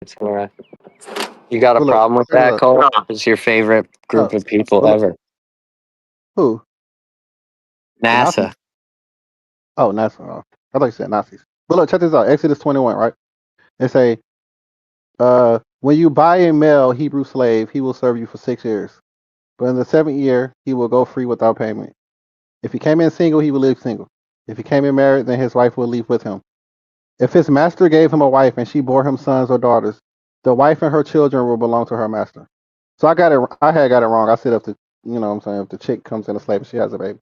Square. You got a Well, look, problem with check this that, out. Cole? It's your favorite group Oh, of people well, look, ever. who? The Nazis? NASA. Oh, NASA. Oh, I thought you said Nazis. But look, check this out. Exodus 21, right? They say, when you buy a male Hebrew slave, he will serve you for 6 years. But in the 7th year, he will go free without payment. If he came in single, he will live single. If he came in married, then his wife will leave with him. If his master gave him a wife and she bore him sons or daughters, the wife and her children will belong to her master. So I had got it wrong. I said if the, what I'm saying, if the chick comes in a slave and she has a baby.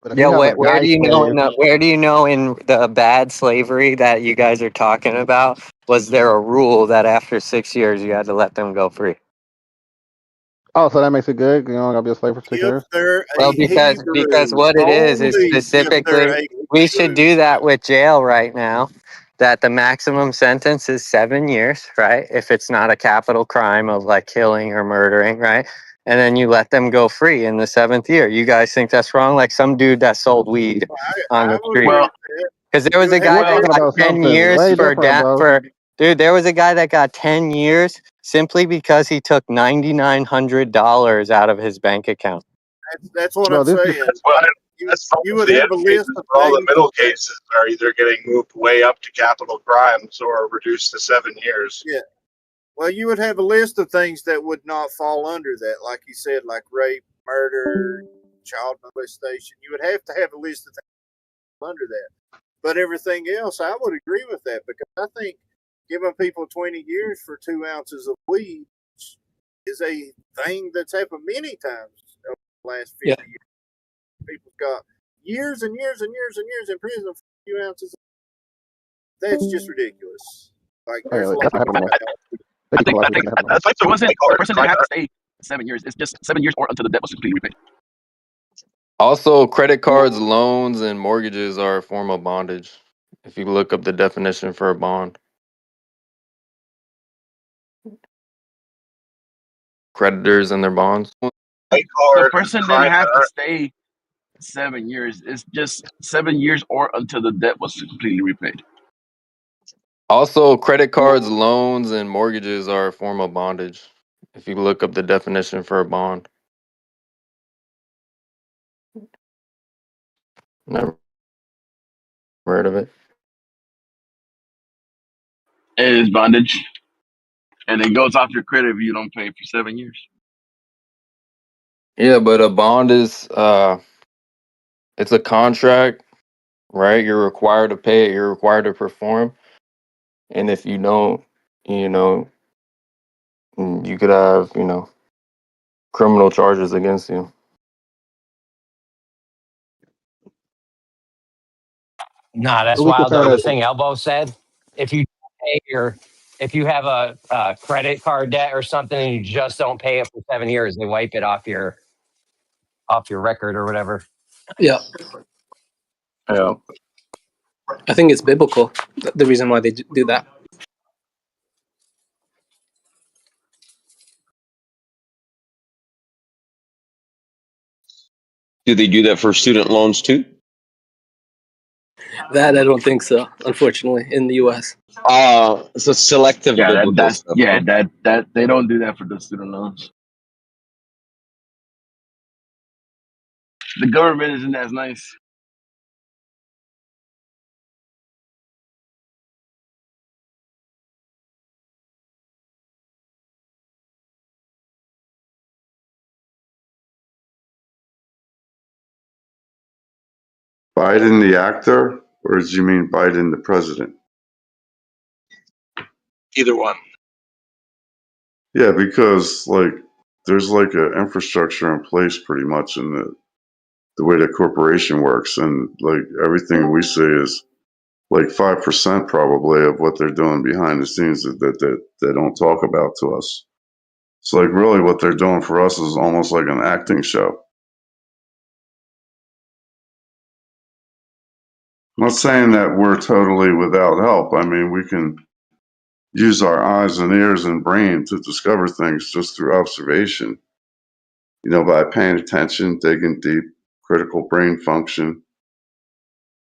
But if Yeah, you have a where guy do you know slave, where do you know in the bad slavery that you guys are talking about? Was there a rule that after 6 years you had to let them go free? oh, so that makes it good. You don't gotta be a slave for 6 years. If they're Well, a because Hebrew, what it is only if they're specifically a we should Hebrew. do that with jail right now. That the maximum sentence is 7 years, right? If it's not a capital crime of like killing or murdering, right? And then you let them go free in the 7th year. You guys think that's wrong? Like some dude that sold weed on I the would street. agree Well, with that. Because there was You a would have guy We're to that talking got about 10 something years way for different, bro. dude, there was a guy that got 10 years simply because he took $9,900 out of his bank account. That's what Bro, I'm this is saying. well, You, that's you most would of the have a edge list cases. of All the things. middle cases are either getting moved way up to capital crimes or reduced to 7 years. Yeah. Well, you would have a list of things that would not fall under that, like you said, like rape, murder, child molestation. You would have to have a list of things under that. But everything else, I would agree with that because I think giving people 20 years for 2 ounces of weed is a thing that's happened many times over the last 50 years. People got years and years and years and years in prison for a few ounces. That's just ridiculous. Like, hey, there's a that's lot not happening of anymore. I They think decriminalized I it. think That's not happening that's like the person didn't have to stay 7 years. It's just 7 years or until the debt was completely repaid. Also, credit cards, loans, and mortgages are a form of bondage. If you look up the definition for a bond, creditors and their bonds. The person didn't have to stay 7 years. It's just 7 years or until the debt was completely repaid. Also, credit cards, loans, and mortgages are a form of bondage. If you look up the definition for a bond. Never heard of it. It is bondage. And it goes off your credit if you don't pay for 7 years. Yeah, but a bond is it's a contract, right? You're required to pay it, you're required to perform. And if you don't, you know, you could have, criminal charges against you. Nah, that's But we wild though. compare The that. thing Elbow said, if you pay if you have a credit card debt or something and you just don't pay it for 7 years, they wipe it off your record or whatever. Yeah, Yeah. I think it's biblical. The reason why they do that. Do they do that for student loans too? That I don't think so. Unfortunately, in the U.S. So selective biblical stuff. Huh? that they don't do that for the student loans. The government isn't as nice. Biden the actor, or do you mean Biden the president? Either one. Yeah, because there's like an infrastructure in place pretty much in the way the corporation works, and like everything we say is like 5% probably of what they're doing behind the scenes that they don't talk about to us. So like really what they're doing for us is almost like an acting show. I'm not saying that we're totally without help. I mean, we can use our eyes and ears and brain to discover things just through observation, by paying attention, digging deep, critical brain function.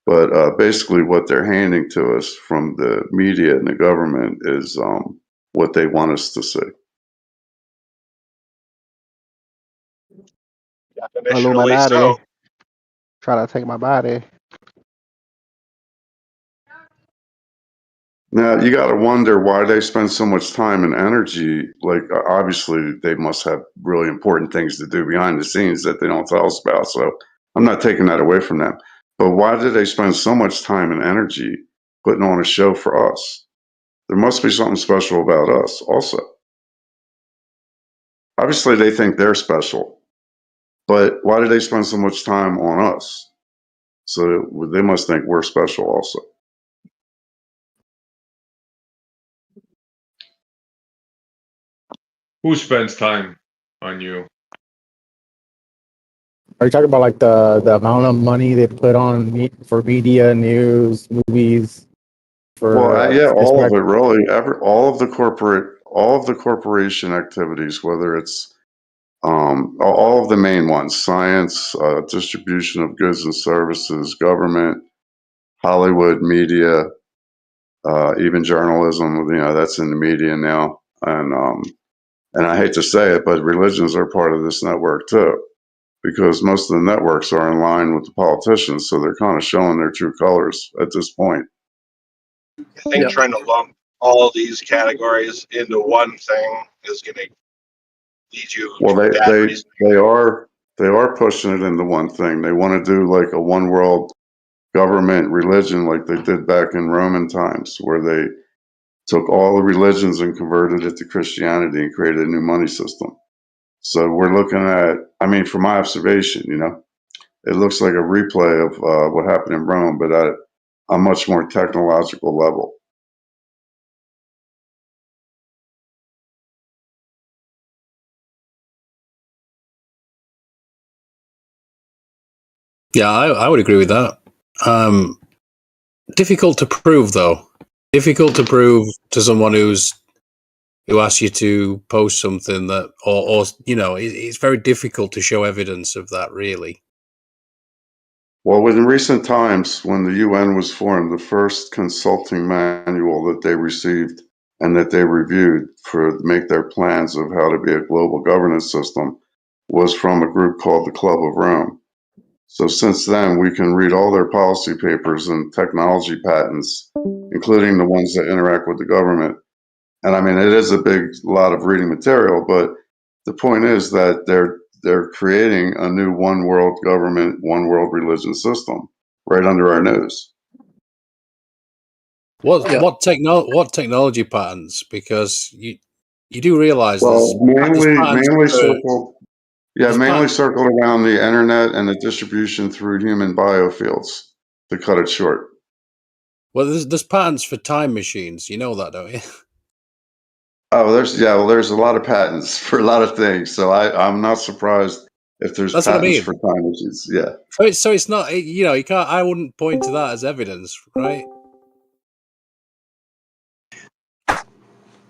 But basically what they're handing to us from the media and the government is what they want us to see. Definitionally Illuminati. so. Try to take my body. Now, you got to wonder why they spend so much time and energy. Like, obviously, they must have really important things to do behind the scenes that they don't tell us about. So I'm not taking that away from them. But why do they spend so much time and energy putting on a show for us? There must be something special about us also. Obviously, they think they're special. But why do they spend so much time on us? So they must think we're special also. Who spends time on you? Are you talking about like the amount of money they put on for media, news, movies? For Yeah, all of it really. All of the corporation activities, whether it's all of the main ones: science, distribution of goods and services, government, Hollywood, media, even journalism. That's in the media now, and I hate to say it, but religions are part of this network too, because most of the networks are in line with the politicians, so they're kind of showing their true colors at this point. I think trying to lump all these categories into one thing is going to lead you Well, to bad reasoning. they are pushing it into one thing. They want to do like a one world government religion, like they did back in Roman times, where they took all the religions and converted it to Christianity and created a new money system. So we're looking at, I mean, from my observation, it looks like a replay of what happened in Rome, but at a much more technological level. Yeah, I would agree with that. Difficult to prove, though. Difficult to prove to someone who asks you to post something that, or it's very difficult to show evidence of that, really. Well, within recent times, when the UN was formed, the first consulting manual that they received and that they reviewed to make their plans of how to be a global governance system was from a group called the Club of Rome. So since then, we can read all their policy papers and technology patents, including the ones that interact with the government. And I mean, it is a lot of reading material, but the point is that they're creating a new one world government, one world religion system right under our nose. What technology patents? Because you do realize mainly circled around the internet and the distribution through human biofields, to cut it short. Well, there's patents for time machines. You know that, don't you? Oh, there's a lot of patents for a lot of things. So I'm not surprised if there's That's patents what I mean. for time machines. Yeah. So it's not, you can't. I wouldn't point to that as evidence, right?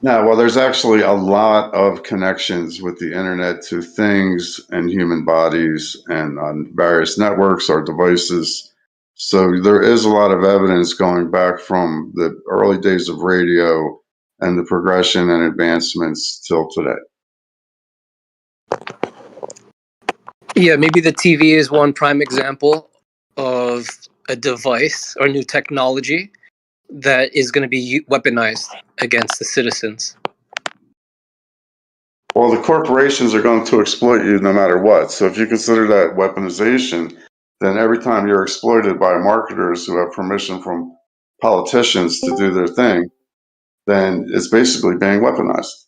No, well, there's actually a lot of connections with the internet to things and human bodies and on various networks or devices. So there is a lot of evidence going back from the early days of radio and the progression and advancements till today. Yeah, maybe the TV is one prime example of a device or new technology that is going to be weaponized against the citizens. Well, the corporations are going to exploit you no matter what. So if you consider that weaponization, then every time you're exploited by marketers who have permission from politicians to do their thing, then it's basically being weaponized.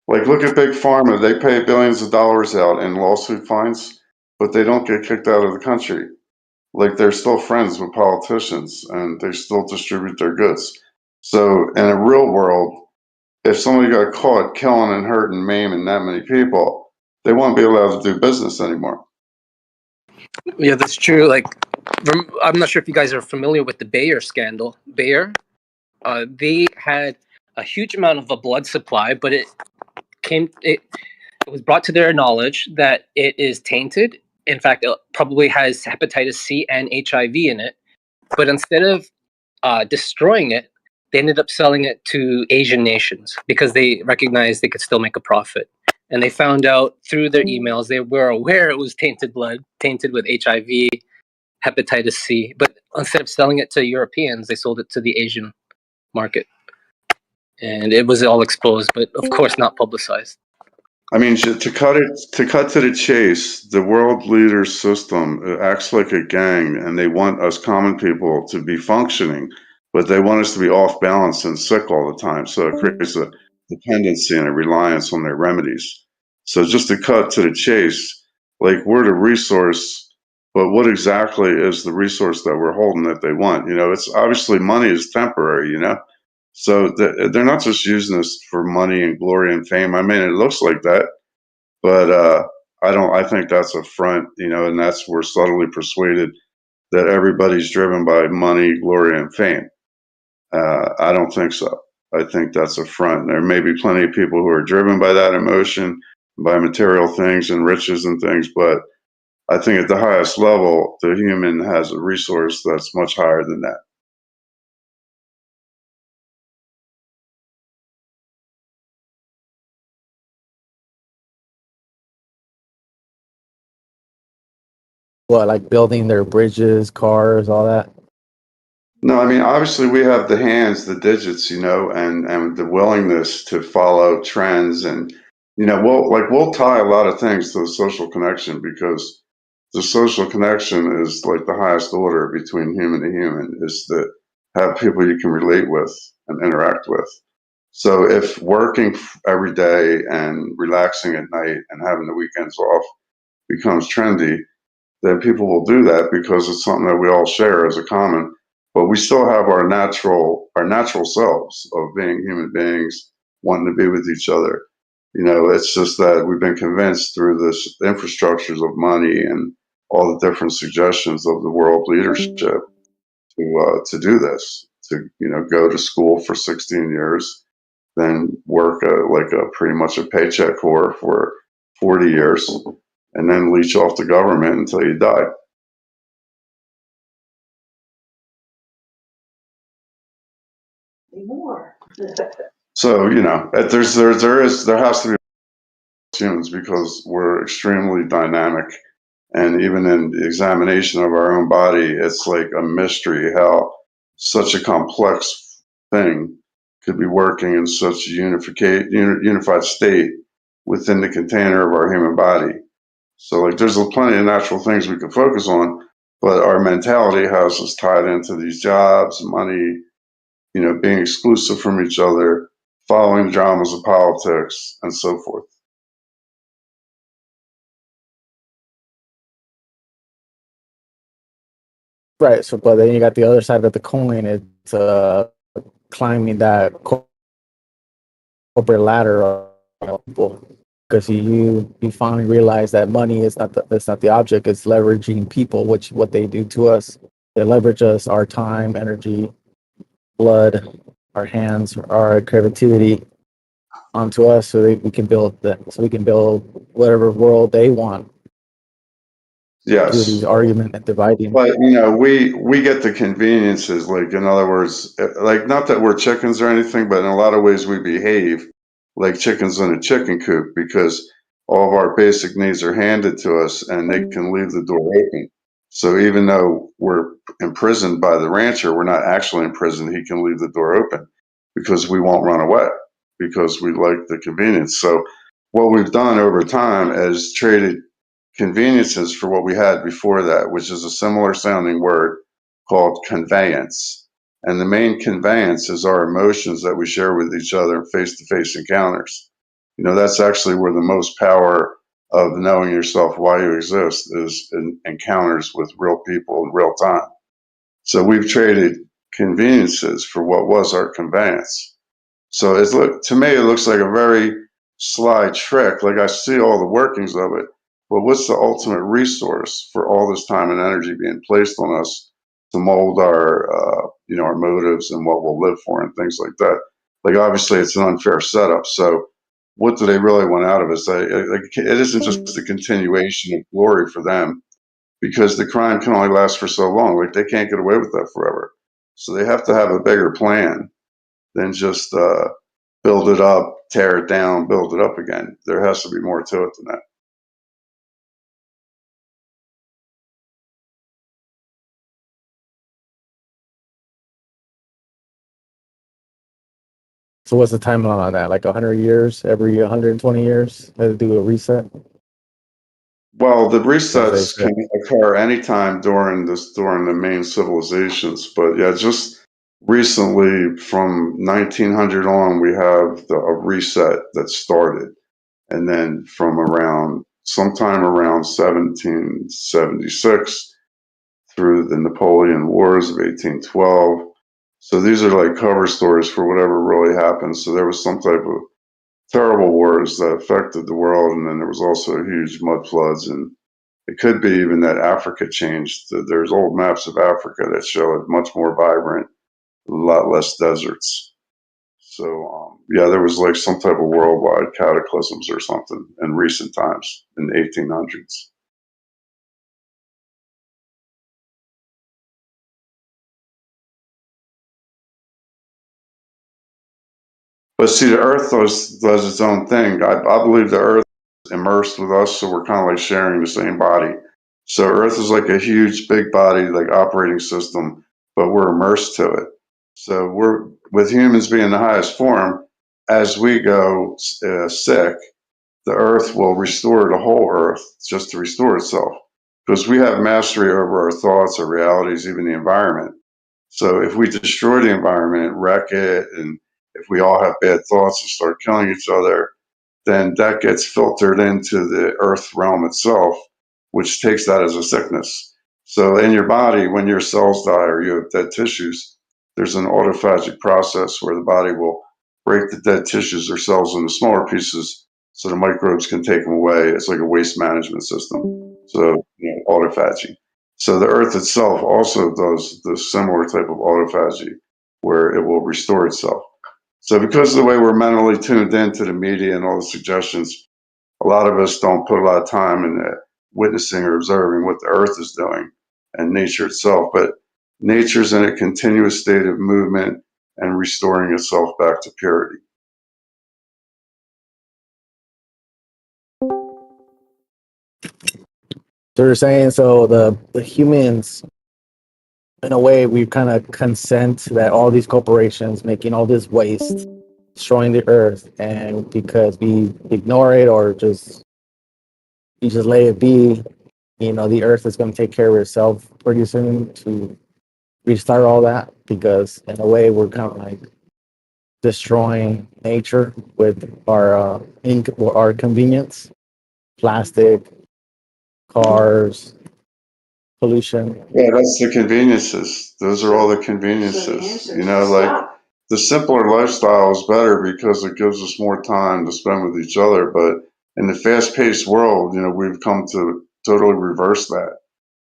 Like, look at Big Pharma. They pay billions of dollars out in lawsuit fines, but they don't get kicked out of the country. Like, they're still friends with politicians and they still distribute their goods. So in a real world, if somebody got caught killing and hurting, maiming that many people, they won't be allowed to do business anymore. Yeah, that's true. Like, I'm not sure if you guys are familiar with the Bayer scandal. Bayer, they had a huge amount of a blood supply, but it was brought to their knowledge that it is tainted. In fact, it probably has hepatitis C and HIV in it. But instead of destroying it, they ended up selling it to Asian nations because they recognized they could still make a profit. And they found out through their emails, they were aware it was tainted blood, tainted with HIV, hepatitis C. But instead of selling it to Europeans, they sold it to the Asian market. And it was all exposed, but of course not publicized. I mean, to cut to the chase, the world leader system acts like a gang, and they want us common people to be functioning, but they want us to be off balance and sick all the time. So it creates a dependency and a reliance on their remedies. So just to cut to the chase, like we're the resource, but what exactly is the resource that we're holding that they want? You know, it's obviously money is temporary, you know? So they're not just using this for money and glory and fame. I mean, it looks like that, but I think that's a front, you know, and we're subtly persuaded that everybody's driven by money, glory, and fame. I don't think so. I think that's a front. There may be plenty of people who are driven by that emotion, by material things and riches and things, but I think at the highest level, the human has a resource that's much higher than that. What, like building their bridges, cars, all that? No, I mean, obviously we have the hands, the digits, you know, and the willingness to follow trends, and you know, we'll tie a lot of things to the social connection, because the social connection is like the highest order between human to human, is to have people you can relate with and interact with. So if working every day and relaxing at night and having the weekends off becomes trendy, then people will do that because it's something that we all share as a common. But we still have our natural selves of being human beings, wanting to be with each other. You know, it's just that we've been convinced through this infrastructures of money and all the different suggestions of the world leadership to do this, to, you know, go to school for 16 years, then work like a pretty much a paycheck whore for 40 years, and then leech off the government until you die. So, you know, there has to be humans, because we're extremely dynamic, and even in the examination of our own body, it's like a mystery how such a complex thing could be working in such a unified state within the container of our human body. So, like, there's plenty of natural things we could focus on, but our mentality has us tied into these jobs, money, you know, being exclusive from each other, following the dramas of politics, and so forth. Right. So, but then you got the other side of the coin. It's climbing that corporate ladder of people, because you finally realize that money is not the object. It's leveraging people, which what they do to us. They leverage us, our time, energy, blood, our hands, our creativity onto us, so we can build that. So we can build whatever world they want. Yes. Do these argument and dividing. But, you know, we get the conveniences. Like, in other words, like, not that we're chickens or anything, but in a lot of ways we behave like chickens in a chicken coop, because all of our basic needs are handed to us and they can leave the door open. So even though we're imprisoned by the rancher, we're not actually imprisoned. He can leave the door open because we won't run away, because we like the convenience. So what we've done over time is traded conveniences for what we had before that, which is a similar sounding word called conveyance. And the main conveyance is our emotions that we share with each other in face-to-face encounters. You know, that's actually where the most power of knowing yourself, why you exist, is in encounters with real people in real time. So we've traded conveniences for what was our conveyance. So to me, it looks like a very sly trick. Like, I see all the workings of it, but what's the ultimate resource for all this time and energy being placed on us to mold our, you know, our motives and what we'll live for and things like that? Like, obviously, it's an unfair setup. So, what do they really want out of us? It isn't just a continuation of glory for them, because the crime can only last for so long. Like, they can't get away with that forever. So they have to have a bigger plan than just build it up, tear it down, build it up again. There has to be more to it than that. So what's the timeline on that? Like 100 years, every 120 years, they do a reset? Well, the As they resets said. can occur anytime during the main civilizations, but yeah, just recently from 1900 on, we have a reset that started, and then from sometime around 1776 through the Napoleon Wars of 1812. So these are like cover stories for whatever really happened. So there was some type of terrible wars that affected the world, and then there was also huge mud floods, and it could be even that Africa changed. There's old maps of Africa that show it much more vibrant, a lot less deserts. So yeah, there was like some type of worldwide cataclysms or something in recent times in the 1800s. But see, the Earth does its own thing. I believe the Earth is immersed with us, so we're kind of like sharing the same body. So Earth is like a huge, big body, like operating system, but we're immersed to it. So we're with humans being the highest form. As we go sick, the Earth will restore the whole Earth just to restore itself, because we have mastery over our thoughts, our realities, even the environment. So if we destroy the environment, wreck it, and if we all have bad thoughts and start killing each other, then that gets filtered into the earth realm itself, which takes that as a sickness. So in your body, when your cells die or you have dead tissues, there's an autophagic process where the body will break the dead tissues or cells into smaller pieces so the microbes can take them away. It's like a waste management system. So, autophagy. So the earth itself also does the similar type of autophagy where it will restore itself. So because of the way we're mentally tuned into the media and all the suggestions, a lot of us don't put a lot of time in witnessing or observing what the earth is doing and nature itself. But nature's in a continuous state of movement and restoring itself back to purity. So you're saying so the humans, in a way, we kind of consent that all these corporations making all this waste, destroying the earth, and because we ignore it or just you just let it be, the earth is going to take care of itself pretty soon to restart all that, because in a way we're kind of like destroying nature with our convenience, plastic, cars, pollution. Yeah, that's the conveniences. Those are all the conveniences. Like the simpler lifestyle is better because it gives us more time to spend with each other. But in the fast-paced world, we've come to totally reverse that,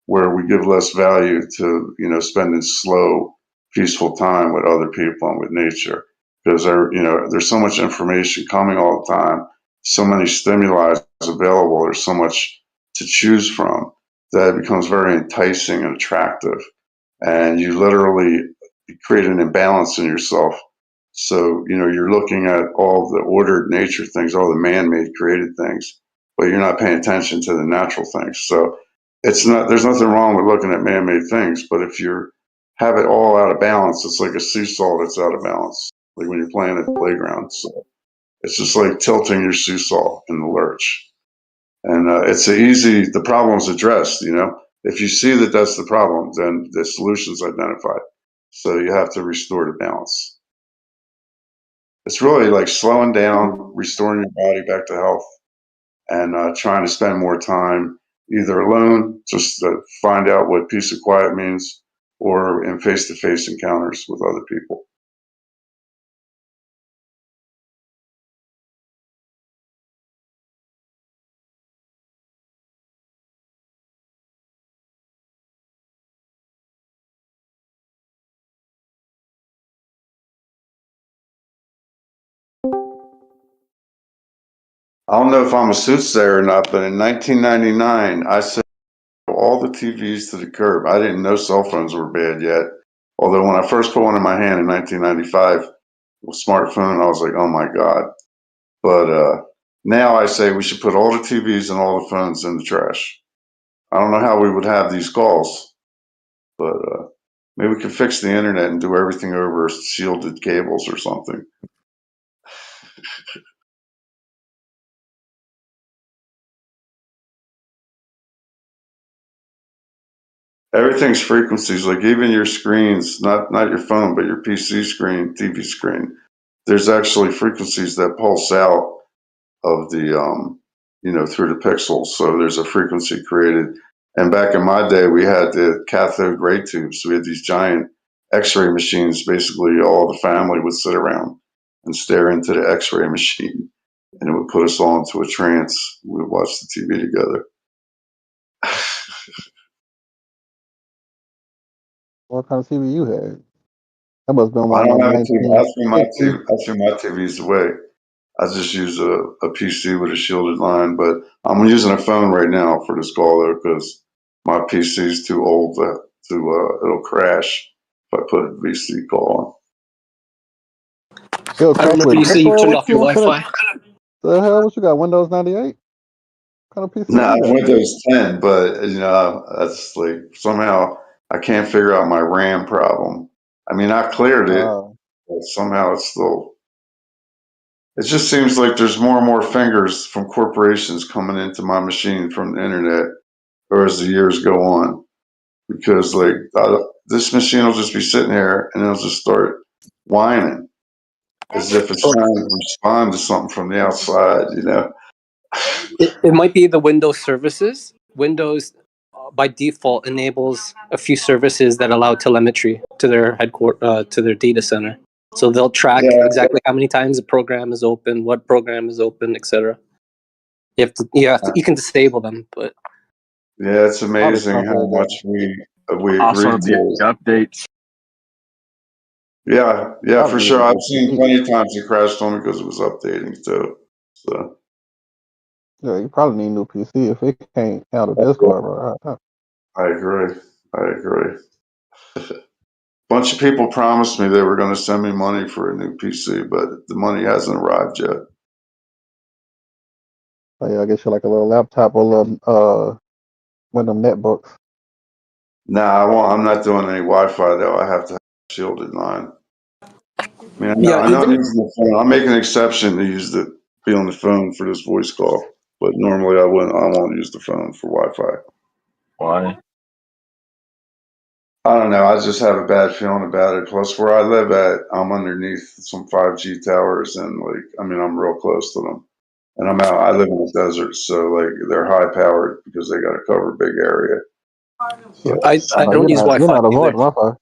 where we give less value to, spending slow, peaceful time with other people and with nature. Because there's so much information coming all the time, so many stimuli available, there's so much to choose from that it becomes very enticing and attractive. And you literally create an imbalance in yourself. So, you're looking at all the ordered nature things, all the man-made created things, but you're not paying attention to the natural things. So there's nothing wrong with looking at man-made things, but if you have it all out of balance, it's like a seesaw that's out of balance, like when you're playing at the playground. So it's just like tilting your seesaw in the lurch. And the problem's addressed, If you see that that's the problem, then the solution's identified. So you have to restore the balance. It's really like slowing down, restoring your body back to health, and trying to spend more time either alone, just to find out what peace and quiet means, or in face-to-face encounters with other people. I don't know if I'm a soothsayer or not, but in 1999, I said all the TVs to the curb. I didn't know cell phones were bad yet. Although when I first put one in my hand in 1995, with smartphone, I was like, oh my God. But now I say we should put all the TVs and all the phones in the trash. I don't know how we would have these calls, but maybe we could fix the internet and do everything over shielded cables or something. Everything's frequencies, like even your screens, not your phone, but your PC screen, TV screen. There's actually frequencies that pulse out of the, through the pixels. So there's a frequency created. And back in my day, we had the cathode ray tubes. So we had these giant X-ray machines. Basically, all the family would sit around and stare into the X-ray machine, and it would put us all into a trance. We would watch the TV together. What kind of TV you had? That must have been I one of don't them have a TV. I threw my 1950s. TV. I threw my TVs away. I just use a PC with a shielded line, but I'm using a phone right now for this call though, because my PC is too old to it'll crash if I put a VC call It'll I crash remember with you said you Intel. turned What off you your what kind of Wi-Fi. the hell? What you got? Windows 98? What kind of PC on. Nah, you got? Windows 10, but that's like somehow I can't figure out my RAM problem. I mean, I cleared it, but somehow it's still. It just seems like there's more and more fingers from corporations coming into my machine from the internet, or as the years go on. Because like this machine will just be sitting here and it'll just start whining as if it's trying to respond to something from the outside, It might be the Windows services. Windows, by default, enables a few services that allow telemetry to their to their data center. So they'll track Yeah, exactly how many times a program is open, what program is open, etc. You can disable them, but yeah, it's Probably amazing how something much that we Also, agreed the to. updates. Yeah, for probably need sure. a I've new seen PC. plenty of times it crashed on me because it was updating too. So Yeah, you probably need a new PC if it can't handle I Discord, bro. agree. I agree. Bunch of people promised me they were going to send me money for a new PC, but the money hasn't arrived yet. So yeah, I guess you like a little laptop or a little one of them netbooks. Nah, I'm not doing any Wi-Fi though. I have to have a shielded line. I mean, yeah, I know I'm even using the phone. I'll make an exception to be on the phone for this voice call, but normally I won't use the phone for Wi-Fi. Why? I don't know. I just have a bad feeling about it. Plus, where I live I'm underneath some 5G towers, and I'm real close to them. And I live in the desert, so like they're high powered because they got to cover a big area. So I don't use You're Wi-Fi not either. avoiding Wi-Fi.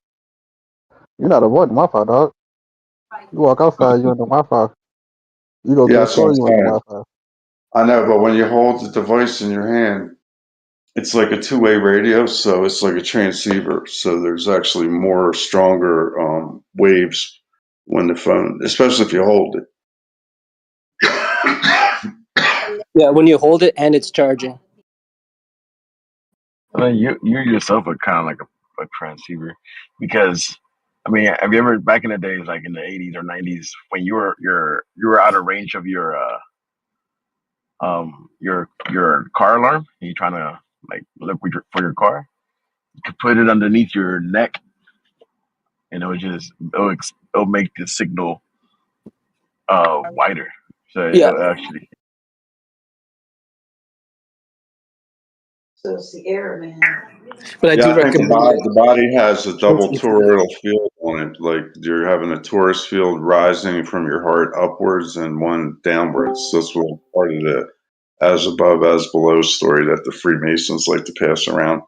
You're not avoiding Wi-Fi, dog. You walk outside, you're in the Wi-Fi. You go to yeah, the that's what store, I'm you in the saying. Wi-Fi. I know, but when you hold the device in your hand, it's like a two-way radio, so it's like a transceiver. So there's actually more stronger waves when the phone, especially if you hold it. Yeah, when you hold it and it's charging. I mean, you yourself are kind of like a transceiver, because I mean, have you ever back in the days, like in the 80s or 90s, when you were out of range of your car alarm, and you're trying to like look for your car, you could put it underneath your neck, and it'll make the signal wider. So Yeah, it'll actually. So it's the air, man. but I Yeah, do I think recommend it. the body has a double Transceiver. toroidal field on it. Like you're having a torus field rising from your heart upwards and one downwards. That's what part of the as above, as below story that the Freemasons like to pass around.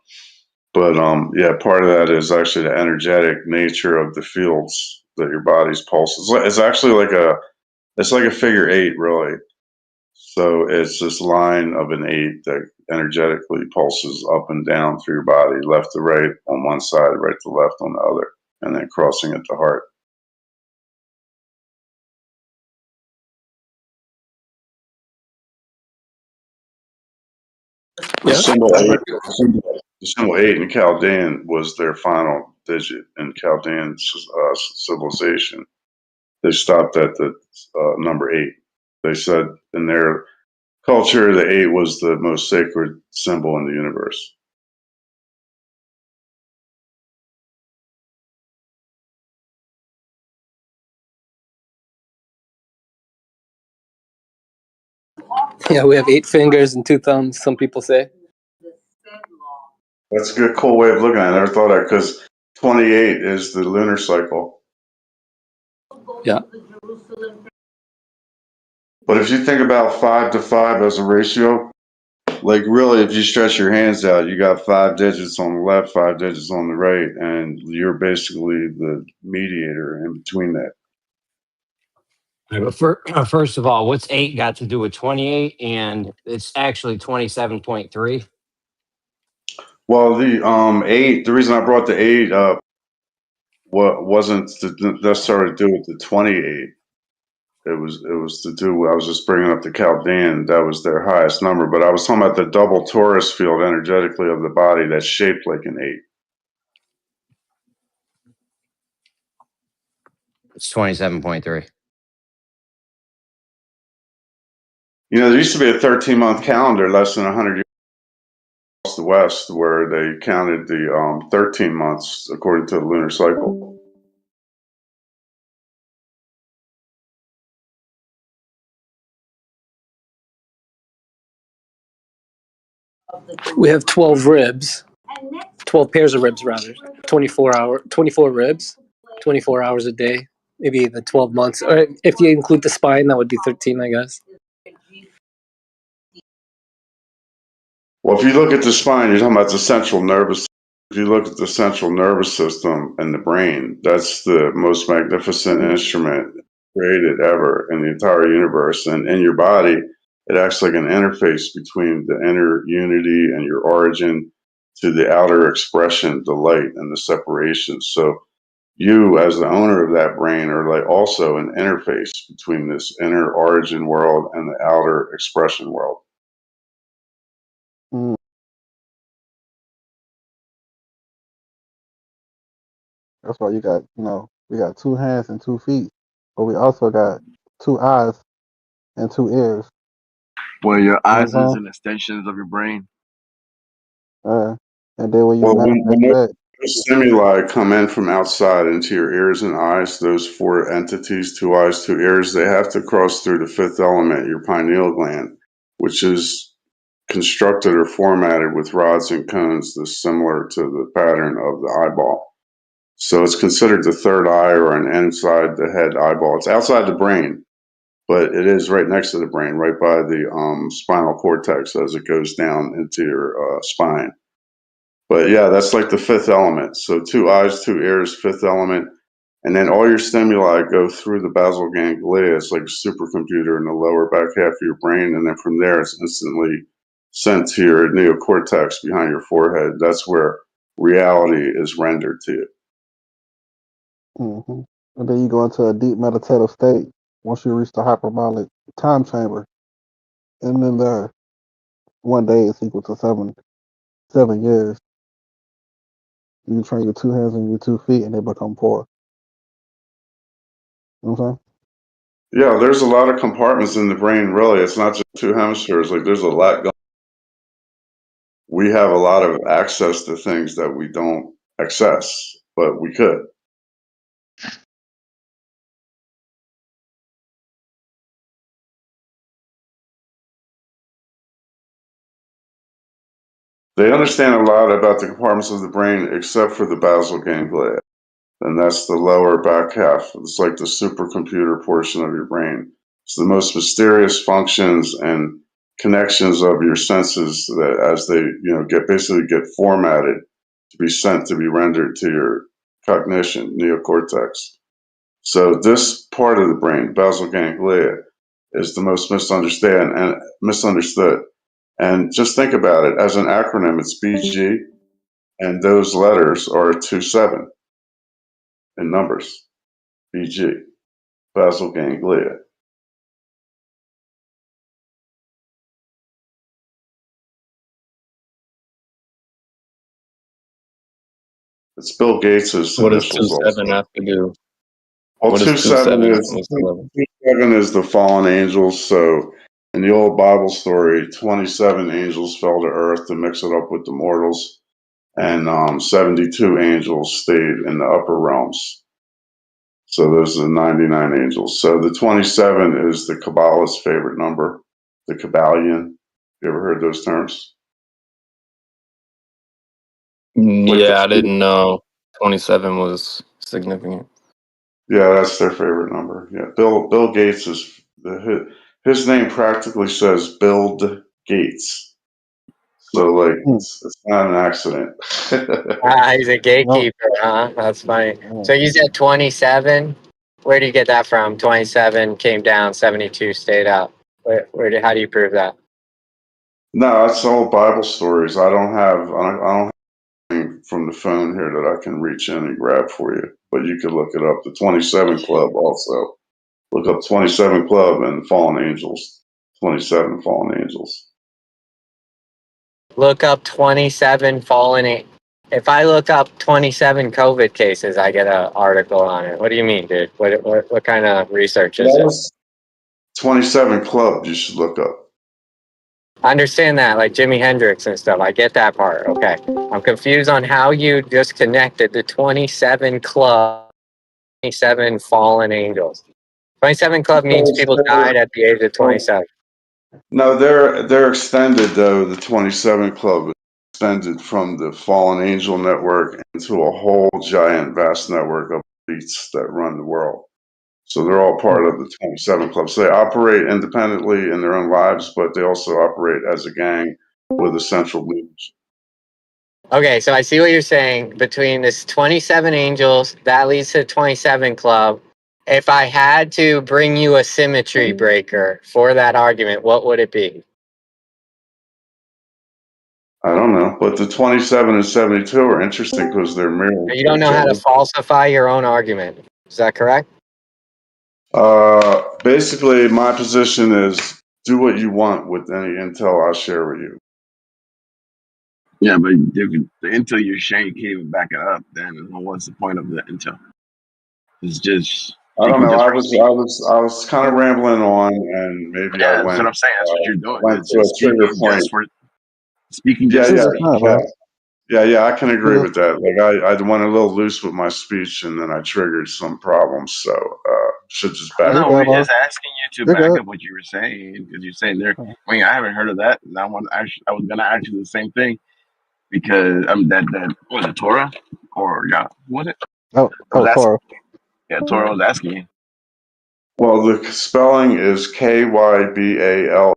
But yeah, part of that is actually the energetic nature of the fields that your body's pulses. It's actually it's like a figure eight, really. So it's this line of an eight that energetically pulses up and down through your body, left to right on one side, right to left on the other, and then crossing at the heart. The Yeah, symbol eight, the symbol eight in Chaldean was their final digit in Chaldean civilization. They stopped at the number 8. They said in their culture, the 8 was the most sacred symbol in the universe. Yeah, we have 8 fingers and 2 thumbs, some people say. That's a good, cool way of looking at it. I never thought of that because 28 is the lunar cycle. Yeah. But if you think about 5 to 5 as a ratio, like really, if you stretch your hands out, you got 5 digits on the left, 5 digits on the right, and you're basically the mediator in between that. First of all, what's 8 got to do with 28? And it's actually 27.3. Well, the 8, the reason I brought the 8 up wasn't necessarily to do with the 28. It was to do. I was just bringing up the Chaldean. That was their highest number. But I was talking about the double torus field energetically of the body that's shaped like an 8. It's 27.3. You know, there used to be a 13-month calendar less than 100 years across the West where they counted the 13 months according to the lunar cycle. We have 12 ribs. 12 pairs of ribs, rather. 24 ribs, 24 hours a day, maybe the 12 months. Or if you include the spine, that would be 13, I guess. Well, if you look at the spine, you're talking about the central nervous. If you look at the central nervous system and the brain, that's the most magnificent instrument created ever in the entire universe. And in your body, it acts like an interface between the inner unity and your origin to the outer expression, the light and the separation. So you, as the owner of that brain, are like also an interface between this inner origin world and the outer expression world. Mm. That's why you got, we got 2 hands and 2 feet, but we also got 2 eyes and 2 ears. Well, your You know eyes what I'm is saying? an extensions of your brain. And then when you Well, manifest when that, those stimuli come in from outside into your ears and eyes, those 4 entities, 2 eyes, 2 ears, they have to cross through the 5th element, your pineal gland, which is constructed or formatted with rods and cones that's similar to the pattern of the eyeball. So it's considered the 3rd eye or an inside the head eyeball. It's outside the brain, but it is right next to the brain, right by the spinal cortex as it goes down into your spine. But yeah, that's like the 5th element. So 2 eyes, 2 ears, 5th element. And then all your stimuli go through the basal ganglia. It's like a supercomputer in the lower back half of your brain. And then from there, it's instantly sent to your neocortex behind your forehead. That's where reality is rendered to you. hmm and then you go into a deep meditative state once you reach the hyperbolic time chamber. And then there, 1 day is equal to 7 years. You train your 2 hands and your 2 feet, and they become 4. You know what I'm saying? Yeah, there's a lot of compartments in the brain, really. It's not just 2 hemispheres. Like, there's a lot going. We have a lot of access to things that we don't access, but we could. They understand a lot about the compartments of the brain except for the basal ganglia, and that's the lower back half. It's like the supercomputer portion of your brain. It's the most mysterious functions and connections of your senses that as they, basically get formatted to be sent to be rendered to your cognition, neocortex. So this part of the brain, basal ganglia, is the most misunderstood. And just think about it. As an acronym, it's BG, and those letters are 2-7 in numbers. BG, basal ganglia. It's Bill Gates's What does initials 27 also. have to do? Well, What does 27 27 is with 11? 27 is the fallen angels. So in the old Bible story, 27 angels fell to earth to mix it up with the mortals, and 72 angels stayed in the upper realms. So those are the 99 angels. So the 27 is the Kabbalah's favorite number, the Kabbalion. You ever heard those terms? Like Yeah, I didn't know 27 was significant. yeah, that's their favorite number. Yeah, Bill Gates is his name practically says build Gates. So like it's not an accident. He's a gatekeeper, huh? That's funny. So you said 27. Where do you get that from? 27 came down, 72 stayed up. How do you prove that? No, that's all Bible stories. I don't have anything from the phone here that I can reach in and grab for you. But you could look it up. The 27 Club also. Look up 27 Club and Fallen Angels. 27 Fallen Angels. Look up 27 fallen. If I look up 27 COVID cases, I get an article on it. What do you mean, dude? What kind of research is it? 27 Club you should look up. I understand that, like Jimi Hendrix and stuff. I get that part. Okay. I'm confused on how you just connected the 27 Club, 27 fallen angels. 27 Club means people died at the age of 27. No, they're extended though. The 27 Club is extended from the Fallen Angel Network into a whole giant, vast network of elites that run the world. So they're all part of the 27 Club. So they operate independently in their own lives, but they also operate as a gang with a central leadership. Okay, so I see what you're saying. Between this 27 angels, that leads to 27 Club. If I had to bring you a symmetry breaker for that argument, what would it be? I don't know, but the 27 and 72 are interesting because they're mirrors You of don't each know how to other. falsify your own argument. Is that correct? Basically, my position is do what you want with any intel I share with you. Yeah, but if the intel you're sharing you can't even back it up, then what's the point of the intel? It's just I don't speaking know. just I for was speak. I was I was kind of rambling on, and maybe I Yeah, that's what went I'm saying. That's what you're doing. went It's to a just trigger speaking point. Yeah, just for yeah, speaking. yeah. I can agree with that. Like I went a little loose with my speech, and then I triggered some problems. So should just back No, up. we're just asking you to back up what you were saying because you're saying there. I mean, I haven't heard of that, and I was gonna ask you the same thing because that was it Torah or yeah, was it? Torah. Yeah, Torah was asking you. Well, the spelling is Kybal,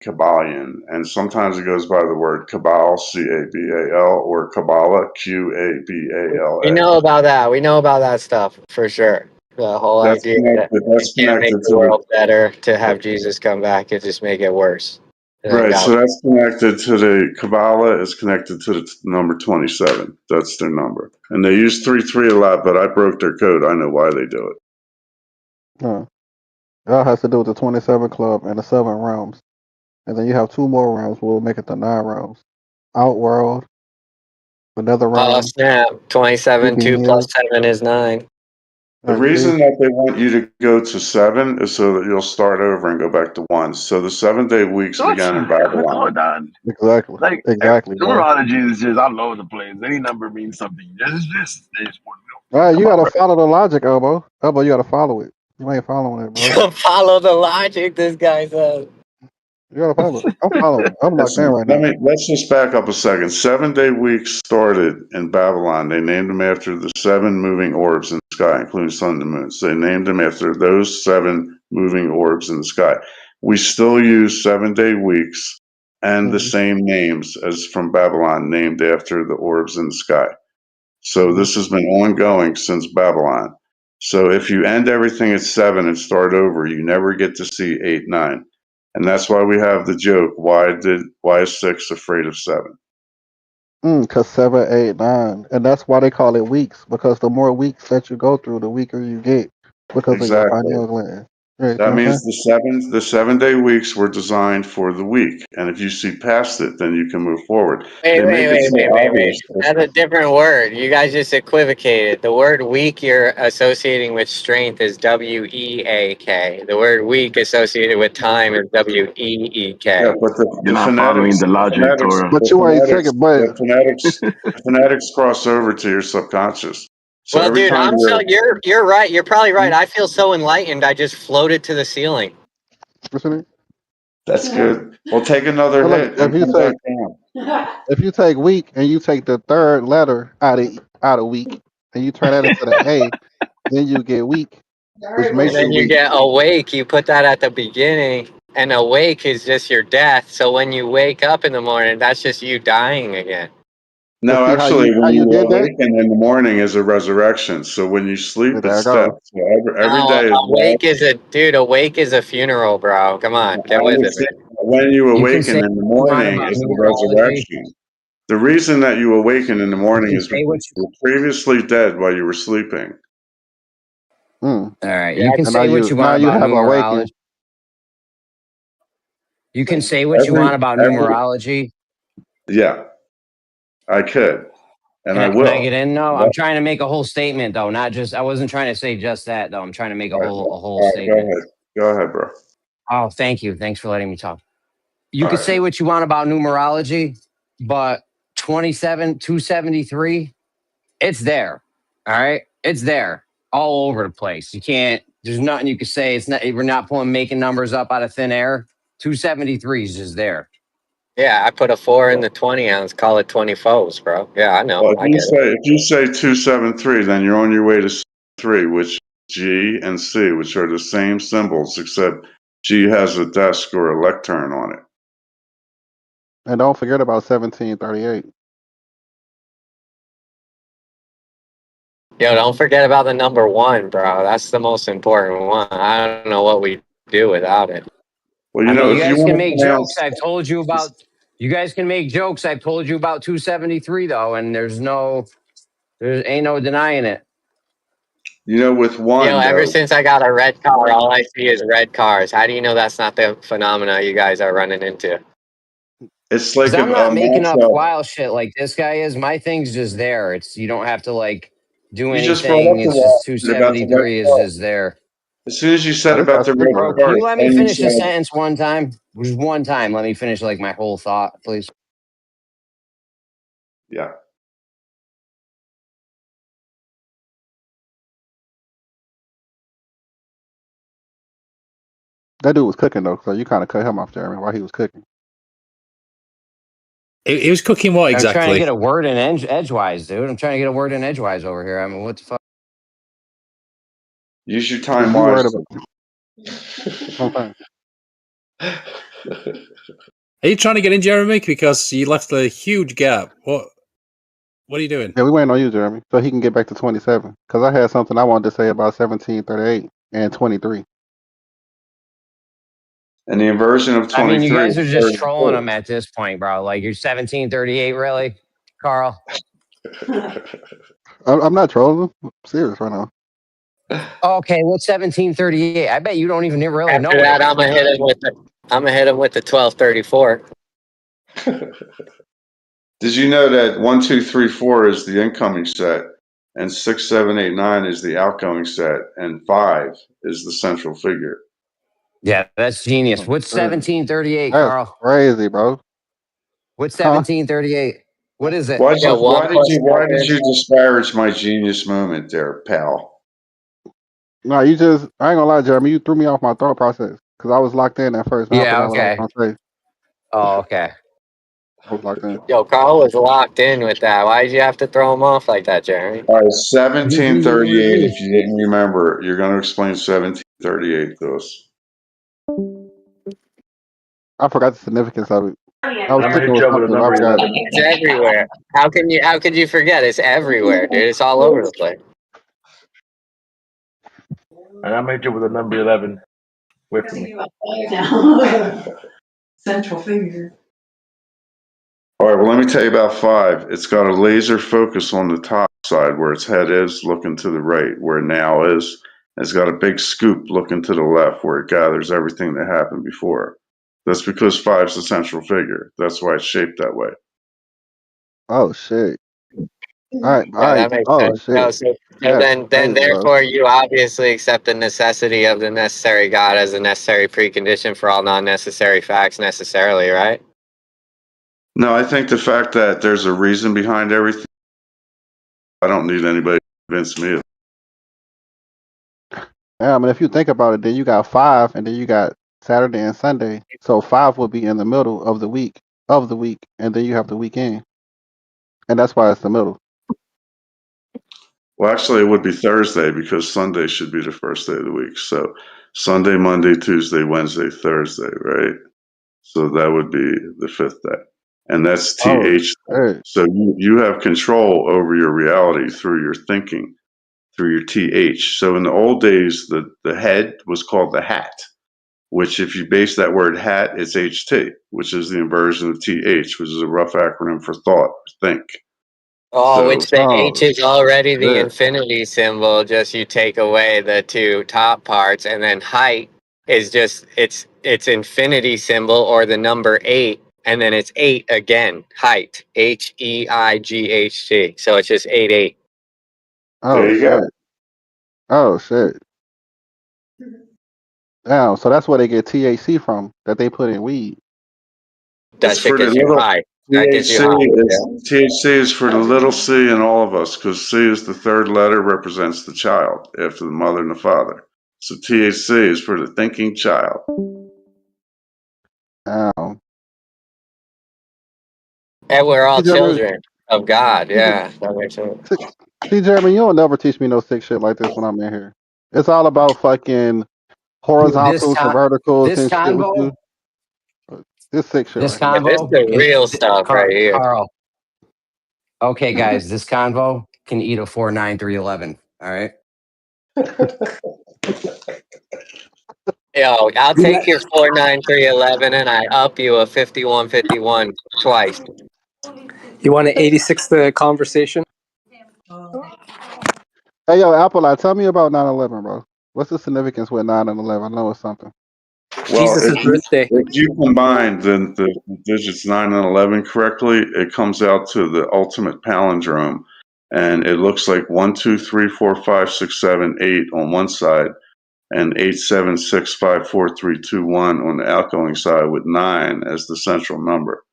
Kabbalion, and sometimes it goes by the word Cabal, Cabal, or Kabbalah, Qabala. We know about that. We know about that stuff for sure. The whole That's idea that connected. you That's can't make connected the to the world better to have Jesus come back and just make it worse. And then right. God. So that's connected to the Kabbalah. Is connected to the number 27. That's their number, and they use 3-3 a lot. But I broke their code. I know why they do it. That has to do with the 27 Club and the 7 realms. And then you have 2 more realms. We'll make it the 9 realms. Outworld, another Oh realm. snap! 27, 2 plus 7 is 9. The reason that they want you to go to 7 is so that you'll start over and go back to 1. So the 7-day weeks began in Babylon. Hold on. Exactly. Like numerology is just all over the place. Any number means something. Just All right, you gotta follow the logic, Elbow. Elbow, you gotta follow it. You ain't following it, bro. Follow the logic, this guy says. You gotta follow it. I'm following. I'm locked in right now. Let's just back up a second. 7-day weeks started in Babylon. They named them after the 7 moving orbs in the sky, including sun and moon. So they named them after those 7 moving orbs in the sky. We still use 7-day weeks and the same names as from Babylon, named after the orbs in the sky. So this has been ongoing since Babylon. So if you end everything at 7 and start over, you never get to see 8, 9. And that's why we have the joke, why is 6 afraid of 7? Cause 7, 8, 9. And that's why they call it weeks, because the more weeks that you go through, the weaker you get because of your Exactly. pineal gland. Right, That you know what I'm means the 7-day weeks were designed for the week, and if you see past it, then you can move forward. Wait, They make wait, it wait, so wait, wait, wait. obvious. That's a different word. You guys just equivocated. The word weak you're associating with strength is W-E-A-K. The word weak associated with time is W-E-E-K. Yeah, but You're not following the logic, Torah. But you ain't taking, but the phonetics cross over to your subconscious. So Well, every dude, time you're right. You're probably right. I feel so enlightened. I just floated to the ceiling. that's good. Well, take another but look, hit and come back down. if you take week and you take the third letter out of week and you turn that into the A, then you get weak, which And makes you then you weak. get awake. You put that at the beginning, and awake is just your death. So when you wake up in the morning, that's just you dying again. But No, see actually, how when you you did that? awaken in the morning is a resurrection. So when you sleep, There it's it goes. death. So every No, day is awake life. is a dude. Awake is a funeral, bro. Come on, I get with it, understand. man. When you You can awaken say in the what you want morning about is a numerology. resurrection. The reason that you awaken in the You morning can is say because what you were previously dead while you were sleeping. Mm. All right. Yeah, You can And now say what you now want you about have numerology. awakened. You can say what you want about numerology. Yeah, I could, and I Can I will. get in? No, Yep. I'm trying to make a whole statement though, not just. I wasn't trying to say just that though. I'm trying to make a whole All right, statement. go ahead, bro. Oh, thank you. Thanks for letting me talk. You All could right. say what you want about numerology, but 27273, it's there. All right, it's there all over the place. You can't. There's nothing you could say. It's not. We're not making numbers up out of thin air. 273 is just there. yeah. I put a 4 in the 20 ounce. Call it 20 foes, bro. Yeah, I know. Well, I get it. if you say 273, then you're on your way to 3, which G and C, which are the same symbols, except G has a desk or a lectern on it. And don't forget about 1738. Yo, don't forget about the number 1, bro. That's the most important one. I don't know what we do without it. Well, I mean, you if you guys can want make to jokes. pronounce, I've told you about. You guys can make jokes. I've told you about 273 though, and there ain't no denying it. with Yo, 1, ever though, since I got a red car, all I see is red cars. How do you know that's not the phenomena you guys are running into? it's Because like I'm not a making up matchup. wild shit like this guy is. My thing's just there. It's you don't have to like do You just brought anything. up the It's just wall about the red 273 is car. just there. As soon as you Oh, said this about got the street red Bro, cred. can car, you let me then you finish the said, sentence one time? Just one time. Let me finish like my whole thought, please. yeah. That dude was cooking though, so you kind of cut him off, Jeremy, while he was cooking. He was cooking what I'm trying to exactly? get a word in edgewise, dude. I'm trying to get a word in edgewise over here. I mean, what the fuck? Use your time Be worried wisely. about. Okay. Are you trying to get in, Jeremy? Because you left a huge gap. What are you doing? Yeah, we waiting on you, Jeremy, so he can get back to 27. Because I had something I wanted to say about 1738 and 23. And the inversion of I mean, you 23 guys are is just trolling 34. him at this point, bro. Like you're 1738, really, Karl? I'm not trolling. I'm serious right now. Okay, what's 1738? I bet you don't even really know After what it that, is. I'm gonna hit him with the 1234. Did you know that 1, 2, 3, 4 is the incoming set, and 6, 7, 8, 9 is the outgoing set, and 5 is the central figure? Yeah, that's genius. That's What's crazy. 1738, That's Karl? crazy, bro. What's Huh? 1738? What is it? Yeah, 1 plus Why did 7. you disparage my genius moment there, pal? No, I ain't gonna lie, Jeremy. You threw me off my thought process because I was locked in at first and I Yeah, forgot what I was okay. gonna say. Oh, okay. I was locked in. Yo, Karl was locked in with that. Why did you have to throw him off like that, Jeremy? All right, 1738, if you didn't remember, you're going to explain 1738 to us. I forgot the significance of it. I was I'm gonna sticking hit with you up with a something, but I number forgot. 11. It's everywhere. How could you forget? It's everywhere, dude. It's all over the place. And I'm gonna hit you with a number 11. Wait for me. Central figure. All right, well, let me tell you about 5. It's got a laser focus on the top side where its head is, looking to the right, where now is. It's got a big scoop looking to the left where it gathers everything that happened before. That's because 5's the central figure. That's why it's shaped that way. Oh shit. All right. Yeah, that makes Oh sense. No, shit. so That's then crazy, bro. therefore you obviously accept the necessity of the necessary God as a necessary precondition for all non-necessary facts necessarily, right? No, I think the fact that there's a reason behind everything, I don't need anybody to convince me. Yeah, I mean, if you think about it, then you got 5, and then you got Saturday and Sunday. So 5 would be in the middle of the week, and then you have the weekend, and that's why it's the middle. Well, actually, it would be Thursday because Sunday should be the first day of the week. So Sunday, Monday, Tuesday, Wednesday, Thursday, right? So that would be the 5th day. And that's Oh TH. shit. So you have control over your reality through your thinking, through your TH. So in the old days, the head was called the hat, which if you base that word hat, it's HT, which is the inversion of TH, which is a rough acronym for thought, think. Oh, So which the Oh H is already the shit. infinity symbol, just you take away the two top parts, and then height is just it's infinity symbol or the number 8, and then it's 8 again. Height. HEIGHT. So it's just 8. Oh there you go. shit. Oh shit. Damn. So that's where they get THC from that they put in weed. That It's shit for the gets you little high. That gets you high. THC is for the little C in all of us because C is the third letter, represents the child after the mother and the father. So THC is for the thinking child. Damn. And we're all See, Jeremy. children of God. See, Yeah, that makes sense. Jeremy, you don't never teach me no sick shit like this when I'm in here. It's all about fucking Dude, horizontals and verticals this and shit with convo, you. This sick shit this right here. Yeah, this is convo, the real stuff right here. Karl. Okay, guys, this convo can eat a 4.9 311. All right. Yo, I'll You take let- your 49311 and I up you a 5151 twice. You want to 86 the conversation? Hey, yo, Appleye, tell me about 9/11, bro. What's the significance with 9 and 11? I know it's something. Well, Jesus' birthday. if you combine the digits 9 and 11 correctly, it comes out to the ultimate palindrome. And it looks like 1, 2, 3, 4, 5, 6, 7, 8 on one side, and 8, 7, 6, 5, 4, 3, 2, 1 on the outgoing side with 9 as the central number.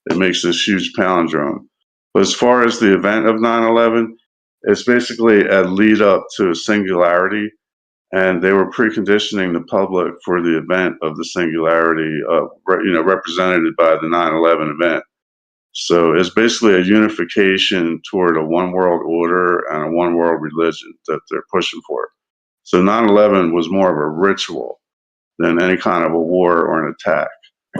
It makes this huge palindrome. But as far as the event of 9/11, it's basically a lead up to a singularity, and they were preconditioning the public for the event of the singularity, represented by the 9/11 event. So it's basically a unification toward a one world order and a one world religion that they're pushing for. So 9/11 was more of a ritual than any kind of a war or an attack.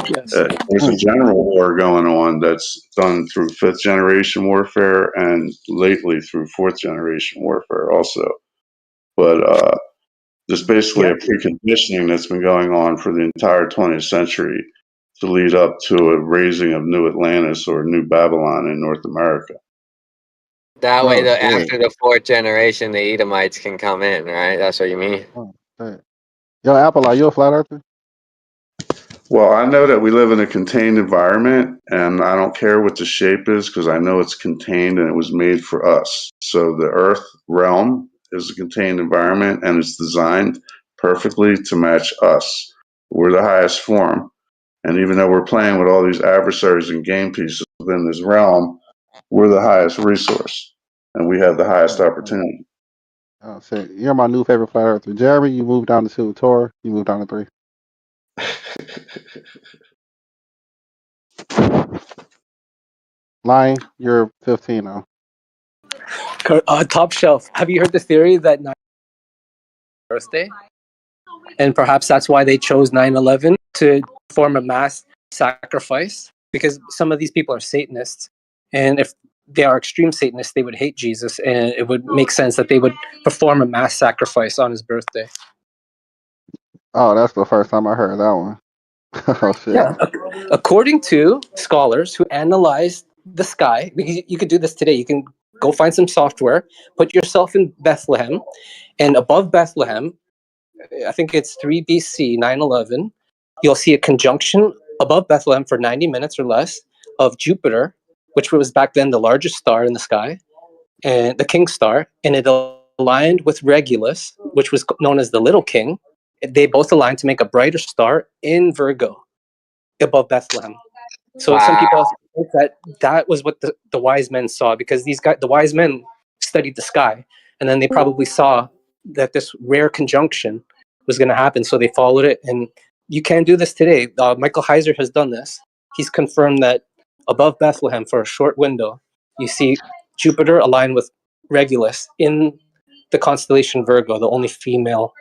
Yes. There's a general war going on that's done through 5th generation warfare and lately through 4th generation warfare also. But there's basically Yeah. a preconditioning that's been going on for the entire 20th century to lead up to a raising of New Atlantis or New Babylon in North America. That way, Oh, shit. after the 4th generation, the Edomites can come in, right? That's what you mean? Oh, shit. Yo, Appleye, you a flat earther? Well, I know that we live in a contained environment, and I don't care what the shape is because I know it's contained and it was made for us. So the Earth realm is a contained environment, and it's designed perfectly to match us. We're the highest form. And even though we're playing with all these adversaries and game pieces within this realm, we're the highest resource, and we have the highest opportunity. Oh, shit. You're my new favorite flat earther. Jeremy, you moved down to 2. Tor, you moved down to 3. Lion, you're 15 now. Top shelf. Have you heard the theory that 9 birthday? And perhaps that's why they chose 9/11 to form a mass sacrifice, because some of these people are Satanists, and if they are extreme Satanists, they would hate Jesus, and it would make sense that they would perform a mass sacrifice on his birthday. Oh, that's the first time I heard that one. Oh, shit. Yeah. According to scholars who analyzed the sky, because you could do this today, you can go find some software, put yourself in Bethlehem, And above Bethlehem, I think it's 3 BC, 911, you'll see a conjunction above Bethlehem for 90 minutes or less of Jupiter, which was back then the largest star in the sky, and the king star, and it aligned with Regulus, which was known as the little king. They both aligned to make a brighter star in Virgo above Bethlehem. So some people also think that that was what the wise men saw, because the wise men studied the sky, and then they probably saw that this rare conjunction was going to happen, so they followed it. And you can do this today. Michael Heiser has done this. He's confirmed that above Bethlehem, for a short window, you see Jupiter align with Regulus in the constellation Virgo, the only female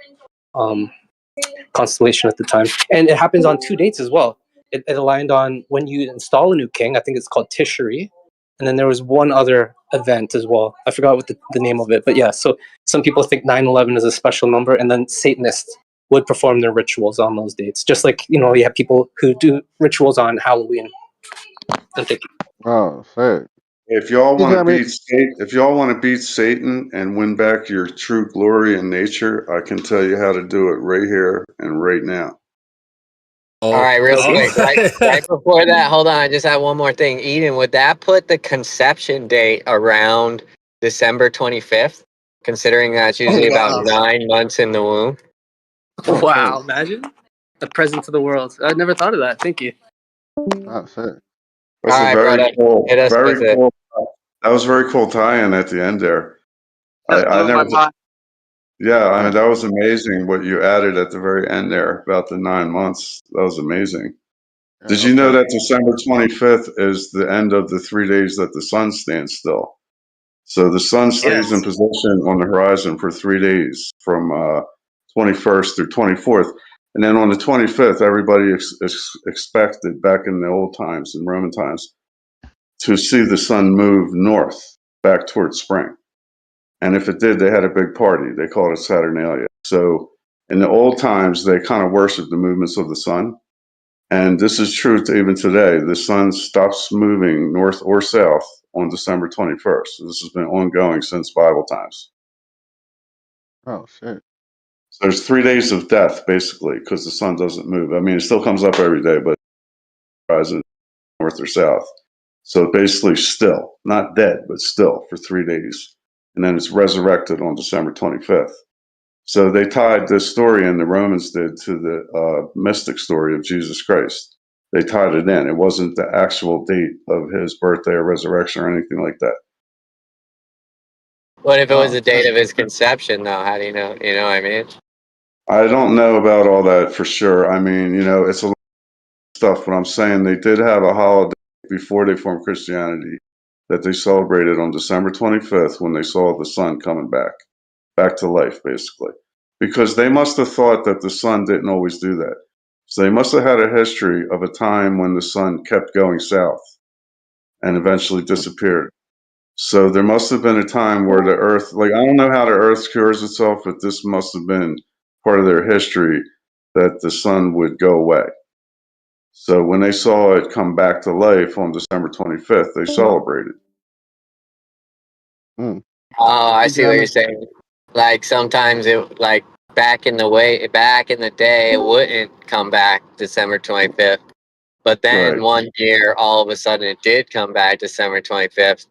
constellation at the time. And it happens on 2 dates as well. It aligned on when you install a new king. I think it's called Tishri. And then there was one other event as well. I forgot what the name of it. But yeah, so some people think 9/11 is a special number, and then Satanists would perform their rituals on those dates. Just like, you have people who do rituals on Halloween. Oh, shit. If y'all want to beat Satan and win back your true glory in nature, I can tell you how to do it right here and right now. All right, real quick, right before that, hold on, I just have one more thing. Eden, would that put the conception date around December 25th, considering that's usually about 9 months in the womb? Wow, imagine the presence of the world. I never thought of that. Thank you. Oh, shit. That's a very cool, that was very cool tie-in at the end there. I never. Yeah, I mean, that was amazing what you added at the very end there about the 9 months. That was amazing. Did you know that December 25th is the end of the 3 days that the sun stands still? So the sun stays in position on the horizon for 3 days from 21st through 24th. And then on the 25th, everybody expected back in the old times, in Roman times, to see the sun move north back towards spring. And if it did, they had a big party. They called it Saturnalia. So in the old times, they kind of worshiped the movements of the sun. And this is true to even today. The sun stops moving north or south on December 21st. So this has been ongoing since Bible times. Oh, shit. So there's 3 days of death, basically, because the sun doesn't move. I mean, it still comes up every day, but rising north or south. So basically still, not dead, but still for 3 days. And then it's resurrected on December 25th. So they tied this story in, the Romans did, to the mystic story of Jesus Christ. They tied it in. It wasn't the actual date of his birthday or resurrection or anything like that. What if it was the date of his conception, though? How do you know? You know what I mean? I don't know about all that for sure. I mean, it's a lot of stuff, but I'm saying they did have a holiday before they formed Christianity that they celebrated on December 25th when they saw the sun coming back to life, basically. Because they must have thought that the sun didn't always do that. So they must have had a history of a time when the sun kept going south and eventually disappeared. So there must have been a time where the earth, I don't know how the earth cures itself, but this must have been part of their history that the sun would go away. So when they saw it come back to life on December 25th, they celebrated. Oh, I see what you're saying. Like sometimes it, back in the day, it wouldn't come back December 25th. But then one year, all of a sudden, it did come back December 25th.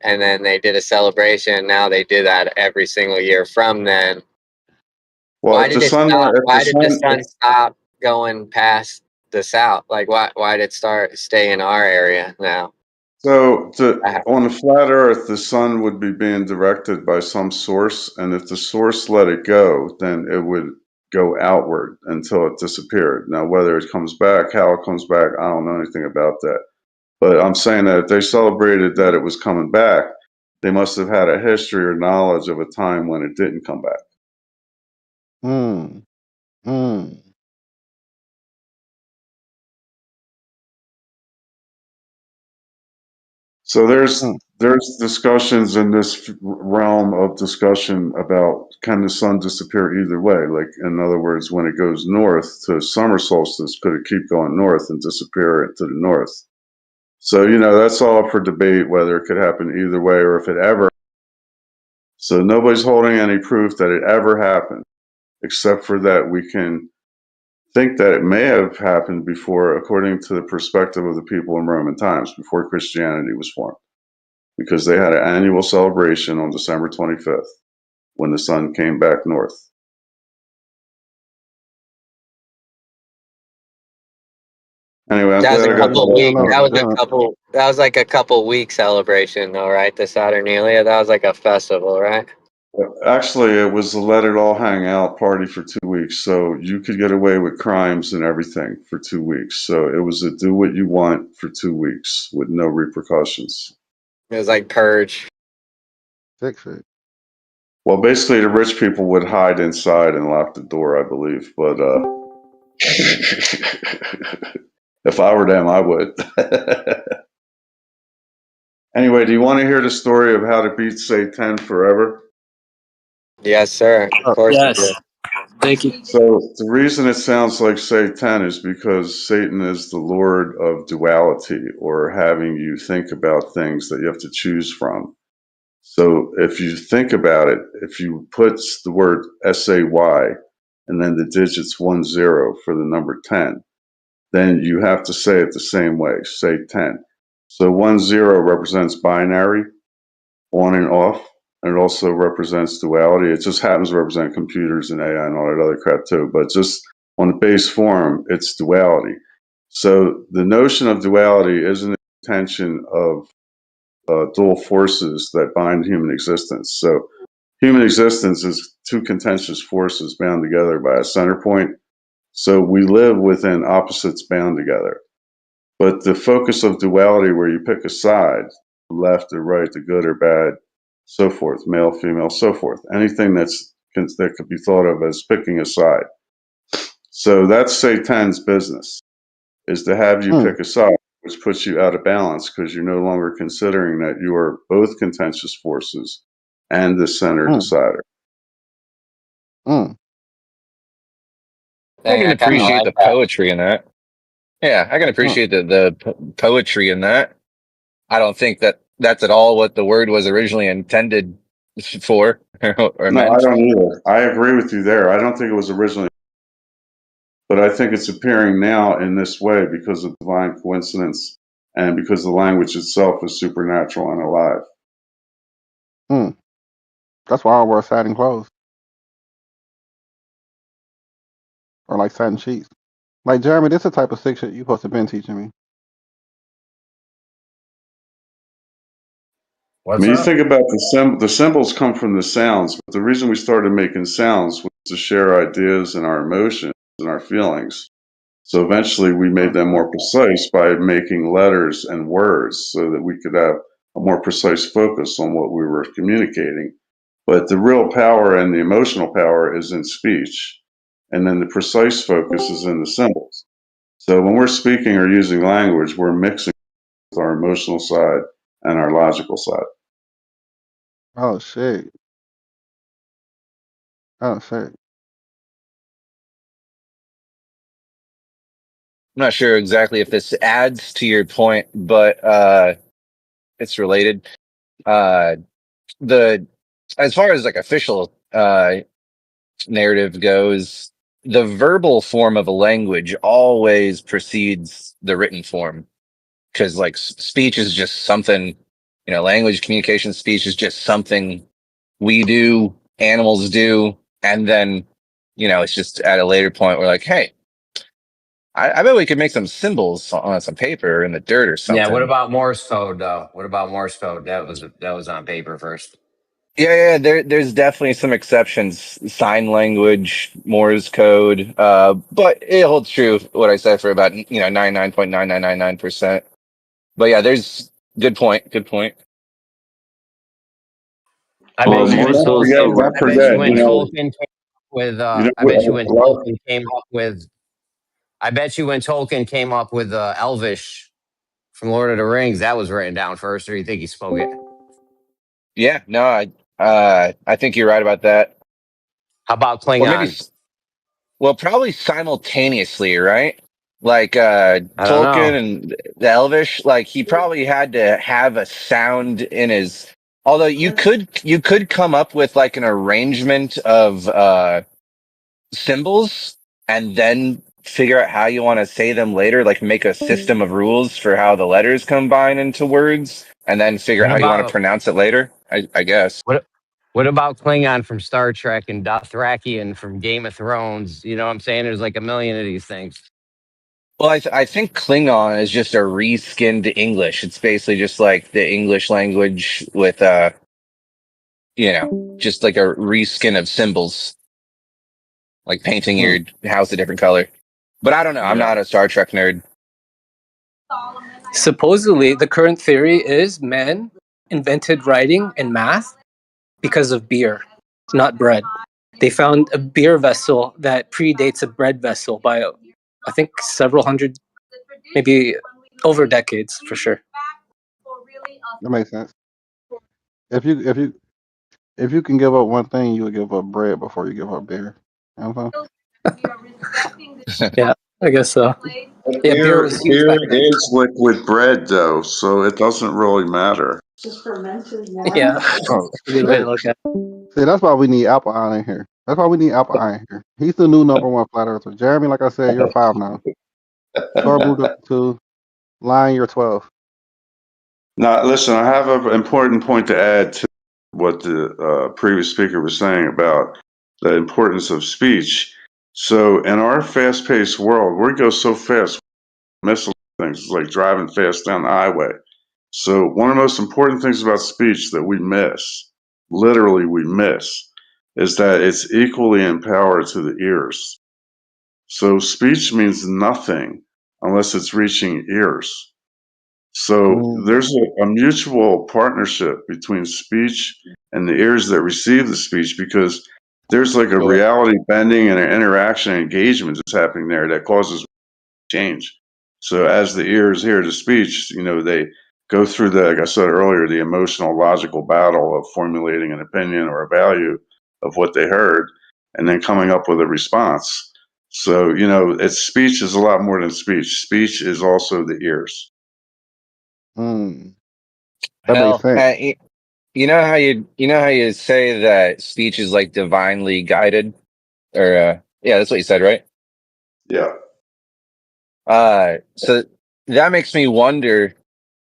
And then they did a celebration. Now they do that every single year from then. Well, why did the sun stop going past the south? Why did it stay in our area now? So on the flat Earth, the sun would be being directed by some source, and if the source let it go, then it would go outward until it disappeared. Now, whether it comes back, how it comes back, I don't know anything about that. But I'm saying that if they celebrated that it was coming back, they must have had a history or knowledge of a time when it didn't come back. So there's discussions in this realm of discussion about, can the sun disappear either way? Like, in other words, when it goes north to summer solstice, could it keep going north and disappear to the north? So, that's all for debate, whether it could happen either way or if it ever So nobody's holding any proof that it ever happened, except for that we can think that it may have happened before, according to the perspective of the people in Roman times, before Christianity was formed, because they had an annual celebration on December 25th when the sun came back north. Anyway, I'm That was glad a I got couple I don't week. know that. That was like a couple week celebration, though, right? The Saturnalia. That was like a festival, right? Actually, it was a let it all hang out party for 2 weeks, so you could get away with crimes and everything for 2 weeks. So it was a do what you want for 2 weeks with no repercussions. It was like purge. Sick shit. Well, basically, the rich people would hide inside and lock the door, I believe. But if I were them, I would. Anyway, do you want to hear the story of how to beat Say10 forever? Yes, sir. Of course we do. Yes. Thank you. So the reason it sounds like Say10 is because Satan is the lord of duality, or having you think about things that you have to choose from. So if you think about it, if you put the word SAY and then the digits 10 for the number 10, then you have to say it the same way, say 10. So 10 represents binary, on and off, and it also represents duality. It just happens to represent computers and AI and all that other crap too, but just on the base form, it's duality. So the notion of duality isn't an intention of dual forces that bind human existence. So human existence is two contentious forces bound together by a center point. So we live within opposites bound together. But the focus of duality, where you pick a side, left or right, the good or bad, so forth, male, female, so forth, anything that could be thought of as picking a side. So that's Say10's business, is to have you pick a side, which puts you out of balance because you're no longer considering that you are both contentious forces and the center decider. Mm. I can I kind of appreciate like the that. poetry in that. Yeah, I can appreciate the poetry in that. I don't think that that's at all what the word was originally intended for or No, I meant. don't either. I agree with you there. I don't think it was originally, but I think it's appearing now in this way because of divine coincidence and because the language itself is supernatural and alive. Mm. That's why I wear satin clothes. Or like satin sheets. Like Jeremy, this is the type of sick shit you supposed to been teaching me. I mean, you think about the symbols come from the sounds, but the reason we started making sounds was to share ideas and our emotions and our feelings. So eventually we made them more precise by making letters and words so that we could have a more precise focus on what we were communicating. But the real power and the emotional power is in speech. And then the precise focus is in the symbols. So when we're speaking or using language, we're mixing with our emotional side and our logical side. Oh shit. Oh shit. I'm not sure exactly if this adds to your point, but it's related. The as far as like official narrative goes, the verbal form of a language always precedes the written form, because like speech is just something, language, communication, speech is just something we do, animals do, and then it's just at a later point we're like, hey, I bet we could make some symbols on some paper in the dirt or something. Yeah. What about Morse code though? What about Morse code? That was on paper first. Yeah, there's definitely some exceptions. Sign language, Morse code, but it holds true what I said for about 99.9999%. But yeah, there's good point. Good point. I Well, bet you when Morse code still Don't I bet forget, you when Tolkien came up with I bet you when Tolkien came up with Elvish from Lord of the Rings, that was written down first, or you think he spoke it? Yeah, no, I think you're right about that. How about Or maybe, Klingon? probably simultaneously, right? Like I don't know. Tolkien and the Elvish, like he probably had to have a sound in his Although you could come up with like an arrangement of symbols and then figure out how you want to say them later, like make a system of rules for how the letters combine into words, and then figure out What how you want to about pronounce it later. I guess. what about Klingon from Star Trek and Dothrakian from Game of Thrones? You know what I'm saying? There's like a million of these things. Well, I think Klingon is just a reskinned English. It's basically just like the English language with just like a reskin of symbols, like painting your house a different color. But I don't know. I'm Yeah. not a Star Trek nerd. Supposedly, the current theory is man invented writing and math because of beer, not bread. They found a beer vessel that predates a bread vessel by, I think, several hundred, maybe over decades for sure. That makes sense. If you can give up one thing, you would give up bread before you give up beer. You know what I'm saying? Yeah, I guess so. But Yeah, beer was huge beer back then. is liquid bread, though, so it doesn't really matter. Just fermented water. Yeah, Oh, that's a good way to look at it. see, that's why we need Apple Eye in here. That's why we need Apple Eye in here. He's the new #1 flat earther. Jeremy, like I said, you're 5 now. Starboot up to 2. Lion, you're 12. Now, listen, I have an important point to add to what the previous speaker was saying about the importance of speech. So, in our fast-paced world, we go so fast, we miss things. It's like driving fast down the highway. So, one of the most important things about speech that we miss, literally we miss, is that it's equally in power to the ears. So, speech means nothing unless it's reaching ears. So there's a mutual partnership between speech and the ears that receive the speech, because there's like a reality bending and an interaction and engagement that's happening there that causes change. So as the ears hear the speech, they go through like I said earlier, the emotional logical battle of formulating an opinion or a value of what they heard and then coming up with a response. So, speech is a lot more than speech. Speech is also the ears. That makes Hell, sense. you know how you say that speech is like divinely guided, or yeah, that's what you said, right? Yeah. So that makes me wonder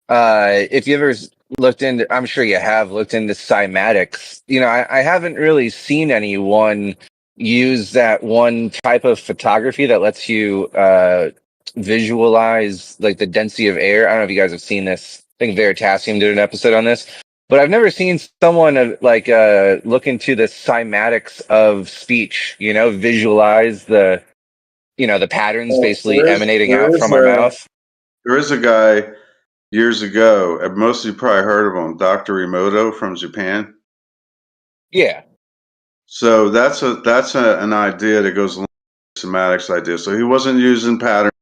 if you ever looked into. I'm sure you have looked into cymatics. I haven't really seen anyone use that one type of photography that lets you visualize like the density of air. I don't know if you guys have seen this. I think Veritasium did an episode on this, but I've never seen someone look into the cymatics of speech. Visualize the the patterns Well, basically emanating out from our mouth. there is a guy years ago, and most of you probably heard of him, Dr. Emoto from Japan. Yeah. So that's an idea that goes along with the semantics idea. So he wasn't using pattern,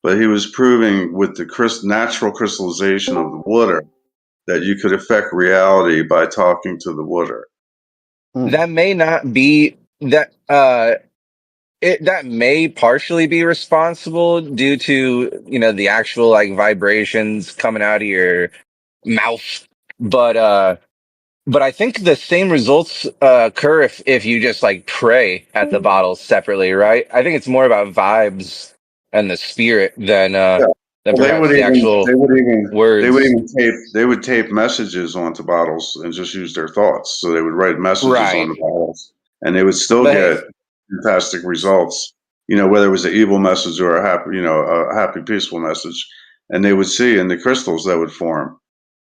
but he was proving with the natural crystallization of the water that you could affect reality by talking to the water. That may not be that. That may partially be responsible due to the actual like vibrations coming out of your mouth, but I think the same results occur if you just like pray at the bottles separately, right? I think it's more about vibes and the spirit than Yeah. Well, perhaps the actual words. they would tape messages onto bottles and just use their thoughts. So they would write messages on the Right. bottles, and they would still But hey, get fantastic results. Whether it was an evil message or a happy, peaceful message, and they would see in the crystals that would form.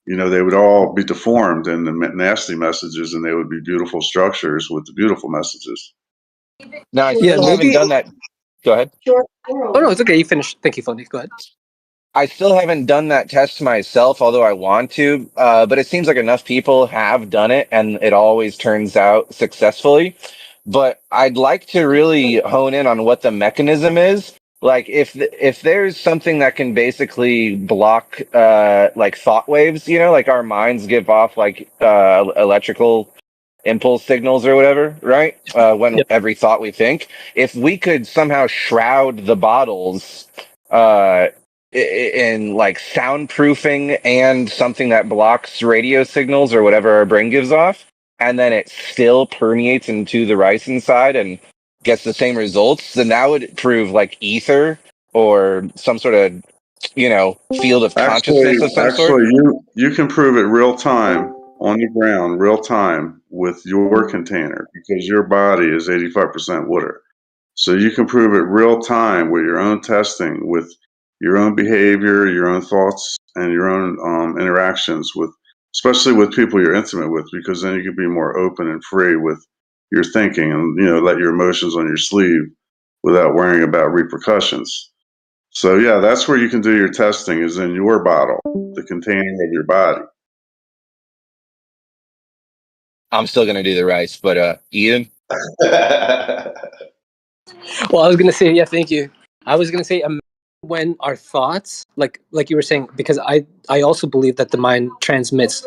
They would all be deformed in the nasty messages, and they would be beautiful structures with the beautiful messages. now I Yeah, still haven't maybe. done that. Go ahead. Oh no, it's okay. You finished. Thank you, Fondy. Go ahead. I still haven't done that test myself, although I want to. But it seems like enough people have done it, and it always turns out successfully. But I'd like to really hone in on what the mechanism is. Like, if there's something that can basically block like thought waves, like our minds give off like electrical impulse signals or whatever, right? When every thought we think, if we could somehow shroud the bottles. in like soundproofing and something that blocks radio signals or whatever our brain gives off, and then it still permeates into the rice inside and gets the same results, then that would prove like ether or some sort of, field of consciousness of some sort. Actually, you can prove it real time on the ground, real time with your container because your body is 85% water. So you can prove it real time with your own testing, with your own behavior, your own thoughts, and your own interactions with, especially with people you're intimate with, because then you can be more open and free with your thinking and let your emotions on your sleeve without worrying about repercussions. So yeah, that's where you can do your testing is in your bottle, the container of your body. I'm still gonna do the rice, but Ian. Well, I was gonna say, yeah, thank you. I was gonna say, when our thoughts, like you were saying, because I also believe that the mind transmits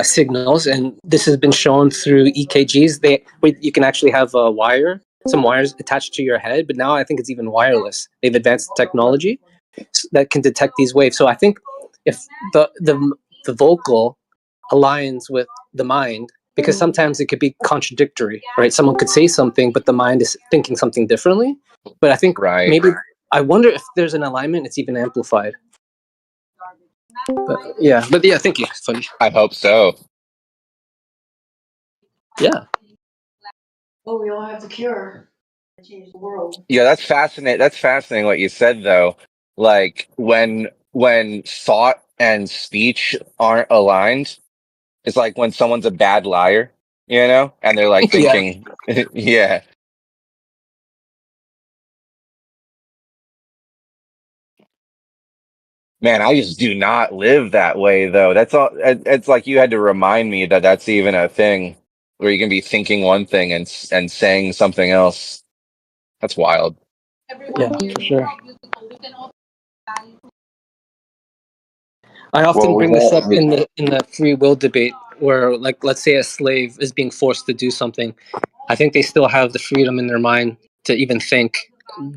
signals, and this has been shown through EKGs. You can actually have some wires attached to your head, but now I think it's even wireless. They've advanced technology that can detect these waves. So I think if the vocal aligns with the mind, because sometimes it could be contradictory, right? Someone could say something, but the mind is thinking something differently. But I think maybe, I wonder if there's an alignment, it's even amplified. But yeah, thank you. Funny. I hope so. Yeah. Oh, we all have the cure. Change the world. Yeah, that's fascinating. That's fascinating what you said though. Like when thought and speech aren't aligned, it's like when someone's a bad liar, and they're like thinking, yeah. Man, I just do not live that way though. That's all. It's like you had to remind me that that's even a thing where you can be thinking one thing and saying something else. That's wild. Yeah, for sure. I often bring this up in the free will debate, where, like, let's say a slave is being forced to do something. I think they still have the freedom in their mind to even think.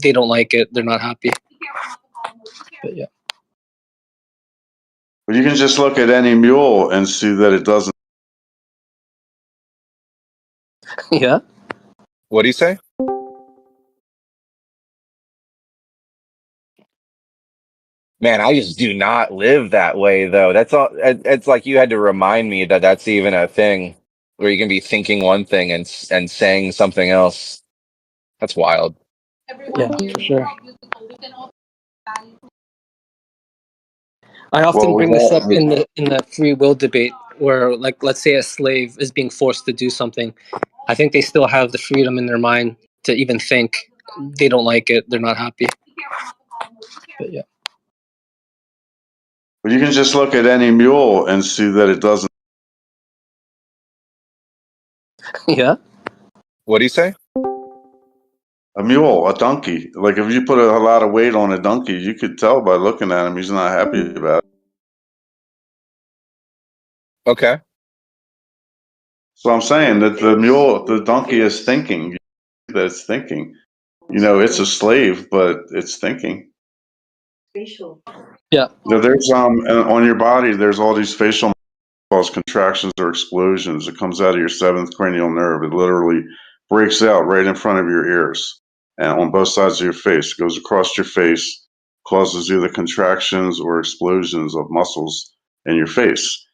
They don't like it. They're not happy. But yeah. But you can just look at any mule and see that it doesn't. Yeah. What do you say? Man, I just do not live that way though. That's all. It's like you had to remind me that that's even a thing where you can be thinking one thing and saying something else. That's wild. Yeah, for sure. I often bring this up in the free will debate, where, like, let's say a slave is being forced to do something. I think they still have the freedom in their mind to even think. They don't like it. They're not happy. But yeah. But you can just look at any mule and see that it doesn't. Yeah. What do you say? A mule, a donkey. Like if you put a lot of weight on a donkey, you could tell by looking at him he's not happy about it. Okay. So I'm saying that the donkey is thinking. That it's thinking. It's a slave, but it's thinking. Facial. Yeah. There's on your body. There's all these facial muscles, contractions or explosions. It comes out of your seventh cranial nerve. It literally breaks out right in front of your ears and on both sides of your face. It goes across your face, causes either contractions or explosions of muscles in your face.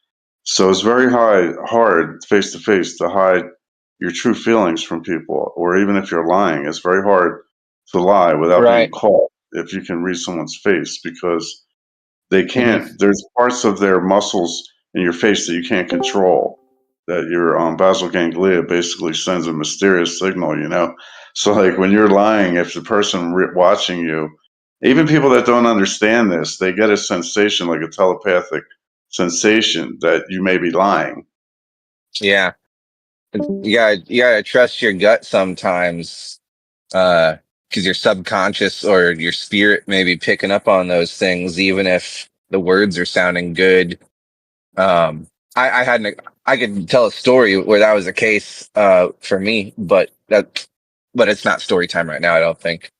So it's very hard face to face to hide your true feelings from people, or even if you're lying, it's very hard to lie without being caught if you can read someone's face because they can't. There's parts of their muscles in your face that you can't control. That your basal ganglia basically sends a mysterious signal. So like when you're lying, if the person watching you, even people that don't understand this, they get a sensation like a telepathic sensation that you may be lying. Yeah. You gotta trust your gut sometimes, because your subconscious or your spirit may be picking up on those things, even if the words are sounding good. I could tell a story where that was the case for me, but it's not story time right now. I don't think.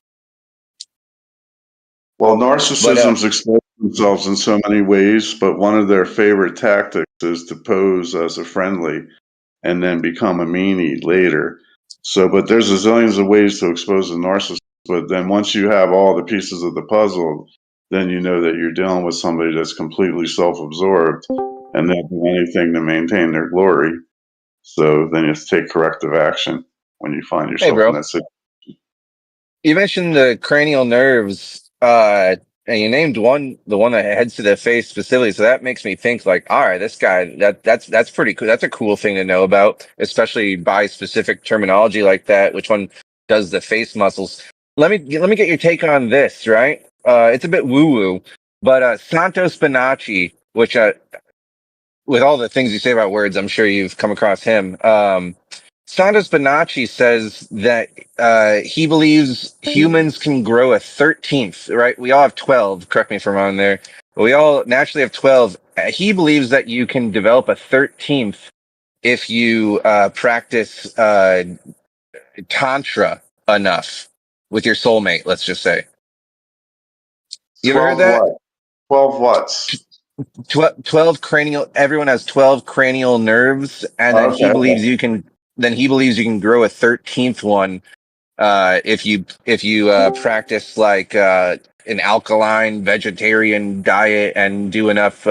Well, But narcissisms expose themselves in so many ways, but one of their favorite tactics is to pose as a friendly and then become a meanie later. So, but there's a zillions of ways to expose a narcissist. But then once you have all the pieces of the puzzle, then you know that you're dealing with somebody that's completely self-absorbed and they'll do anything to maintain their glory. So then you have to take corrective action when you find hey, yourself in bro, that situation. you mentioned the cranial nerves, and you named the one that heads to the face specifically. So that makes me think like, all right, this guy, that's pretty cool. That's a cool thing to know about, especially by specific terminology like that. Which one does the face muscles? Let me get your take on this. Right, it's a bit woo woo, but Santo Spinacci, which with all the things you say about words, I'm sure you've come across him. Santos Bonacci says that he believes humans can grow a 13th, right? We all have 12, correct me if I'm wrong there. But we all naturally have 12. He believes that you can develop a 13th if you practice Tantra enough with your soulmate, let's just say. You ever heard 12 that? what? 12 what's? 12 cranial, everyone has 12 cranial nerves, and then Okay. he believes you can grow a 13th one if you practice like an alkaline vegetarian diet and do enough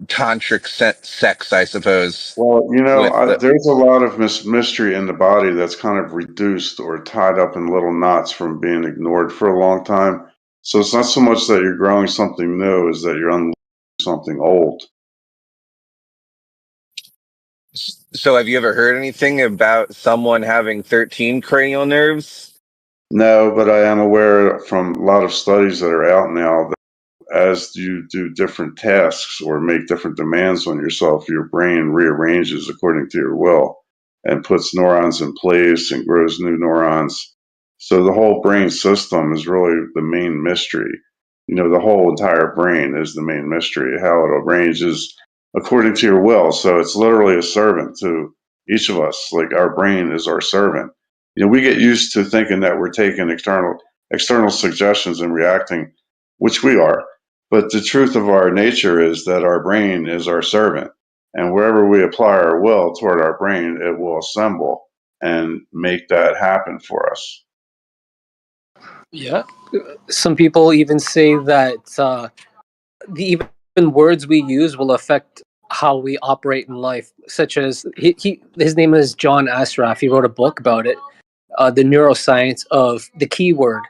tantric sex, I suppose. Well, With there's a lot of mystery in the body that's kind of reduced or tied up in little knots from being ignored for a long time. So it's not so much that you're growing something new, is that you're unleashing something old. so have you ever heard anything about someone having 13 cranial nerves? No, but I am aware from a lot of studies that are out now that as you do different tasks or make different demands on yourself, your brain rearranges according to your will and puts neurons in place and grows new neurons. So the whole brain system is really the main mystery. The whole entire brain is the main mystery, how it arranges according to your will. So it's literally a servant to each of us. Like our brain is our servant. We get used to thinking that we're taking external suggestions and reacting, which we are. But the truth of our nature is that our brain is our servant. And wherever we apply our will toward our brain, it will assemble and make that happen for us. Yeah. Some people even say that the even words we use will affect how we operate in life, such as his name is John Asraf. He wrote a book about it, the neuroscience of the keyword.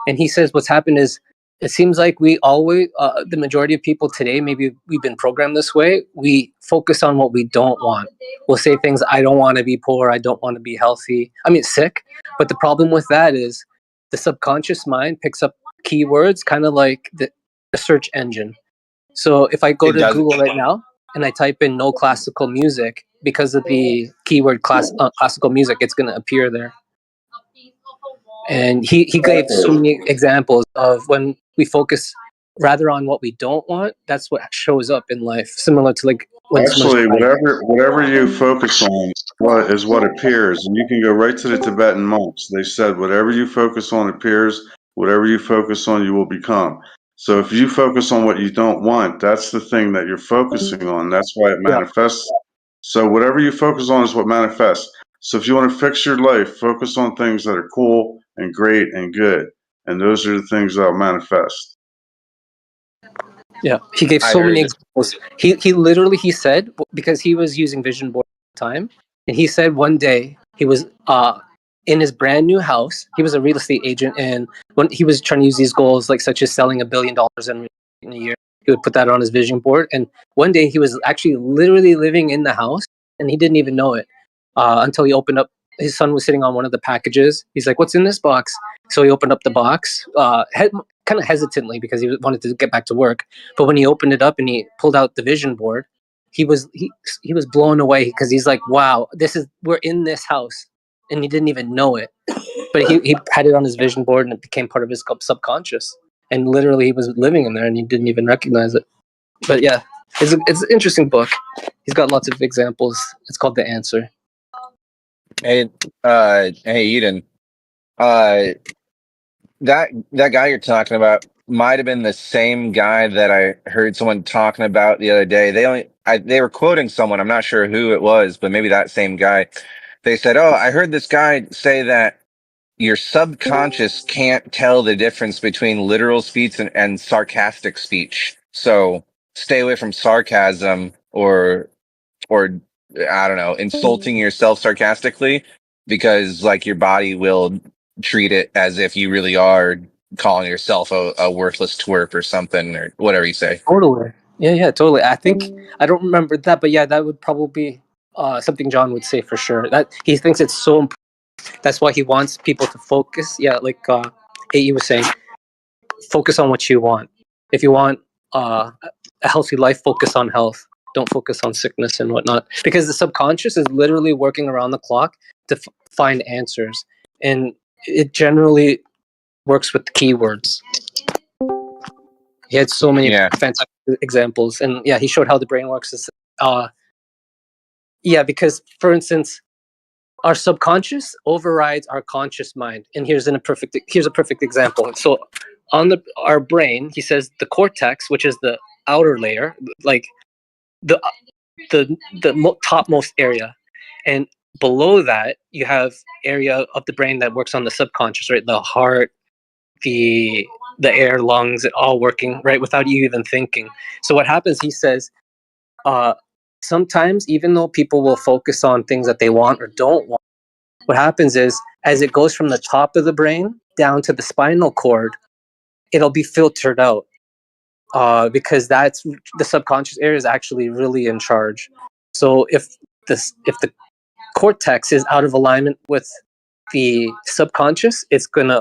And he says what's happened is it seems like we always, the majority of people today, maybe we've been programmed this way. We focus on what we don't want. We'll say things, I don't want to be poor. I don't want to be healthy. I mean, sick. But the problem with that is the subconscious mind picks up keywords kind of like the search engine. So if I go It to does. Google right now and I type in no classical music, because of the keyword classical music, it's going to appear there. And he gave so many examples of when we focus rather on what we don't want, that's what shows up in life. Similar to like when someone's Actually, crying. whatever you focus on what appears. And you can go right to the Tibetan monks. They said, whatever you focus on appears, whatever you focus on, you will become. So if you focus on what you don't want, that's the thing that you're focusing on. That's why it Yeah. manifests. So whatever you focus on is what manifests. So if you want to fix your life, focus on things that are cool and great and good. And those are the things that will manifest. Yeah, he gave I so many heard. examples. He literally he said, because he was using vision board at the time, and he said one day he was in his brand new house. He was a real estate agent, and when he was trying to use these goals, like such as selling $1 billion in a year, he would put that on his vision board. And one day he was actually literally living in the house, and he didn't even know it until he opened up. His son was sitting on one of the packages. He's like, "What's in this box?" So he opened up the box, kind of hesitantly because he wanted to get back to work. But when he opened it up and he pulled out the vision board, he was blown away because he's like, "Wow, we're in this house," and he didn't even know it. But he had it on his vision board and it became part of his subconscious. And literally, he was living in there and he didn't even recognize it. But yeah, it's an interesting book. He's got lots of examples. It's called The Answer. Hey, hey, Eden. That guy you're talking about, might have been the same guy that I heard someone talking about the other day. They were quoting someone. I'm not sure who it was, but maybe that same guy. They said, "Oh, I heard this guy say that your subconscious can't tell the difference between literal speech and sarcastic speech. So stay away from sarcasm or I don't know, insulting yourself sarcastically, because like your body will treat it as if you really are calling yourself a worthless twerp or something, or whatever you say." Totally. Yeah, totally. I think I don't remember that, but yeah, that would probably be something John would say for sure. That he thinks it's so important. That's why he wants people to focus. Yeah, like AE was saying, focus on what you want. If you want a healthy life, focus on health. Don't focus on sickness and whatnot, because the subconscious is literally working around the clock to find answers, and it generally works with keywords. He had so many fantastic examples, and yeah, he showed how the brain works. Because for instance, our subconscious overrides our conscious mind, and here's a perfect example. So on our brain, he says the cortex, which is the outer layer, like the topmost area, and below that you have area of the brain that works on the subconscious, right? The heart, the air, lungs, it all working right without you even thinking. So what happens, he says, sometimes even though people will focus on things that they want or don't want, what happens is as it goes from the top of the brain down to the spinal cord, it'll be filtered out, because that's the subconscious area is actually really in charge. So if the cortex is out of alignment with the subconscious, it's gonna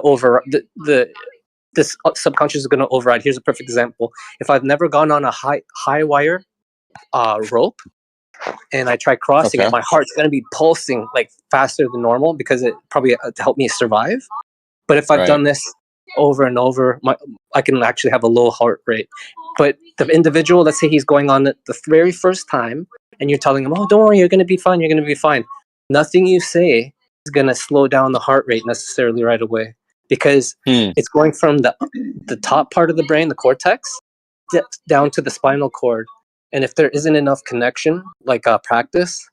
this subconscious is gonna override. Here's a perfect example. If I've never gone on a high wire rope and I try crossing it, my heart's gonna be pulsing like faster than normal, because it probably to help me survive. But if I've done this over and over, I can actually have a low heart rate. But the individual, let's say he's going on it the very first time, and you're telling him, "Oh, don't worry, you're going to be fine. You're going to be fine." Nothing you say is going to slow down the heart rate necessarily right away, because it's going from the top part of the brain, the cortex, down to the spinal cord. And if there isn't enough connection, like practice,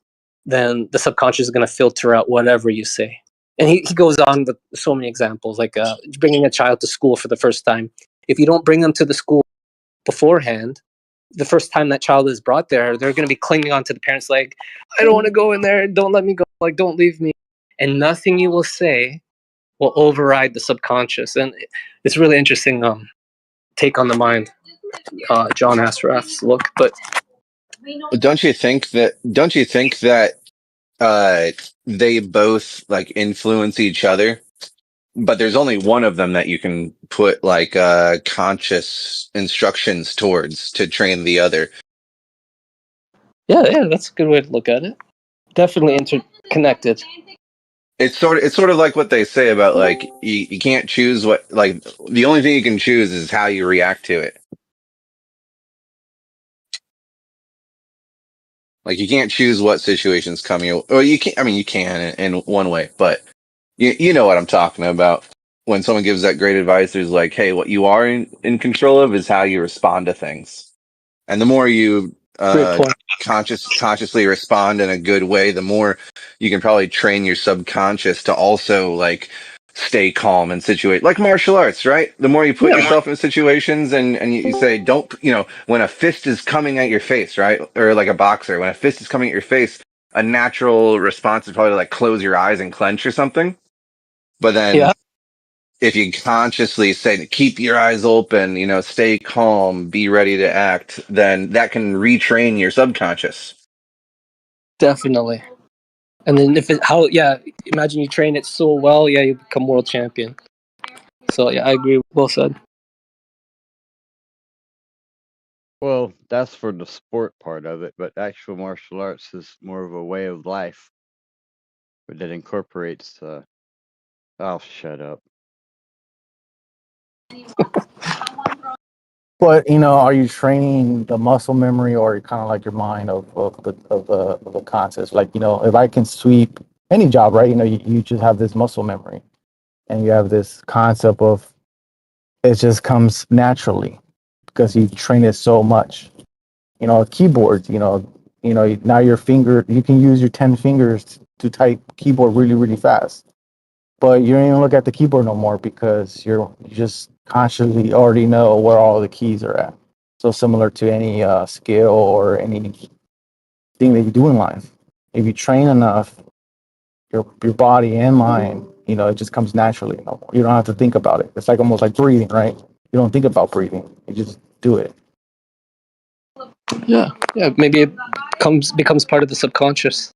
then the subconscious is going to filter out whatever you say. And he goes on with so many examples, like bringing a child to school for the first time. If you don't bring them to the school beforehand, the first time that child is brought there, they're going to be clinging onto the parent's leg. "I don't want to go in there. Don't let me go. Like, don't leave me." And nothing you will say will override the subconscious. And it's really interesting take on the mind. John asked for us to look, but Don't you think that they both like influence each other, but there's only one of them that you can put like conscious instructions towards to train the other? Yeah, that's a good way to look at it. Definitely interconnected. It's sort of like what they say about like you can't choose what, like the only thing you can choose is how you react to it. Like you can't choose what situations come your, or you can. I mean, you can in one way, but you know what I'm talking about. When someone gives that great advice, there's like, hey, what you are in control of is how you respond to things, and the more you consciously respond in a good way, the more you can probably train your subconscious to also like stay calm and situate, like martial arts, right? The more you put yourself in situations and you say, don't, when a fist is coming at your face, right? Or like a boxer, when a fist is coming at your face, a natural response is probably to like close your eyes and clench or something. But then if you consciously say, keep your eyes open, stay calm, be ready to act, then that can retrain your subconscious. Definitely. And then imagine you train it so well, you become world champion. So yeah, I agree. Well said. Well, that's for the sport part of it, but actual martial arts is more of a way of life, but that incorporates. I'll shut up. But are you training the muscle memory or kind of like your mind of the concepts? Like if I can sweep any job, right? You just have this muscle memory, and you have this concept of it just comes naturally because you train it so much. You know, keyboards, now your finger, you can use your 10 fingers to type keyboard really, really fast. But you don't even look at the keyboard no more because you just consciously already know where all the keys are at. So similar to any skill or any thing that you do in life. If you train enough, your body and mind, it just comes naturally. You don't have to think about it. It's like almost like breathing, right? You don't think about breathing. You just do it. Yeah, maybe it becomes part of the subconscious.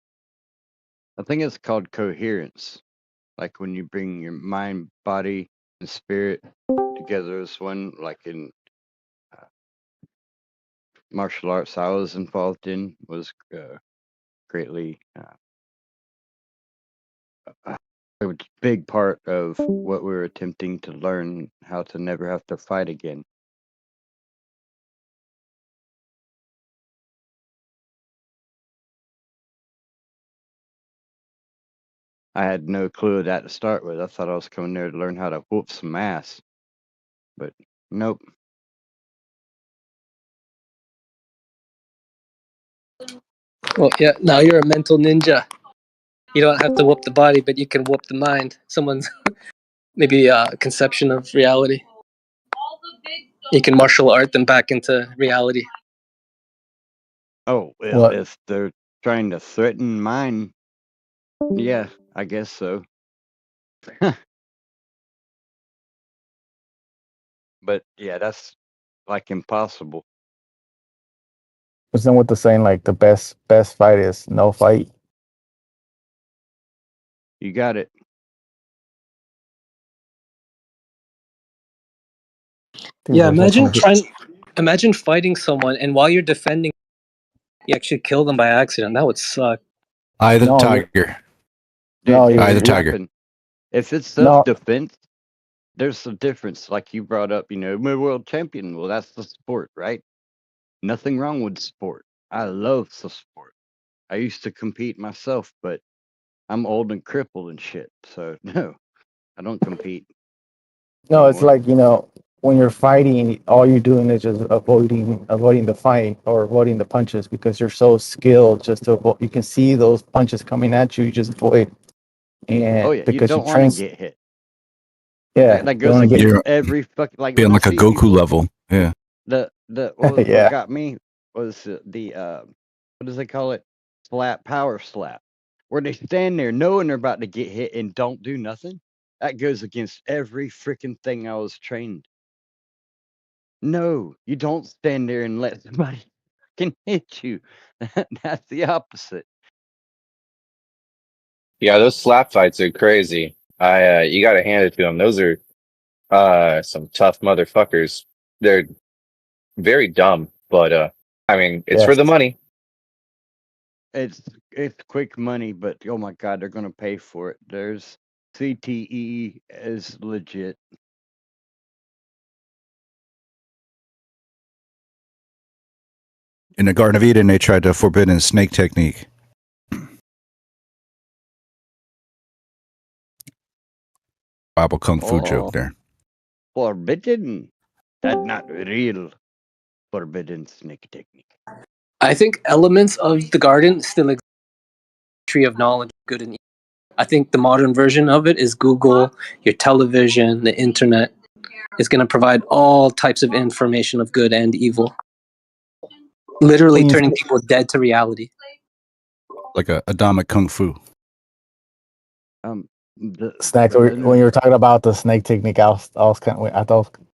I think it's called coherence. Like when you bring your mind, body, and spirit together as one, like in martial arts I was involved in, was greatly a big part of what we were attempting to learn how to never have to fight again. I had no clue of that to start with. I thought I was coming there to learn how to whoop some ass. But nope. Well, yeah, now you're a mental ninja. You don't have to whoop the body, but you can whoop the mind. Someone's maybe conception of reality. You can martial art them back into reality. Oh, well, if they're trying to threaten mine, yeah, I guess so. But yeah, that's like impossible. What's then with the saying like the best fight is no fight? You got it. Yeah, imagine fighting someone, and while you're defending, you actually kill them by accident. That would suck. Eye the tiger. Eye the tiger. happen. If it's self-defense, there's a difference. Like you brought up, we're world champion. Well, that's the sport, right? Nothing wrong with sport. I love the sport. I used to compete myself, but I'm old and crippled and shit. So no, I don't compete. No, it's like, when you're fighting, all you're doing is just avoiding the fight or avoiding the punches because you're so skilled just to avoid. You can see those punches coming at you, you just avoid. And oh yeah, you because don't want to get hit. Yeah, that goes against every fucking being like a Goku people, level. Yeah. What got me was the what does they call it? Power slap, where they stand there knowing they're about to get hit and don't do nothing. That goes against every freaking thing I was trained. No, you don't stand there and let somebody can hit you. That's the opposite. Yeah, those slap fights are crazy. You got to hand it to them. Those are some tough motherfuckers. They're very dumb, but I mean, it's for the money. It's quick money, but oh my god, they're gonna pay for it. There's CTE is legit. In the Garden of Eden, they tried the forbidden snake technique. Bible kung fu joke there. Forbidden. That's not real forbidden snake technique. I think elements of the garden still exist. Tree of knowledge, good and evil. I think the modern version of it is Google, your television, the internet is going to provide all types of information of good and evil. Literally turning people dead to reality. Like a Adamic kung fu. Snacks. When you were talking about the snake technique, I was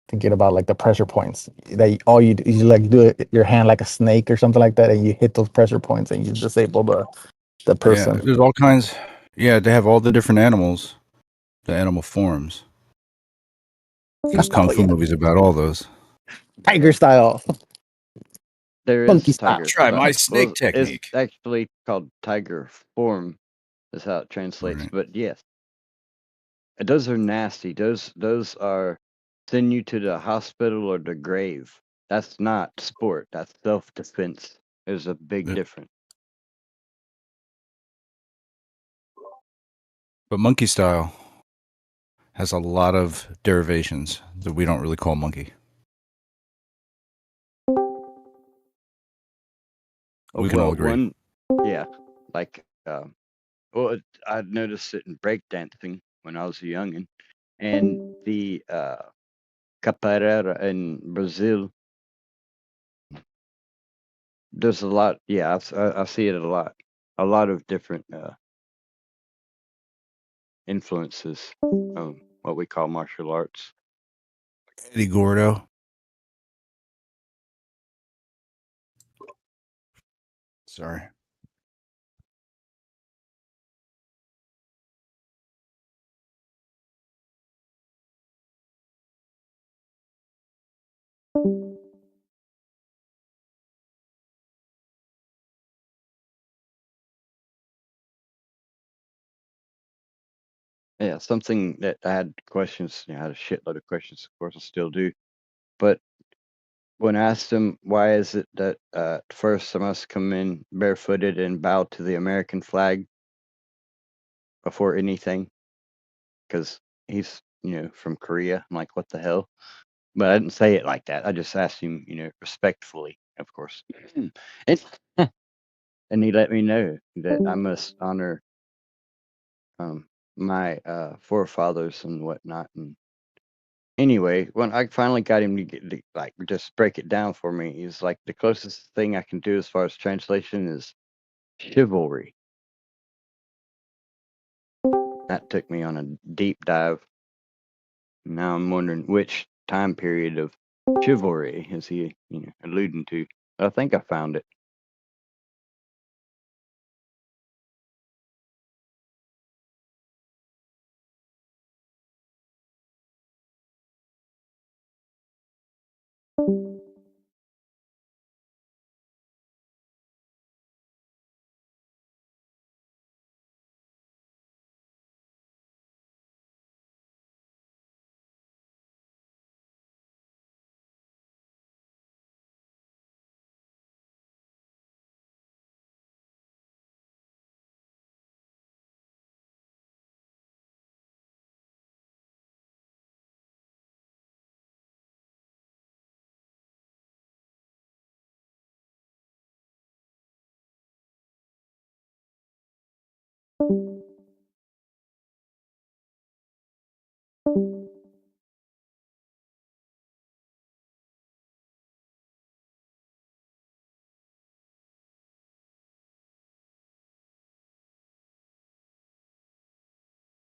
thinking about like the pressure points. That all you like do it your hand like a snake or something like that, and you hit those pressure points and you disable the person. Yeah, there's all kinds. Yeah, they have all the different animals, the animal forms. There's kung fu movies about all those. Tiger style. There Monkey is tiger style. Try my style. snake technique. It's actually called tiger form, is how it translates. Right. But yes, those are nasty. Those are send you to the hospital or the grave. That's not sport. That's self-defense. There's a big difference. But monkey style has a lot of derivations that we don't really call monkey. We can all agree. Yeah, like, well, I noticed it in breakdancing when I was a youngin', and the capoeira in Brazil. There's a lot. Yeah, I see it a lot. A lot of different influences of what we call martial arts. Eddie Gordo. Sorry. Yeah, something that I had questions. I had a shitload of questions. Of course, I still do. But when I asked him, why is it that first I must come in barefooted and bow to the American flag before anything? Because he's, from Korea. I'm like, what the hell? But I didn't say it like that. I just asked him, respectfully, of course. and, and he let me know that I must honor my forefathers and whatnot. And anyway, when I finally got him to just break it down for me, he's like, the closest thing I can do as far as translation is chivalry. That took me on a deep dive. Now I'm wondering which time period of chivalry is he, alluding to. I think I found it.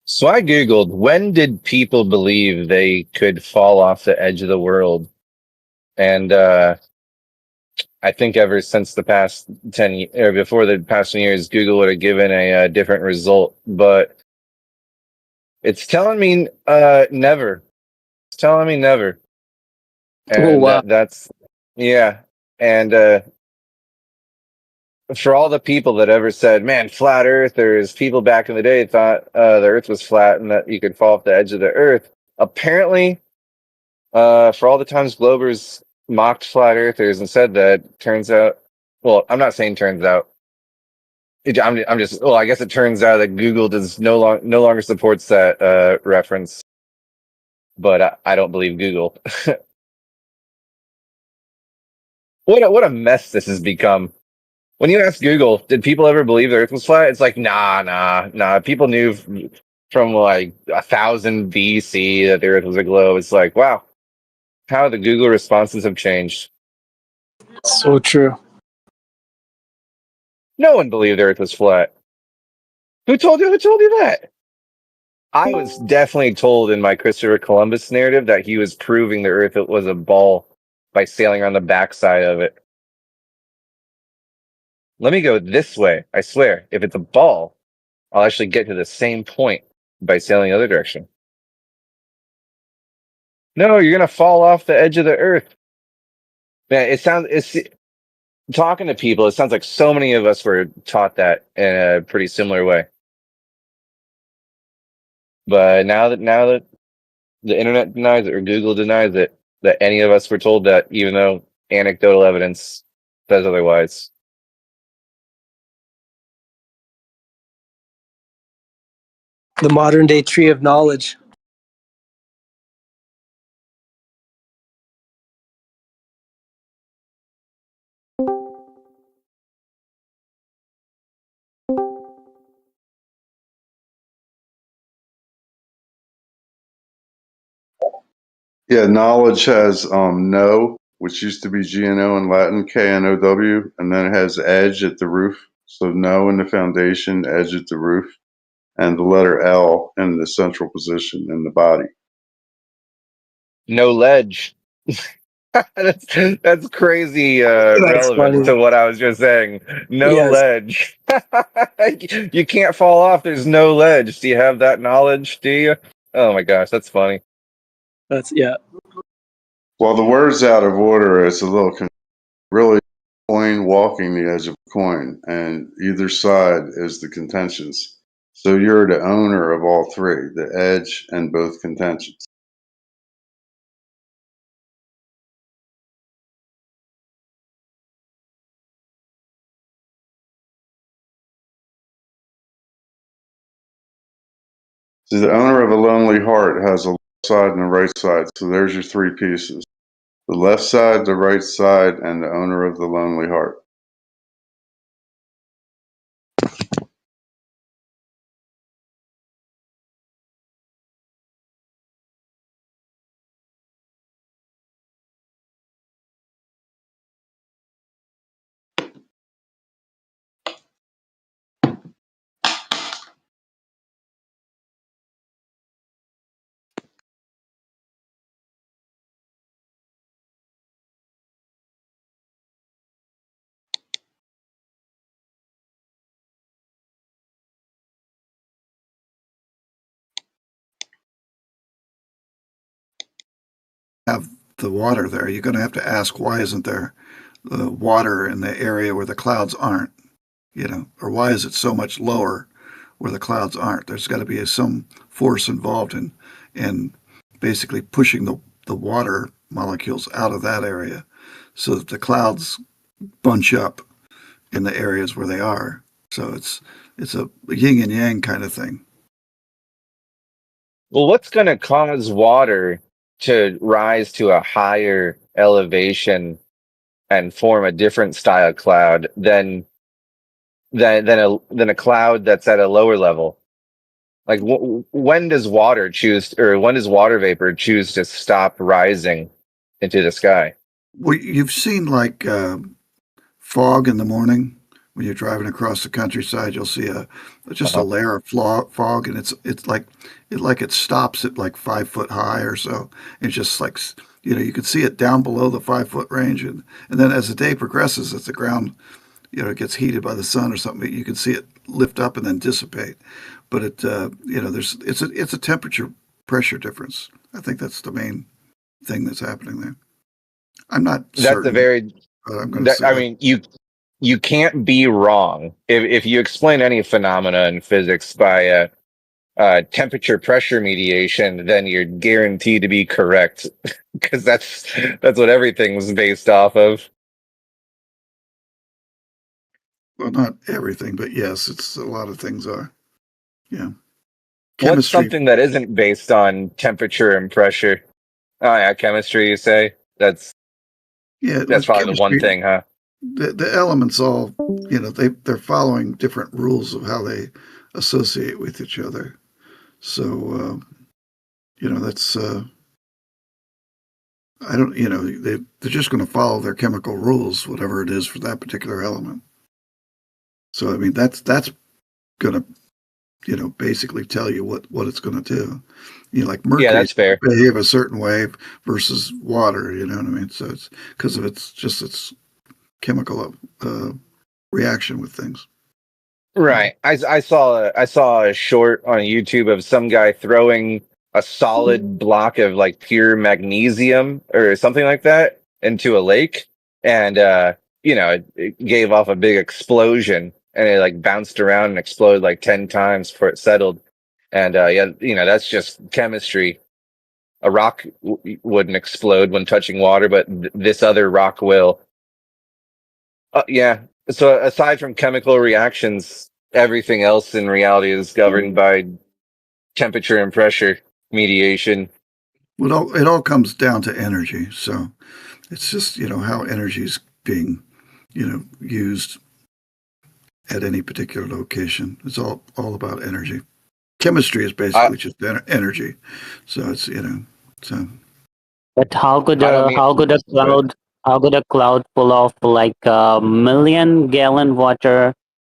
So I Googled, when did people believe they could fall off the edge of the world? And I think ever since the past 10 or before the past 10 years, Google would have given a different result. But it's telling me never. It's telling me never. And wow. that's, yeah. And for all the people that ever said, man, flat earthers, people back in the day thought the earth was flat and that you could fall off the edge of the earth. Apparently, for all the times Globers mocked flat earthers and said that, turns out, well, I'm not saying turns out. I'm just, well, I guess it turns out that Google does no longer supports that reference, but I don't believe Google. What a mess this has become. When you ask Google, did people ever believe the Earth was flat? It's like, nah. People knew from like 1000 BC that the Earth was a globe. It's like, wow, how the Google responses have changed. So true. No one believed the Earth was flat. Who told you? Who told you that? I was definitely told in my Christopher Columbus narrative that he was proving the Earth was a ball by sailing on the backside of it. Let me go this way. I swear, if it's a ball, I'll actually get to the same point by sailing the other direction. No, you're gonna fall off the edge of the earth. Man, it's talking to people, it sounds like so many of us were taught that in a pretty similar way. But now that the internet denies it or Google denies it, that any of us were told that, even though anecdotal evidence says otherwise. The modern day tree of knowledge. Yeah, knowledge has know, which used to be GNO in Latin, KNOW, and then it has edge at the roof. So know in the foundation, edge at the roof, and the letter L in the central position in the body. No ledge. That's crazy That's relevant funny. to what I was just saying. No Yes. ledge. You can't fall off. There's no ledge. Do you have that knowledge? Do you? Oh my gosh, that's funny. That's yeah. Well, the word's out of order. It's a little really coin walking the edge of a coin, and either side is the contentions. So you're the owner of all three, the edge and both contentions. So the owner of a lonely heart has a left side and a right side. So there's your three pieces. The left side, the right side, and the owner of the lonely heart. Have the water there, you're going to have to ask, why isn't there water in the area where the clouds aren't? Or why is it so much lower where the clouds aren't? There's got to be some force involved in basically pushing the water molecules out of that area so that the clouds bunch up in the areas where they are. So it's a yin and yang kind of thing. Well, what's going to cause water to rise to a higher elevation and form a different style cloud than a cloud that's at a lower level? Like, when does water vapor choose to stop rising into the sky? Well, you've seen like fog in the morning when you're driving across the countryside. You'll see just a layer of fog, and it's like it stops at like 5 foot high or so. It's just like you can see it down below the 5 foot range, and then as the day progresses, as the ground it gets heated by the sun or something, you can see it lift up and then dissipate. But it's a temperature pressure difference. I think that's the main thing that's happening there. I'm not That's a certain, very. but I'm going to say I that. mean, you can't be wrong if you explain any phenomena in physics by temperature pressure mediation. Then you're guaranteed to be correct because that's what everything's based off of. Well, not everything, but yes, it's a lot of things are. Yeah. What's Chemistry. something that isn't based on temperature and pressure? Oh yeah, chemistry. You say that's With probably the one chemistry, thing, huh? the elements all, they're following different rules of how they associate with each other. So, that's, I don't, they're just going to follow their chemical rules, whatever it is for that particular element. So, I mean, that's going to, basically tell you what it's going to do. Like mercury, Yeah, that's fair. behave a certain way versus water. You know what I mean? So it's because of its chemical reaction with things. Right. I saw a short on YouTube of some guy throwing a solid block of like pure magnesium or something like that into a lake, and it gave off a big explosion, and it like bounced around and exploded like 10 times before it settled. And that's just chemistry. A rock wouldn't explode when touching water, but this other rock will. Yeah. So aside from chemical reactions, everything else in reality is governed by temperature and pressure mediation. Well, it all comes down to energy. So it's just, how energy is being, used at any particular location. It's all about energy. Chemistry is basically just energy. So it's, so. But how could I don't a mean, cloud full of like a million gallon water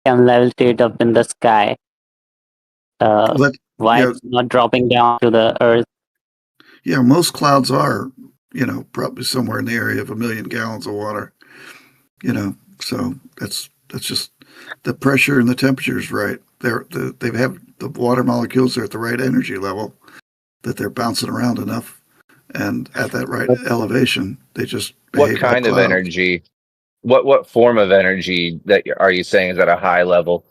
can levitate up in the sky? But Why yeah, it's not dropping down to the earth? yeah, most clouds are, probably somewhere in the area of 1 million gallons of water. So that's just the pressure and the temperature is right. They have the water molecules are at the right energy level that they're bouncing around enough, and at that right elevation, they just what behave like kind of clouds. energy? What form of energy that are you saying is at a high level?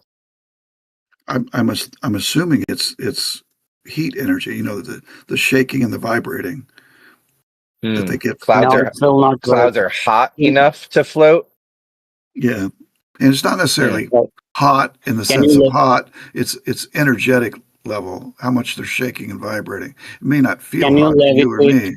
I'm assuming it's heat energy. The shaking and the vibrating that they get. Clouds No, are it will not work. hot enough to float. Yeah, and it's not necessarily hot in the Can sense you of live? hot. It's energetic level, how much they're shaking and vibrating. It may not feel Can you hot to you or levitate? me,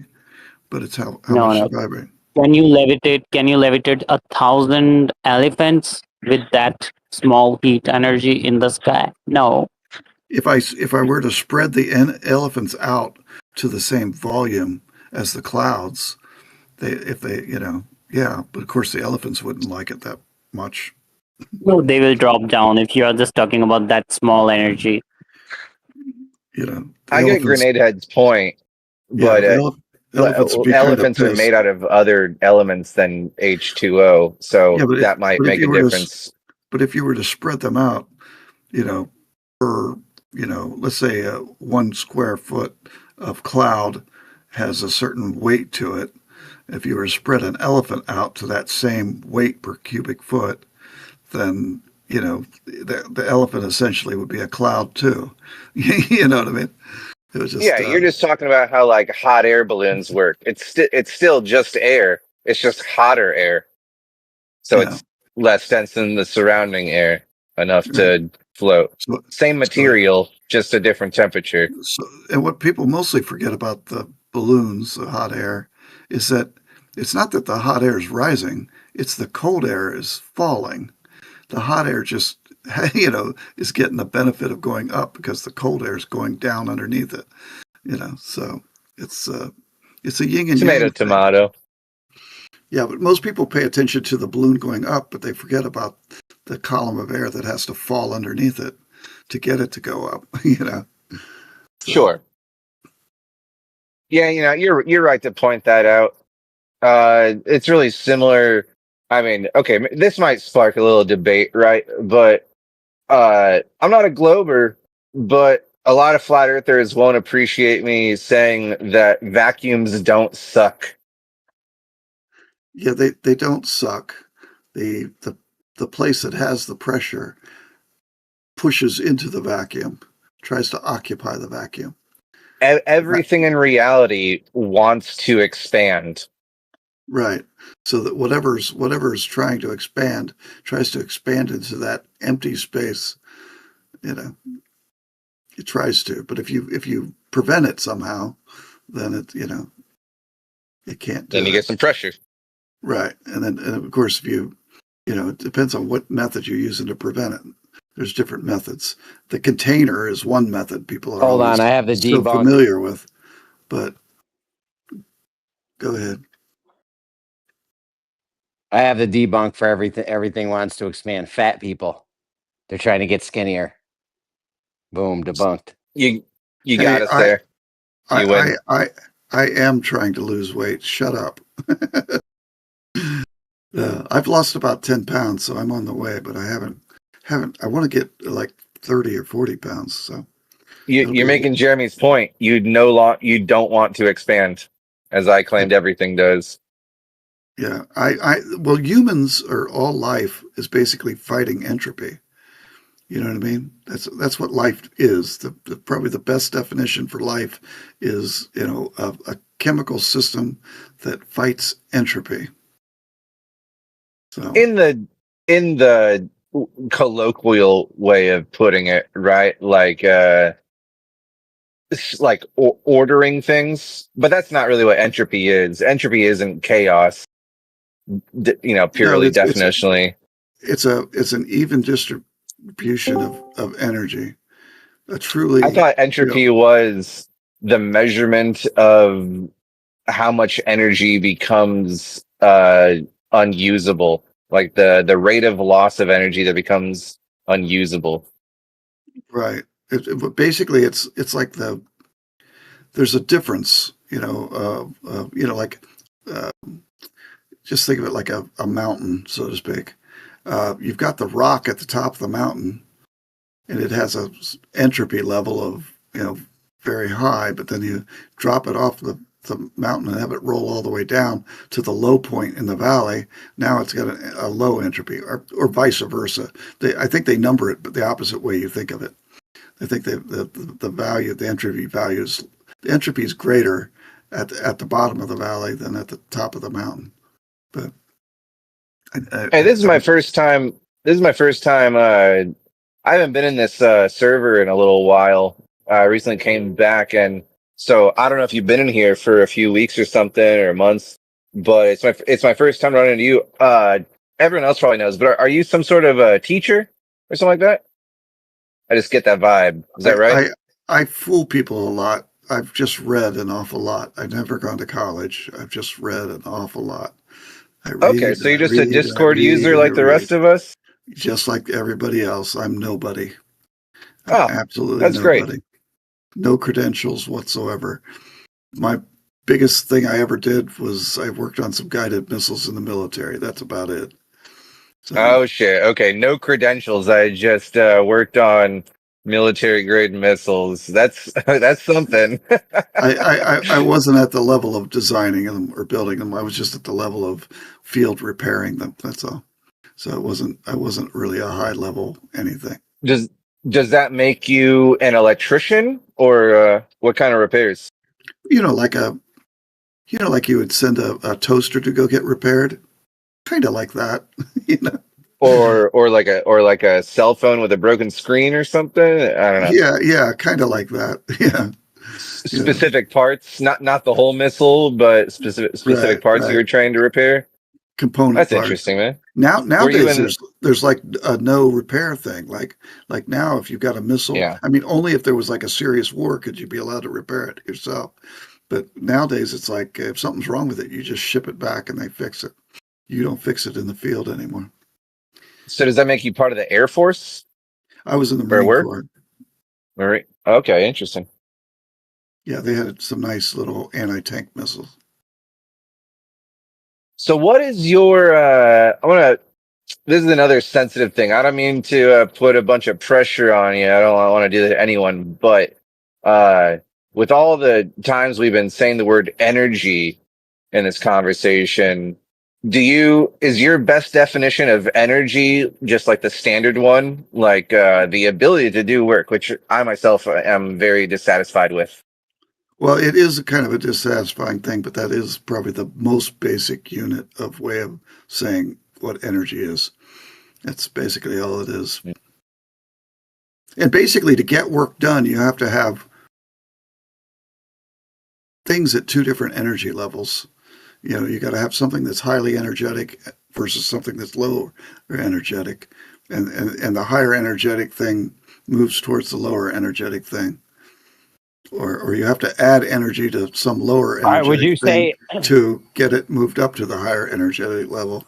but it's how No, much they're no. vibrating. Can you levitate? Can you levitate 1,000 elephants with that small heat energy in the sky? No. If I were to spread the elephants out to the same volume as the clouds, yeah, but of course the elephants wouldn't like it that much. No, they will drop down if you are just talking about that small energy. The I get elephants. Grenade Head's point, Yeah, but elephants would be kind of elephants are pissed. made out of other elements than H2O, so Yeah, that might make a difference. but if you were to spread them out, per let's say 1 square foot of cloud has a certain weight to it. If you were to spread an elephant out to that same weight per cubic foot, then the elephant essentially would be a cloud too. You know what I mean? It was just You're just talking about how like hot air balloons work. It's still just air. It's just hotter air, so it's less dense than the surrounding air, enough to float. Same material, just a different temperature. And what people mostly forget about the balloons, the hot air, is that it's not that the hot air is rising; it's the cold air is falling. The hot air just is getting the benefit of going up because the cold air is going down underneath it. So it's a yin and Tomato, yang thing. tomato. Yeah, but most people pay attention to the balloon going up, but they forget about the column of air that has to fall underneath it to get it to go up. So. Sure. Yeah, you're right to point that out. It's really similar. I mean, okay, this might spark a little debate, right? But I'm not a glober, but a lot of flat earthers won't appreciate me saying that vacuums don't suck. Yeah, they don't suck. The place that has the pressure pushes into the vacuum, tries to occupy the vacuum. Everything in reality wants to expand. Right. So that whatever's trying to expand tries to expand into that empty space. It tries to, but if you prevent it somehow, then it can't do Then you it. get some pressure. Right. And of course, if it depends on what method you're using to prevent it. There's different methods. The container is one method people are Hold always on, I have the so debunk. familiar with, but go ahead. I have the debunk for everything. Everything wants to expand. Fat people, they're trying to get skinnier. Boom, debunked. You got us there. You win. I am trying to lose weight. Shut up. I've lost about 10 pounds, so I'm on the way, but I haven't. I want to get like 30 or 40 pounds. So You're making Jeremy's point. You don't want to expand, as I claimed everything does. Yeah, well, humans or all life is basically fighting entropy. You know what I mean? That's what life is. Probably the best definition for life is a chemical system that fights entropy. So In the colloquial way of putting it, right? Like ordering things, but that's not really what entropy is. Entropy isn't chaos. Purely definitionally. It's an even distribution of energy. I thought entropy was the measurement of how much energy becomes unusable, like the rate of loss of energy that becomes unusable. Right. But basically, it's like there's a difference, like uh, just think of it like a mountain, so to speak. You've got the rock at the top of the mountain, and it has a entropy level of very high, but then you drop it off the mountain and have it roll all the way down to the low point in the valley. Now it's got a low entropy, or vice versa. I think they number it, but the opposite way you think of it. I think the value, the entropy is greater at the bottom of the valley than at the top of the mountain. But Hey, this is my first time. This is my first time. I haven't been in this server in a little while. I recently came back, and so I don't know if you've been in here for a few weeks or something or months, but it's my first time running into you. Everyone else probably knows, but are you some sort of a teacher or something like that? I just get that vibe. Is that right? I fool people a lot. I've just read an awful lot. I've never gone to college. I've just read an awful lot. I read. Okay, so you're just a Discord user like the rest of us? Just like everybody else. I'm nobody. Oh, absolutely that's nobody. Great. No credentials whatsoever. My biggest thing I ever did was I worked on some guided missiles in the military. That's about it. So, oh shit! Okay, no credentials. I just worked on military grade missiles. That's something. I wasn't at the level of designing them or building them. I was just at the level of field repairing them. That's all. So I wasn't really a high level anything. Does that make you an electrician, or what kind of repairs? Like you would send a toaster to go get repaired. Kind of like that, Or like a cell phone with a broken screen or something. I don't know. Yeah, kind of like that. Yeah. Specific parts, not the whole missile, but specific parts you were trying to repair. Component That's parts. Interesting, man. Nowadays there's like a no repair thing. Like now, if you've got a missile, yeah. I mean, only if there was like a serious war could you be allowed to repair it yourself. But nowadays, it's like if something's wrong with it, you just ship it back and they fix it. You don't fix it in the field anymore. So does that make you part of the Air Force? I was in the Marine Corps. Marine. Okay, interesting. Yeah, they had some nice little anti-tank missiles. So what is your this is another sensitive thing. I don't mean to put a bunch of pressure on you. I don't want to do that to anyone, but with all the times we've been saying the word energy in this conversation, is your best definition of energy just like the standard one, like the ability to do work, which I myself am very dissatisfied with? Well, it is kind of a dissatisfying thing, but that is probably the most basic unit of way of saying what energy is. That's basically all it is. Yeah. And basically, to get work done, you have to have things at two different energy levels. You got to have something that's highly energetic versus something that's low energetic. And the higher energetic thing moves towards the lower energetic thing. Or you have to add energy to some lower energetic thing to get it moved up to the higher energetic level.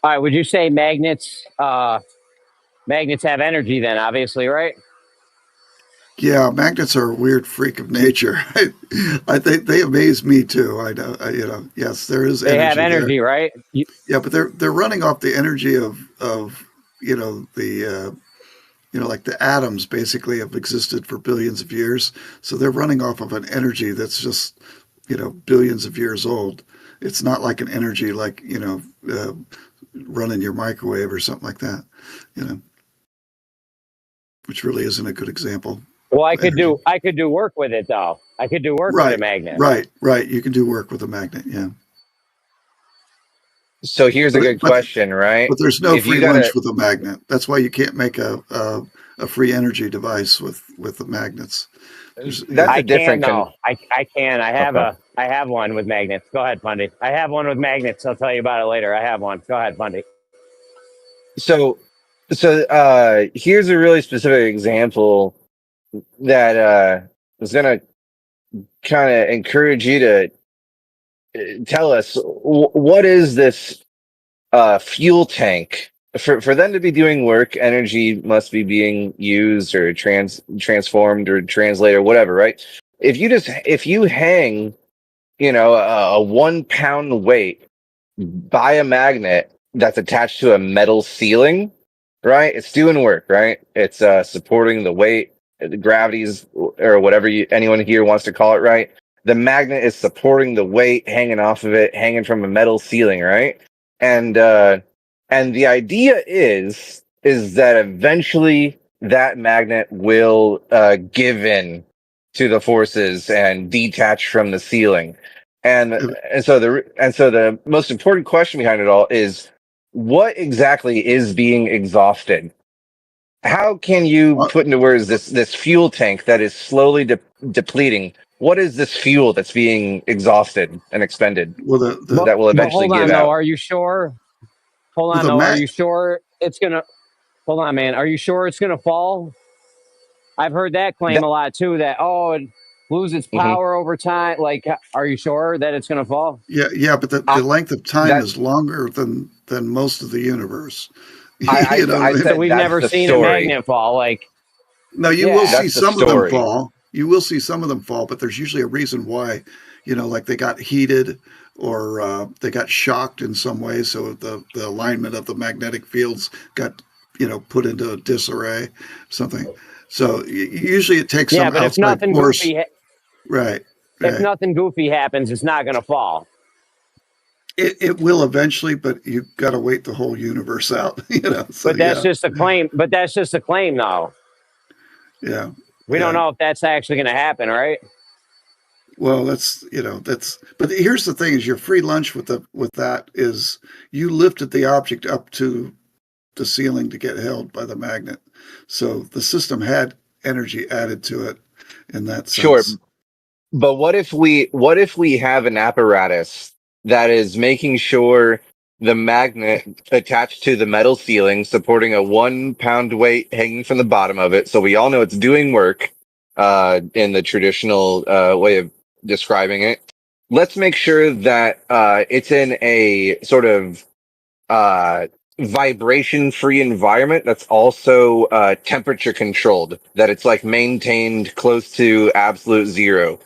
All right, would you say magnets have energy then, obviously, right? Yeah, magnets are a weird freak of nature. I think they amaze me too. I know, yes, there is energy. They have energy, there. Right? Yeah, but they're running off the energy of the like the atoms basically have existed for billions of years. So they're running off of an energy that's just, billions of years old. It's not like an energy like, running your microwave or something like that, which really isn't a good example. Well, I could do work with it though. I could do work with a magnet. Right. You can do work with a magnet. Yeah. So here's a good question, right? But there's no free lunch with a magnet. That's why you can't make a free energy device with the magnets. I can. I have one with magnets. Go ahead, Bundy. I have one with magnets. I'll tell you about it later. I have one. Go ahead, Bundy. So here's a really specific example that is gonna kind of encourage you to tell us what is this fuel tank. For them to be doing work, energy must be being used or transformed or translated or whatever, right? If you hang, a 1 pound weight by a magnet that's attached to a metal ceiling, right? It's doing work, right? It's supporting the weight, the gravities, or whatever anyone here wants to call it, right? The magnet is supporting the weight hanging off of it, hanging from a metal ceiling, right? And the idea is that eventually that magnet will give in to the forces and detach from the ceiling. And so the most important question behind it all is, what exactly is being exhausted? How can you put into words this fuel tank that is slowly depleting? What is this fuel that's being exhausted and expended that will eventually hold on, give though. out? Are you sure? Hold on, though. Are you sure it's gonna? Hold on, man. Are you sure it's gonna fall? I've heard that claim a lot too. That it loses power over time. Like, are you sure that it's gonna fall? Yeah, but the length of time is longer than most of the universe. I said so we've never seen a magnet fall. Like, no, you will see some of them fall. You will see some of them fall, but there's usually a reason why. Like they got heated or they got shocked in some way, so the alignment of the magnetic fields got put into a disarray, something. So usually it takes some but if outside nothing force. goofy, Right. If nothing goofy happens, it's not gonna fall. It will eventually, but you've got to wait the whole universe out. So, but that's just a claim. But that's just a claim, though. Yeah. We don't know if that's actually going to happen, right? Well, but here's the thing: is your free lunch with that is you lifted the object up to the ceiling to get held by the magnet, so the system had energy added to it in that sense. Sure, but what if we have an apparatus that is making sure the magnet attached to the metal ceiling, supporting a 1 pound weight hanging from the bottom of it, so we all know it's doing work in the traditional way of describing it. Let's make sure that it's in a sort of vibration-free environment that's also temperature controlled, that it's like maintained close to absolute zero.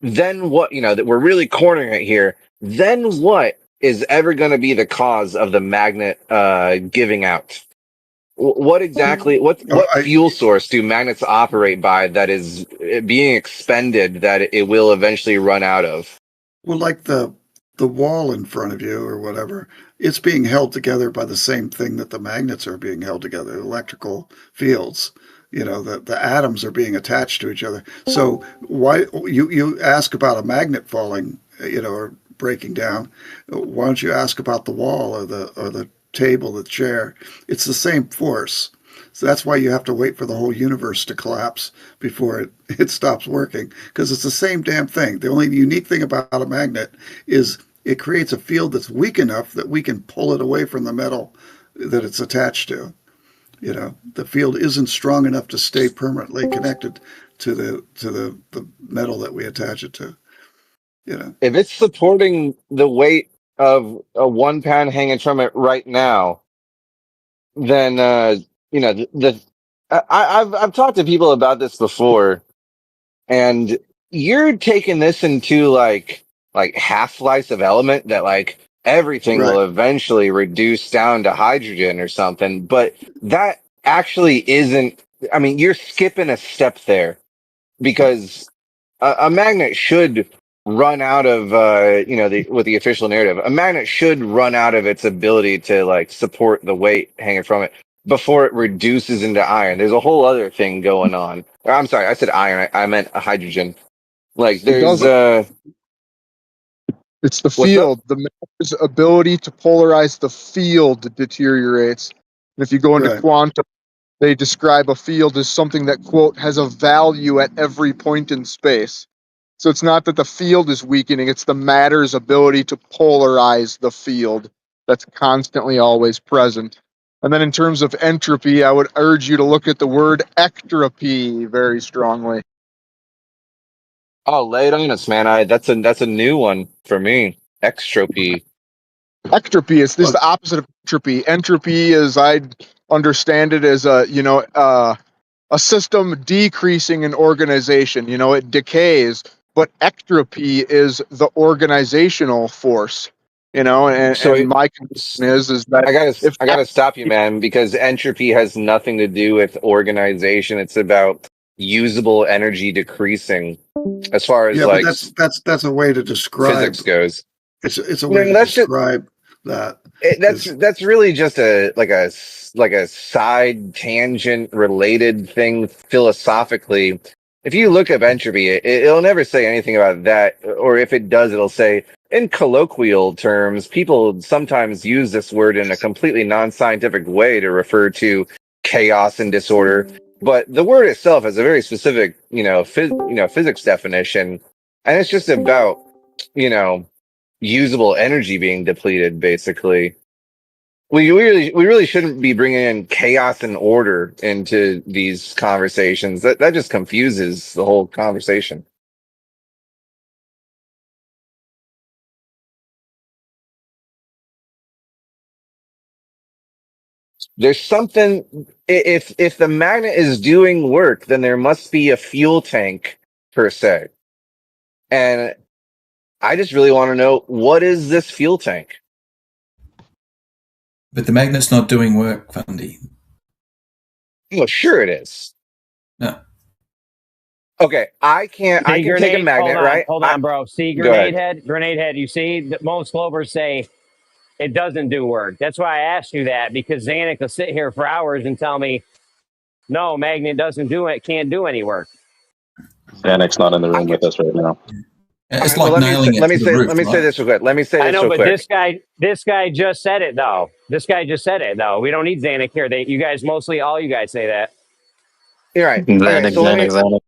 Then what, that we're really cornering it here. Then what is ever going to be the cause of the magnet giving out? What exactly, what fuel source do magnets operate by that is being expended that it will eventually run out of? Well, like the wall in front of you or whatever, it's being held together by the same thing that the magnets are being held together, electrical fields. The atoms are being attached to each other. So why you ask about a magnet falling, or breaking down? Why don't you ask about the wall or the table, the chair? It's the same force. So that's why you have to wait for the whole universe to collapse before it stops working, because it's the same damn thing. The only unique thing about a magnet is it creates a field that's weak enough that we can pull it away from the metal that it's attached to. The field isn't strong enough to stay permanently connected to the metal that we attach it to. If it's supporting the weight of a 1 pound hanging from it right now, then I've talked to people about this before, and you're taking this into like half-life of element that like everything will eventually reduce down to hydrogen or something, but that actually isn't. I mean, you're skipping a step there, because a magnet should run out of with the official narrative, a magnet should run out of its ability to like support the weight hanging from it before it reduces into iron. There's a whole other thing going on. I'm sorry, I said iron. I meant a hydrogen. Like there's it's the field. The matter's ability to polarize the field deteriorates. And if you go into quantum, they describe a field as something that, quote, has a value at every point in space. So it's not that the field is weakening, it's the matter's ability to polarize the field that's constantly always present. And then in terms of entropy, I would urge you to look at the word ectropy very strongly. Oh, lay it on us, man. That's a new one for me. Extropy. Extropy is the opposite of entropy. Entropy is, I understand it as a system decreasing in organization. It decays, but entropy is the organizational force. And my conclusion is that I gotta stop you, man, because entropy has nothing to do with organization. It's about usable energy decreasing, as far as but that's a way to describe physics goes. It's a way to describe that. That's really just like a side tangent related thing philosophically. If you look up entropy, it'll never say anything about that, or if it does, it'll say, in colloquial terms, people sometimes use this word in a completely non-scientific way to refer to chaos and disorder. But the word itself has a very specific, physics definition, and it's just about, usable energy being depleted, basically. We really shouldn't be bringing in chaos and order into these conversations. That just confuses the whole conversation. There's something, if the magnet is doing work, then there must be a fuel tank per se. And I just really want to know, what is this fuel tank? But the magnet's not doing work, Fundy. Well, sure it is. No. Okay, I can take a magnet, right? Hold on, bro. See, grenade head. You see, most Clovers say it doesn't do work. That's why I asked you that, because Xanax will sit here for hours and tell me, no, magnet doesn't do it, can't do any work. Xanax not in the room with us right now. It's like nailing it to the roof. Let me say this real quick. I know, but this guy just said it though. We don't need Xanax here. All you guys say that. You're right. Xanax. All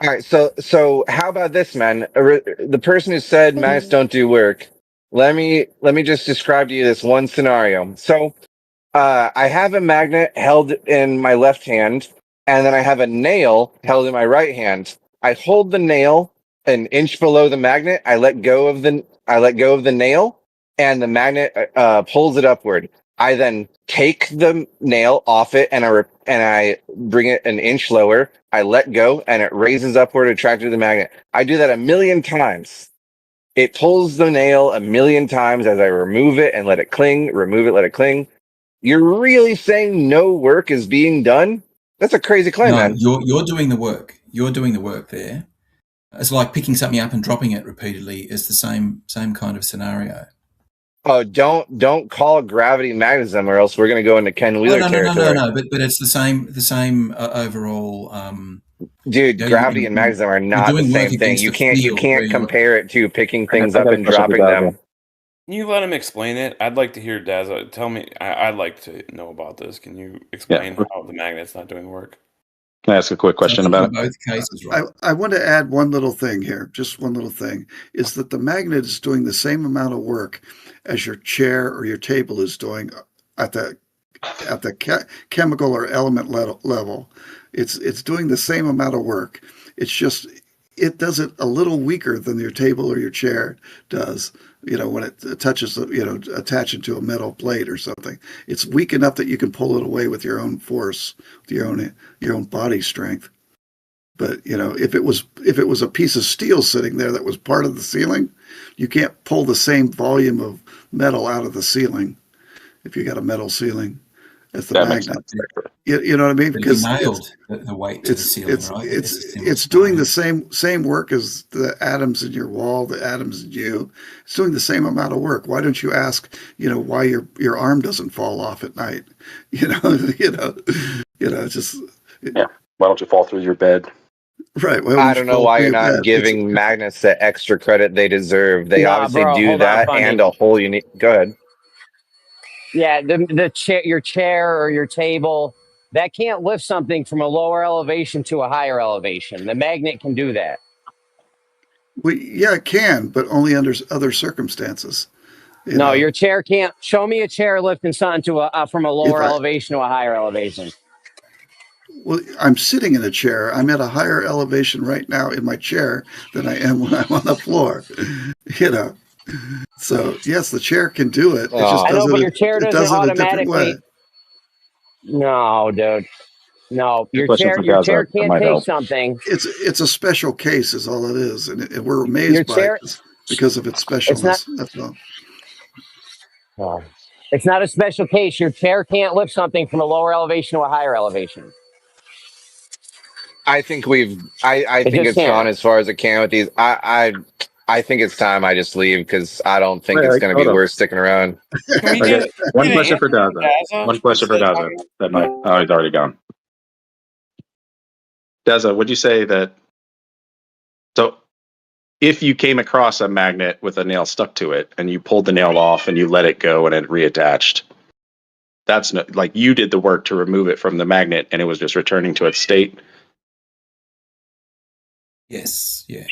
right, so how about this, man? The person who said magnets don't do work. Let me just describe to you this one scenario. So, I have a magnet held in my left hand, and then I have a nail held in my right hand. I hold the nail an inch below the magnet. I let go of the nail, and the magnet pulls it upward. I then take the nail off it, and I bring it an inch lower. I let go, and it raises upward, attracted to the magnet. I do that 1,000,000 times. It pulls the nail 1,000,000 times as I remove it and let it cling, remove it, let it cling. You're really saying no work is being done? That's a crazy claim, man. You're doing the work. You're doing the work there. It's like picking something up and dropping it repeatedly. It's the same kind of scenario. Oh, don't call gravity magnetism, or else we're going to go into Ken Wheeler territory. No. But it's the same overall. Dude, gravity and magnetism are not the same thing. You can't compare it to picking things up and dropping them. Can you let him explain it? I'd like to hear Daz. Tell me. I'd like to know about this. Can you explain how the magnet's not doing work? Can I ask a quick question about it? Both cases, right? I want to add one little thing here. Just one little thing is that the magnet is doing the same amount of work as your chair or your table is doing at the chemical or element level. It's doing the same amount of work. It's just it does it a little weaker than your table or your chair does. When it touches, attaching to a metal plate or something, it's weak enough that you can pull it away with your own force, with your own body strength. But if it was a piece of steel sitting there that was part of the ceiling, you can't pull the same volume of metal out of the ceiling if you got a metal ceiling as the magnet. You know what I mean? Because nailed the weight to the ceiling, right? It's doing the same work as the atoms in your wall, the atoms in you. It's doing the same amount of work. Why don't you ask, why your arm doesn't fall off at night? Just yeah. Why don't you fall through your bed? Right. I don't know why you're not giving magnets the extra credit they deserve. They obviously do that, and a whole unique. Go ahead. Yeah, your chair or your table, that can't lift something from a lower elevation to a higher elevation. The magnet can do that. Well, yeah, it can, but only under other circumstances. Your chair can't. Show me a chair lifting something from a lower elevation to a higher elevation. Well, I'm sitting in a chair. I'm at a higher elevation right now in my chair than I am when I'm on the floor. You know, so yes, the chair can do it. It just I know, does but it. your chair It doesn't does it a different way. automatically. No, dude. No, Good question for your Gaza. chair That can't might take help. something. It's a special case, is all it is, and we're Your amazed by it chair, because of its it's not. specialness. That's all. Oh, it's not a special case. Your chair can't lift something from a lower elevation to a higher elevation. I think I It think just it's can't. gone as far as it can with these. I think it's time I just leave because I don't think it's Wait, going to be hold up. worth sticking around. Can we Okay, just one get an question answer for from Daza. Daza One question for instead of Daza. talking? That might. Oh, he's already gone. Daza, would you say that? So, if you came across a magnet with a nail stuck to it, and you pulled the nail off and you let it go and it reattached, that's no, like you did the work to remove it from the magnet, and it was just returning to its state. Yes. Yeah.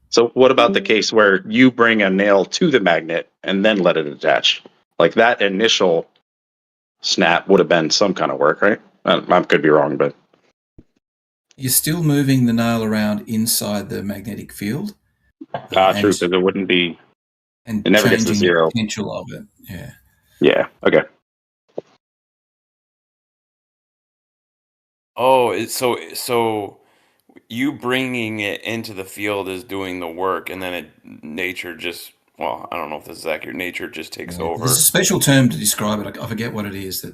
So, what about the case where you bring a nail to the magnet and then let it attach? Like that initial snap would have been some kind of work, right? I could be wrong, but You're still moving the nail around inside the magnetic field. true, because it wouldn't be. And It never gets to changing the zero. potential of it. Yeah. Yeah. Okay. Oh, so you bringing it into the field is doing the work, and then nature just, well, I don't know if this is accurate. Nature just takes There's over. a special term to describe it. I forget what it is.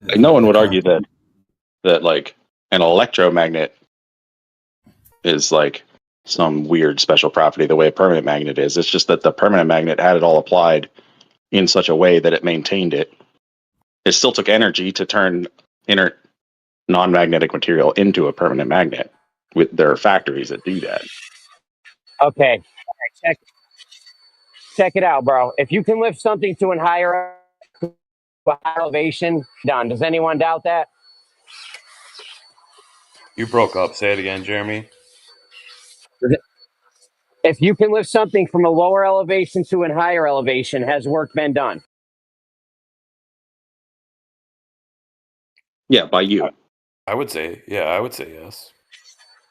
Like, no one would argue current. that like an electromagnet is like some weird special property the way a permanent magnet is. It's just that the permanent magnet had it all applied in such a way that it maintained it. It still took energy to turn inert non-magnetic material into a permanent magnet. There are factories that do that. Okay. Check it out, bro. If you can lift something to a higher elevation, done. Does anyone doubt that? You broke up. Say it again, Jeremy. If you can lift something from a lower elevation to a higher elevation, has work been done? Yeah, by you. I would say yes.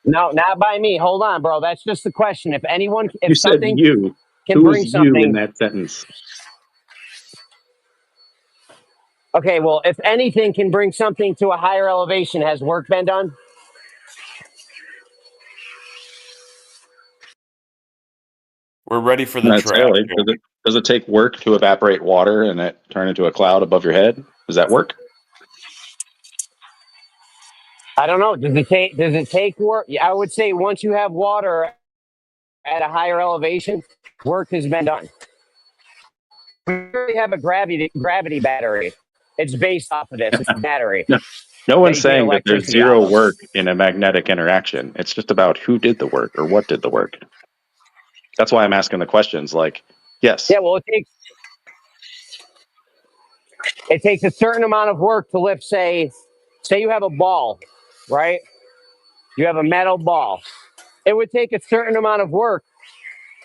No, not by me. Hold on, bro. That's just the question. If You said something you. can Who is bring you in something. that sentence? Okay, well, if anything can bring something to a higher elevation, has work been done? We're ready for the Not track. necessarily. Does it take work to evaporate water and it turn into a cloud above your head? Does that work? I don't know. Does it take work? I would say once you have water at a higher elevation, work has been done. We really have a gravity battery. It's based off of this. It's a battery. No one's They get saying that there's electricity zero out of. work in a magnetic interaction. It's just about who did the work or what did the work. That's why I'm asking the questions. Like, yes. Yeah, well, it takes a certain amount of work to lift. Say you have a ball, right? You have a metal ball. It would take a certain amount of work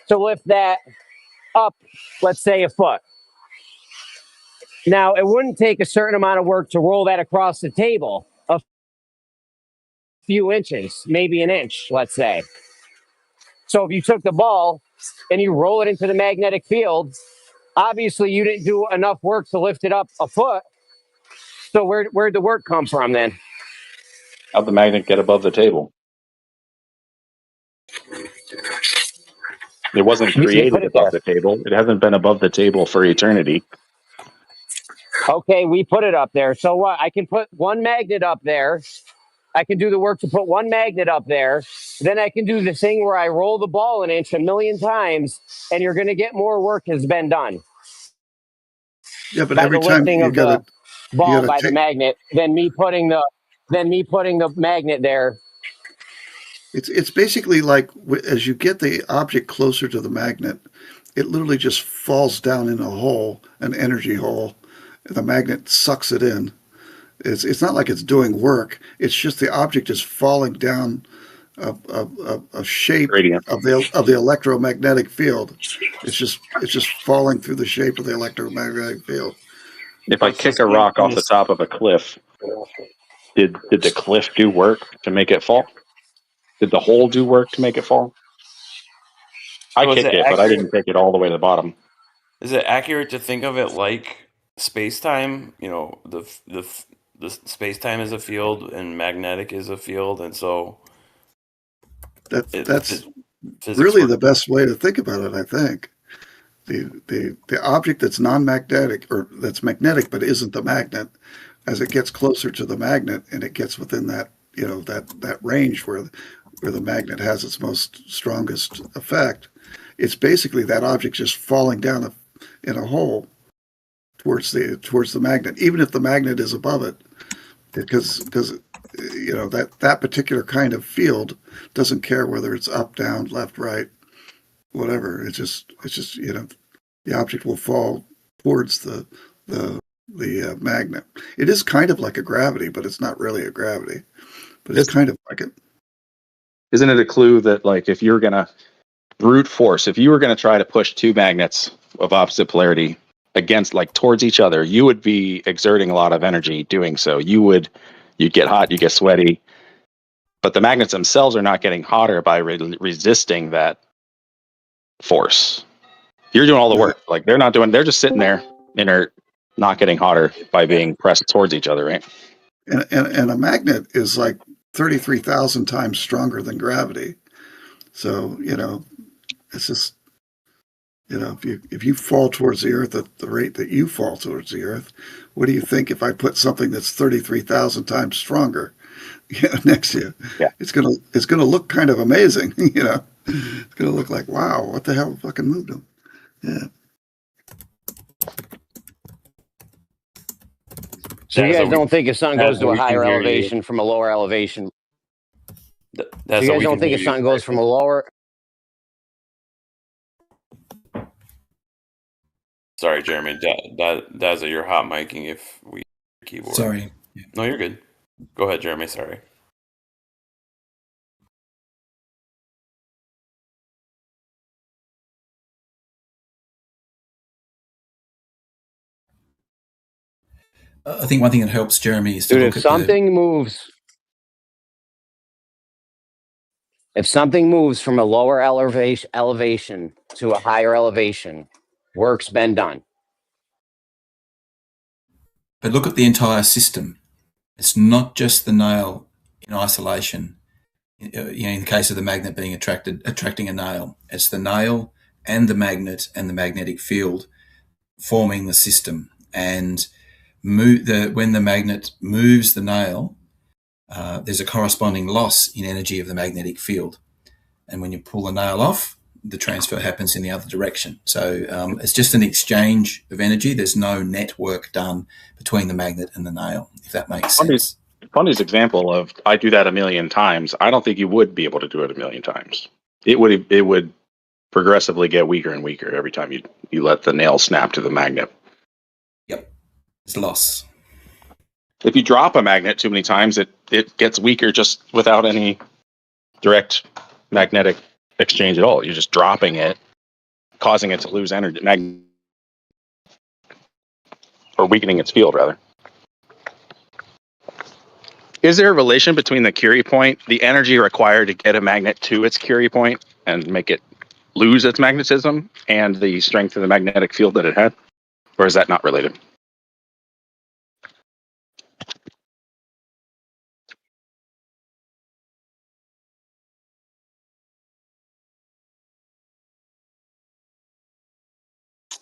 to lift that up, let's say a foot. Now, it wouldn't take a certain amount of work to roll that across the table a few inches, maybe an inch, let's say. So if you took the ball and you roll it into the magnetic field, obviously you didn't do enough work to lift it up a foot. So where'd the work come from then? How'd the magnet get above the table? It wasn't You put created it above there. the table. It hasn't been above the table for eternity. Okay, we put it up there. So what? I can put one magnet up there. I can do the work to put one magnet up there. Then I can do the thing where I roll the ball an inch 1,000,000 times, and you're going to get more work has been done. Yeah, but by every the time lifting you of the ball by the take. magnet than me putting the magnet there. It's basically like as you get the object closer to the magnet, it literally just falls down in a hole, an energy hole. The magnet sucks it in. It's not like it's doing work. It's just the object is falling down a shape Gradient. of the electromagnetic field. It's just falling through the shape of the electromagnetic field. If I So it's the kick a same rock thing off the as top of a cliff, did the cliff do work to make it fall? Did the hole do work to make it fall? I so is kicked it it, but I accurate? didn't kick it all the way to the bottom. Is it accurate to think of it like space time? You know, the space time is a field and magnetic is a field, and so That's physics really works. the best way to think about it, I think. The object that's non-magnetic or that's magnetic but isn't the magnet, as it gets closer to the magnet and it gets within that that range where the magnet has its most strongest effect, it's basically that object just falling down in a hole towards the magnet, even if the magnet is above it, because that particular kind of field doesn't care whether it's up, down, left, right, whatever. It's just the object will fall towards the magnet. It is kind of like a gravity, but it's not really a gravity. But it's kind of like it. Isn't it a clue that, like, if you're gonna brute force, if you were gonna try to push two magnets of opposite polarity against, like, towards each other, you would be exerting a lot of energy doing so. You'd get hot, you get sweaty, but the magnets themselves are not getting hotter by resisting that force. You're doing all the work. Like, they're just sitting there inert, not getting hotter by being pressed towards each other, right? And a magnet is like 33,000 times stronger than gravity. So it's just if you fall towards the earth at the rate that you fall towards the earth, what do you think if I put something that's 33,000 times stronger next to you? Yeah. It's gonna look kind of amazing. It's gonna look like, wow, what the hell fucking moved them? Yeah. So you That's guys what we. don't think if sun That's goes to what a we can higher hear you. elevation from a lower elevation? So That's you what guys we don't can think hear if you. sun goes from a lower? Sorry, Jeremy. That's you're hot miking if we keyboard. Sorry. No, you're good. Go ahead, Jeremy. Sorry. I think one thing that helps Jeremy is to Dude, look at the. if something moves from a lower elevation to a higher elevation, work's been done. But look at the entire system. It's not just the nail in isolation. In the case of the magnet being attracting a nail, it's the nail and the magnet and the magnetic field forming the system. And when the magnet moves the nail, there's a corresponding loss in energy of the magnetic field. And when you pull the nail off, the transfer happens in the other direction. So it's just an exchange of energy. There's no network done between the magnet and the nail, if that makes sense. Funniest example of I do that a million times. I don't think you would be able to do it a million times. It would progressively get weaker and weaker every time you let the nail snap to the magnet. Yep, it's loss. If you drop a magnet too many times, it gets weaker just without any direct magnetic exchange at all. You're just dropping it, causing it to lose energy, or weakening its field, rather. Is there a relation between the Curie point, the energy required to get a magnet to its Curie point and make it lose its magnetism, and the strength of the magnetic field that it had? Or is that not related?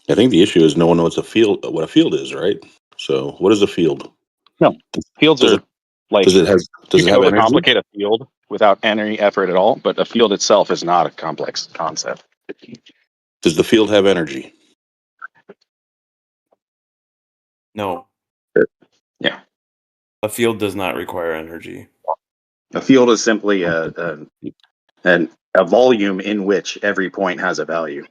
I think the issue is no one knows what a field is, right? So, what is a field? No, fields Does are it like does it have you does it can have energy? overcomplicate a field without any effort at all, but a field itself is not a complex concept. Does the field have energy? No. Yeah. A field does not require energy. A field is simply a volume in which every point has a value.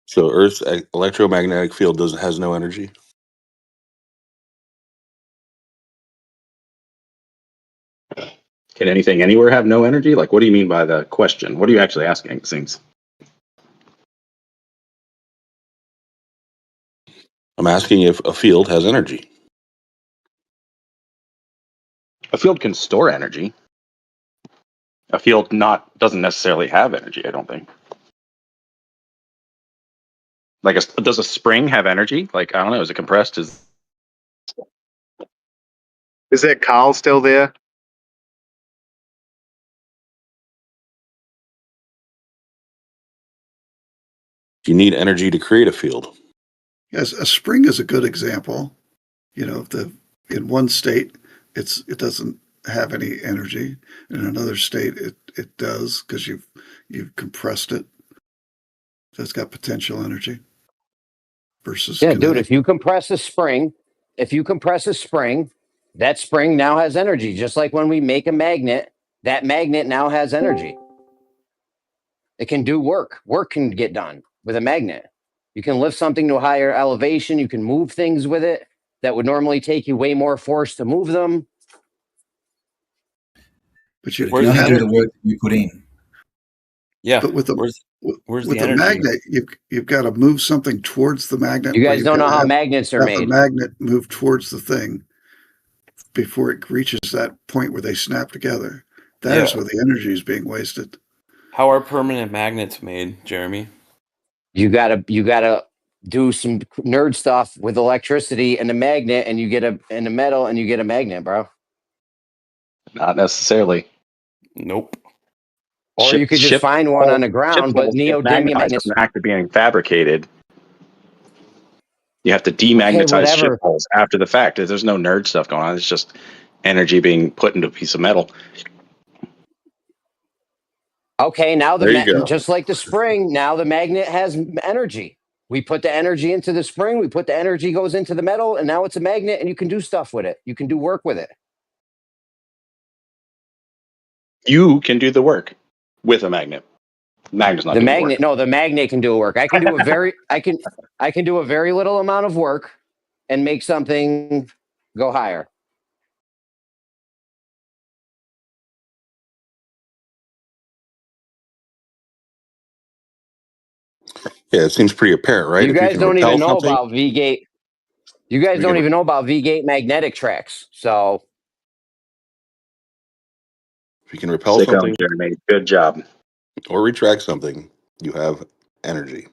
So, Earth's electromagnetic field has no energy. Can anything anywhere have no energy? Like, what do you mean by the question? What are you actually asking, Sings? I'm asking if a field has energy. A field can store energy. A field doesn't necessarily have energy, I don't think. Like, does a spring have energy? Like, I don't know, is it compressed? Is that Karl still there? You need energy to create a field. Yes, a spring is a good example. In one state it doesn't have any energy. In another state it does because you've compressed it. So it's got potential energy versus dude, kinetic. if you compress a spring, that spring now has energy. Just like when we make a magnet, that magnet now has energy. It can do work. Work can get done with a magnet. You can lift something to a higher elevation. You can move things with it that would normally take you way more force to move them. But you can only do the work that you put in. Yeah. But with where's the the energy? magnet, you've got to move something towards the magnet. You guys don't know how magnets are have made. the magnet move towards the thing before it reaches that point where they snap together. That is where the energy is being wasted. How are permanent magnets made, Jeremy? You gotta do some nerd stuff with electricity and a magnet, and you get a metal, and you get a magnet, bro. not necessarily. Nope. Or you could just find one on the ground, but neodymium magnets. From the act of being fabricated. You have to demagnetize ship holes after the fact. There's no nerd stuff going on. It's just energy being put into a piece of metal. Okay, now There you go. just like the spring, now the magnet has energy. We put the energy into the spring, we put the energy goes into the metal, and now it's a magnet, and you can do stuff with it. You can do work with it. You can do the work with a magnet. Magnet's not doing work. No, the magnet can do work. I can do I can do a very little amount of work and make something go higher. Yeah, it seems pretty apparent, right? You If you guys can don't repel even know something, about V-gate. You guys don't even know about V-gate magnetic tracks. So if you can repel Sick something, Jeremy. Good job. Or retract something, you have energy.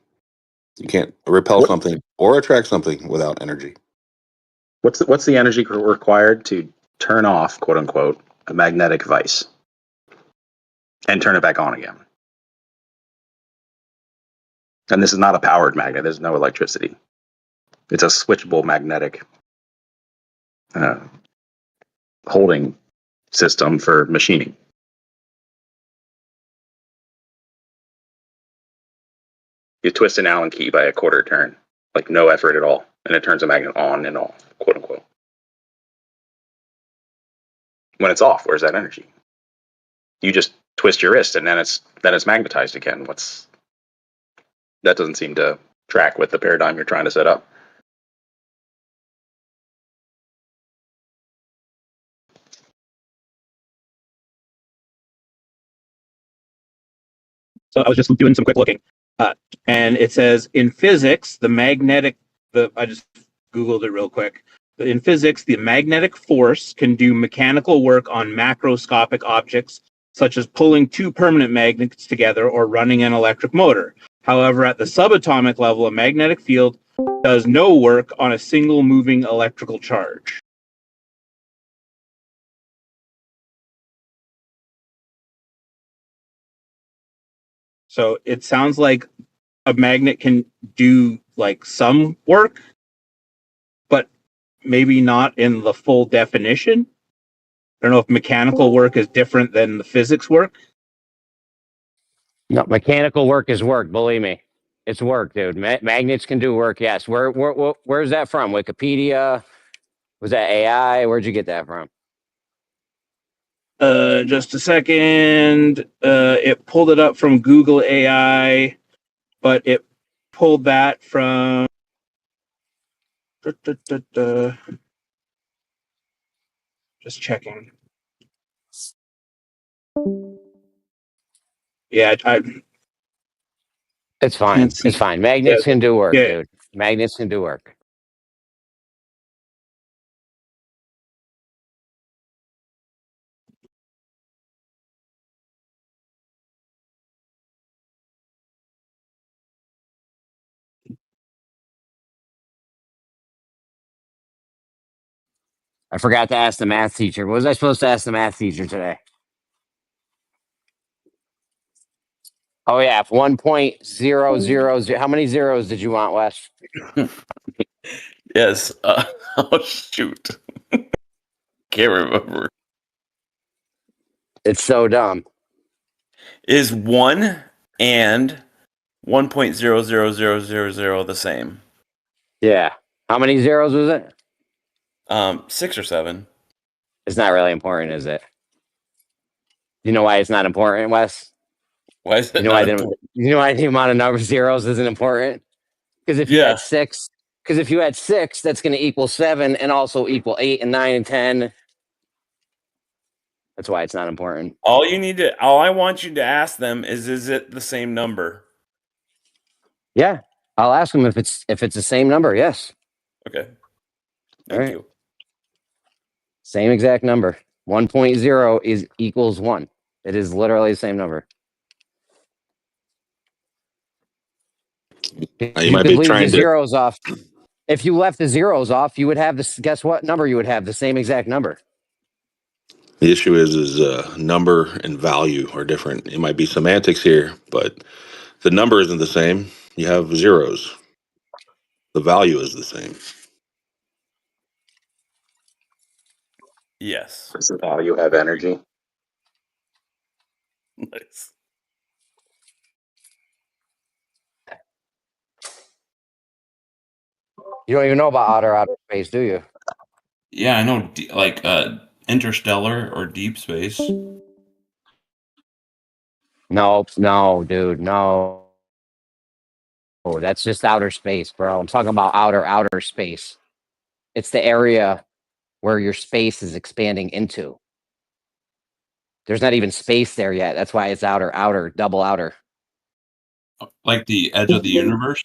You can't repel something or attract something without energy. What's the energy required to turn off, quote unquote, a magnetic vice and turn it back on again? And this is not a powered magnet. There's no electricity. It's a switchable magnetic holding system for machining. You twist an Allen key by a quarter turn, like no effort at all, and it turns a magnet on and off, quote unquote. When it's off, where's that energy? You just twist your wrist and then it's magnetized again. That doesn't seem to track with the paradigm you're trying to set up. So I was just doing some quick looking, and it says in physics, I just Googled it real quick. In physics, the magnetic force can do mechanical work on macroscopic objects, such as pulling two permanent magnets together or running an electric motor. However, at the subatomic level, a magnetic field does no work on a single moving electrical charge. So it sounds like a magnet can do like some work, but maybe not in the full definition. I don't know if mechanical work is different than the physics work. no, mechanical work is work. Believe me, it's work, dude. Magnets can do work. Yes. Where's that from? Wikipedia? Was that AI? Where'd you get that from? Just a second. It pulled it up from Google AI, but it pulled that from. Just checking. Yeah, It's fine. can't see. It's fine. Magnets Yeah, can do work, yeah. dude. Magnets can do work. I forgot to ask the math teacher. What was I supposed to ask the math teacher today? Oh yeah, 1.000. How many zeros did you want, Wes? Yes. Oh shoot. Can't remember. It's so dumb. Is 1 and 1.00000 the same? Yeah. How many zeros was it? 6 or 7. It's not really important, is it? You know why it's not important, Wes? Why is You it know not why important? the amount of number zeros isn't important? Because if you Yeah. had 6, that's going to equal 7 and also equal 8 and 9 and 10. That's why it's not important. All I want you to ask them is it the same number? Yeah. I'll ask them if it's the same number. Yes. Okay. All Thank right. you. Same exact number. 1.0 is equals 1. It is literally the same number. You You might could be leave the trying to. zeros off. If you left the zeros off, you would have this. Guess what number you would have? The same exact number. The issue is number and value are different. It might be semantics here, but the number isn't the same. You have zeros. The value is the same. Yes. Does the value have energy? Nice. You don't even know about outer space, do you? Yeah, I know. Like interstellar or deep space. No, dude, no. Oh, that's just outer space, bro. I'm talking about outer space. It's the area where your space is expanding into. There's not even space there yet. That's why it's outer, double outer. Like the edge of the universe.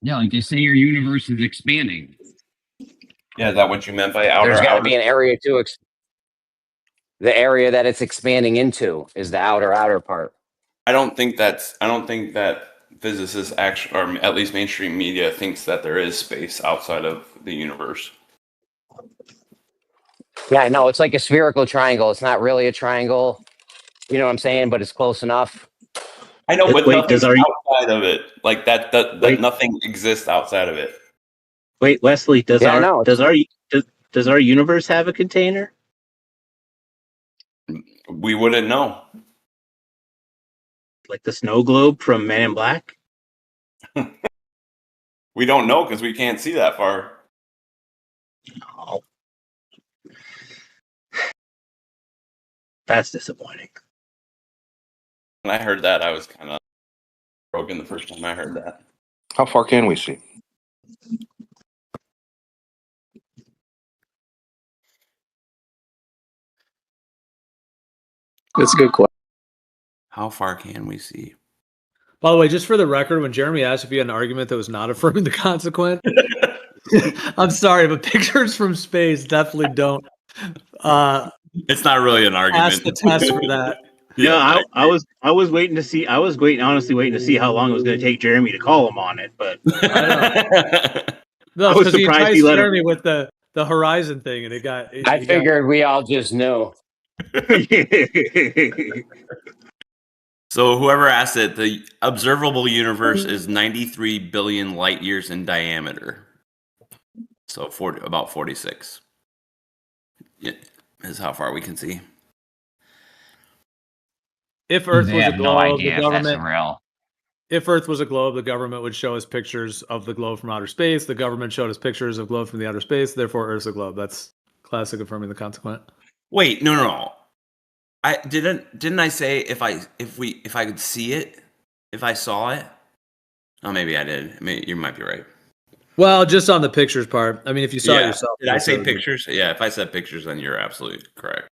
Yeah, like they say your universe is expanding. Yeah, is that what you meant by outer? There's got to outer? be an area to the area that it's expanding into is the outer part. I don't think that physicists actually, or at least mainstream media, thinks that there is space outside of the universe. Yeah, I know. It's like a spherical triangle. It's not really a triangle. You know what I'm saying? But it's close enough. I know, but Wait, nothing's outside of it. Like that nothing exists outside of it. Wait, Wesley, does Yeah, I know. does our universe have a container? We wouldn't know. Like the snow globe from Man in Black? We don't know because we can't see that far. Oh. That's disappointing. When I heard that, I was kind of broken the first time I heard that. How far can we see? That's a good question. How far can we see? By the way, just for the record, when Jeremy asked if you had an argument that was not affirming the consequent, I'm sorry, but pictures from space definitely don't. It's not really an argument. Pass the test for that. Yeah, I was waiting to see. Honestly waiting to see how long it was going to take Jeremy to call him on it. But No, I was because he surprised enticed he let him. Jeremy with the horizon thing, and it got. I figured we all just knew. So whoever asked it, the observable universe is 93 billion light years in diameter. So about 46. Yeah, is how far we can see. If Earth They was a have no globe, idea the if that's government. real. If Earth was a globe, the government would show us pictures of the globe from outer space. The government showed us pictures of globe from the outer space. Therefore, Earth's a globe. That's classic affirming the consequent. Wait, no. I didn't I say if I could see it, if I saw it? Oh, maybe I did. You might be right. Well, just on the pictures part. I mean, if you saw it yourself, Did I say pictures? Yeah, if I said pictures, then you're absolutely correct.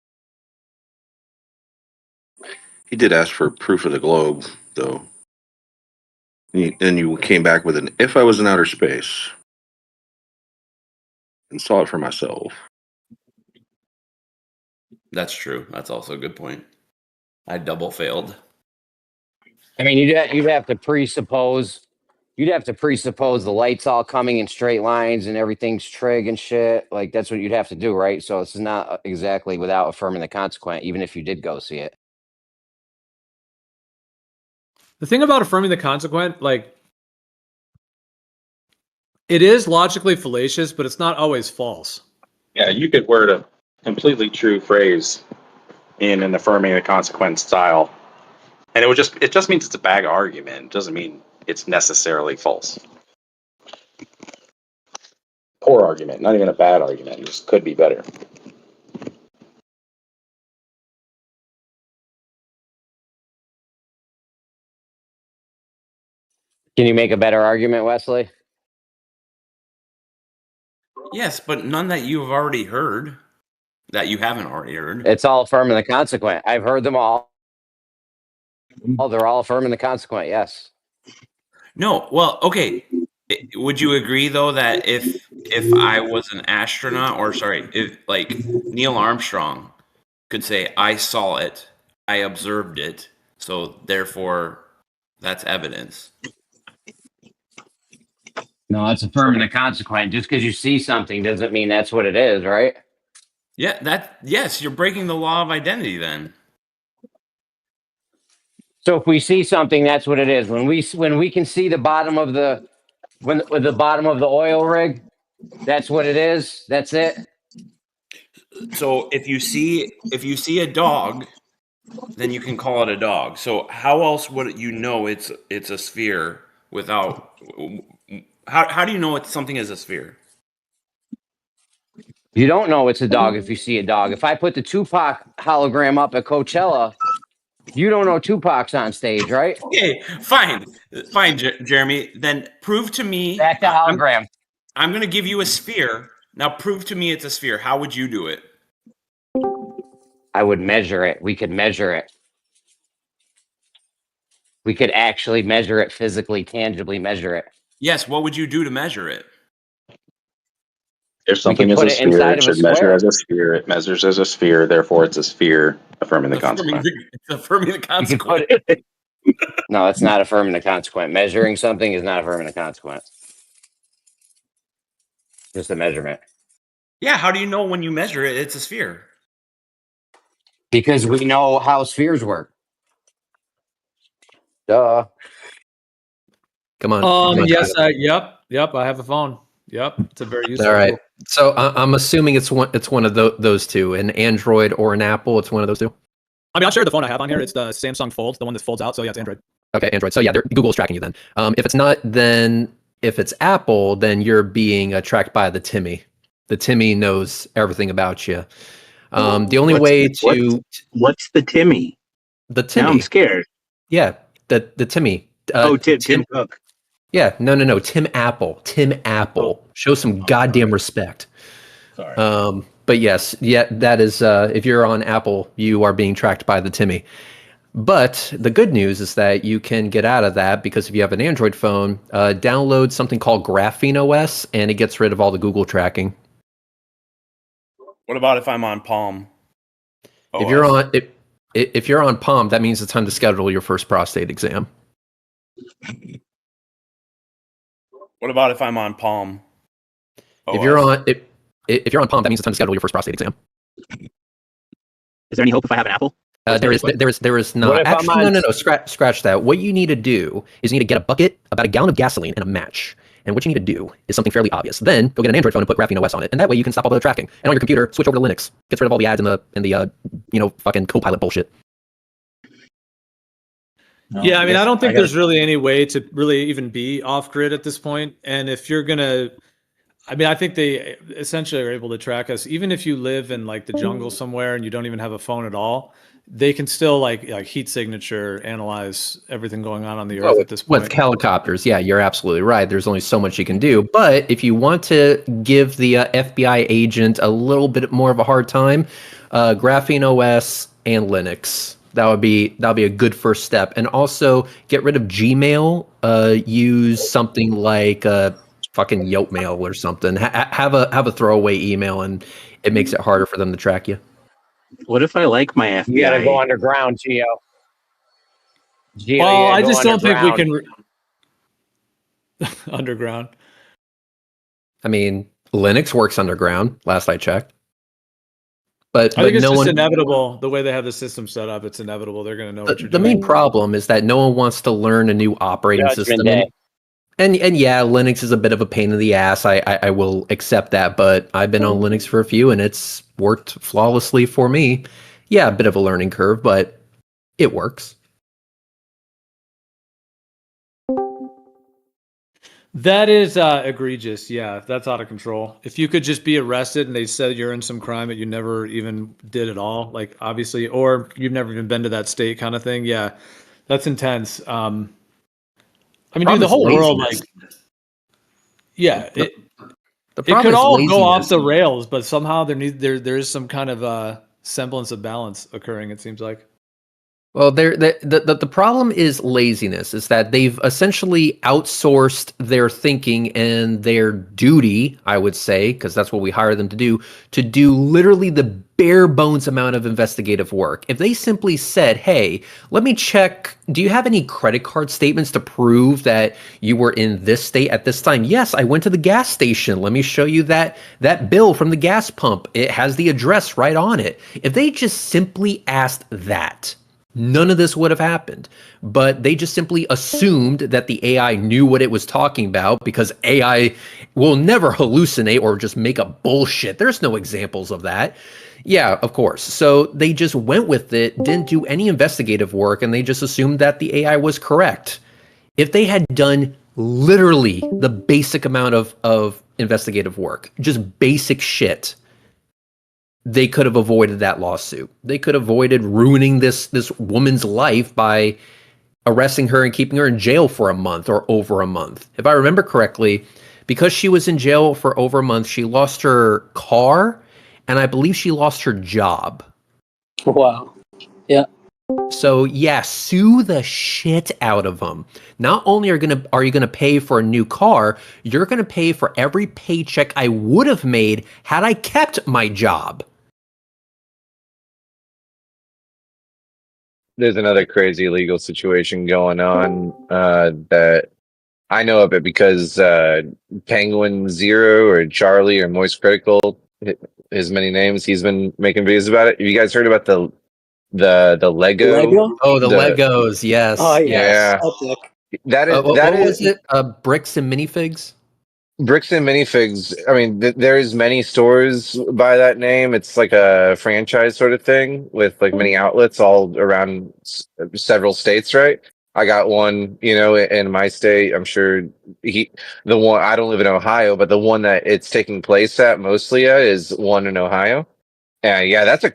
He did ask for proof of the globe, though. And you came back with an if I was in outer space and saw it for myself. That's true. That's also a good point. I double failed. I mean, you'd have to presuppose the lights all coming in straight lines and everything's trig and shit. Like that's what you'd have to do, right? So it's not exactly without affirming the consequent, even if you did go see it. The thing about affirming the consequent, like, it is logically fallacious, but it's not always false. Yeah, you could word a completely true phrase in an affirming the consequence style, and it just means it's a bad argument. It doesn't mean it's necessarily false. Poor argument, not even a bad argument. It just could be better. Can you make a better argument, Wesley? Yes, but none that you've already heard. That you haven't already heard. It's all affirming the consequent. I've heard them all. Oh, they're all affirming the consequent. Yes. No, well, okay. Would you agree though that if I was an astronaut, or sorry, if like Neil Armstrong could say I saw it, I observed it, so therefore that's evidence. No, it's affirming the consequent. Just because you see something doesn't mean that's what it is, right? Yeah, yes, you're breaking the law of identity then. So if we see something, that's what it is. When we can see the bottom of the the bottom of the oil rig, that's what it is. That's it. So if you see a dog, then you can call it a dog. So how else would you know it's a sphere without? How do you know something is a sphere? You don't know it's a dog if you see a dog. If I put the Tupac hologram up at Coachella, you don't know Tupac's on stage, right? Okay, fine, Jeremy. Then prove to me. Back to hologram. I'm going to give you a sphere. Now prove to me it's a sphere. How would you do it? I would measure it. We could measure it. We could actually measure it physically, tangibly measure it. Yes. What would you do to measure it? If something is a sphere, it should measure as a sphere. It measures as a sphere, therefore it's a sphere, affirming the consequent. It's affirming the consequent. No, it's not affirming the consequent. Measuring something is not affirming the consequent. Just a measurement. Yeah, how do you know when you measure it, it's a sphere? Because we know how spheres work. Duh. Come on. Yes. Yep. I have a phone. Yep. It's a very useful. All right. tool. So I'm assuming it's one of those two, an Android or an Apple. It's one of those two. I mean, I'll share the phone I have on here. It's the Samsung Fold, the one that folds out. So yeah, it's Android. Okay, Android. So yeah, Google's tracking you then. If it's not, then if it's Apple, then you're being tracked by the Timmy. The Timmy knows everything about you. The only way to what's the Timmy? The Timmy. Now I'm scared. Yeah, the Timmy. Tim Cook. Yeah, no. Tim Apple. Show some goddamn respect. Sorry. But yes, yeah, that is. If you're on Apple, you are being tracked by the Timmy. But the good news is that you can get out of that because if you have an Android phone, download something called Graphene OS, and it gets rid of all the Google tracking. What about if I'm on Palm? If you're on Palm, that means it's time to schedule your first prostate exam. What about if I'm on Palm? If you're on Palm, that means it's time to schedule your first prostate exam. Is there any hope if I have an Apple? There is not. Actually, no. Scratch that. What you need to do is you need to get a bucket, about a gallon of gasoline, and a match. And what you need to do is something fairly obvious. Then go get an Android phone and put Graphene OS on it, and that way you can stop all the tracking. And on your computer, switch over to Linux. Gets rid of all the ads and the fucking Copilot bullshit. Yeah, I mean, I don't think there's really any way to really even be off grid at this point. And if you're gonna, I mean, I think they essentially are able to track us. Even if you live in like the jungle somewhere and you don't even have a phone at all, they can still like heat signature analyze everything going on the Earth at this point. With helicopters, yeah, you're absolutely right. There's only so much you can do. But if you want to give the FBI agent a little bit more of a hard time, Graphene OS and Linux. That would be a good first step. And also get rid of Gmail. Use something like fucking Yotmail or something. Have a throwaway email, and it makes it harder for them to track you. What if I like my FBI? You gotta go underground, Gio. Well, I just don't think we can underground. I mean, Linux works underground. Last I checked. But I think it's no just one, inevitable. The way they have the system set up, it's inevitable. They're going to know what you're the doing. main problem is that no one wants to learn a new operating Judgment system. Day. And yeah, Linux is a bit of a pain in the ass. I will accept that, but I've been on Linux for a few, and it's worked flawlessly for me. Yeah, a bit of a learning curve, but it works. That is egregious. Yeah, that's out of control. If you could just be arrested and they said you're in some crime that you never even did at all, like obviously, or you've never even been to that state kind of thing. Yeah, that's intense. I mean, dude, the whole world, like, yeah, it could all go off the rails, but somehow there is some kind of semblance of balance occurring, it seems like. Well, the problem is laziness, is that they've essentially outsourced their thinking and their duty, I would say, because that's what we hire them to do literally the bare bones amount of investigative work. If they simply said, hey, let me check, do you have any credit card statements to prove that you were in this state at this time? Yes, I went to the gas station. Let me show you that bill from the gas pump. It has the address right on it. If they just simply asked that, none of this would have happened. But they just simply assumed that the AI knew what it was talking about, because AI will never hallucinate or just make up bullshit. There's no examples of that. Yeah, of course. So they just went with it, didn't do any investigative work, and they just assumed that the AI was correct. If they had done literally the basic amount of investigative work, just basic shit, they could have avoided that lawsuit. They could have avoided ruining this woman's life by arresting her and keeping her in jail for a month or over a month. If I remember correctly, because she was in jail for over a month, she lost her car, and I believe she lost her job. Wow. Yeah. So yeah, sue the shit out of them. Not only are you gonna pay for a new car, you're gonna pay for every paycheck I would have made had I kept my job. There's another crazy legal situation going on that I know of it because Penguin Zero or Charlie or Moist Critical, his many names, he's been making videos about it. Have you guys heard about the Lego? Oh, the Legos, yes. Oh yes. Yeah. That is what was it? Bricks and minifigs? Bricks and Minifigs. I mean, there's many stores by that name. It's like a franchise sort of thing with like many outlets all around several states, right? I got one, in my state. I'm sure the one, I don't live in Ohio, but the one that it's taking place at mostly is one in Ohio. Yeah, that's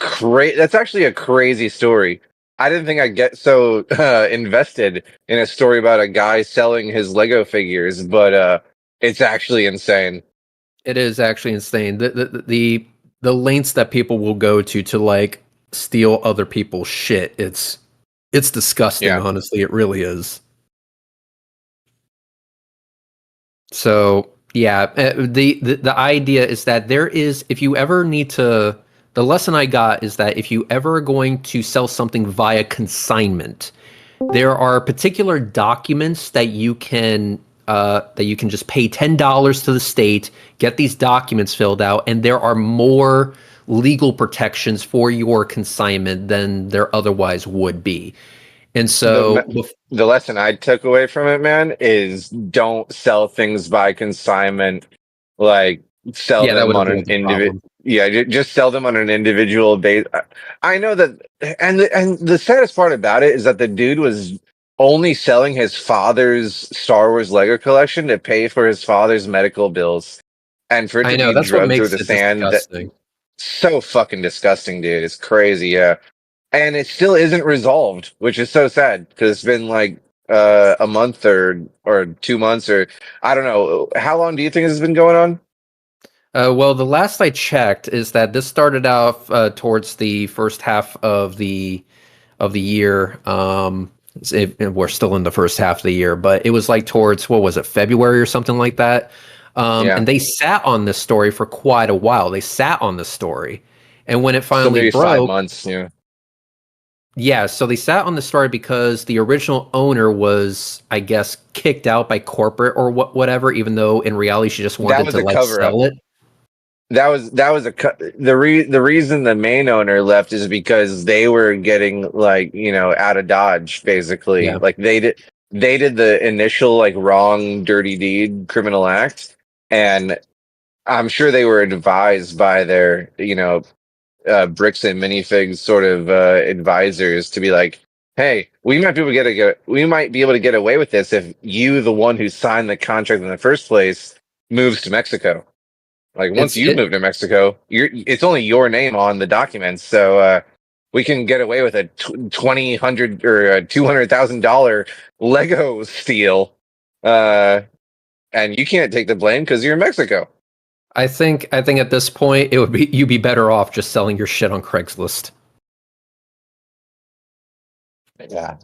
actually a crazy story. I didn't think I'd get so invested in a story about a guy selling his Lego figures, but it's actually insane. It is actually insane. The lengths that people will go to like steal other people's shit. It's disgusting, Yeah. honestly. It really is. So yeah, the idea is that if you ever need to, the lesson I got is that if you ever are going to sell something via consignment, there are particular documents that you can just pay $10 to the state, get these documents filled out, and there are more legal protections for your consignment than there otherwise would be. And so the lesson I took away from it, man, is don't sell things by consignment. Like sell them on an individual. Yeah, just sell them on an individual basis. I know that, and the saddest part about it is that the dude was only selling his father's Star Wars Lego collection to pay for his father's medical bills. and for it I to know be that's what drugged through makes the it sand, that disgusting. so fucking disgusting, dude. It's crazy, yeah. And it still isn't resolved, which is so sad because it's been like a month or 2 months or I don't know. How long do you think this has been going on? Well, the last I checked is that this started out towards the first half of the year. We're still in the first half of the year, but it was like towards, what was it, February or something like that. Yeah. And they sat on this story for quite a while. They sat on this story, and when it So finally maybe 5 broke, months, yeah. yeah, so they sat on the story because the original owner was, I guess, kicked out by corporate or whatever, even though in reality she just That wanted was to a like cover up. sell it. That was the reason the main owner left is because they were getting like, out of Dodge basically. Yeah. Like they did the initial like wrong dirty deed criminal act, and I'm sure they were advised by their, bricks and minifigs sort of advisors to be like, hey, we might be able to get away with this if you, the one who signed the contract in the first place, moves to Mexico. Like once you've moved to Mexico, it's only your name on the documents, so we can get away with a $200,000 or $200,000 Lego steal, and you can't take the blame because you're in Mexico. I think at this point you'd be better off just selling your shit on Craigslist. Yeah.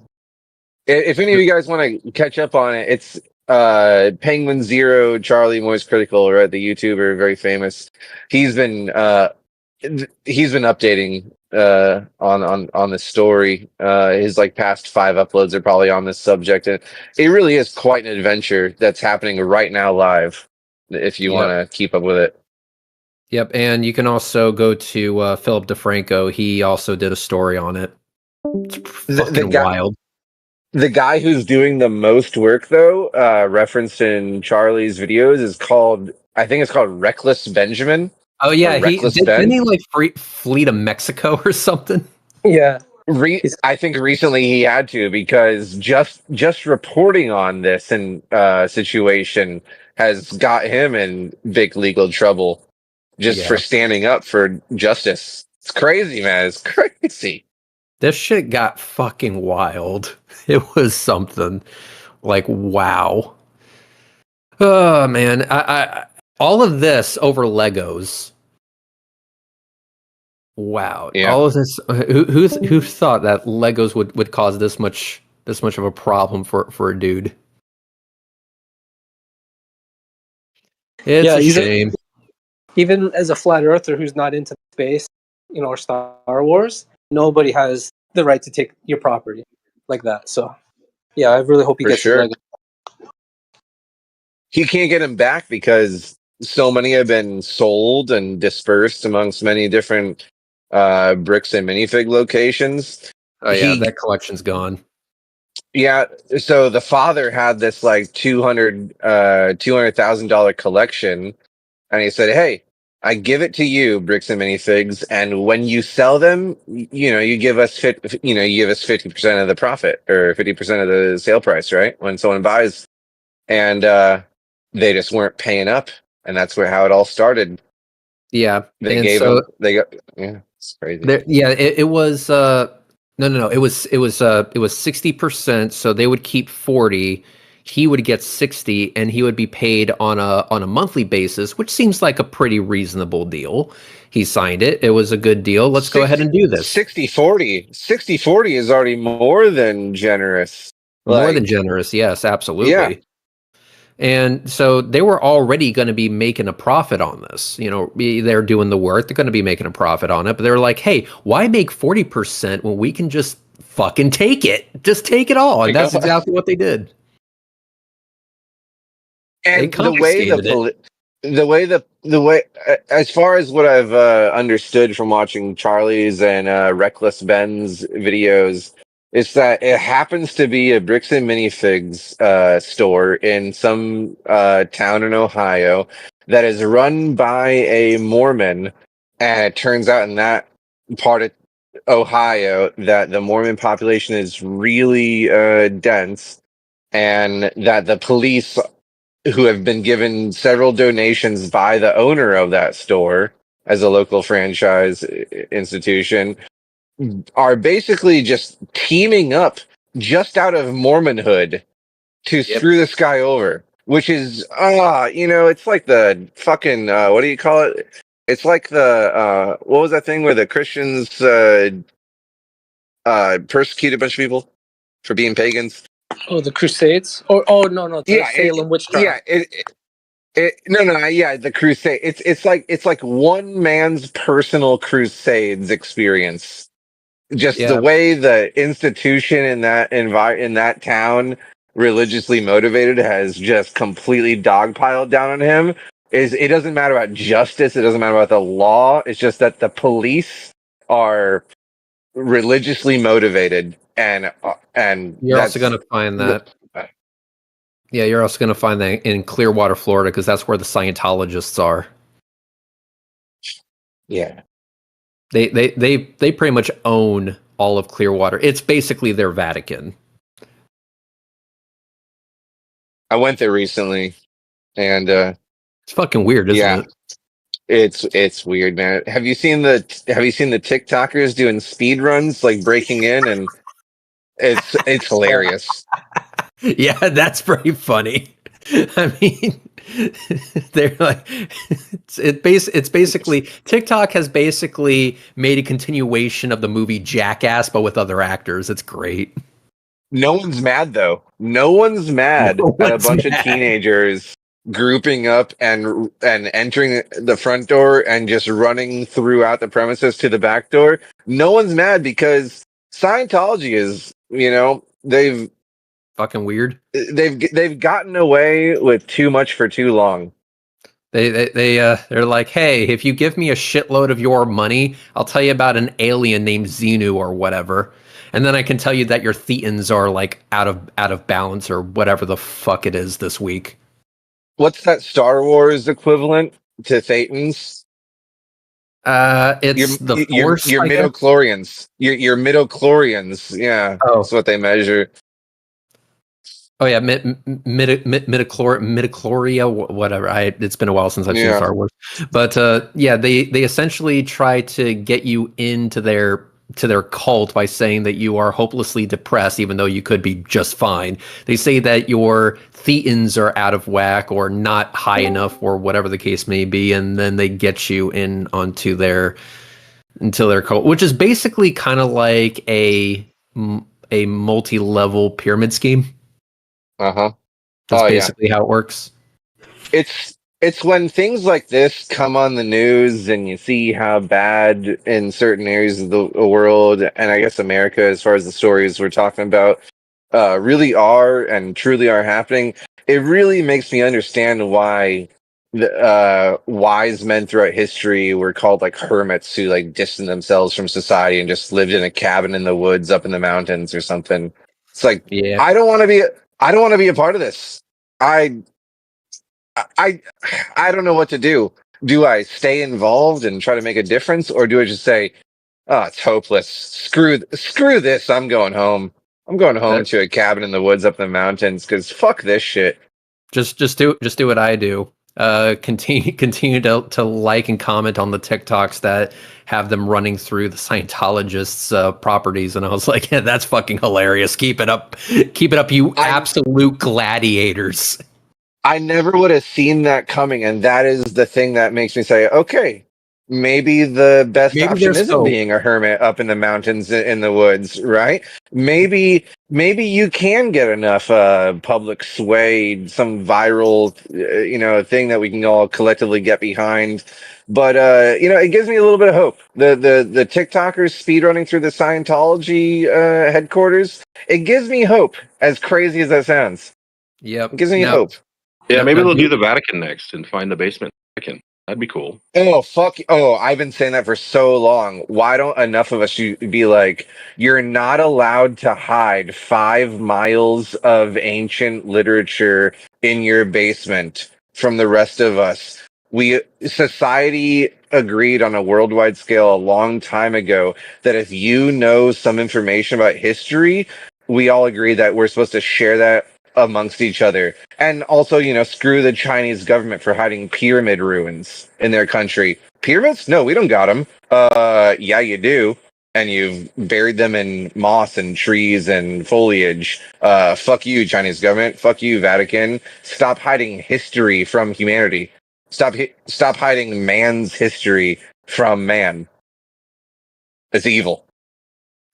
If any of you guys want to catch up on it, it's Penguin Zero, J3r3my's Critical, right? The YouTuber, very famous. He's been updating on the story. His like past 5 uploads are probably on this subject, and it really is quite an adventure that's happening right now live. If you want to keep up with it. Yep, and you can also go to Philip DeFranco. He also did a story on it. It's fucking wild. The guy who's doing the most work, though, referenced in Charlie's videos, I think it's called Reckless Benjamin. Oh yeah, Reckless Ben. didn't he like flee to Mexico or something? Yeah. I think recently he had to, because just reporting on this and situation has got him in big legal trouble for standing up for justice. It's crazy, man. It's crazy. This shit got fucking wild. It was something like, wow. Oh man, I all of this over Legos. Wow. Yeah. All of this. Who thought that Legos would cause this much of a problem for a dude? It's a shame. Even as a flat earther who's not into space, or Star Wars, nobody has the right to take your property like that. So, yeah, I really hope he gets his Lego. He can't get him back because so many have been sold and dispersed amongst many different bricks and minifig locations. Oh yeah, that collection's gone. Yeah, so the father had this like $200,000 collection, and he said, "Hey, I give it to you, bricks and minifigs, and when you sell them, you give us 50% of the profit or 50% of the sale price, right? When someone buys." And they just weren't paying up, and that's how it all started. Yeah, it's crazy. It was no. It was 60%. So they would keep 40. He would get 60, and he would be paid on a monthly basis, which seems like a pretty reasonable deal. He signed it. It was a good deal. Let's go ahead and do this. 60-40. 60-40 is already more than generous. More than generous, yes, absolutely. Yeah. And so they were already going to be making a profit on this. They're doing the work. They're going to be making a profit on it. But they're like, hey, why make 40% when we can just fucking take it? Just take it all. And that's exactly what they did. And the way, as far as what I've understood from watching Charlie's and Reckless Ben's videos, is that it happens to be a bricks and minifigs store in some town in Ohio that is run by a Mormon, and it turns out in that part of Ohio that the Mormon population is really dense, and that the police who have been given several donations by the owner of that store as a local franchise institution, are basically just teaming up just out of Mormonhood to screw this guy over. Which is, it's like the fucking, what do you call it? It's like the, what was that thing where the Christians persecute a bunch of people for being pagans? Oh, the Crusades? No, the Salem witch trial. The crusade. It's like one man's personal crusades experience. Just the way the institution in that town, religiously motivated, has just completely dogpiled down on him. It doesn't matter about justice. It doesn't matter about the law. It's just that the police are religiously motivated, and you're also going to find that. Yeah, you're also going to find that in Clearwater, Florida, because that's where the Scientologists are. Yeah, they pretty much own all of Clearwater. It's basically their Vatican. I went there recently, and it's fucking weird, isn't it? It's weird, man. Have you seen the TikTokers doing speed runs, like breaking in, and it's hilarious. Yeah, that's pretty funny. I mean, they're like, it's basically, TikTok has basically made a continuation of the movie Jackass, but with other actors. It's great. No one's mad though. No one's mad at a bunch of teenagers grouping up and entering the front door and just running throughout the premises to the back door. No one's mad because Scientology is, they've fucking weird. They've gotten away with too much for too long. They're like, hey, if you give me a shitload of your money, I'll tell you about an alien named Xenu or whatever, and then I can tell you that your thetans are like out of balance or whatever the fuck it is this week. What's that Star Wars equivalent to thetans? It's the Force. Your midichlorians. Your midichlorians. Yeah, that's what they measure. Oh yeah, midichlorians, whatever. It's been a while since I've seen Star Wars, but they essentially try to get you into their cult by saying that you are hopelessly depressed, even though you could be just fine. They say that your thetans are out of whack or not high enough, or whatever the case may be, and then they get you in onto their cult, which is basically kind of like a multi-level pyramid scheme. Uh-huh. That's basically how it works. It's when things like this come on the news and you see how bad in certain areas of the world, and I guess America, as far as the stories we're talking about, really are and truly are happening. It really makes me understand why the wise men throughout history were called like hermits, who like distanced themselves from society and just lived in a cabin in the woods up in the mountains or something. It's like, I don't want to be a part of this. I don't know what to do. Do I stay involved and try to make a difference, or do I just say, "Oh, it's hopeless. Screw this. I'm going home. I'm going home to a cabin in the woods up in the mountains because fuck this shit." Just do what I do. Continue to like and comment on the TikToks that have them running through the Scientologists' properties, and I was like, yeah, that's fucking hilarious. Keep it up, you absolute gladiators. I never would have seen that coming, and that is the thing that makes me say, okay, maybe the best option isn't being a hermit up in the mountains in the woods, right? Maybe you can get enough public sway, some viral, thing that we can all collectively get behind. But it gives me a little bit of hope. The TikTokers speedrunning through the Scientology headquarters, it gives me hope. As crazy as that sounds, yep, it gives me hope. Yeah, maybe they'll do the Vatican next and find the basement Vatican. That'd be cool. Oh, fuck. Oh, I've been saying that for so long. Why don't enough of us be like, you're not allowed to hide 5 miles of ancient literature in your basement from the rest of us? Society agreed on a worldwide scale a long time ago that if you know some information about history, we all agree that we're supposed to share that amongst each other. And also, screw the Chinese government for hiding pyramid ruins in their country. Pyramids? No, we don't got them. Yeah, you do. And you've buried them in moss and trees and foliage. Fuck you, Chinese government. Fuck you, Vatican. Stop hiding history from humanity. Stop hiding man's history from man. It's evil.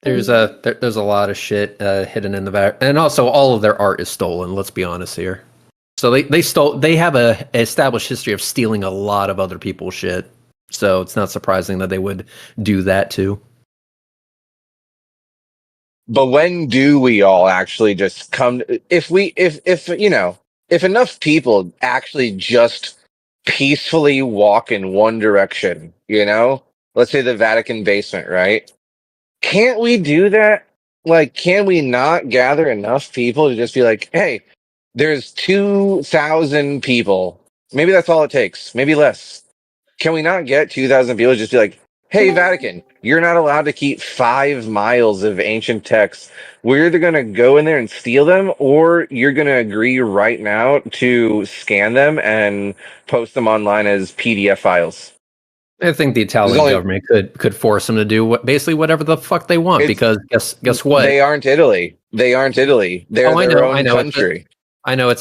There's a lot of shit hidden in the back, and also all of their art is stolen. Let's be honest here. So they have a established history of stealing a lot of other people's shit. So it's not surprising that they would do that too. But when do we all actually just come? If enough people actually just peacefully walk in one direction, let's say the Vatican basement, right? Can't we do that? Like, can we not gather enough people to just be like, hey, there's 2,000 people. Maybe that's all it takes. Maybe less. Can we not get 2,000 people to just be like, hey, Vatican, you're not allowed to keep 5 miles of ancient texts. We're either going to go in there and steal them, or you're going to agree right now to scan them and post them online as PDF files. I think the Italian government could force them to do basically whatever the fuck they want, because guess what? They aren't Italy. They're their own country. I know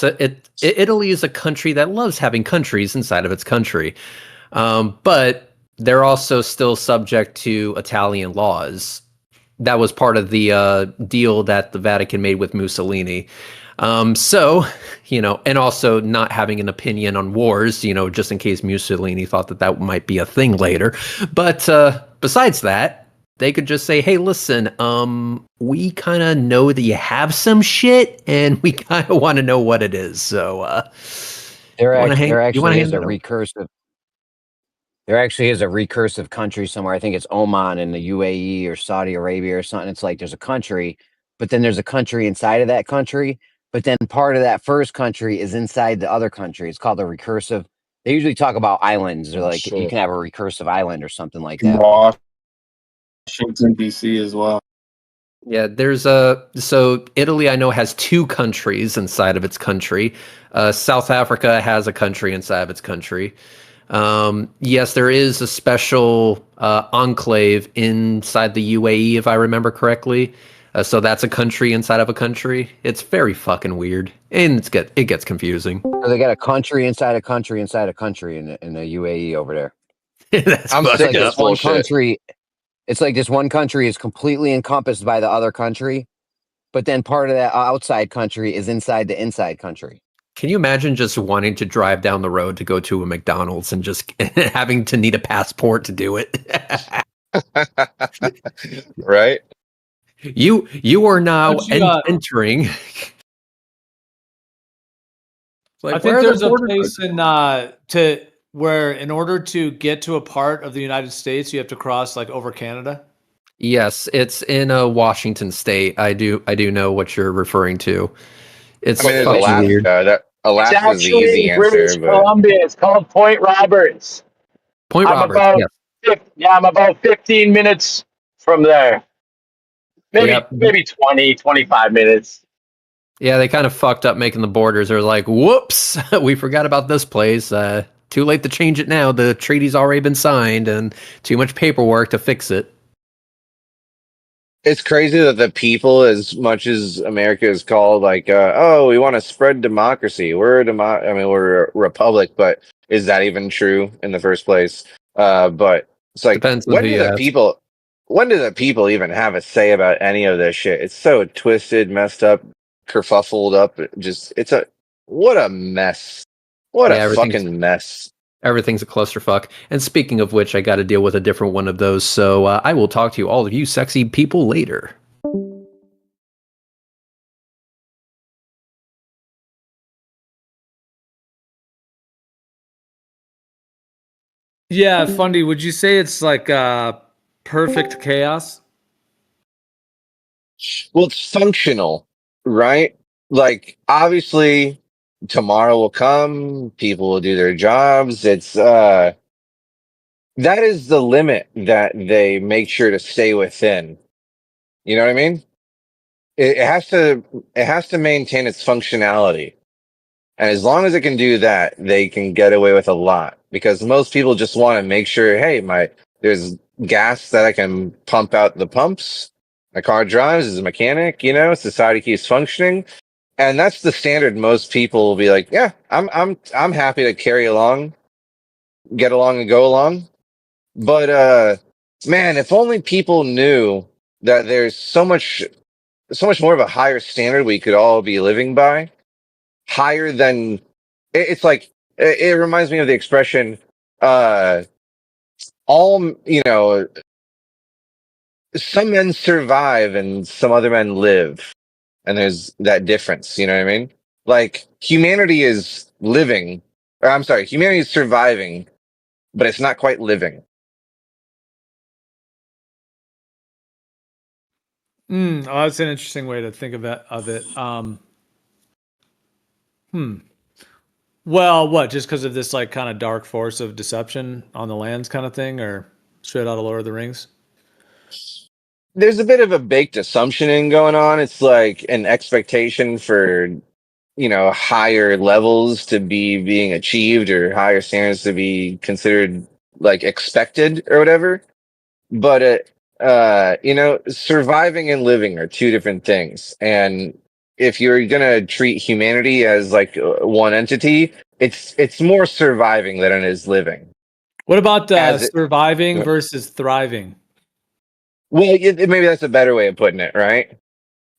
Italy is a country that loves having countries inside of its country, but they're also still subject to Italian laws. That was part of the deal that the Vatican made with Mussolini. So, and also not having an opinion on wars, just in case Mussolini thought that might be a thing later. But besides that, they could just say, hey, listen, we kind of know that you have some shit, and we kind of want to know what it is. So there actually is a recursive country somewhere. I think it's Oman in the UAE or Saudi Arabia or something. It's like there's a country, but then there's a country inside of that country. But then part of that first country is inside the other country. It's called a recursive. They usually talk about islands, or like you can have a recursive island or something like that. Washington, DC as well. Yeah, so Italy, I know, has 2 countries inside of its country. South Africa has a country inside of its country. Yes, there is a special enclave inside the UAE, if I remember correctly. So that's a country inside of a country. It's very fucking weird, and it gets confusing. So they got a country inside a country inside a country in the UAE over there. I'm sick of this bullshit. It's like this one country is completely encompassed by the other country, but then part of that outside country is inside the inside country. Can you imagine just wanting to drive down the road to go to a McDonald's and just having to need a passport to do it? Right? You are now entering. I think there's a place where in order to get to a part of the United States, you have to cross like over Canada. Yes, it's in Washington State. I do know what you're referring to. It's Alaska. weird. Alaska is the easy answer. British Columbia. It's called Point Roberts. I'm about 15 minutes from there. Maybe 20, 25 minutes. Yeah, they kind of fucked up making the borders. They're like, whoops, we forgot about this place. Too late to change it now. The treaty's already been signed, and too much paperwork to fix it. It's crazy that the people, as much as America is called like, we want to spread democracy. We're a republic, but is that even true in the first place? But it's like, when do the people even have a say about any of this shit? It's so twisted, messed up, kerfuffled up. What a mess. What a fucking mess. Everything's a clusterfuck. And speaking of which, I got to deal with a different one of those. So I will talk to all of you sexy people later. Yeah, Fundy, would you say it's like perfect chaos? Well, it's functional, right? Like, obviously, tomorrow will come, people will do their jobs. It's that is the limit that they make sure to stay within. You know what I mean? it has to maintain its functionality. And as long as it can do that, they can get away with a lot, because most people just want to make sure, hey, there's gas that I can pump out the pumps. My car drives as a mechanic, society keeps functioning. And that's the standard. Most people will be like, yeah, I'm happy to carry along, get along and go along. But man, if only people knew that there's so much more of a higher standard we could all be living by, higher than it's like it reminds me of the expression all some men survive and some other men live, and there's that difference, you know what I mean? Like humanity is living, or I'm sorry, humanity is surviving, but it's not quite living. Oh, that's an interesting way to think of it. Well, what? Just because of this like kind of dark force of deception on the lands, kind of thing, or straight out of Lord of the Rings? There's a bit of a baked assumption going on. It's like an expectation for higher levels to be being achieved, or higher standards to be considered like expected or whatever. But surviving and living are two different things. And if you're gonna treat humanity as like one entity, it's more surviving than it is living. What about surviving versus thriving? Well, maybe that's a better way of putting it, right?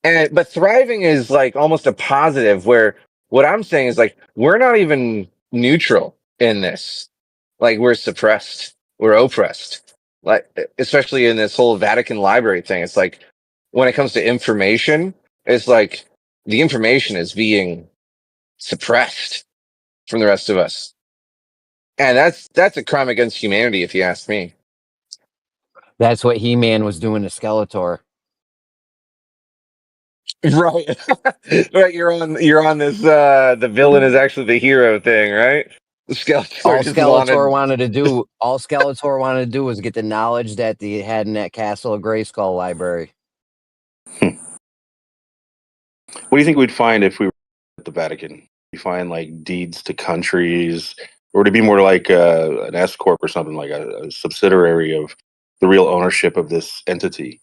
But thriving is like almost a positive, where what I'm saying is like we're not even neutral in this. Like we're suppressed, we're oppressed. Like especially in this whole Vatican library thing, it's like when it comes to information, it's like the information is being suppressed from the rest of us, and that's a crime against humanity, if you ask me. That's what He-Man was doing to Skeletor. Right. Right, you're on this the villain is actually the hero thing, right? Skeletor All Skeletor wanted to do was get the knowledge that he had in that Castle of Grayskull library. What do you think we'd find if we were at the Vatican? We find like deeds to countries, or would it be more like an S corp or something, like a subsidiary of the real ownership of this entity?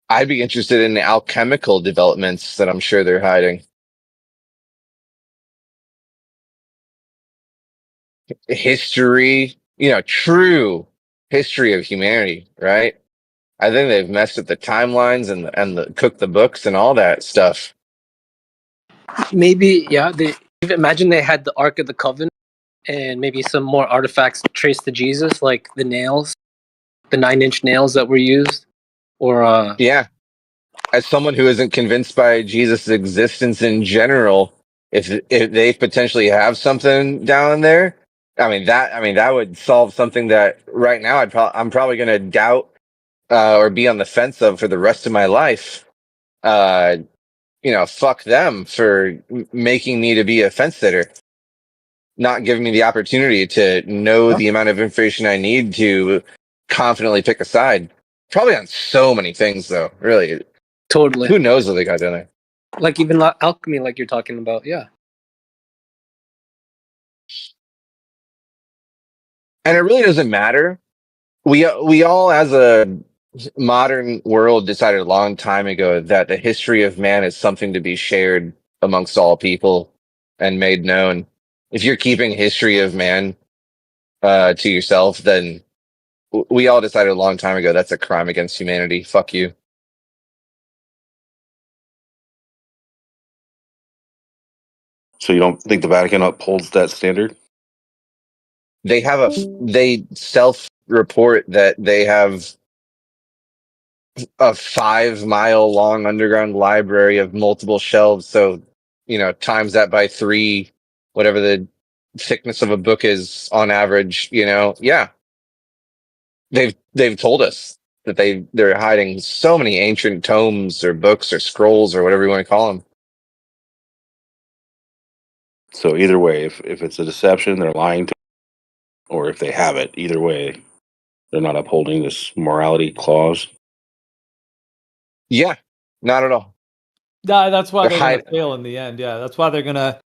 I'd be interested in the alchemical developments that I'm sure they're hiding. History, true history of humanity, right? I think they've messed up the timelines and cooked the books and all that stuff. Maybe, yeah. Imagine they had the Ark of the Covenant and maybe some more artifacts traced to Jesus, like the nails, the 9-inch nails that were used, or yeah. As someone who isn't convinced by Jesus' existence in general, if they potentially have something down there, that would solve something that right now I'm probably going to doubt or be on the fence of for the rest of my life. Fuck them for making me to be a fence sitter, not giving me the opportunity to know the amount of information I need to confidently pick a side. Probably on so many things, though. Really, totally. Who knows what they got done there? Like even alchemy, like you're talking about, yeah. And it really doesn't matter. We all, as a modern world, decided a long time ago that the history of man is something to be shared amongst all people and made known. If you're keeping history of man to yourself, then we all decided a long time ago that's a crime against humanity. Fuck you. So you don't think the Vatican upholds that standard? They self-report that they have a 5-mile long underground library of multiple shelves. So, times that by 3, whatever the thickness of a book is on average, yeah. They've told us that they're hiding so many ancient tomes or books or scrolls or whatever you want to call them. So either way, if it's a deception, they're lying to, or if they have it, either way, they're not upholding this morality clause. Yeah, not at all. That's why They're they're going hide- to fail in the end. Yeah, that's why they're going to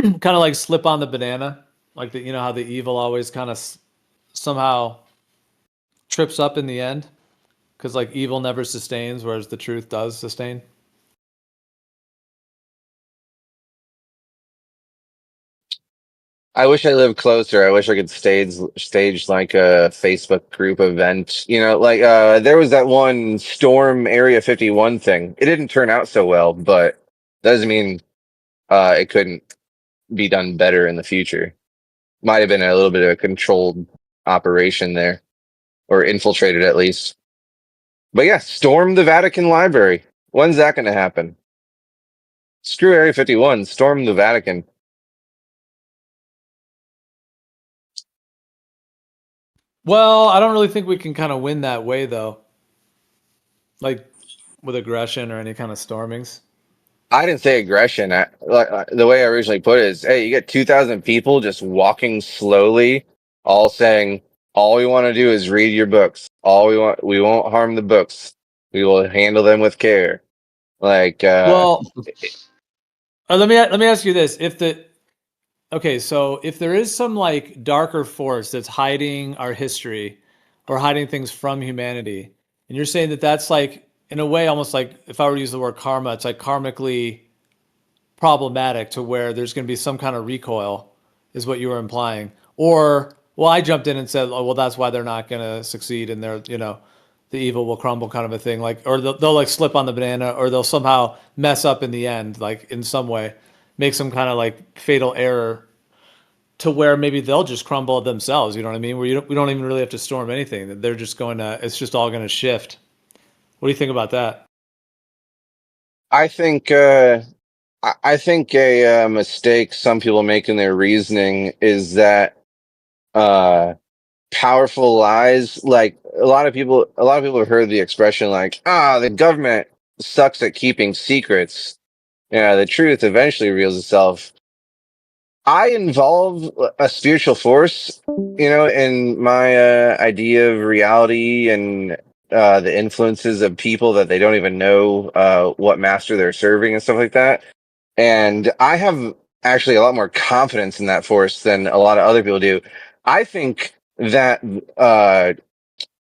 kind of like slip on the banana, like you know how the evil always kind of somehow trips up in the end, because like evil never sustains, whereas the truth does sustain. I wish I lived closer. I wish I could stage like a Facebook group event. You know, like there was that one Storm Area 51 thing. It didn't turn out so well, but doesn't mean it couldn't be done better in the future. Might have been a little bit of a controlled operation there, or infiltrated at least. But yeah, storm the Vatican Library. When's that going to happen? Screw Area 51. Storm the Vatican. Well, I don't really think we can kind of win that way though, like with aggression or any kind of stormings. I didn't say aggression. The way I originally put it is, hey, you get 2,000 people just walking slowly, all saying, all we want to do is read your books. We won't harm the books. We will handle them with care. Like, well, let me ask you this: so if there is some like darker force that's hiding our history or hiding things from humanity, and you're saying that that's like in a way almost like, if I were to use the word karma, it's like karmically problematic to where there's going to be some kind of recoil, is what you were implying. Or, well, I jumped in and said, oh, well, that's why they're not going to succeed, and they're, the evil will crumble, kind of a thing. Like, or they'll like slip on the banana, or they'll somehow mess up in the end, like in some way, make some kind of like fatal error to where maybe they'll just crumble themselves. You know what I mean? Where we don't even really have to storm anything. They're just going to, it's just all going to shift. What do you think about that? I think a mistake some people make in their reasoning is that powerful lies, like a lot of people have heard the expression like, the government sucks at keeping secrets. Yeah, the truth eventually reveals itself. I involve a spiritual force, in my idea of reality and the influences of people that they don't even know what master they're serving and stuff like that. And I have actually a lot more confidence in that force than a lot of other people do. I think that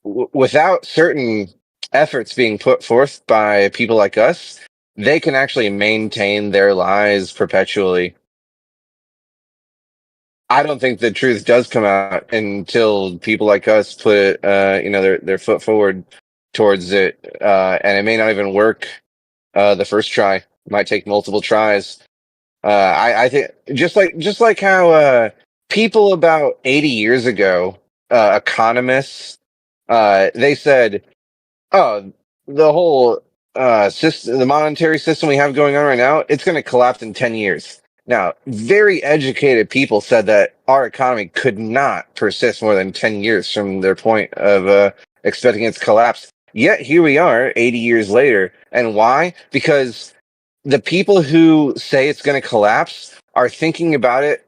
without certain efforts being put forth by people like us, they can actually maintain their lies perpetually. I don't think the truth does come out until people like us put their foot forward towards it, and it may not even work the first try. It might take multiple tries. I think just like how people about 80 years ago, economists, they said, "Oh, the whole system, the monetary system we have going on right now, it's going to collapse in 10 years." Now, very educated people said that our economy could not persist more than 10 years from their point of expecting its collapse. Yet here we are 80 years later. And why? Because the people who say it's going to collapse are thinking about it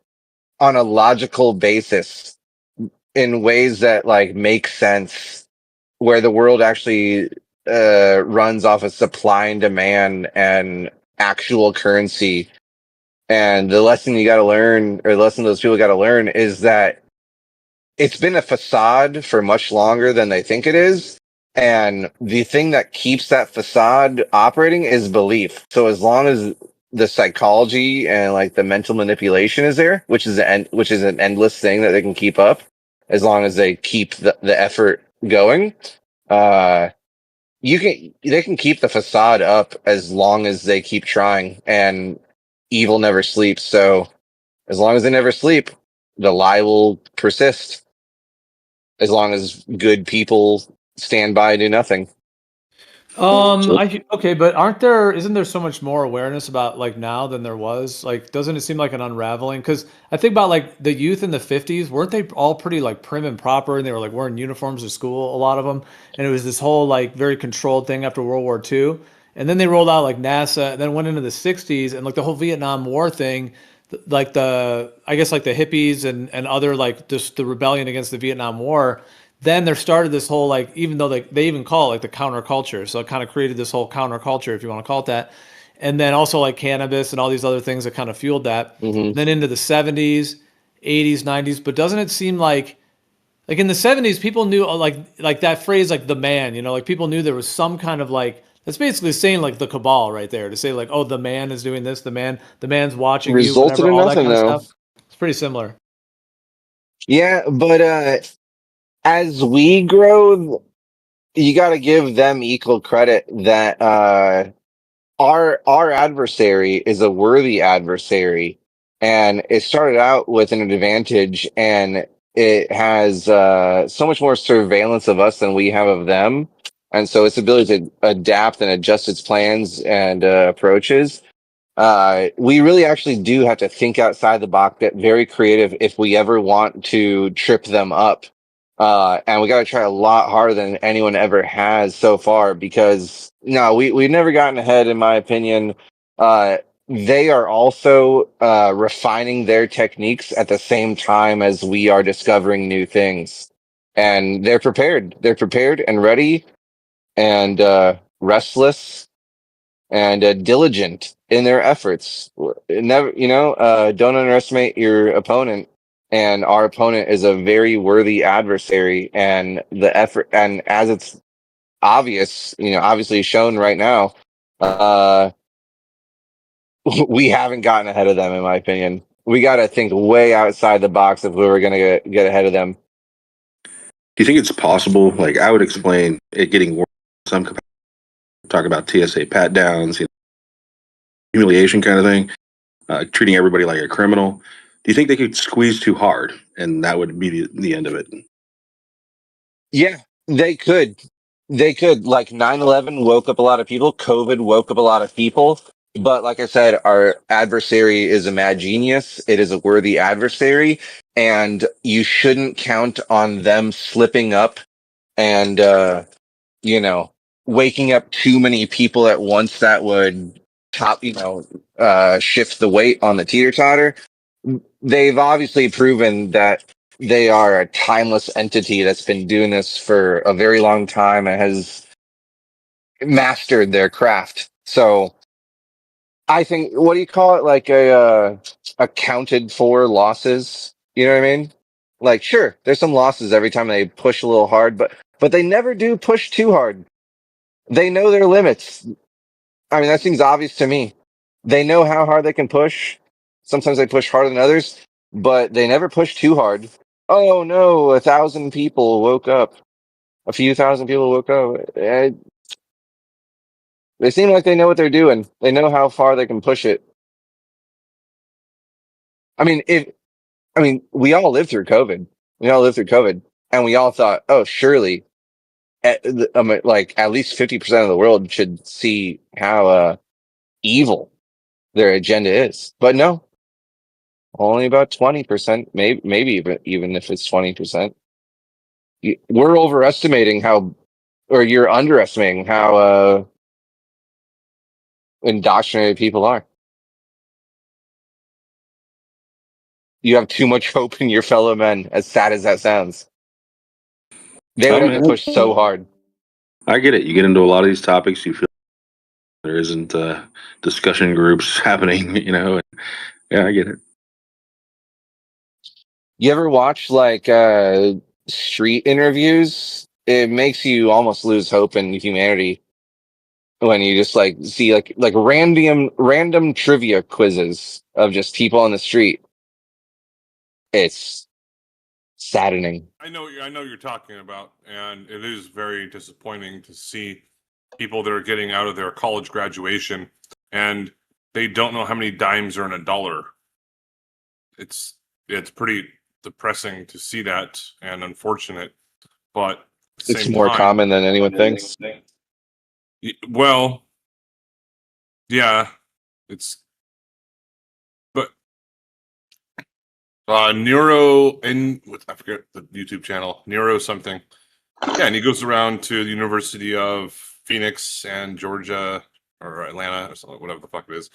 on a logical basis in ways that like make sense, where the world actually runs off of supply and demand and actual currency. And the lesson you got to learn, or the lesson those people got to learn, is that it's been a facade for much longer than they think it is. And the thing that keeps that facade operating is belief. So as long as the psychology and like the mental manipulation is there, which is an endless thing that they can keep up, as long as they keep the effort going, they can keep the facade up as long as they keep trying, and evil never sleeps. So as long as they never sleep, the lie will persist. As long as good people stand by and do nothing. Okay, but isn't there so much more awareness about like now than there was? Like, doesn't it seem like an unraveling? Because I think about like the youth in the 50s, weren't they all pretty like prim and proper, and they were like wearing uniforms to school, a lot of them, and it was this whole like very controlled thing after World War II, and then they rolled out like NASA, and then went into the 60s, and like the whole Vietnam War thing, like I guess like the hippies and other like just the rebellion against the Vietnam War. Then there started this whole like, even though they even call it like the counterculture, so it kind of created this whole counterculture, if you want to call it that. and then also like cannabis and all these other things that kind of fueled that. Mm-hmm. Then into the 70s, 80s, 90s. But doesn't it seem like in the 70s, people knew like that phrase, like the man, you know, like people knew there was some kind of like, that's basically saying like the cabal right there, to say like, oh, the man is doing this, the man's watching you, Resulted whatever, in all that nothing kind of though. stuff. It's pretty similar. Yeah, but as we grow, you got to give them equal credit that our adversary is a worthy adversary, and it started out with an advantage, and it has so much more surveillance of us than we have of them, and so its ability to adapt and adjust its plans and approaches. We really actually do have to think outside the box, get very creative if we ever want to trip them up. And we got to try a lot harder than anyone ever has so far, because no, we've never gotten ahead, in my opinion. They are also refining their techniques at the same time as we are discovering new things. And they're prepared. They're prepared and ready and restless and diligent in their efforts. Never, don't underestimate your opponent. And our opponent is a very worthy adversary, and the effort, and as it's obvious, obviously shown right now, we haven't gotten ahead of them, in my opinion. We got to think way outside the box if we were going to get ahead of them. Do you think it's possible? Like, I would explain it getting worse in some capacity. Talk about TSA pat downs, humiliation kind of thing, treating everybody like a criminal. Do you think they could squeeze too hard, and that would be the end of it? Yeah, they could. They could. Like 9/11 woke up a lot of people. COVID woke up a lot of people. But like I said, our adversary is a mad genius. It is a worthy adversary. And you shouldn't count on them slipping up and, waking up too many people at once that would shift the weight on the teeter-totter. They've obviously proven that they are a timeless entity that's been doing this for a very long time and has mastered their craft. So I think, what do you call it? Like a accounted for losses. You know what I mean? Like, sure, there's some losses every time they push a little hard, but they never do push too hard. They know their limits. I mean, that seems obvious to me. They know how hard they can push. Sometimes they push harder than others, but they never push too hard. Oh no, 1,000 people woke up. A few thousand people woke up. They seem like they know what they're doing. They know how far they can push it. I mean, we all lived through COVID. We all lived through COVID, and we all thought, oh, surely, at least 50% of the world should see how evil their agenda is. But no, only about 20%, maybe even if it's 20%. We're overestimating or you're underestimating how indoctrinated people are. You have too much hope in your fellow men, as sad as that sounds. They would have to push so hard. I get it. You get into a lot of these topics, you feel there isn't discussion groups happening, and, yeah, I get it. You ever watch street interviews? It makes you almost lose hope in humanity when you just see random trivia quizzes of just people on the street. It's saddening. I know you're talking about, and it is very disappointing to see people that are getting out of their college graduation and they don't know how many dimes are in a dollar. It's pretty depressing to see that and unfortunate, but it's more common than anyone thinks. Well, yeah, but Neuro, and I forget the YouTube channel, Neuro something. Yeah, and he goes around to the University of Phoenix and Georgia or Atlanta or something, whatever the fuck it is.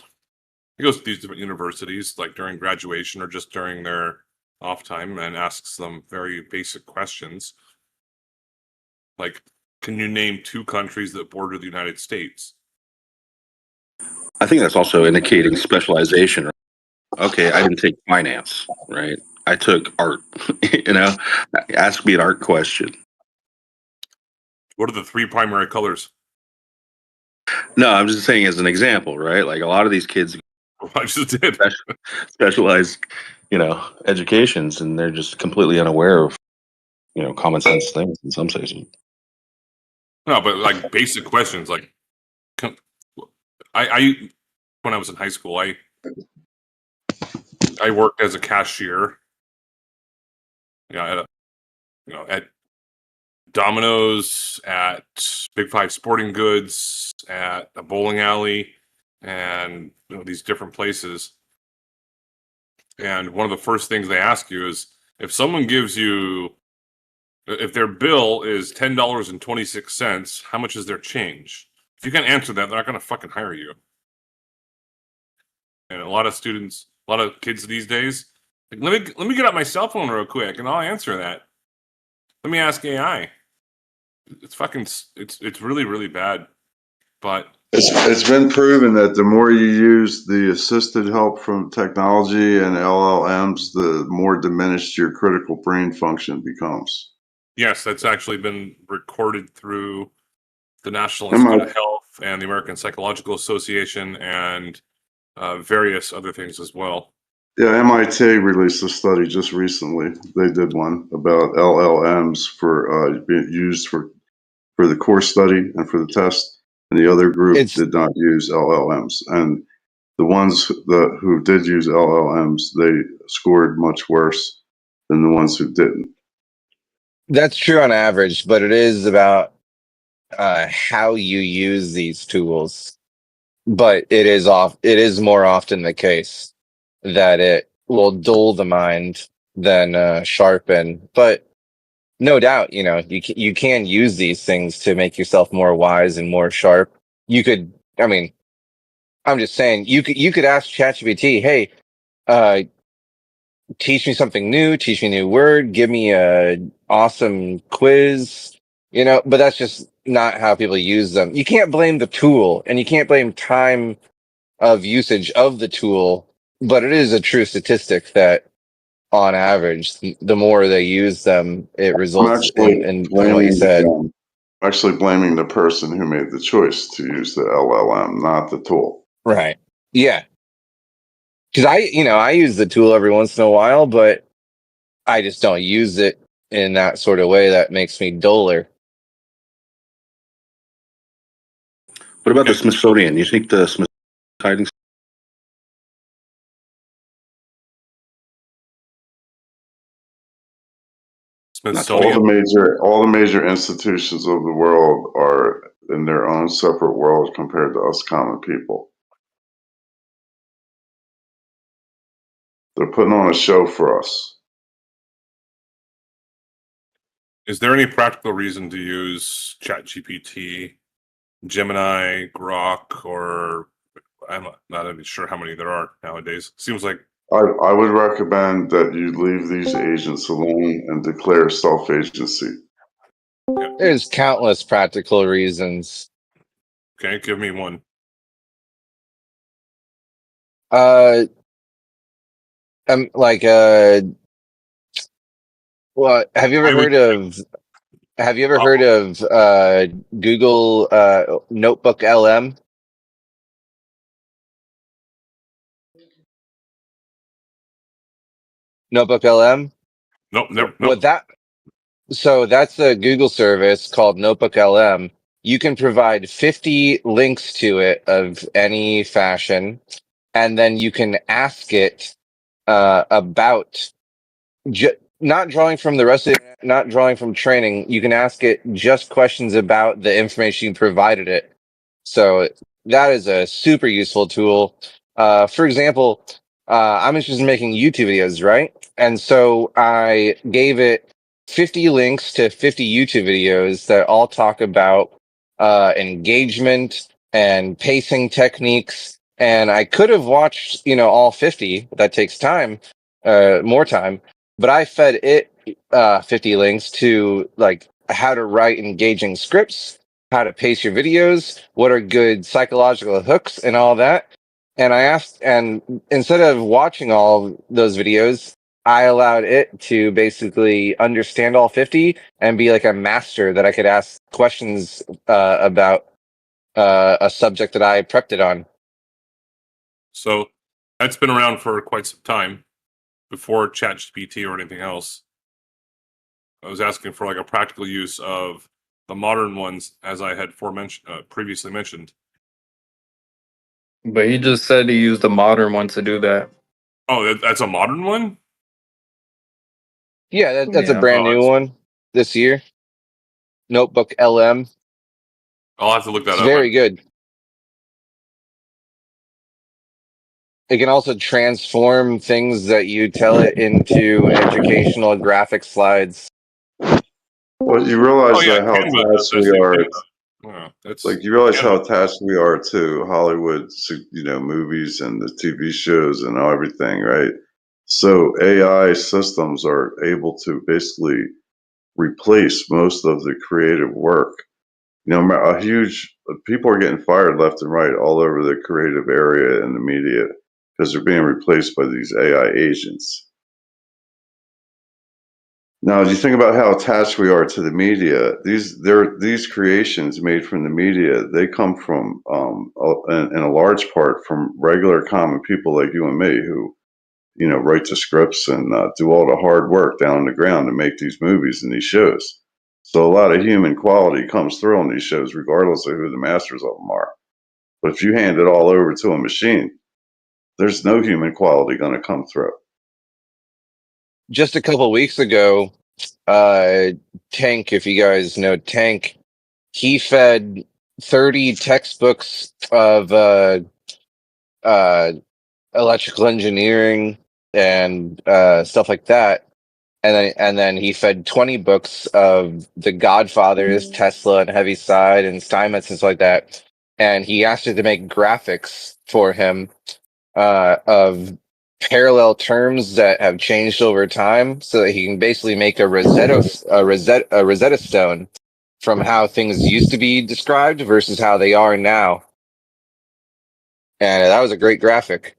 He goes to these different universities, like during graduation or just during their off time, and asks them very basic questions. Like, can you name 2 countries that border the United States? I think that's also indicating specialization. Okay, I didn't take finance, right? I took art. Ask me an art question. What are the 3 primary colors? No, I'm just saying as an example, right? Like a lot of these kids I just did specialized, educations, and they're just completely unaware of, common sense things in some cases. No, but like basic questions, like I when I was in high school, I worked as a cashier, at Domino's, at Big Five Sporting Goods, at a bowling alley, and these different places. And one of the first things they ask you is if someone gives you, if their bill is $10.26, how much is their change? If you can't answer that, they're not going to fucking hire you. And a lot of students, a lot of kids these days, like, let me get out my cell phone real quick and I'll answer that. Let me ask AI. It's fucking, it's really, really bad. But it's been proven that the more you use the assisted help from technology and LLMs, the more diminished your critical brain function becomes. Yes, that's actually been recorded through the National Institute of Health and the American Psychological Association and various other things as well. Yeah, MIT released a study just recently. They did one about LLMs for being used for the core study and for the test, and the other group did not use LLMs. And the ones who did use LLMs, they scored much worse than the ones who didn't. That's true on average, but it is about how you use these tools. But it is more often the case that it will dull the mind than sharpen. But no doubt, you can use these things to make yourself more wise and more sharp. You could, I mean, I'm just saying, you could ask ChatGPT, hey, teach me something new, teach me a new word, give me a awesome quiz, but that's just not how people use them. You can't blame the tool and you can't blame time of usage of the tool, but it is a true statistic that on average, the more they use them, it results in what you said. I'm actually blaming the person who made the choice to use the LLM, not the tool. Right. Yeah. Because I use the tool every once in a while, but I just don't use it in that sort of way that makes me duller. What about the Smithsonian? You think the Smithsonian All the major institutions of the world are in their own separate worlds compared to us common people. They're putting on a show for us. Is there any practical reason to use ChatGPT, Gemini, Grok, or I'm not even sure how many there are nowadays? Seems like I would recommend that you leave these agents alone and declare self-agency. There's countless practical reasons. Okay, give me one. Well, have you ever heard of Google Notebook LM? Notebook LM? Nope, never. So that's a Google service called Notebook LM. You can provide 50 links to it of any fashion, and then you can ask it about not drawing from the rest of it, not drawing from training. You can ask it just questions about the information you provided it. So that is a super useful tool. For example, I'm interested in making YouTube videos, right? And so I gave it 50 links to 50 YouTube videos that all talk about engagement and pacing techniques. And I could have watched, all 50. That takes time, more time. But I fed it 50 links to like how to write engaging scripts, how to pace your videos, what are good psychological hooks, and all that. And I asked, and instead of watching all those videos, I allowed it to basically understand all 50 and be like a master that I could ask questions about a subject that I prepped it on. So that's been around for quite some time before ChatGPT or anything else. I was asking for like a practical use of the modern ones, as I had previously mentioned. But he just said he used a modern one to do that. Oh, that's a modern one? Yeah, that's a Yeah. brand new one this year. Notebook LM. I'll have to look that It's up. very good. It can also transform things that you tell it into educational graphic slides. Well, you realize Oh yeah, that how Canva does attached that we same are. thing. Yeah, that's Like you realize how Canva. attached we are to Hollywood, movies and the TV shows and everything, right? So AI systems are able to basically replace most of the creative work. People are getting fired left and right all over the creative area in the media because they're being replaced by these AI agents. Now, as you think about how attached we are to the media, these creations made from the media, they come from, in a large part, from regular common people like you and me who, write the scripts and do all the hard work down on the ground to make these movies and these shows. So a lot of human quality comes through on these shows, regardless of who the masters of them are. But if you hand it all over to a machine, there's no human quality going to come through. Just a couple weeks ago, Tank, if you guys know Tank, he fed 30 textbooks of electrical engineering and stuff like that. And then he fed 20 books of the Godfathers, Tesla and Heaviside and Steinmetz and stuff like that. And he asked it to make graphics for him of parallel terms that have changed over time, so that he can basically make a Rosetta Stone from how things used to be described versus how they are now. And that was a great graphic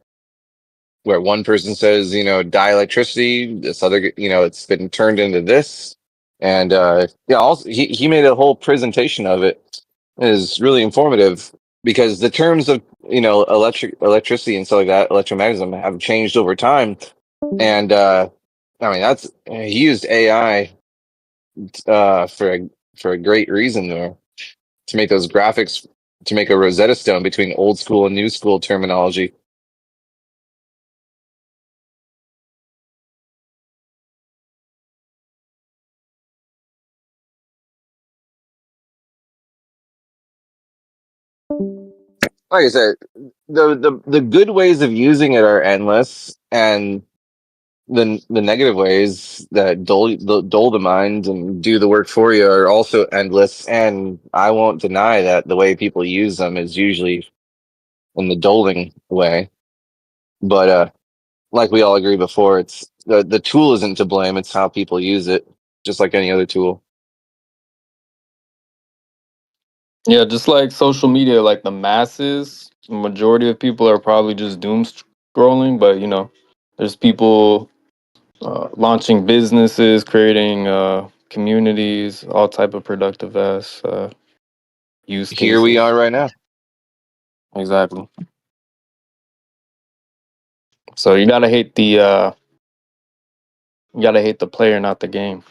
where one person says, dielectricity, this other, it's been turned into this. And also he made a whole presentation of it. It is really informative because the terms of, electricity and stuff like that, electromagnetism, have changed over time. And he used AI for a great reason there, to make those graphics, to make a Rosetta Stone between old school and new school terminology. Like I said, the good ways of using it are endless, and the negative ways that dull the mind and do the work for you are also endless. And I won't deny that the way people use them is usually in the dulling way. But like we all agree before, it's the tool isn't to blame; it's how people use it, just like any other tool. Yeah, just like social media, like the masses, the majority of people are probably just doom scrolling, but there's people launching businesses, creating communities, all type of productive ass use cases. Here we are right now. Exactly. So you gotta hate the player, not the game.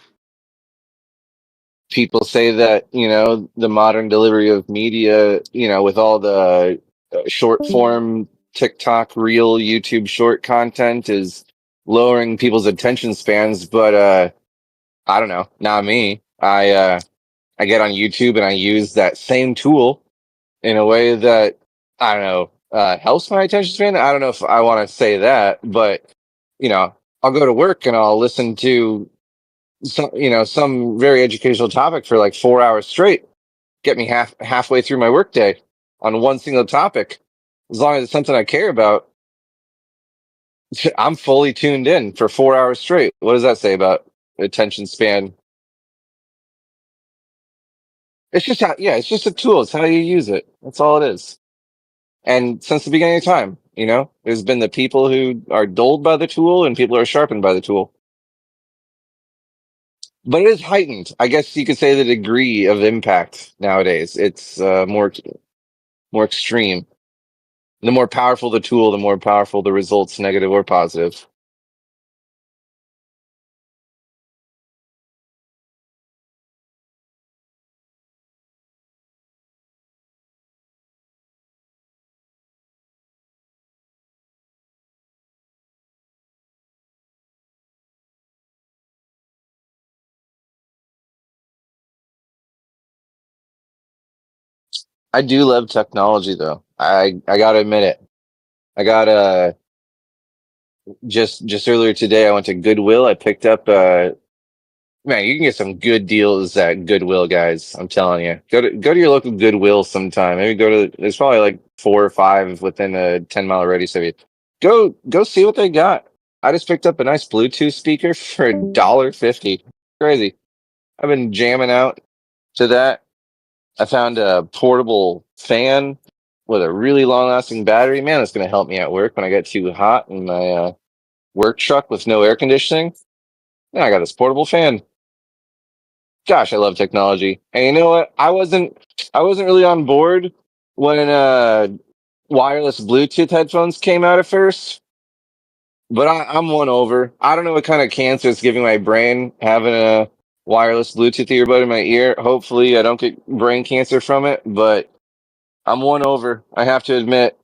People say that the modern delivery of media, with all the short form TikTok, Reel, YouTube short content, is lowering people's attention spans. But I don't know, not me. I get on YouTube and I use that same tool in a way that, I don't know, helps my attention span. I don't know if I want to say that, but I'll go to work and I'll listen to some very educational topic for like 4 hours straight, get me halfway through my workday on one single topic. As long as it's something I care about, I'm fully tuned in for 4 hours straight. What does that say about attention span? It's just it's just a tool. It's how you use it. That's all it is. And since the beginning of time, there's been the people who are dulled by the tool and people who are sharpened by the tool. But it is heightened. I guess you could say the degree of impact nowadays. It's more extreme. The more powerful the tool, the more powerful the results, negative or positive. I do love technology, though. I gotta admit it. I got just earlier today. I went to Goodwill. I picked up man. You can get some good deals at Goodwill, guys. I'm telling you. Go to your local Goodwill sometime. Maybe go to. There's probably like 4 or 5 within a 10-mile radius of you. Go see what they got. I just picked up a nice Bluetooth speaker for $1.50. Crazy. I've been jamming out to that. I found a portable fan with a really long-lasting battery. Man, that's going to help me at work when I get too hot in my work truck with no air conditioning. And I got this portable fan. Gosh, I love technology. And you know what? I wasn't really on board when wireless Bluetooth headphones came out at first. But I'm won over. I don't know what kind of cancer it's giving my brain having a wireless Bluetooth earbud in my ear. Hopefully, I don't get brain cancer from it. But I'm won over. I have to admit,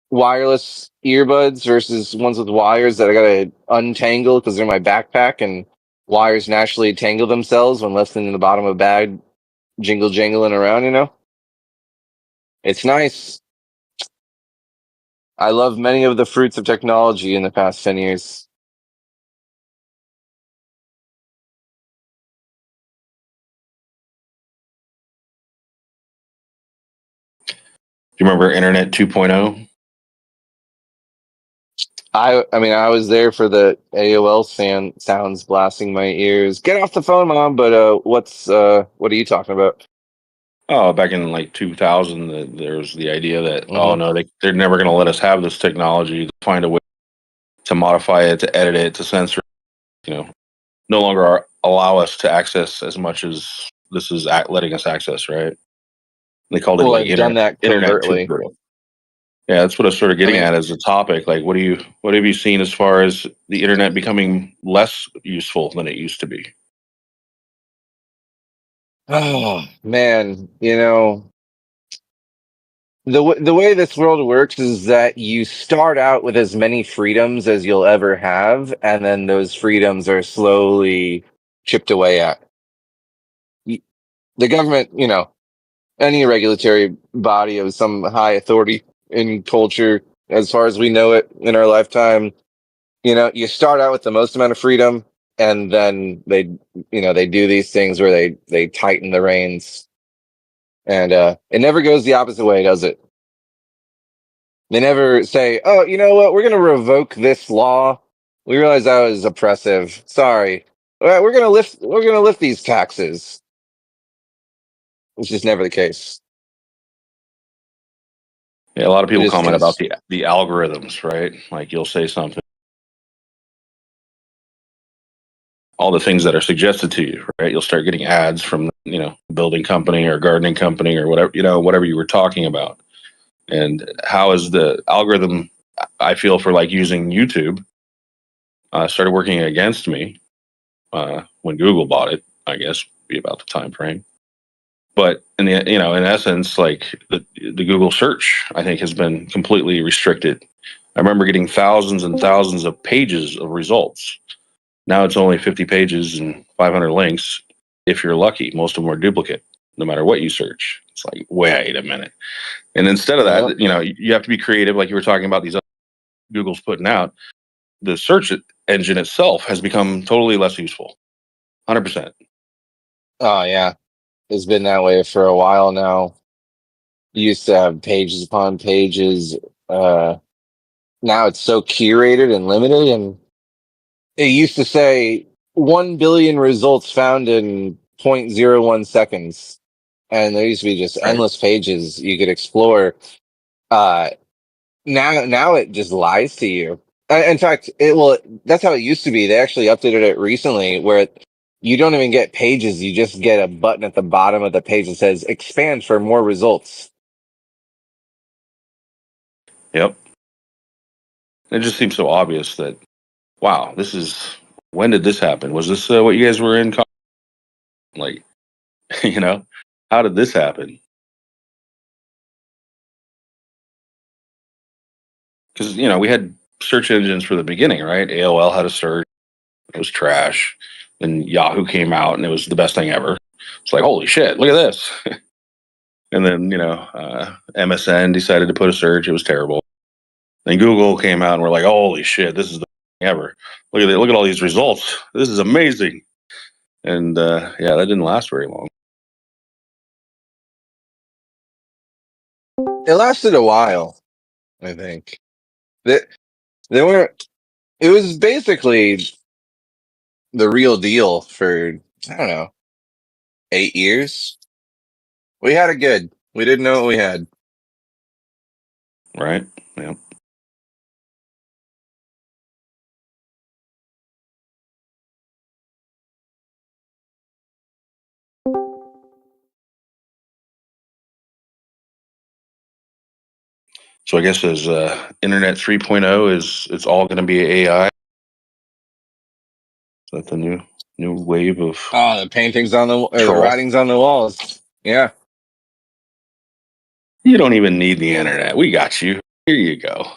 wireless earbuds versus ones with wires that I gotta untangle because they're in my backpack, and wires naturally tangle themselves when left in the bottom of a bag, jingling around. It's nice. I love many of the fruits of technology in the past 10 years. Do you remember Internet 2.0? I mean, I was there for the AOL sounds blasting my ears. Get off the phone, Mom. But what are you talking about? Oh, back in like 2000, there's the idea that Mm-hmm. no, they're never going to let us have this technology. Find a way to modify it, to edit it, to censor it, no longer allow us to access as much as this is letting us access, right? They called it Well, like I've done that Internet covertly. 2.0. Yeah, that's what I was sort of getting at as a topic. Like, what have you seen as far as the internet becoming less useful than it used to be? Oh man, the way this world works is that you start out with as many freedoms as you'll ever have, and then those freedoms are slowly chipped away at. The government, any regulatory body of some high authority in culture, as far as we know it in our lifetime, you start out with the most amount of freedom, and then they do these things where they tighten the reins, and it never goes the opposite way, does it? They never say, "Oh, you know what? We're going to revoke this law. We realize that was oppressive. Sorry. We're going to lift these taxes." It's just never the case. Yeah, a lot of people comment about Just the algorithms, right? Like you'll say something, all the things that are suggested to you, right? You'll start getting ads from building company or gardening company or whatever you were talking about. And how is the algorithm? I feel for like using YouTube started working against me when Google bought it. I guess be about the time frame. But in essence, like the Google search, I think has been completely restricted. I remember getting thousands and thousands of pages of results. Now it's only 50 pages and 500 links. If you're lucky, most of them are duplicate, no matter what you search. It's like, wait a minute. And instead of that, you have to be creative, like you were talking about these other Google's putting out. The search engine itself has become totally less useful. 100%. Oh yeah, it's been that way for a while now. You used to have pages upon pages. Now it's so curated and limited, and it used to say 1 billion results found in 0.01 seconds. and there used to be just Right. endless pages you could explore. Now it just lies to you. In fact, that's how it used to be. They actually updated it recently, where you don't even get pages. You just get a button at the bottom of the page that says "Expand for more results." Yep. It just seems so obvious that, wow, when did this happen? Was this what you guys were in? Like, how did this happen? Because, we had search engines for the beginning, right? AOL had a search. It was trash. Then Yahoo came out and it was the best thing ever. It's like, holy shit, look at this. And then, MSN decided to put a search. It was terrible. Then Google came out and we're like, holy shit, this is the thing ever. Look at all these results. This is amazing. And that didn't last very long. It lasted a while, I think. They weren't. It was basically the real deal for, I don't know, 8 years. We had it good. We didn't know what we had. Right? Yeah. So I guess as Internet 3.0 it's all going to be AI. Is that the new wave of the paintings on the troll? writings on the walls. Yeah. You don't even need the internet. We got you. Here you go.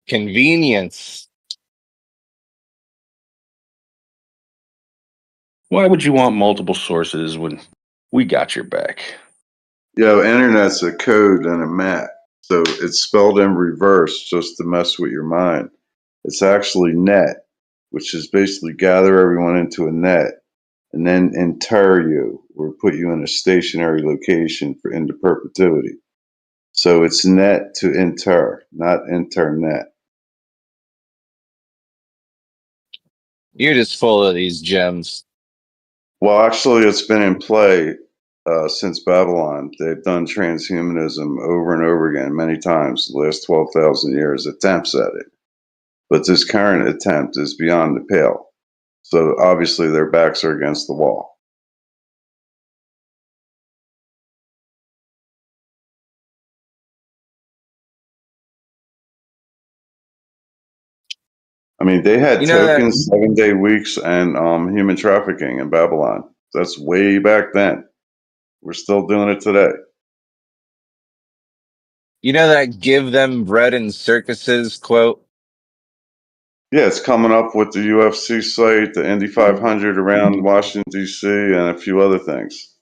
Convenience. Why would you want multiple sources when we got your back? Internet's a code and a map. So it's spelled in reverse just to mess with your mind. It's actually net, which is basically gather everyone into a net and then inter you, or put you in a stationary location into perpetuity. So it's net to inter, not internet. You're just full of these gems. Well, actually, it's been in play since Babylon. They've done transhumanism over and over again, many times, the last 12,000 years, attempts at it. But this current attempt is beyond the pale. So obviously their backs are against the wall. I mean, they had tokens, 7-day weeks, and human trafficking in Babylon. That's way back then. We're still doing it today. You know that "give them bread and circuses" quote? Yeah, it's coming up with the UFC site, the Indy 500 around Washington, D.C., and a few other things.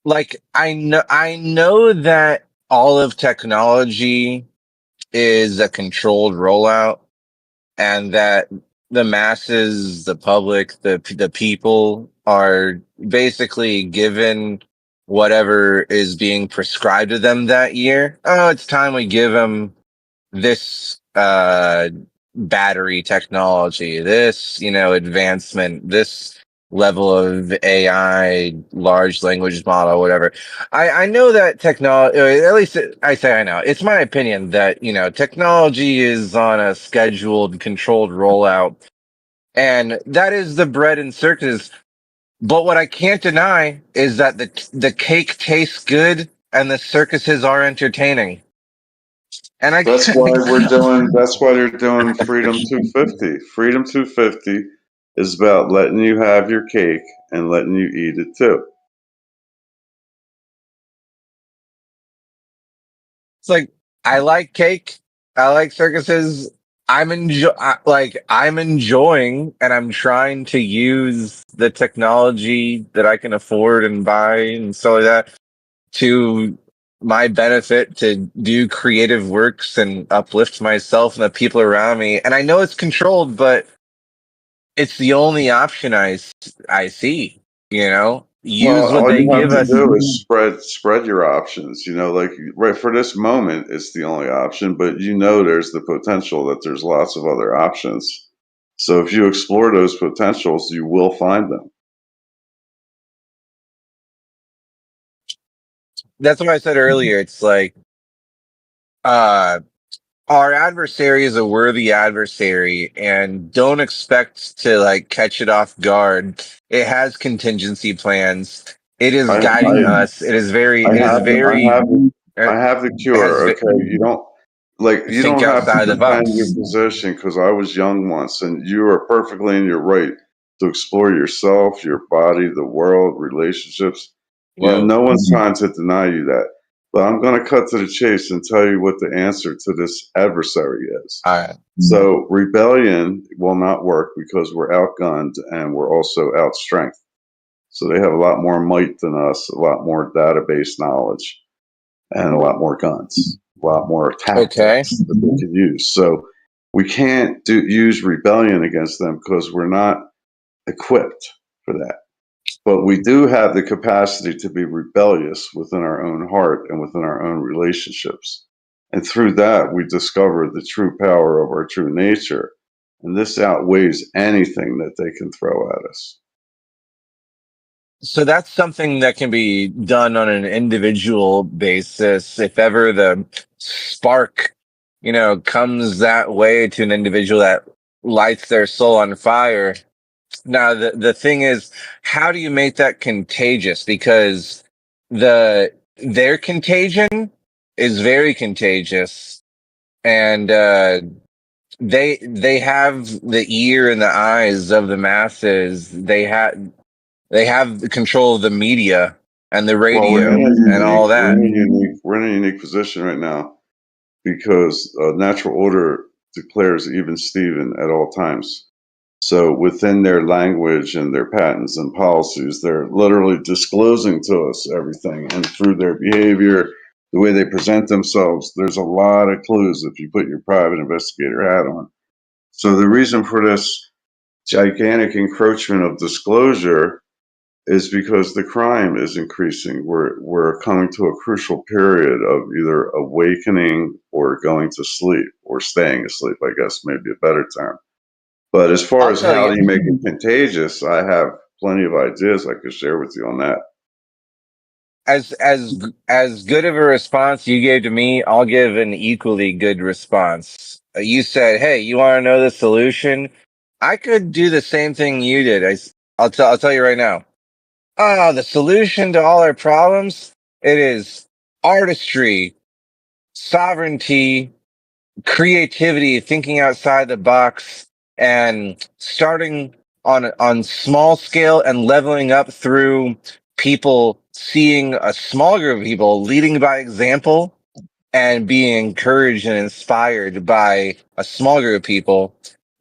Like, I know that all of technology is a controlled rollout, and that the masses, the public, the people are basically given whatever is being prescribed to them that year. Oh, it's time we give them this battery technology, this advancement, this level of AI, large language model, whatever. I know that technology, at least I say I know. It's my opinion that technology is on a scheduled, controlled rollout, and that is the bread and circus. But what I can't deny is that the cake tastes good and the circuses are entertaining. And that's why they're doing Freedom 250. Freedom 250 is about letting you have your cake and letting you eat it too. It's like, I like cake. I like circuses. I'm enjoying, and I'm trying to use the technology that I can afford and buy and stuff like that to my benefit, to do creative works and uplift myself and the people around me. And I know it's controlled, but it's the only option I see. Use Well, what all they you have give to us. do is spread your options. Like right for this moment, it's the only option, but there's the potential that there's lots of other options. So if you explore those potentials, you will find them. that's what I said earlier. It's like, our adversary is a worthy adversary, and don't expect to like catch it off guard. It has contingency plans. It is guiding us. It is very. It is very. I have the cure. Okay, you don't think have to outside the defend box. your position because I was young once, and you are perfectly in your right to explore yourself, your body, the world, relationships. No one's trying to deny you that. But I'm going to cut to the chase and tell you what the answer to this adversary is. All right. So rebellion will not work because we're outgunned and we're also outstrength. So they have a lot more might than us, a lot more database knowledge, and a lot more guns, a lot more tactics that they can use. So we can't use rebellion against them because we're not equipped for that. But we do have the capacity to be rebellious within our own heart and within our own relationships. And through that, we discover the true power of our true nature. And this outweighs anything that they can throw at us. So that's something that can be done on an individual basis. If ever the spark, comes that way to an individual that lights their soul on fire. Now, the thing is, how do you make that contagious? Because their contagion is very contagious, and they have the ear and the eyes of the masses. They have the control of the media and the radio and all that. We're in a unique position right now because natural order declares even Steven at all times. So within their language and their patents and policies, they're literally disclosing to us everything. And through their behavior, the way they present themselves, there's a lot of clues if you put your private investigator hat on. So the reason for this gigantic encroachment of disclosure is because the crime is increasing. We're coming to a crucial period of either awakening or going to sleep or staying asleep, I guess, maybe a better term. But as far as how do you make it contagious, I have plenty of ideas I could share with you on that. As good of a response you gave to me, I'll give an equally good response. You said, "Hey, you want to know the solution?" I could do the same thing you did. I'll tell you right now. The solution to all our problems, it is artistry, sovereignty, creativity, thinking outside the box, and starting on small scale and leveling up through people seeing a small group of people leading by example and being encouraged and inspired by a small group of people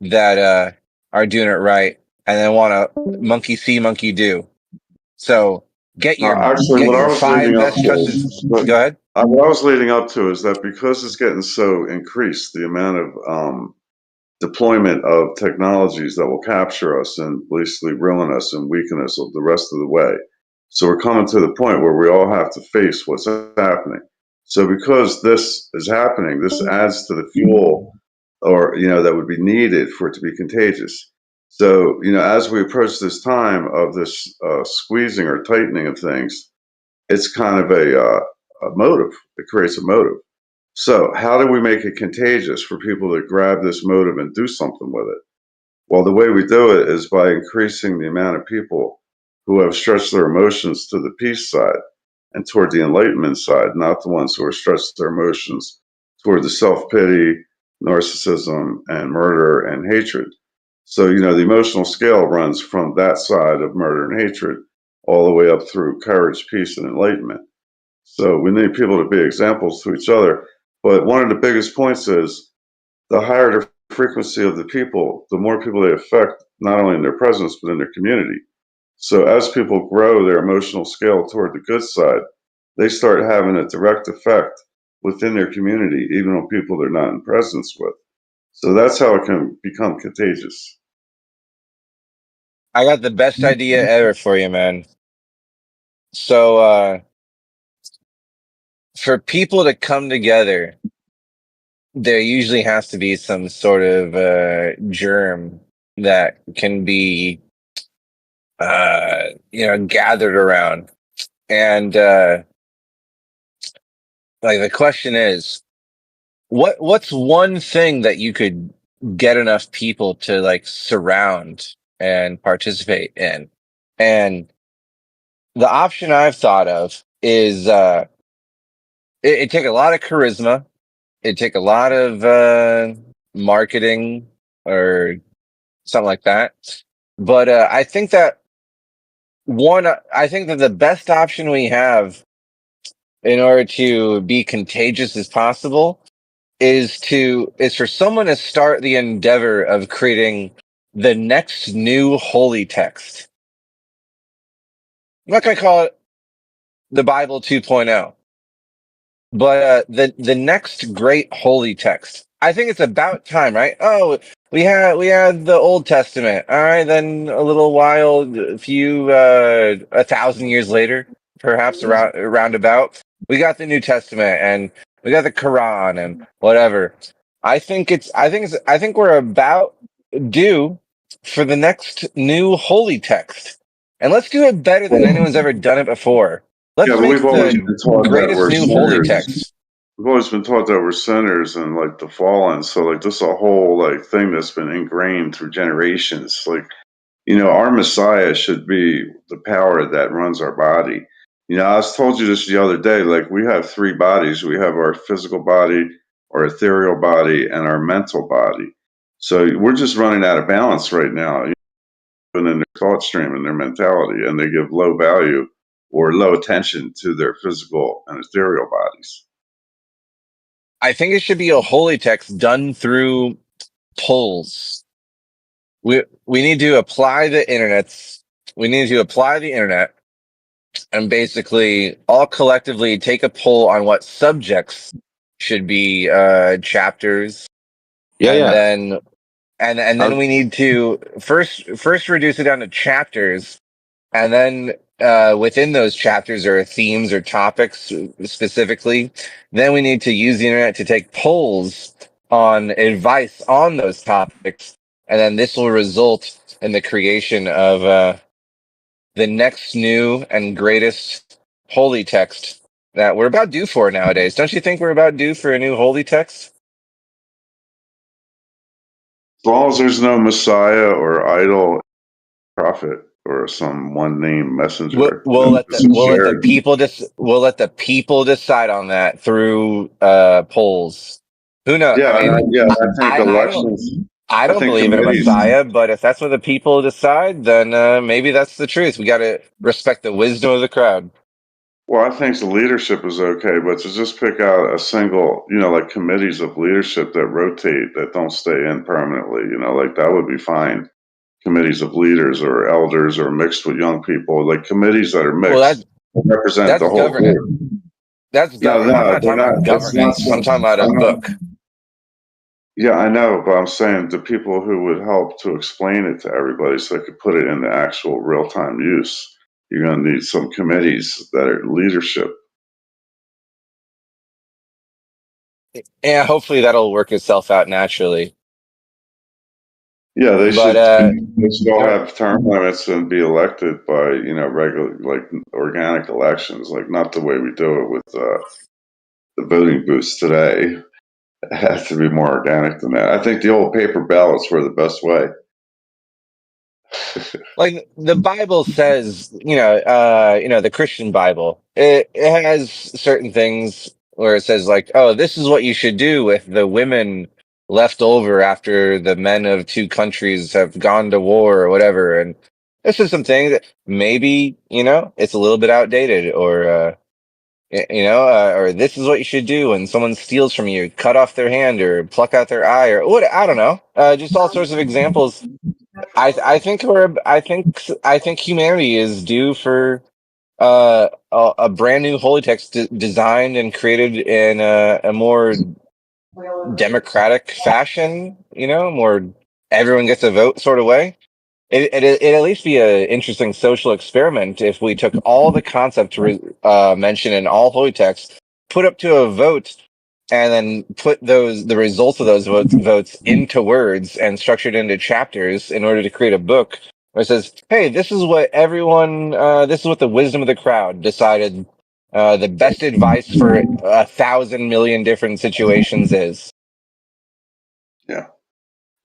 that are doing it right and then want to monkey see, monkey do. So get your five best trusted. Go ahead. What I was leading up to is that because it's getting so increased, the amount of deployment of technologies that will capture us and basically ruin us and weaken us the rest of the way. So we're coming to the point where we all have to face what's happening. So because this is happening, this adds to the fuel or, that would be needed for it to be contagious. So, as we approach this time of this squeezing or tightening of things, it's kind of a motive. It creates a motive. So how do we make it contagious for people to grab this motive and do something with it? Well, the way we do it is by increasing the amount of people who have stretched their emotions to the peace side and toward the enlightenment side, not the ones who are stretched their emotions toward the self-pity, narcissism, and murder and hatred. So, the emotional scale runs from that side of murder and hatred all the way up through courage, peace, and enlightenment. So we need people to be examples to each other. But one of the biggest points is the higher the frequency of the people, the more people they affect, not only in their presence, but in their community. So as people grow their emotional scale toward the good side, they start having a direct effect within their community, even on people they're not in presence with. So that's how it can become contagious. I got the best idea ever for you, man. So, for people to come together, there usually has to be some sort of germ that can be, gathered around. And like the question is, what's one thing that you could get enough people to like surround and participate in? And the option I've thought of is it'd take a lot of charisma, it'd take a lot of marketing or something like that. But I think that the best option we have in order to be contagious as possible is for someone to start the endeavor of creating the next new holy text. I'm not going to call it the Bible 2.0, but the next great holy text. I think it's about time, right? Oh, we had the Old Testament. All right, then a little while, a 1,000 years later, perhaps around about, we got the New Testament and we got the Quran and whatever. I think we're about due for the next new holy text, and let's do it better than anyone's ever done it before. Let's make we've always been the taught that greatest we're new holy sinners. text. We've always been taught that we're sinners and like the fallen. So like this is a whole like thing that's been ingrained through generations. Like, our Messiah should be the power that runs our body. I was told you this the other day, like we have three bodies. We have our physical body, our ethereal body, and our mental body. So we're just running out of balance right now, in their thought stream and their mentality, and they give low value or low attention to their physical and ethereal bodies. I think it should be a holy text done through polls. We need to apply the internet. We need to apply the internet and basically all collectively take a poll on what subjects should be chapters. Then we need to first reduce it down to chapters, and then within those chapters or themes or topics specifically, then we need to use the internet to take polls on advice on those topics, and then this will result in the creation of the next new and greatest holy text that we're about due for nowadays. Don't you think we're about due for a new holy text? As long as there's no Messiah or idol prophet or some one name messenger. We'll let the people decide on that through polls. Who knows? Yeah, I think elections. I don't believe in a Messiah, but if that's what the people decide, then maybe that's the truth. We got to respect the wisdom of the crowd. Well, I think the leadership is okay, but to just pick out a single, like committees of leadership that rotate, that don't stay in permanently, like that would be fine. Committees of leaders or elders or mixed with young people, like committees that are mixed, represent the whole group. That's government. I'm not talking about governance. I'm talking about a book. Yeah, I know, but I'm saying the people who would help to explain it to everybody so they could put it into actual real-time use. You're going to need some committees that are leadership. Yeah, hopefully that'll work itself out naturally. Yeah, they should all have term limits and be elected by, regular, like organic elections, like not the way we do it with the voting booths today. It has to be more organic than that. I think the old paper ballots were the best way. Like the Bible says, the Christian Bible, it has certain things where it says like, oh, this is what you should do with the women left over after the men of two countries have gone to war or whatever. And this is some things that maybe, it's a little bit outdated or this is what you should do when someone steals from you, cut off their hand or pluck out their eye or what, I don't know. Just all sorts of examples. I think humanity is due for a brand new holy text designed and created in a more democratic fashion, more everyone gets a vote sort of way. It'd at least be an interesting social experiment if we took all the concepts mentioned in all holy texts, put up to a vote, and then put the results of those votes into words and structured into chapters in order to create a book where it says, hey, this is what the wisdom of the crowd decided The best advice for 1,000 million different situations is. Yeah.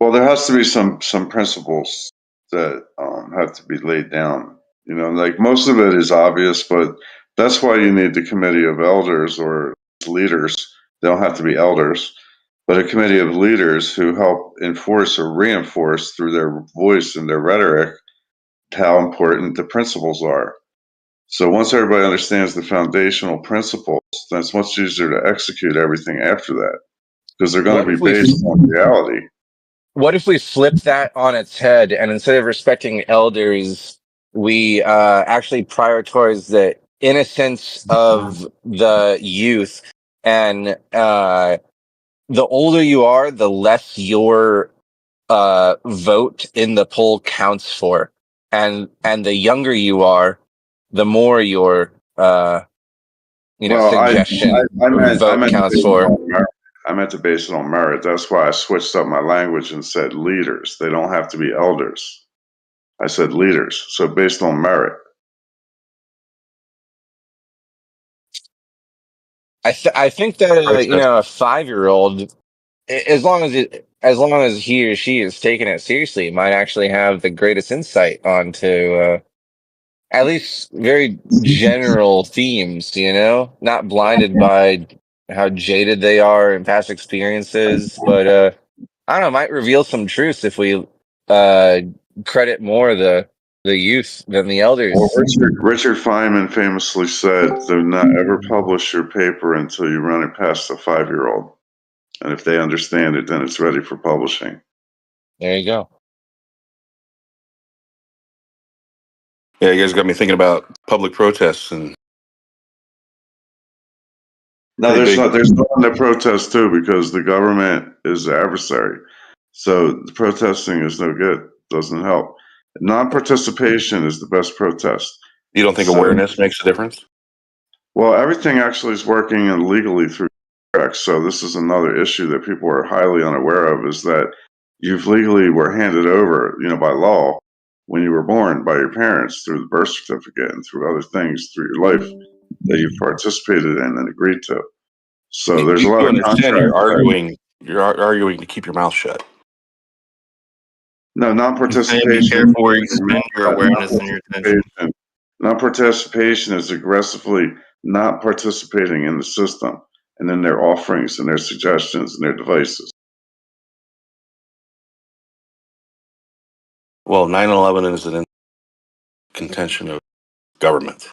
Well, there has to be some principles that have to be laid down. You know, like most of it is obvious, but that's why you need the committee of elders or leaders. They don't have to be elders, but a committee of leaders who help enforce or reinforce through their voice and their rhetoric how important the principles are. So once everybody understands the foundational principles, then it's much easier to execute everything after that because they're going to be based on reality. What if we flip that on its head and instead of respecting elders, we actually prioritize the innocence of the youth, and the older you are, the less your vote in the poll counts for, and the younger you are, the more your suggestion vote counts for. I meant to base it on merit. That's why I switched up my language and said leaders. They don't have to be elders. I said leaders. So based on merit. I think that a 5-year-old, as long as he or she is taking it seriously, might actually have the greatest insight onto at least very general themes. Not blinded by how jaded they are in past experiences, but I don't know, might reveal some truths if we credit more the youth than the elders. Well, Richard Feynman famously said, "Do not ever publish your paper until you run it past a 5-year-old, and if they understand it, then it's ready for publishing." There you go. Yeah, you guys got me thinking about public protests and. No, there's no one that protests too because the government is the adversary. So the protesting is no good. Doesn't help. Non-participation is the best protest. You don't think awareness makes a difference? Well, everything actually is working illegally through contracts. So this is another issue that people are highly unaware of, is that you've legally were handed over, by law when you were born by your parents through the birth certificate and through other things through your life that you've participated in and agreed to. So there's a lot of understand you're arguing to keep your mouth shut. No, non-participation. Be careful where you spend your awareness and your attention. Non-participation is aggressively not participating in the system and in their offerings and their suggestions and their devices. Well, 9/11 is an contention of government.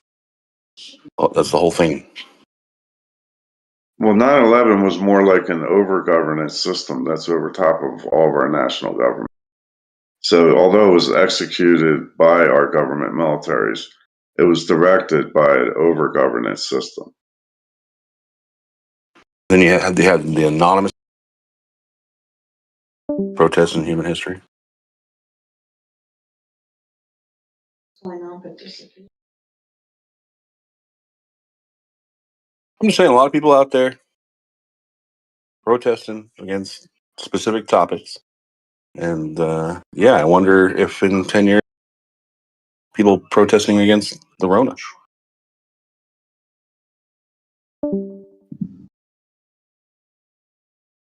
Well, that's the whole thing. Well, 9/11 was more like an over-governance system that's over top of all of our national government. So although it was executed by our government militaries, it was directed by an over-governance system. Then you had the anonymous protests in human history. I'm just saying, a lot of people out there protesting against specific topics. And I wonder if in 10 years, people protesting against the Rona.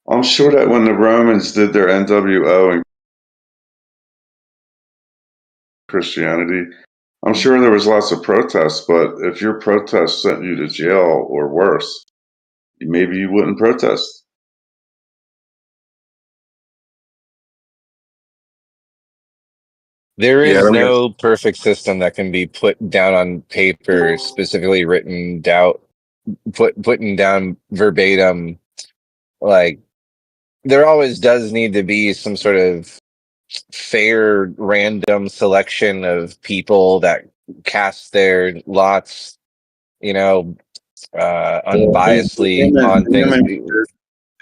I'm sure that when the Romans did their NWO and Christianity, I'm sure there was lots of protests, but if your protest sent you to jail or worse, maybe you wouldn't protest. There is no perfect system that can be put down on paper, specifically written down, putting down verbatim. Like, there always does need to be some sort of fair, random selection of people that cast their lots, unbiasedly on things.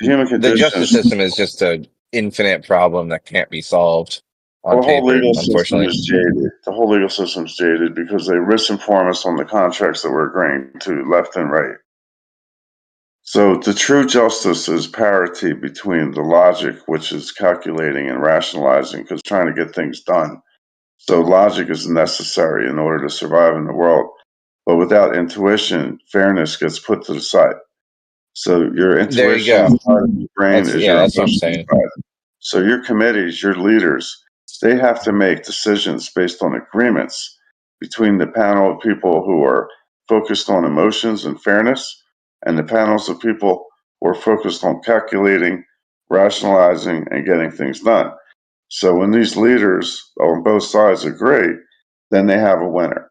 The justice system is just an infinite problem that can't be solved on paper, unfortunately. The whole legal system is jaded because they misinform us on the contracts that we're agreeing to left and right. So the true justice is parity between the logic, which is calculating and rationalizing, because trying to get things done. So logic is necessary in order to survive in the world. But without intuition, fairness gets put to the side. So your There you intuition go. side of your brain That's is your what I'm emotional saying. side. So your committees, your leaders, they have to make decisions based on agreements between the panel of people who are focused on emotions and fairness and the panels of people who are focused on calculating, rationalizing, and getting things done. So when these leaders on both sides agree, then they have a winner.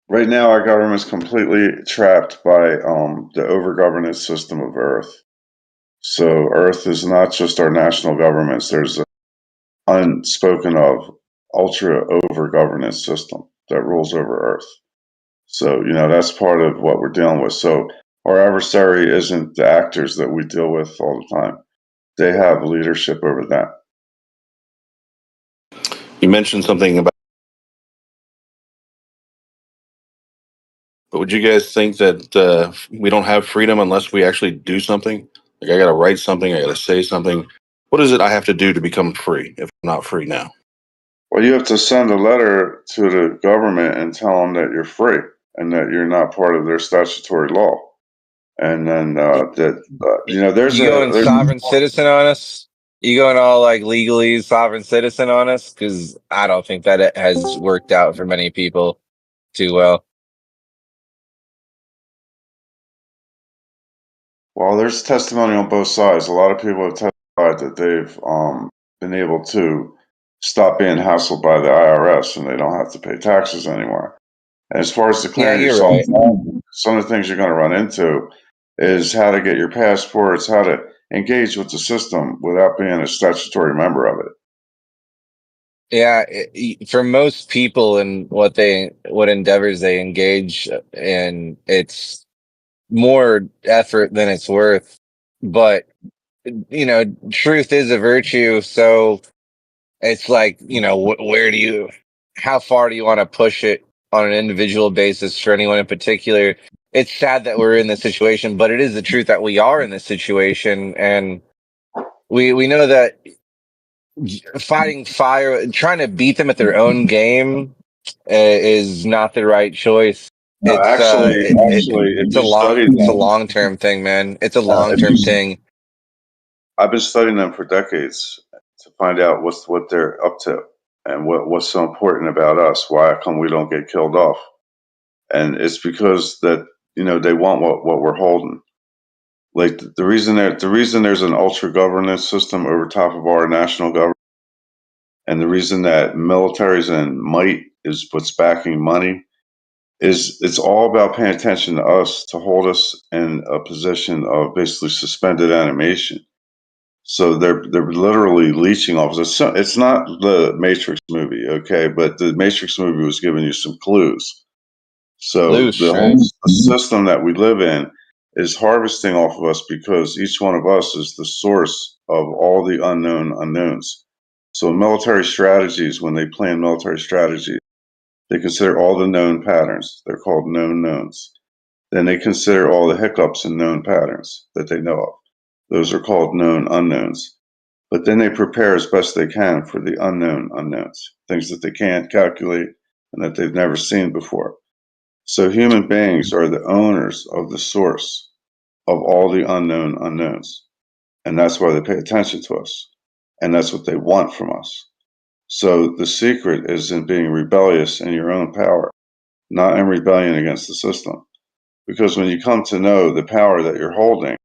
Right now, our government's completely trapped by the overgovernance system of Earth. So Earth is not just our national governments. There's an unspoken of ultra overgovernance system that rules over Earth. So, that's part of what we're dealing with. So our adversary isn't the actors that we deal with all the time. They have leadership over that. You mentioned something about, but would you guys think that we don't have freedom unless we actually do something? Like I got to write something, I got to say something. What is it I have to do to become free if I'm not free now? Well, you have to send a letter to the government and tell them that you're free and that you're not part of their statutory law. And then there's You going sovereign citizen on us? You going all like legally sovereign citizen on us? Because I don't think that it has worked out for many people too well. Well, there's testimony on both sides. A lot of people have testified that they've been able to stop being hassled by the IRS and they don't have to pay taxes anymore. And as far as declaring yourself, some of the things you're going to run into is how to get your passports, how to engage with the system without being a statutory member of it. Yeah, for most people and what endeavors they engage in, it's more effort than it's worth. But truth is a virtue, so it's like, how far do you want to push it on an individual basis for anyone in particular? It's sad that we're in this situation, but it is the truth that we are in this situation, and we know that fighting fire, trying to beat them at their own game, is not the right choice. No, It's a long term thing, man. It's a long term thing. I've been studying them for decades to find out what they're up to and what's so important about us. Why come we don't get killed off? And it's because that they want what we're holding. Like the reason there's an ultra governance system over top of our national government, and the reason that militaries and might is what's backing money, is it's all about paying attention to us to hold us in a position of basically suspended animation. So they're literally leeching off. It's not the Matrix movie, okay, but the Matrix movie was giving you some clues. So the whole system that we live in is harvesting off of us because each one of us is the source of all the unknown unknowns. So military strategies, when they plan military strategy, they consider all the known patterns. They're called known knowns. Then they consider all the hiccups in known patterns that they know of. Those are called known unknowns. But then they prepare as best they can for the unknown unknowns, things that they can't calculate and that they've never seen before. So human beings are the owners of the source of all the unknown unknowns. And that's why they pay attention to us. And that's what they want from us. So the secret is in being rebellious in your own power, not in rebellion against the system. Because when you come to know the power that you're holding,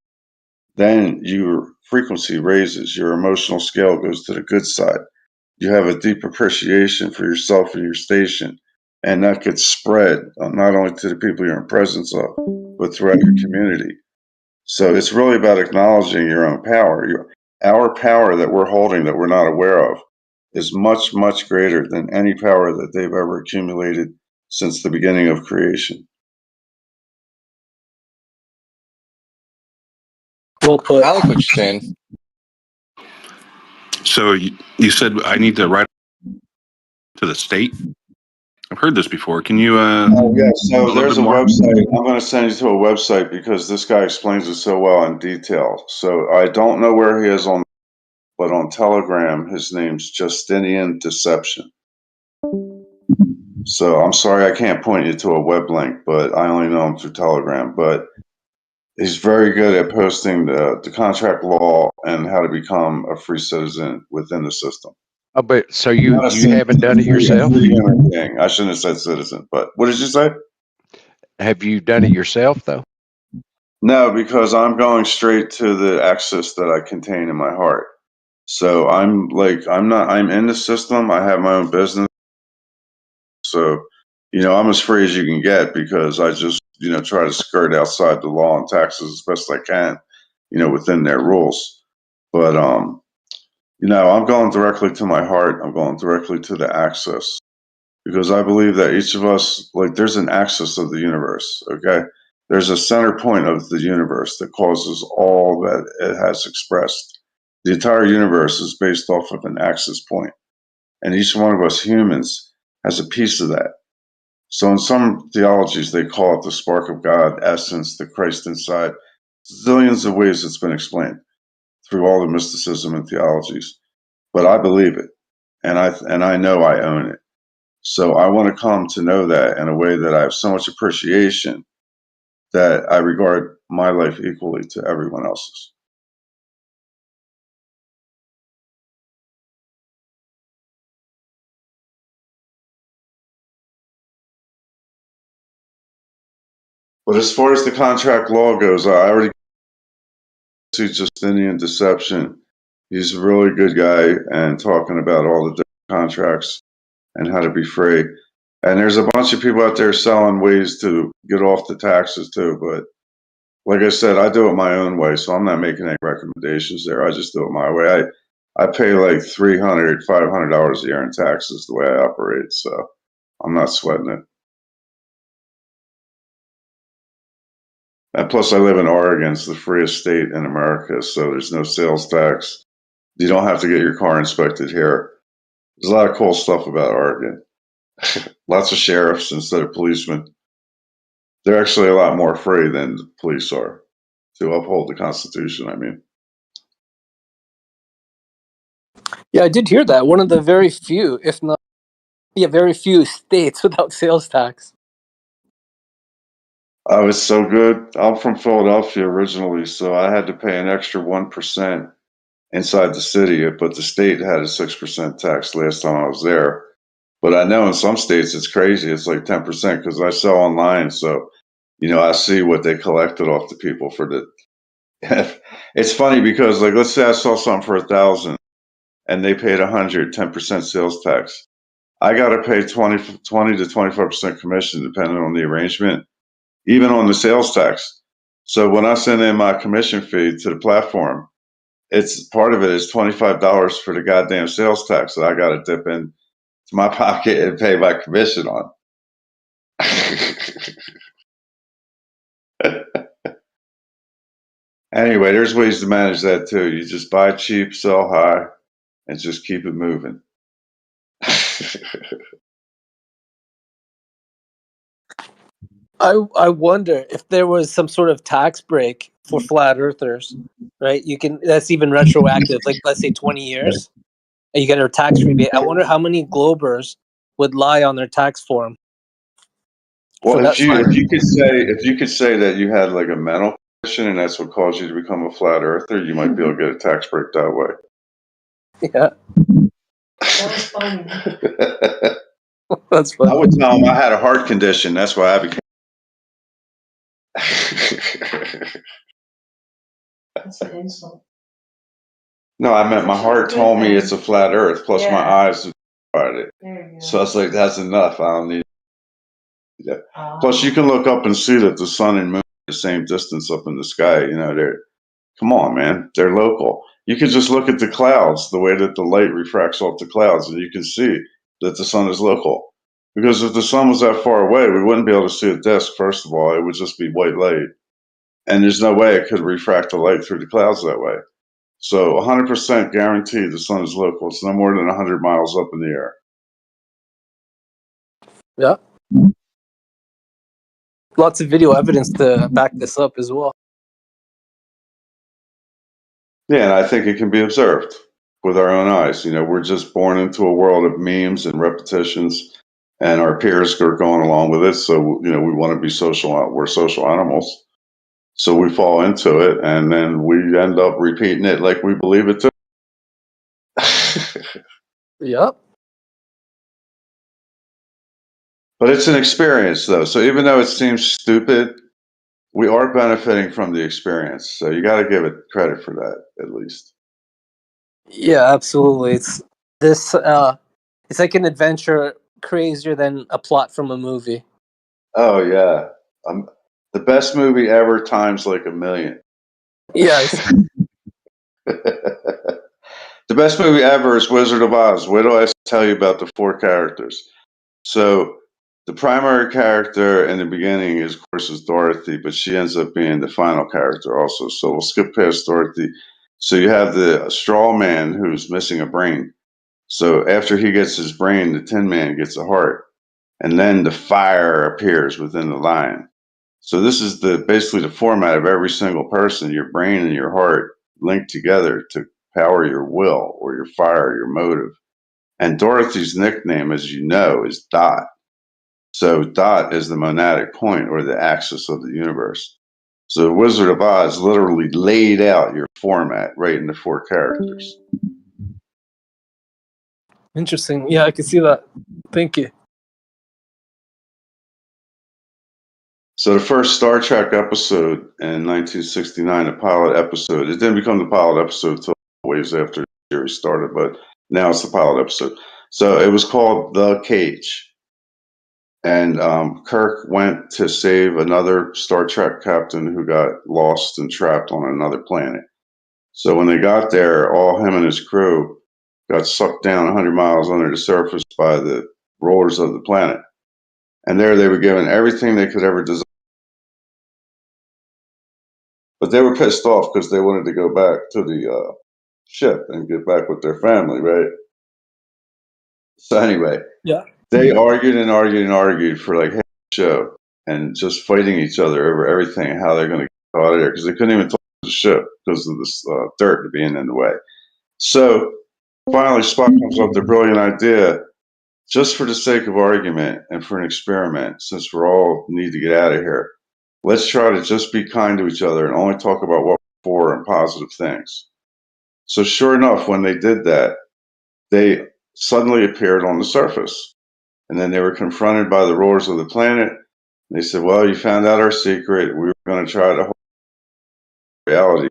then your frequency raises, your emotional scale goes to the good side. You have a deep appreciation for yourself and your station. And that gets spread not only to the people you're in presence of, but throughout your community. So it's really about acknowledging your own power. Our power that we're holding that we're not aware of is much, much greater than any power that they've ever accumulated since the beginning of creation. Well put. I like what you're saying. So you said I need to write to the state? I've heard this before. Can you? Oh yeah. So there's a website. I'm going to send you to a website because this guy explains it so well in detail. So I don't know where he is on but on Telegram, his name's Justinian Deception. So I'm sorry I can't point you to a web link, but I only know him through Telegram. But he's very good at posting the contract law and how to become a free citizen within the system. Oh, but so you haven't done it yourself? I shouldn't have said citizen, but what did you say? Have you done it yourself though? No, because I'm going straight to the access that I contain in my heart. So I'm in the system. I have my own business. So, I'm as free as you can get because I just, try to skirt outside the law and taxes as best I can, within their rules. But, I'm going directly to my heart. I'm going directly to the access because I believe that each of us, there's an axis of the universe, okay? There's a center point of the universe that causes all that it has expressed. The entire universe is based off of an axis point, and each one of us humans has a piece of that. So in some theologies, they call it the spark of God, essence, the Christ inside. Zillions of ways it's been explained through all the mysticism and theologies. But I believe it, and I know I own it. So I want to come to know that in a way that I have so much appreciation that I regard my life equally to everyone else's. But as far as the contract law goes, I already see Justinian Deception. He's a really good guy and talking about all the different contracts and how to be free. And there's a bunch of people out there selling ways to get off the taxes too. But like I said, I do it my own way, so I'm not making any recommendations there. I just do it my way. I pay like $300, $500 a year in taxes the way I operate, so I'm not sweating it. And plus, I live in Oregon. It's the freest state in America, so there's no sales tax. You don't have to get your car inspected here. There's a lot of cool stuff about Oregon. Lots of sheriffs instead of policemen. They're actually a lot more free than the police are to uphold the Constitution, I mean. Yeah, I did hear that. One of the very few, if not, very few states without sales tax. Oh, it's so good. I'm from Philadelphia originally, so I had to pay an extra 1% inside the city, but the state had a 6% tax last time I was there. But I know in some states it's crazy. It's like 10% because I sell online, so I see what they collected off the people for the. It's funny because let's say I sell something for $1,000 and they paid 10% sales tax. I got to pay 20 to 25% commission depending on the arrangement, even on the sales tax. So when I send in my commission fee to the platform, it's part of it is $25 for the goddamn sales tax that I got to dip into my pocket and pay my commission on. Anyway, there's ways to manage that too. You just buy cheap, sell high, and just keep it moving. I wonder if there was some sort of tax break for flat earthers, right? That's even retroactive, like let's say 20 years, and you get a tax rebate. I wonder how many Globers would lie on their tax form. Well, if you could say that you had like a mental condition and that's what caused you to become a flat earther, you might be able to get a tax break that way. Yeah. That's funny. That's funny. I would tell them I had a heart condition. That's why I became. That's an insult. No, I meant my heart told me it's a flat earth, plus my eyes about it. There you go. So I was like, that's enough. I don't need that. Plus, you can look up and see that the sun and moon are the same distance up in the sky. Come on, man. They're local. You can just look at the clouds, the way that the light refracts off the clouds, and you can see that the sun is local. Because if the sun was that far away, we wouldn't be able to see a disk, first of all. It would just be white light. And there's no way it could refract the light through the clouds that way. So 100% guaranteed the sun is local. It's no more than 100 miles up in the air. Yeah. Lots of video evidence to back this up as well. Yeah, and I think it can be observed. with our own eyes. We're just born into a world of memes and repetitions, and our peers are going along with it. So, we want to be social. We're social animals. So we fall into it, and then we end up repeating it like we believe it too. Yep. But it's an experience, though. So even though it seems stupid, we are benefiting from the experience. So you got to give it credit for that, at least. Yeah, absolutely. It's this. It's like an adventure crazier than a plot from a movie. Oh yeah, the best movie ever times like 1,000,000. Yes. The best movie ever is Wizard of Oz. Wait till I tell you about the 4 characters. So the primary character in the beginning is, of course, is Dorothy, but she ends up being the final character also. So we'll skip past Dorothy. So you have the straw man who's missing a brain. So after he gets his brain, the Tin Man gets a heart. And then the fire appears within the lion. So this is basically the format of every single person, your brain and your heart linked together to power your will or your fire, your motive. And Dorothy's nickname, as you know, is Dot. So Dot is the monadic point or the axis of the universe. So Wizard of Oz literally laid out your format right in the 4 characters. Interesting. Yeah, I can see that. Thank you. So the first Star Trek episode in 1969, a pilot episode, it didn't become the pilot episode until waves after the series started, but now it's the pilot episode. So it was called The Cage. And Kirk went to save another Star Trek captain who got lost and trapped on another planet. So when they got there, all him and his crew got sucked down 100 miles under the surface by the rollers of the planet. And there they were given everything they could ever desire. But they were pissed off because they wanted to go back to the ship and get back with their family, right? So anyway, yeah, they argued and argued and argued for like half the show and just fighting each other over everything, how they're going to get out of there because they couldn't even talk to the ship because of this dirt being in the way. So finally, Spock comes up with the brilliant idea, just for the sake of argument and for an experiment, since we're all need to get out of here. Let's try to just be kind to each other and only talk about what we're for and positive things. So sure enough, when they did that, they suddenly appeared on the surface. And then they were confronted by the rulers of the planet. They said, well, you found out our secret. We were going to try to hold reality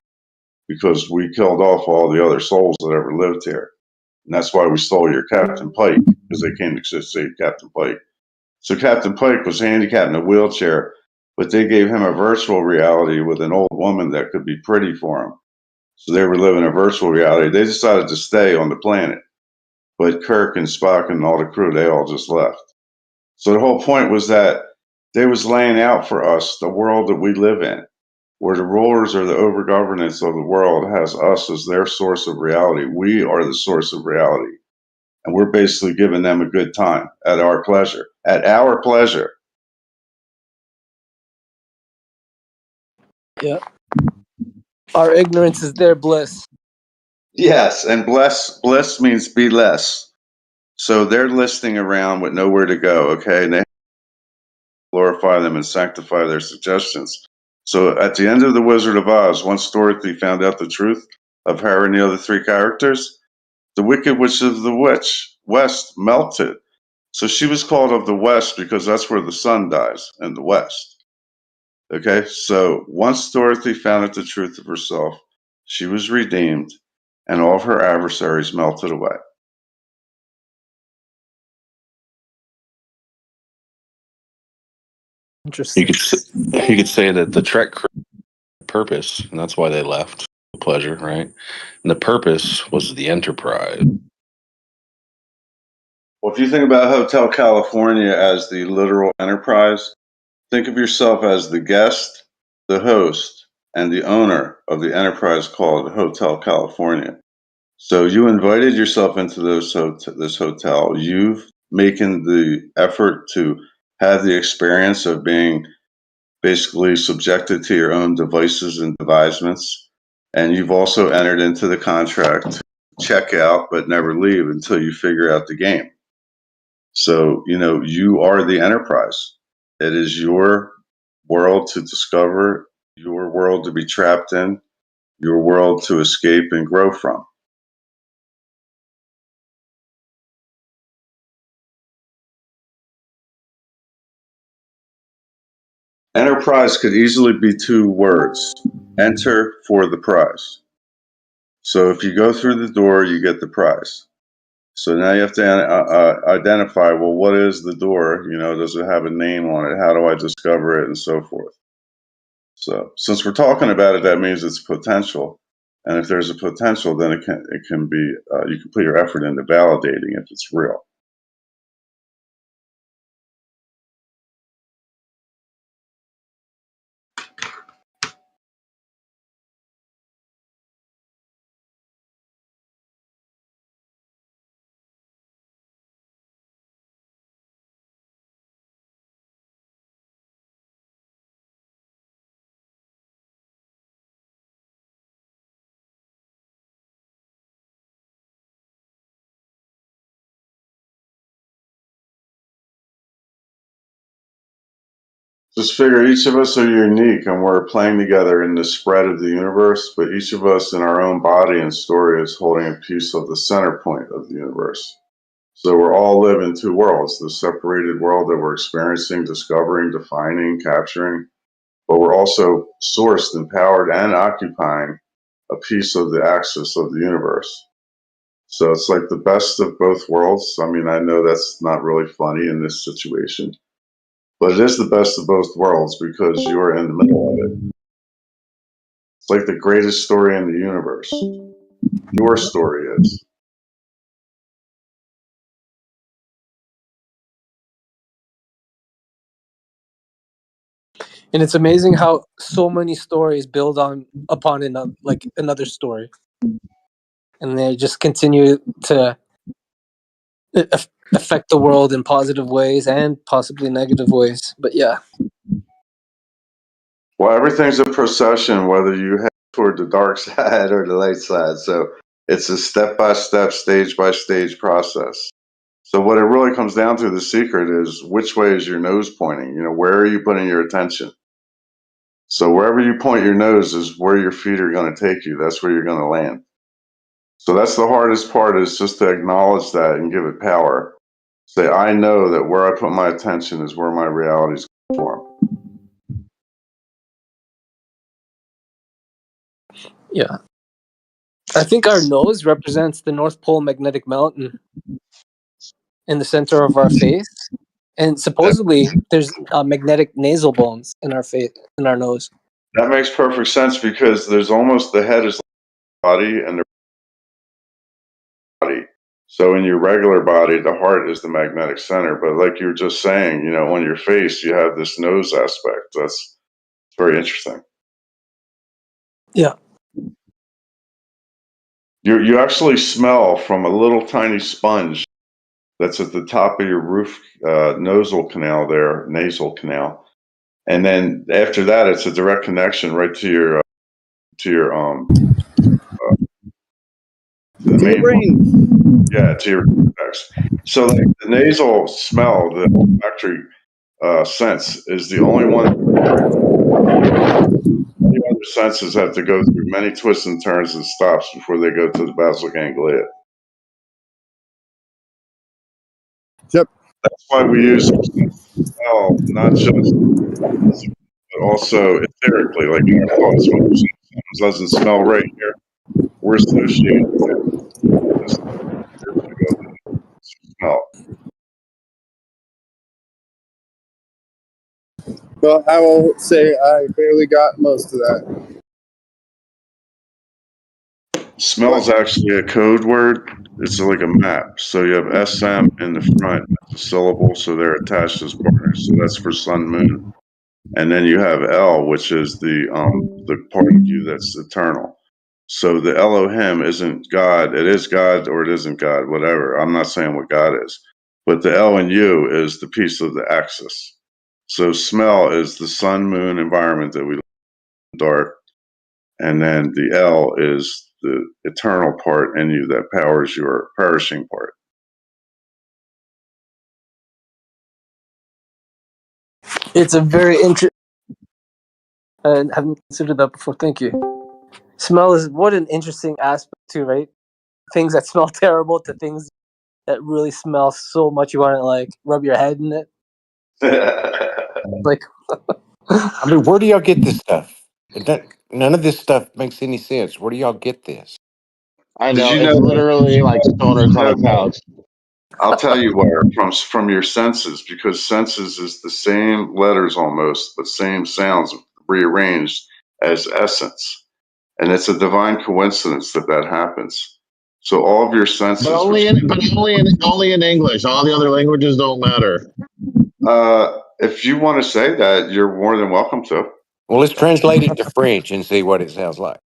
because we killed off all the other souls that ever lived here. And that's why we stole your Captain Pike, because they came to save Captain Pike. So Captain Pike was handicapped in a wheelchair, but they gave him a virtual reality with an old woman that could be pretty for him. So they were living a virtual reality. They decided to stay on the planet. But Kirk and Spock and all the crew, they all just left. So the whole point was that they was laying out for us the world that we live in, where the rulers or the overgovernance of the world has us as their source of reality. We are the source of reality. And we're basically giving them a good time at our pleasure. At our pleasure. Yeah. Our ignorance is their bliss. Yes, and bliss means be less. So they're listing around with nowhere to go, okay? And they glorify them and sanctify their suggestions. So at the end of The Wizard of Oz, once Dorothy found out the truth of her and the other 3 characters, the Wicked Witch of the West melted. So she was called of the West because that's where the sun dies, in the West. Okay, so once Dorothy found out the truth of herself, she was redeemed, and all of her adversaries melted away. Interesting. You could say that the Trek crew had purpose, and that's why they left. Pleasure, right? And the purpose was the Enterprise. Well, if you think about Hotel California as the literal Enterprise, think of yourself as the guest, the host, and the owner of the enterprise called Hotel California. So you invited yourself into this hotel. You've making the effort to have the experience of being basically subjected to your own devices and devisements. And you've also entered into the contract check out but never leave until you figure out the game. So, you are the enterprise. It is your world to discover, your world to be trapped in, your world to escape and grow from. Enterprise could easily be 2 words. Enter for the prize. So if you go through the door, you get the prize. So now you have to identify, well, what is the door? Does it have a name on it? How do I discover it? And so forth. So since we're talking about it, that means it's potential. And if there's a potential, then it can be, you can put your effort into validating if it's real. Just figure each of us are unique and we're playing together in the spread of the universe, but each of us in our own body and story is holding a piece of the center point of the universe. So we're all living 2 worlds, the separated world that we're experiencing, discovering, defining, capturing, but we're also sourced, empowered, and occupying a piece of the axis of the universe. So it's like the best of both worlds. I mean, I know that's not really funny in this situation, but it is the best of both worlds because you're in the middle of it. It's like the greatest story in the universe. Your story is. And it's amazing how so many stories build upon another story, and they just continue to affect the world in positive ways and possibly negative ways. But yeah. Well, everything's a procession, whether you head toward the dark side or the light side. So it's a step-by-step, stage-by-stage process. So what it really comes down to, the secret is which way is your nose pointing? Where are you putting your attention? So wherever you point your nose is where your feet are going to take you. That's where you're going to land. So that's the hardest part, is just to acknowledge that and give it power. Say, I know that where I put my attention is where my reality is going to form. Yeah. I think our nose represents the North Pole magnetic mountain in the center of our face. And supposedly there's magnetic nasal bones in our face, in our nose. That makes perfect sense because there's almost, the head is like the body and the body. So in your regular body, the heart is the magnetic center. But like you were just saying, on your face, you have this nose aspect. That's very interesting. Yeah. You actually smell from a little tiny sponge that's at the top of your roof nasal canal there, and then after that, it's a direct connection right to your the main brain. Yeah, to your cortex. So like, the nasal smell, the olfactory sense, is the only one. The other senses have to go through many twists and turns and stops before they go to the basal ganglia. Yep. That's why we use smell, not just, but also etherically, like in our thoughts. When something doesn't smell right here, we're associated with this smell. Well, I will say I barely got most of that. Smell is actually a code word. It's like a map. So you have SM in the front, that's a syllable, so they're attached as partners. So that's for sun, moon. And then you have L, which is the part of you that's eternal. So the Elohim isn't God. It is God or it isn't God, whatever. I'm not saying what God is. But the L in you is the piece of the axis. So smell is the sun, moon environment that we live in the dark. And then the L is the eternal part in you that powers your perishing part. It's a very interesting. I haven't considered that before. Thank you. Smell is what an interesting aspect too, right? Things that smell terrible to things that really smell so much you want to like rub your head in it. Like, I mean, where do y'all get this stuff? None of this stuff makes any sense. Where do y'all get this? I Did know, you it's know? literally like stoners on a couch. I'll tell you where, from your senses, because senses is the same letters almost, but same sounds rearranged as essence. And it's a divine coincidence that that happens. So all of your senses, But only in English. All the other languages don't matter. if you want to say that, you're more than welcome to. Well, let's translate it to French and see what it sounds like.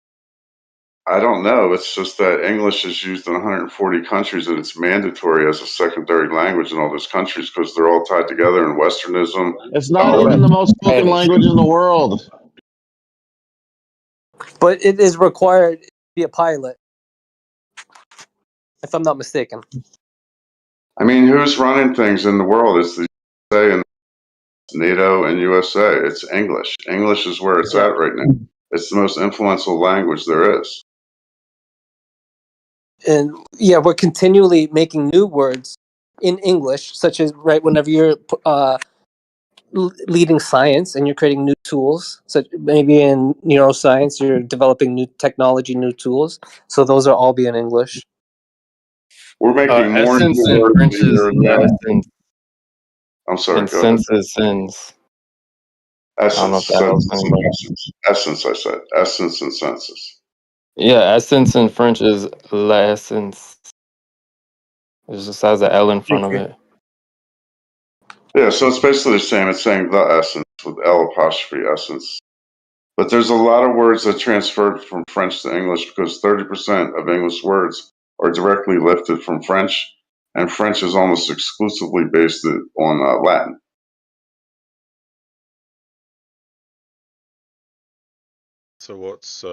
I don't know. It's just that English is used in 140 countries and it's mandatory as a secondary language in all those countries because they're all tied together in Westernism. It's not even the most spoken language in the world. but it is required to be a pilot, if I'm not mistaken. I mean, who's running things in the world? It's the USA and NATO and USA. It's English. English is where it's at right now. It's the most influential language there is. And yeah, we're continually making new words in English, such as right whenever you're leading science and you're creating new tools. So maybe in neuroscience, you're developing new technology, new tools. So those are all be in English. We're making more Essence new in words French a year is ago. essence. I'm sorry, And go ahead. sense is sins. I don't know if Essence, that helps senses, and anybody. essence. Essence, I said. Essence and senses. Yeah, essence in French is l'essence. It just has an L in front of it. Yeah, so it's basically the same. It's saying the essence with L apostrophe essence. But there's a lot of words that transferred from French to English because 30% of English words are directly lifted from French, and French is almost exclusively based on Latin. So what's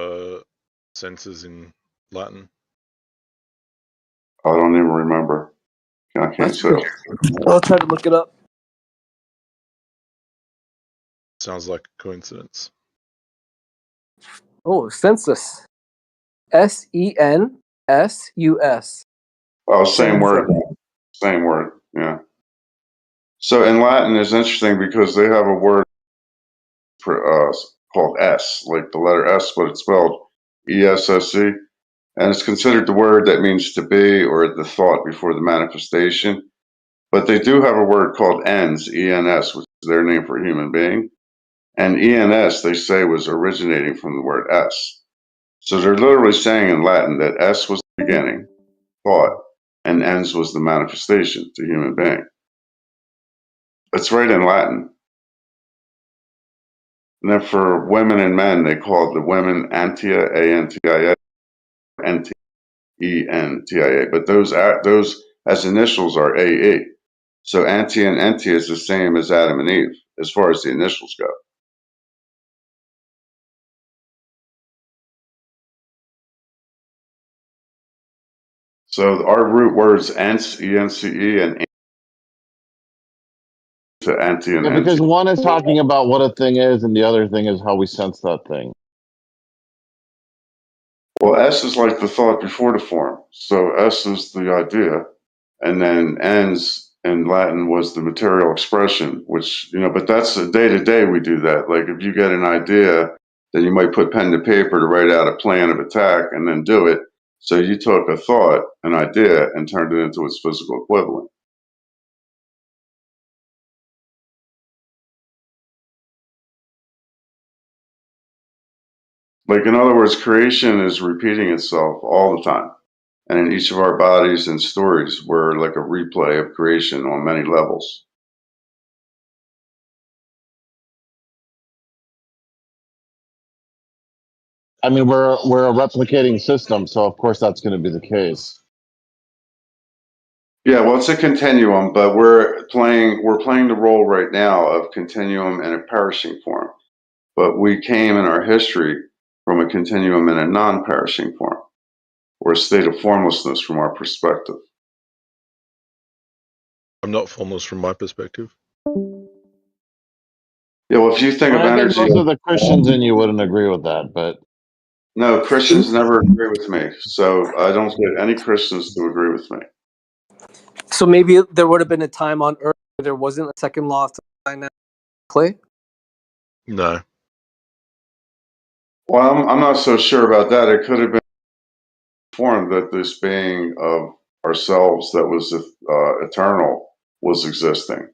senses in Latin? I don't even remember. I can't say. I'll try to look it up. Sounds like a coincidence. Oh, census. SENSUS. Oh, same word. Same word. Yeah. So in Latin, it's interesting because they have a word called S, like the letter S, but it's spelled ESSE. And it's considered the word that means to be or the thought before the manifestation. But they do have a word called ENS, ENS, which is their name for a human being. And ENS, they say, was originating from the word S. So they're literally saying in Latin that S was the beginning, thought, and ENS was the manifestation to human being. It's right in Latin. And then for women and men, they call it the women Antia, A-N-T-I-A, N-T-E-N-T-I-A. But those as initials are A-E. So Antia and Entia is the same as Adam and Eve, as far as the initials go. So our root words ence, E-N-C-E, and to anti and Yeah, because enty. one is talking about what a thing is, and the other thing is how we sense that thing. Well, S is like the thought before the form. So S is the idea, and then ens in Latin was the material expression, which, but that's the day to day we do that. Like if you get an idea, then you might put pen to paper to write out a plan of attack and then do it. So you took a thought, an idea, and turned it into its physical equivalent. Like, in other words, creation is repeating itself all the time. And in each of our bodies and stories, we're like a replay of creation on many levels. I mean, we're a replicating system, so of course that's going to be the case. Yeah, well, it's a continuum, but we're playing the role right now of continuum in a perishing form. But we came in our history from a continuum in a non-perishing form. or a state of formlessness from our perspective. I'm not formless from my perspective. Yeah, well, if you think of I think energy, most of the Christians in you wouldn't agree with that, but no, Christians never agree with me, so I don't get any Christians to agree with me. So maybe there would have been a time on Earth where there wasn't a second law of dynamic play? No. Well, I'm not so sure about that. It could have been formed that this being of ourselves that was eternal was existing.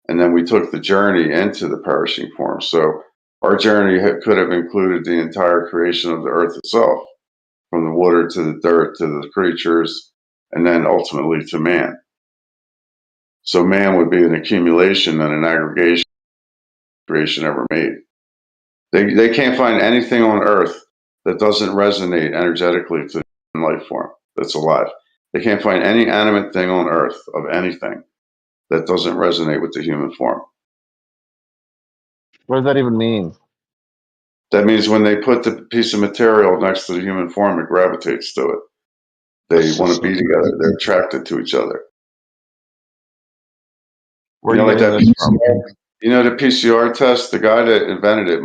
And then we took the journey into the perishing form. So our journey could have included the entire creation of the earth itself, from the water to the dirt to the creatures, and then ultimately to man. So man would be an accumulation and an aggregation creation ever made. They can't find anything on earth that doesn't resonate energetically to the life form that's alive. They can't find any animate thing on earth of anything that doesn't resonate with the human form. what does that even mean? That means when they put the piece of material next to the human form, it gravitates to it. They want to be together. They're attracted to each other. Where are you Like getting that this from? PCR, the PCR test, the guy that invented it,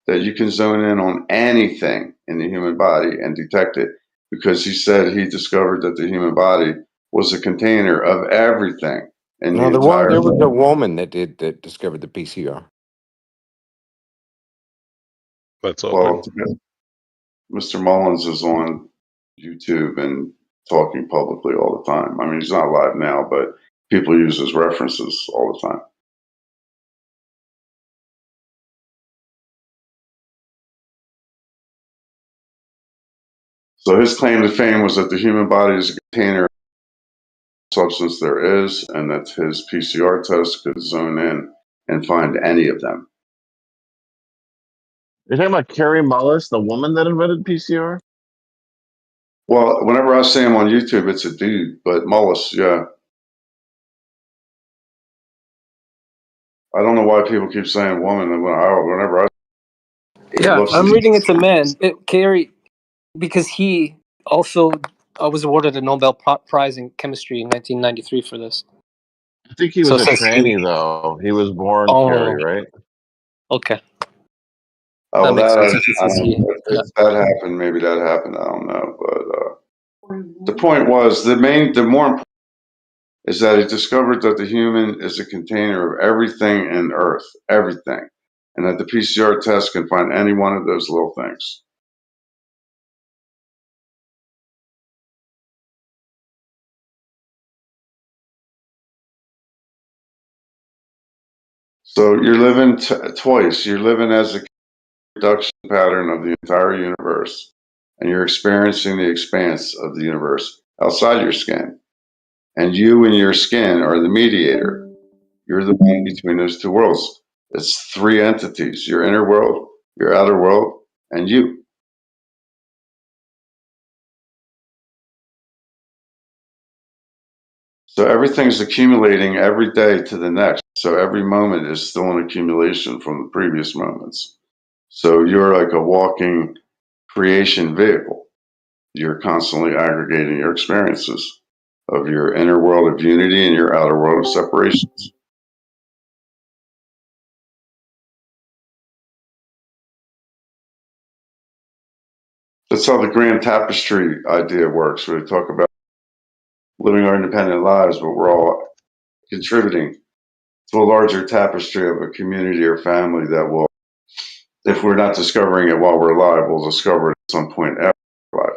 that you can zone in on anything in the human body and detect it, because he said he discovered that the human body was a container of everything in the No, entire there was a woman that discovered the PCR. That's Well, odd. Mr. Mullins is on YouTube and talking publicly all the time. I mean, he's not live now, but people use his references all the time. So his claim to fame was that the human body is a container of substance there is, and that his PCR test could zone in and find any of them. You're talking about Carrie Mullis, the woman that invented PCR? Well, whenever I see him on YouTube, it's a dude, but Mullis, yeah. I don't know why people keep saying woman, and whenever I Yeah, I'm reading it's a man. Carey, because he also was awarded a Nobel Prize in chemistry in 1993 for this. I think he was a tranny, though. He was born Carrie, right? Okay. Oh, that makes sense. If that happened, maybe that happened. I don't know, but the point was the more important is that he discovered that the human is a container of everything in Earth, everything, and that the PCR test can find any one of those little things. So you're living twice. You're living as a reduction pattern of the entire universe, and you're experiencing the expanse of the universe outside your skin. And you and your skin are the mediator. You're the one between those two worlds. It's three entities: your inner world, your outer world, and you. So everything's accumulating every day to the next. So every moment is still an accumulation from the previous moments. So you're like a walking creation vehicle. You're constantly aggregating your experiences of your inner world of unity and your outer world of separations. That's how the grand tapestry idea works, where we talk about living our independent lives, but we're all contributing to a larger tapestry of a community or family that will, if we're not discovering it while we're alive, we'll discover it at some point after we're alive.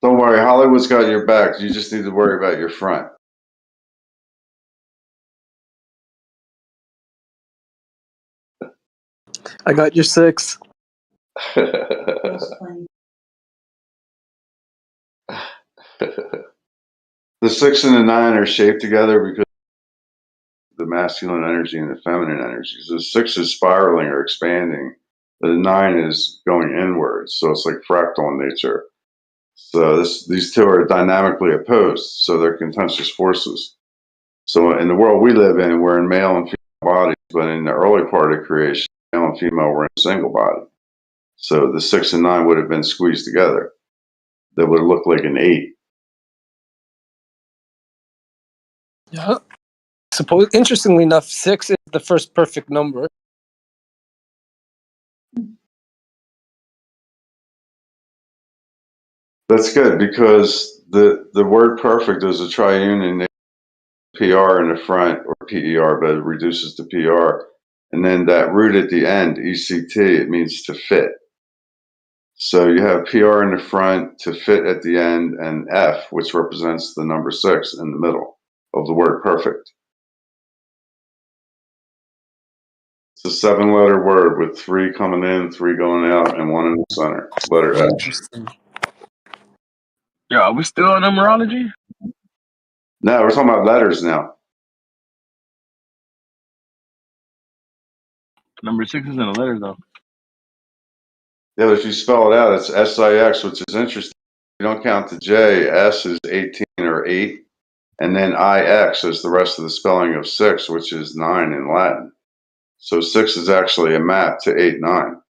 Don't worry, Hollywood's got your back. You just need to worry about your front. I got your 6. The 6 and the 9 are shaped together because the masculine energy and the feminine energy. So 6 is spiraling or expanding The 9 is going inwards, so it's like fractal in nature. So these two are dynamically opposed, so they're contentious forces. So in the world we live in, we're in male and female bodies, but in the early part of creation, male and female were in a single body. So the 6 and 9 would have been squeezed together. That would look like an 8. Yeah. Interestingly enough, 6 is the first perfect number. That's good because the word perfect is a triune in PR in the front, or PER, but it reduces to PR. And then that root at the end, ECT, it means to fit. So you have PR in the front, to fit at the end, and F, which represents the number 6 in the middle of the word perfect. It's a 7-letter word with 3 coming in, 3 going out, and 1 in the center. Letter F. Interesting. Yeah, are we still on numerology? No, we're talking about letters now. Number 6 is in the letters, though. Yeah, but if you spell it out, it's SIX, which is interesting. You don't count the J, S is 18 or 8, and then IX is the rest of the spelling of 6, which is 9 in Latin. So 6 is actually a map to 8, 9.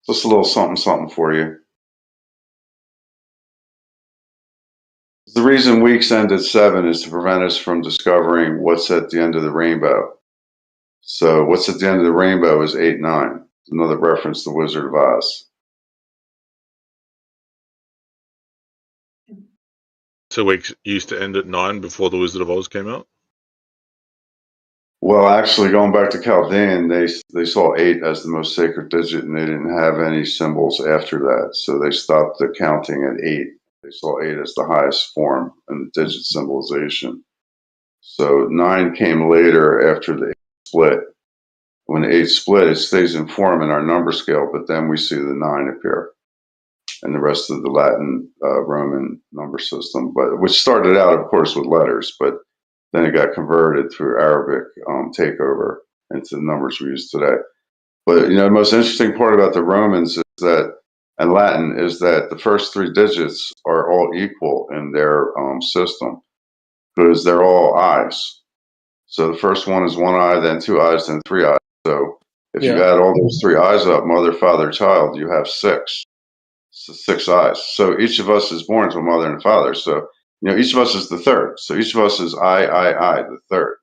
Just a little something for you. The reason weeks end at 7 is to prevent us from discovering what's at the end of the rainbow. So what's at the end of the rainbow is 8, 9. Another reference to Wizard of Oz. So weeks used to end at 9 before the Wizard of Oz came out? Well, actually, going back to Chaldean, they saw 8 as the most sacred digit, and they didn't have any symbols after that. So they stopped the counting at 8. They saw 8 as the highest form in the digit symbolization. So 9 came later after the 8 split. When the 8 split, it stays in form in our number scale, but then we see the 9 appear and the rest of the Latin Roman number system, but which started out, of course, with letters, but then it got converted through Arabic takeover into the numbers we use today. But the most interesting part about the Romans is that, and Latin, is that the first 3 digits are all equal in their system because they're all eyes. So the first one is 1 eye, then 2 eyes, then 3 eyes. So if you add all those 3 eyes up, mother, father, child, you have 6. So 6 eyes. So each of us is born to a mother and a father. So each of us is the third. So each of us is I, the third.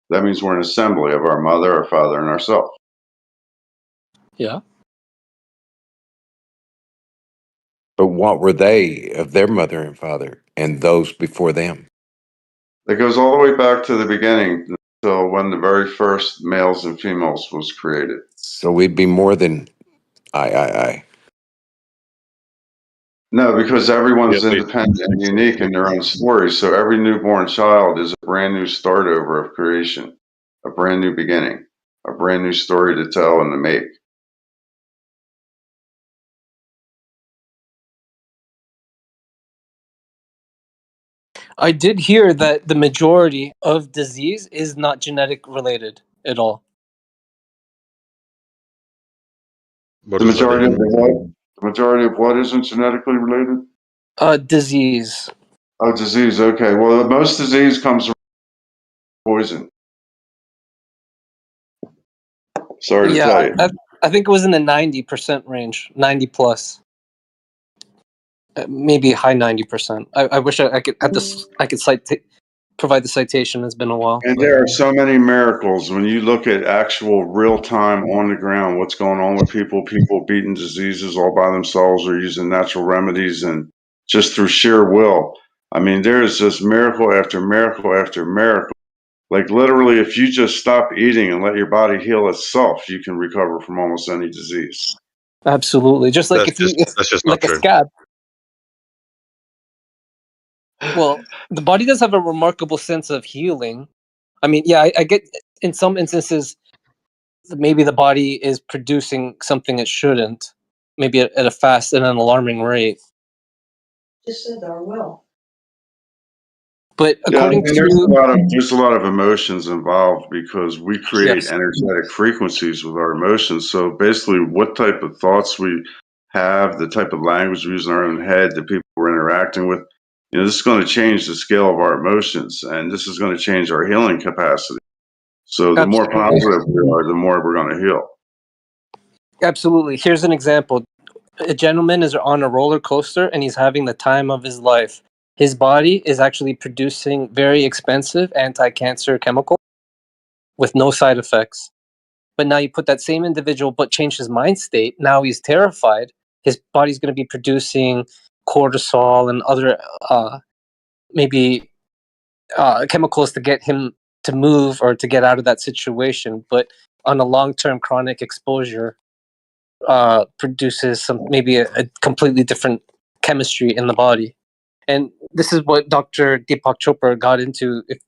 That means we're an assembly of our mother, our father, and ourselves. Yeah. But what were they of their mother and father and those before them? It goes all the way back to the beginning, until when the very first males and females was created. So we'd be more than I. No, because everyone's independent and unique in their own story. So every newborn child is a brand new start over of creation, a brand new beginning, a brand new story to tell and to make. I did hear that the majority of disease is not genetic related at all. The majority of what? The majority of what isn't genetically related? Disease. Oh, disease. Okay. Well, most disease comes from poison. Sorry to tell you. I think it was in the 90% range, 90 plus. Maybe high 90%. I wish I could have this. I could provide the citation. It's been a while. And there are so many miracles when you look at actual real time on the ground. What's going on with people beating diseases all by themselves or using natural remedies and just through sheer will. I mean, there is just miracle after miracle after miracle. Like literally, if you just stop eating and let your body heal itself, you can recover from almost any disease. Absolutely, just like that's just like not a true. scab. Well, the body does have a remarkable sense of healing. I mean, yeah, I get in some instances maybe the body is producing something it shouldn't, maybe at a fast and an alarming rate. Just said our will. But according and there's a lot of emotions involved because we create energetic frequencies with our emotions. So basically, what type of thoughts we have, the type of language we use in our own head, the people we're interacting with, this is going to change the scale of our emotions, and this is going to change our healing capacity. So the more positive we are, the more we're going to heal. Absolutely. Here's an example. A gentleman is on a roller coaster and he's having the time of his life. His body is actually producing very expensive anti-cancer chemical with no side effects. But now you put that same individual but change his mind state. Now he's terrified. His body's going to be producing cortisol and other maybe chemicals to get him to move or to get out of that situation. But on a long-term chronic exposure, produces some maybe a completely different chemistry in the body. And this is what Dr. Deepak Chopra got into. If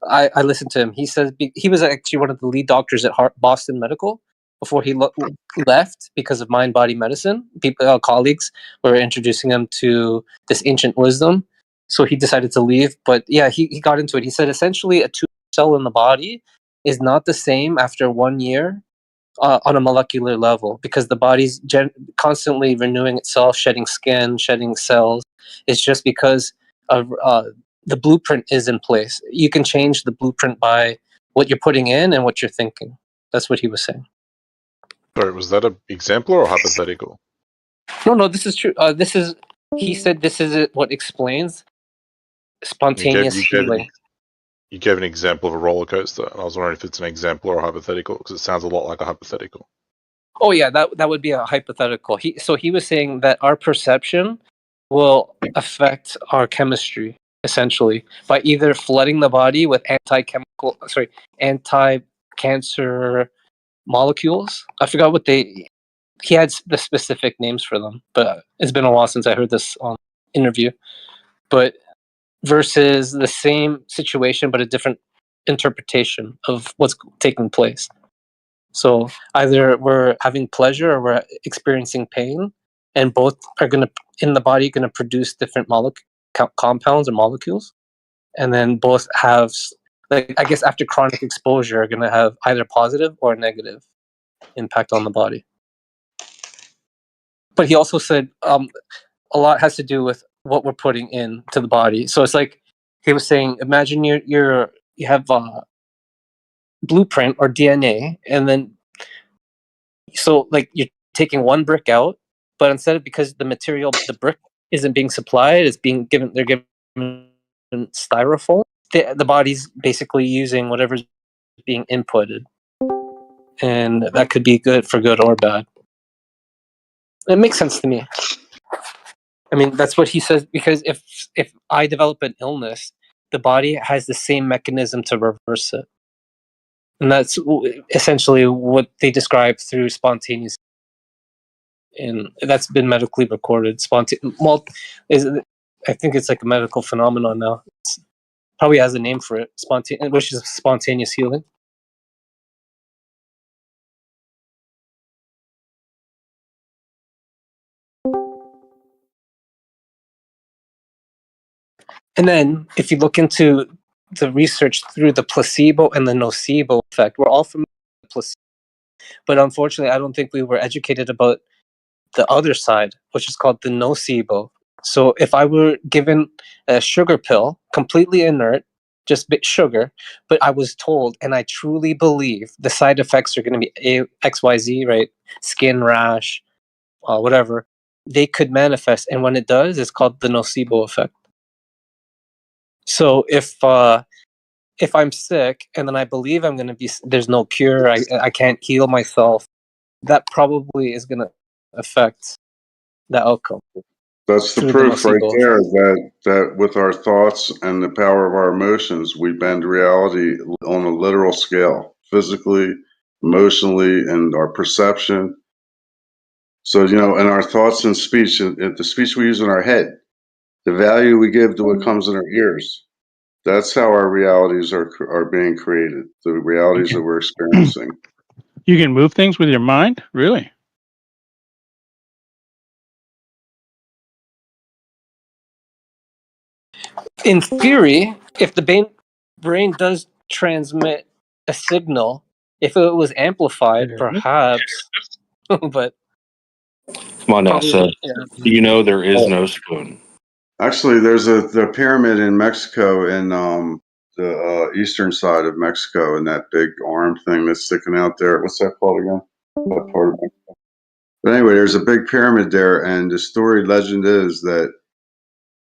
I listened to him, he says he was actually one of the lead doctors at Boston Medical before he left because of mind-body medicine. People, colleagues were introducing him to this ancient wisdom, so he decided to leave. But yeah, he got into it. He said essentially a tumor cell in the body is not the same after 1 year on a molecular level because the body's constantly renewing itself, shedding skin, shedding cells. It's just because of the blueprint is in place. You can change the blueprint by what you're putting in and what you're thinking. That's what he was saying. Sorry, was that an example or hypothetical? No, this is true. He said this is what explains spontaneous healing. You gave an example of a roller coaster, and I was wondering if it's an example or a hypothetical, because it sounds a lot like a hypothetical. Oh yeah, that would be a hypothetical. He was saying that our perception will affect our chemistry essentially by either flooding the body with anti-cancer molecules. I forgot what he had the specific names for them, but it's been a while since I heard this interview. But versus the same situation but a different interpretation of what's taking place. So either we're having pleasure or we're experiencing pain, and both are in the body going to produce different compounds or molecules, and then both have, like, I guess after chronic exposure, are going to have either positive or negative impact on the body. But he also said a lot has to do with what we're putting into the body. So it's like he was saying, imagine you have blueprint or DNA, and then so like you're taking one brick out, but instead of, because the material, the brick isn't being supplied, it's being given, they're given styrofoam. The body's basically using whatever's being inputted, and that could be good or bad. It makes sense to me. I mean, that's what he says, because if I develop an illness, the body has the same mechanism to reverse it. And that's essentially what they describe through spontaneous. And that's been medically recorded. I think it's like a medical phenomenon now. It probably has a name for it, which is spontaneous healing. And then if you look into the research through the placebo and the nocebo effect, we're all familiar with placebo. But unfortunately, I don't think we were educated about the other side, which is called the nocebo. So if I were given a sugar pill, completely inert, just sugar, but I was told, and I truly believe the side effects are going to be XYZ, right? Skin rash, whatever. They could manifest, and when it does, it's called the nocebo effect. So if I'm sick and then I believe I'm going to be, there's no cure, I can't heal myself, that probably is going to affect the outcome. That's the proof right there that with our thoughts and the power of our emotions, we bend reality on a literal scale, physically, emotionally, and our perception. So, and our thoughts and speech, and the speech we use in our head, the value we give to what comes in our ears, that's how our realities are being created, the realities that we're experiencing. You can move things with your mind? Really? In theory, if the brain does transmit a signal, if it was amplified, perhaps, but Come on now, so yeah. you know there is no spoon. Actually, there's the pyramid in Mexico in the eastern side of Mexico, and that big arm thing that's sticking out there. What's that called again? That part of Mexico. But anyway, there's a big pyramid there, and the story legend is that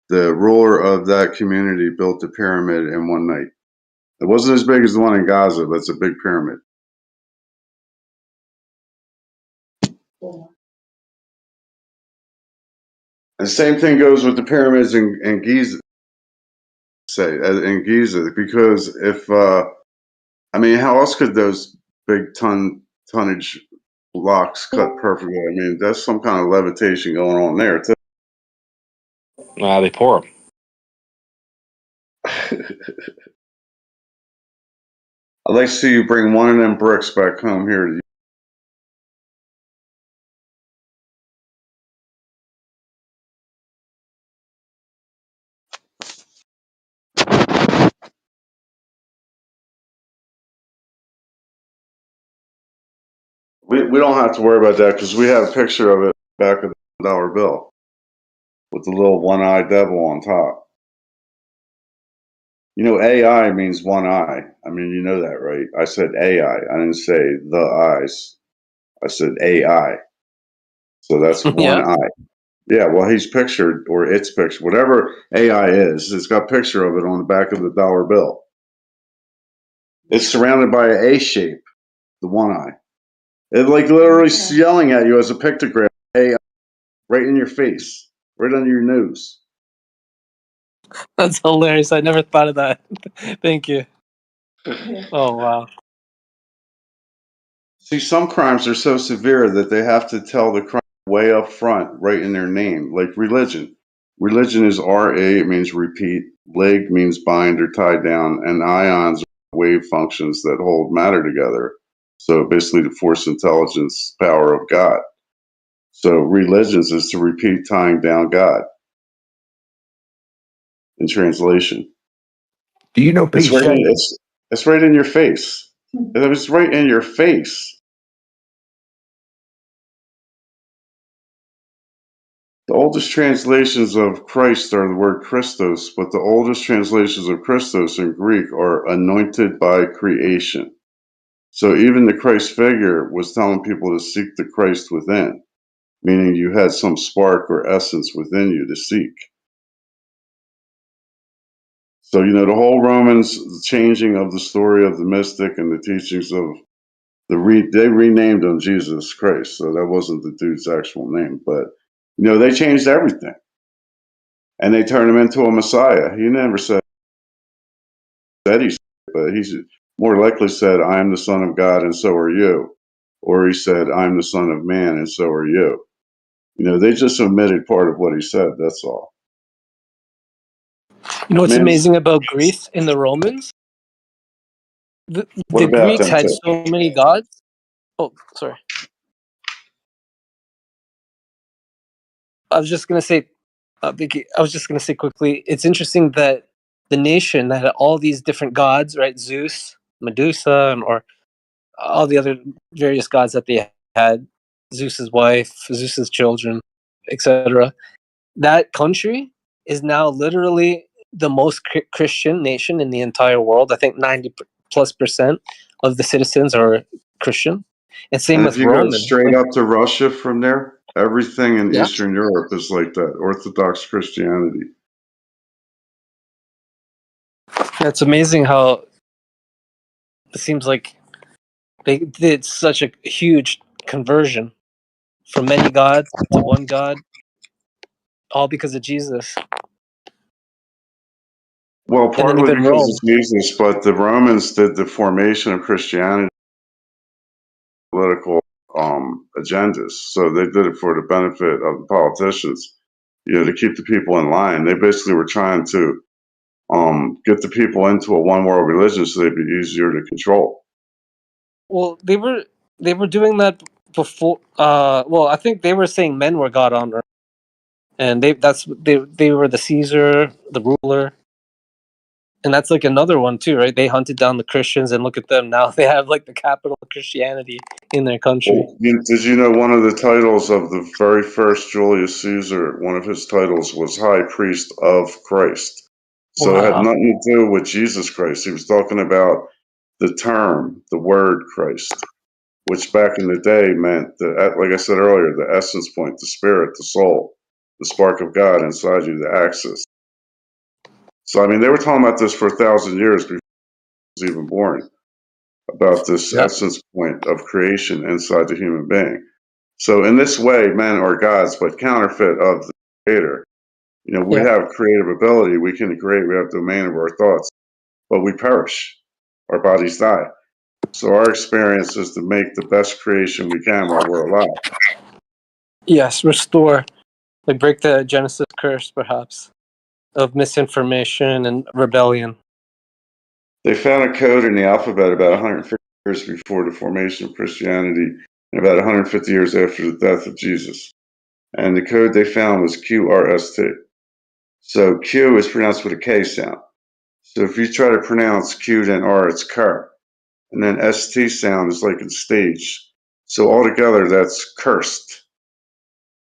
the ruler of that community built the pyramid in one night. It wasn't as big as the one in Gaza, but it's a big pyramid. And the same thing goes with the pyramids in Giza. In Giza, because if I mean, how else could those big tonnage blocks cut perfectly? I mean, that's some kind of levitation going on there too. They pour them. I'd like to see you bring one of them bricks back home here to you. We don't have to worry about that because we have a picture of it back of the dollar bill with the little one-eyed devil on top. You know, AI means one eye. I mean, you know that, right? I said AI. I didn't say the eyes. I said AI. So that's one eye. Yeah, well, he's pictured, or it's pictured, whatever AI is, it's got a picture of it on the back of the dollar bill. It's surrounded by an A shape, the one eye. It's like literally yelling at you as a pictogram, AI, right in your face, right under your nose. That's hilarious. I never thought of that. Thank you. Oh, wow. See, some crimes are so severe that they have to tell the crime way up front, right in their name, like religion. Religion is RA, it means repeat. Leg means bind or tie down, and ions are wave functions that hold matter together. So basically, the force, intelligence, power of God. So religions is to repeat tying down God. In translation, Do you know it's right. PJ? It's right in your face. It's right in your face. The oldest translations of Christ are the word Christos, but the oldest translations of Christos in Greek are anointed by creation. So even the Christ figure was telling people to seek the Christ within, meaning you had some spark or essence within you to seek. So, you know, the whole Romans changing of the story of the mystic and the teachings of they renamed him Jesus Christ. So that wasn't the dude's actual name, but, you know, they changed everything. And they turned him into a Messiah. He never said he said, but he more likely said, I am the Son of God and so are you. Or he said, I'm the Son of Man and so are you. You know, they just omitted part of what he said, that's all. You know what's amazing about Greece in the Romans? The Greeks had so many gods. Oh, sorry. I was just going to say, Vicky, I was just going to say quickly, it's interesting that the nation that had all these different gods, right? Zeus, Medusa, or all the other various gods that they had, Zeus's wife, Zeus's children, etc. That country is now literally the most Christian nation in the entire world. I think 90+% of the citizens are Christian. And same with if you Roman. go straight up to Russia from there, everything in Eastern Europe is like that, Orthodox Christianity. It's amazing how it seems like they did such a huge conversion from many gods to one God, all because of Jesus. Well, partly because of Jesus, but the Romans did the formation of Christianity political agendas. So they did it for the benefit of the politicians, you know, to keep the people in line. They basically were trying to get the people into a one world religion so they'd be easier to control. Well, they were doing that before. Well, I think they were saying men were God on earth, and they were the Caesar, the ruler. And that's like another one too, right? They hunted down the Christians, and look at them now. They have like the capital of Christianity in their country. Well, did you know one of the titles of the very first Julius Caesar, one of his titles was High Priest of Christ. So it had nothing to do with Jesus Christ. He was talking about the term, the word Christ, which back in the day meant, like I said earlier, the essence point, the spirit, the soul, the spark of God inside you, the axis. So, I mean, they were talking about this for 1,000 years before I was even born, about this essence point of creation inside the human being. So in this way, men are gods, but counterfeit of the creator. You know, we have creative ability, we can create, we have domain of our thoughts, but we perish. Our bodies die. So our experience is to make the best creation we can while we're alive. Yes, restore. Like break the Genesis curse, perhaps, of misinformation and rebellion. They found a code in the alphabet about 150 years before the formation of Christianity and about 150 years after the death of Jesus. And the code they found was QRST. So Q is pronounced with a K sound. So if you try to pronounce Q then R, it's car. And then ST sound is like in stage. So altogether, that's cursed.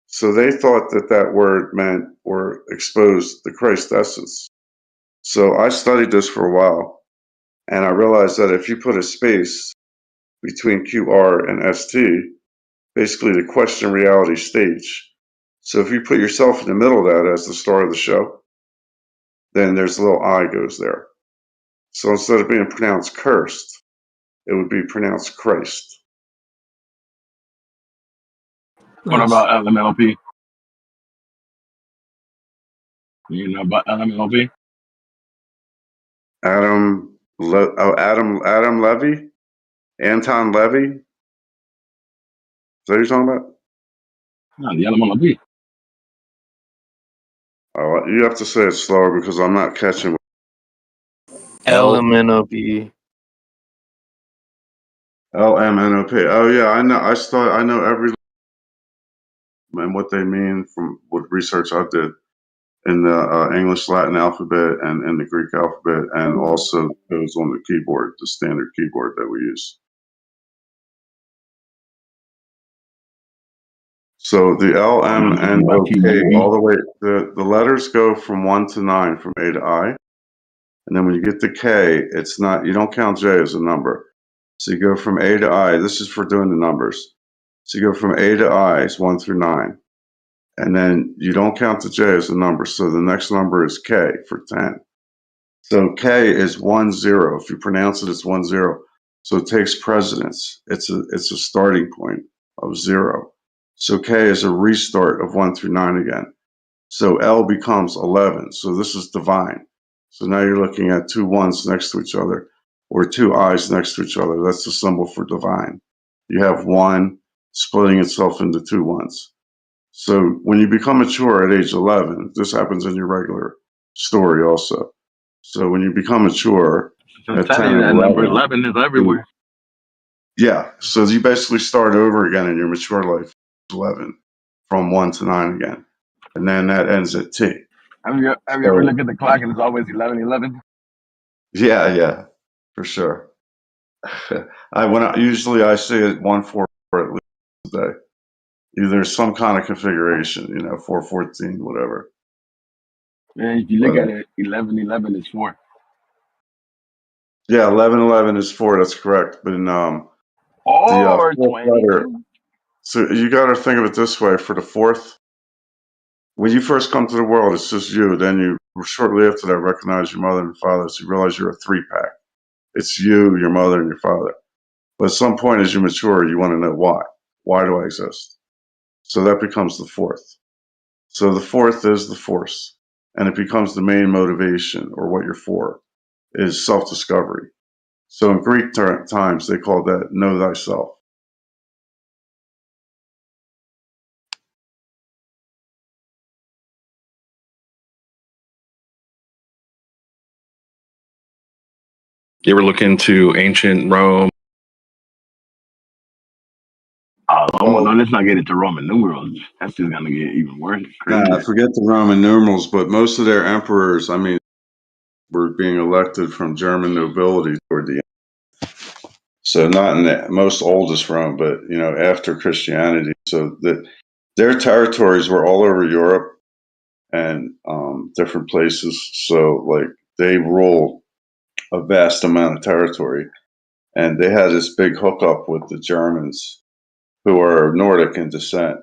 So they thought that that word meant or exposed the Christ essence. So I studied this for a while, and I realized that if you put a space between QR and ST, basically the question reality stage. So if you put yourself in the middle of that as the star of the show, then there's a little I goes there. So instead of being pronounced cursed, it would be pronounced Christ. What about LMLP? You know about LMLP? Adam Levy? Anton Levy? Is that what you're talking about? No, the LMLP. Oh, you have to say it slower because I'm not catching. LMNOP. LMNOP. Oh yeah, I know. I know every and what they mean from what research I did in the English Latin alphabet and in the Greek alphabet, and also goes on the keyboard, the standard keyboard that we use. So the L, M, N, O, P, all the way, the letters go from 1 to 9, from A to I. And then when you get to K, it's not, you don't count J as a number. So you go from A to I. This is for doing the numbers. So you go from A to I, is 1 through 9. And then you don't count the J as a number. So the next number is K for 10. So K is 10. If you pronounce it, it's 10. So it takes precedence. It's a starting point of 0. So K is a restart of 1 through 9 again. So L becomes 11. So this is divine. So now you're looking at two ones next to each other, or two I's next to each other. That's the symbol for divine. You have 1 splitting itself into two ones. So when you become mature at age 11, this happens in your regular story also. So when you become mature at 10 and 11, number 11 is everywhere. Yeah, so you basically start over again in your mature life, 11, from 1 to 9 again. And then that ends at T. Have you ever looked at the clock and it's always 11:11? Yeah, for sure. Usually I see it 144 at least a day. Either some kind of configuration, 414, whatever. Yeah, if you look at it, 11:11 is 4. Yeah, 1111 is 4. That's correct. But in the fourth letter, so you got to think of it this way: for the fourth, when you first come to the world, it's just you. Then you shortly after that recognize your mother and father. So you realize you're a 3-pack. It's you, your mother, and your father. But at some point, as you mature, you want to know why. Why do I exist? So that becomes the fourth. So the fourth is the force, and it becomes the main motivation, or what you're for, is self-discovery. So in Greek times, they call that know thyself. You ever look into ancient Rome? No, let's not get into Roman numerals. That's just gonna get even worse. Nah, forget the Roman numerals, but most of their emperors, were being elected from German nobility toward the end. So not in the most oldest Rome, but after Christianity. So that their territories were all over Europe and different places. So like they rule a vast amount of territory, and they had this big hookup with the Germans, who are Nordic in descent.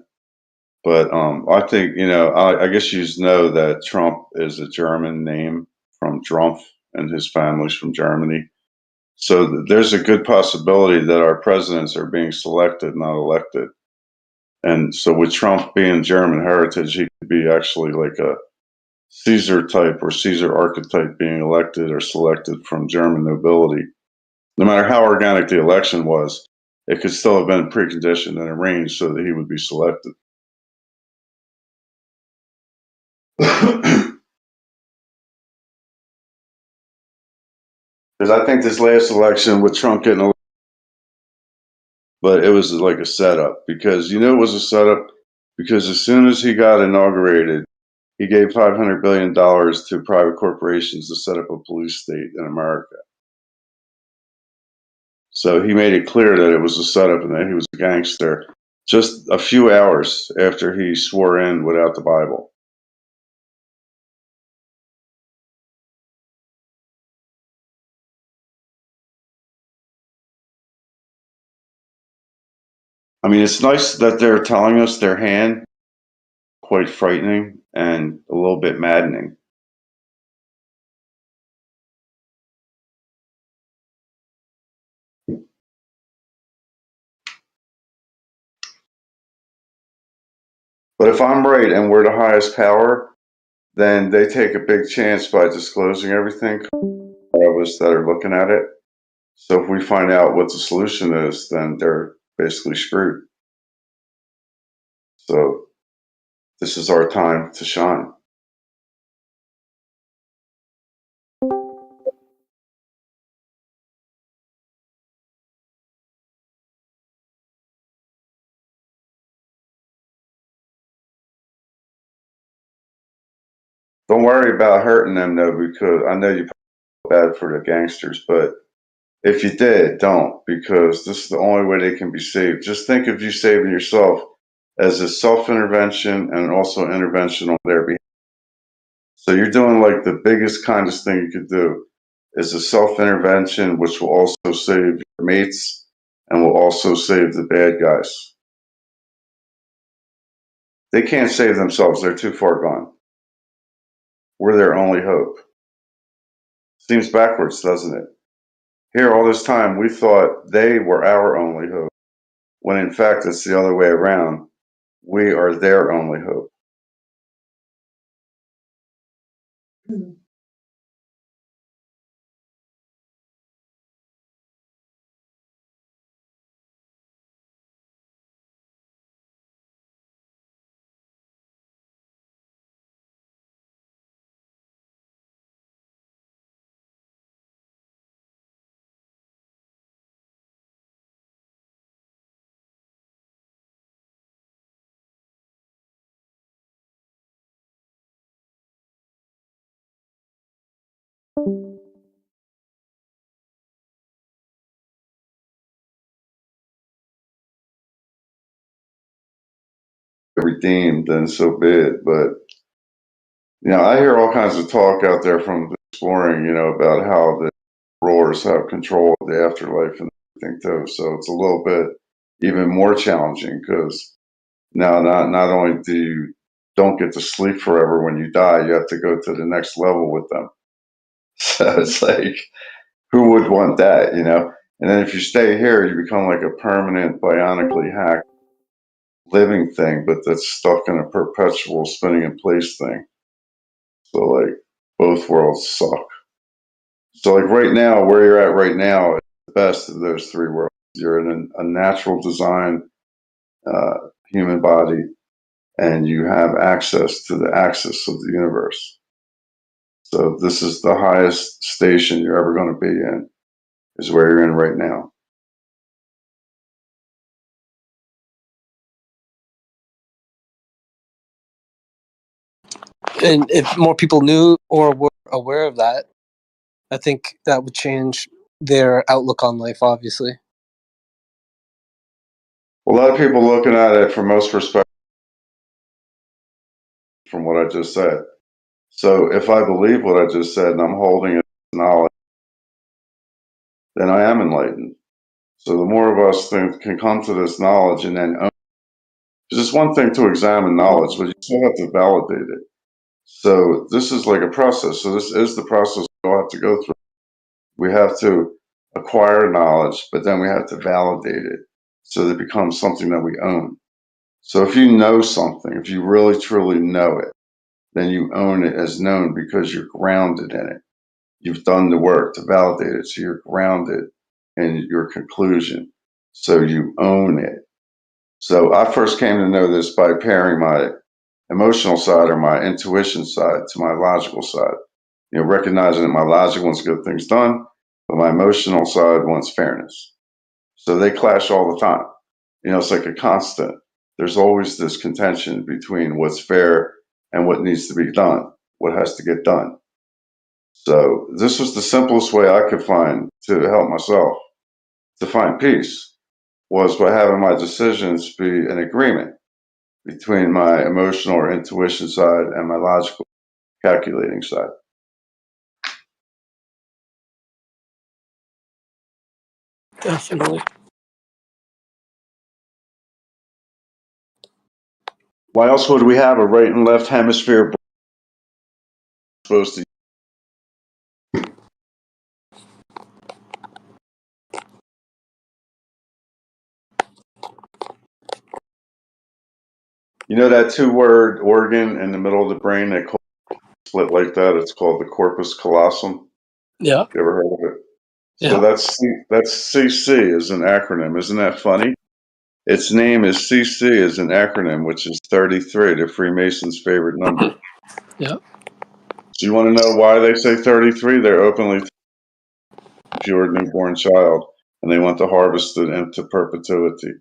But I think I guess you know that Trump is a German name from Drumpf, and his family's from Germany. So there's a good possibility that our presidents are being selected, not elected. And so with Trump being German heritage, he could be actually like a Caesar type or Caesar archetype being elected or selected from German nobility. No matter how organic the election was, it could still have been preconditioned and arranged so that he would be selected. Because I think this last election with Trump getting elected, but it was like a setup. Because it was a setup because as soon as he got inaugurated, he gave $500 billion to private corporations to set up a police state in America. So he made it clear that it was a setup and that he was a gangster just a few hours after he swore in without the Bible. I mean, it's nice that they're telling us their hand, quite frightening and a little bit maddening. But if I'm right and we're the highest power, then they take a big chance by disclosing everything of us that are looking at it. So if we find out what the solution is, then they're basically screwed. So this is our time to shine. Don't worry about hurting them though, because I know you feel bad for the gangsters, but if you did, don't, because this is the only way they can be saved. Just think of you saving yourself as a self-intervention and also intervention on their behalf. So you're doing like the biggest, kindest thing you could do is a self-intervention, which will also save your mates and will also save the bad guys. They can't save themselves. They're too far gone. We're their only hope. Seems backwards, doesn't it? Here, all this time, we thought they were our only hope, when in fact it's the other way around. We are their only hope. Redeemed, then so be it. But I hear all kinds of talk out there from exploring, about how the rulers have control of the afterlife and everything too. So it's a little bit even more challenging because now not only don't get to sleep forever when you die, you have to go to the next level with them. So it's like, who would want that, And then if you stay here, you become like a permanent, bionically hacked living thing, but that's stuck in a perpetual spinning in place thing. So like both worlds suck. So like right now, where you're at right now is the best of those three worlds. You're in a natural design human body, and you have access to the axis of the universe. So this is the highest station you're ever going to be in, is where you're in right now. And if more people knew or were aware of that, I think that would change their outlook on life, obviously. A lot of people looking at it from most perspectives from what I just said. So if I believe what I just said and I'm holding it as knowledge, then I am enlightened. So the more of us can come to this knowledge and then own, because it's one thing to examine knowledge, but you still have to validate it. So this is like a process. So this is the process we'll have to go through. We have to acquire knowledge, but then we have to validate it so that it becomes something that we own. So if you know something, if you really truly know it, then you own it as known because you're grounded in it. You've done the work to validate it, so you're grounded in your conclusion. So you own it. So I first came to know this by pairing my emotional side or my intuition side to my logical side. You know, recognizing that my logic wants to get things done, but my emotional side wants fairness. So they clash all the time. You know, it's like a constant. There's always this contention between what's fair and what needs to be done, what has to get done. So this was the simplest way I could find to help myself to find peace, was by having my decisions be an agreement between my emotional or intuition side and my logical calculating side. Definitely. Why else would we have a right and left hemisphere supposed to? You know that two-word organ in the middle of the brain that split like that? It's called the corpus callosum. Yeah. You ever heard of it? Yeah. So that's CC is an acronym. Isn't that funny? Its name is CC is an acronym, which is 33, the Freemasons' favorite number. Yeah. So you want to know why they say 33? They're openly pure newborn child, and they want to harvest it into perpetuity.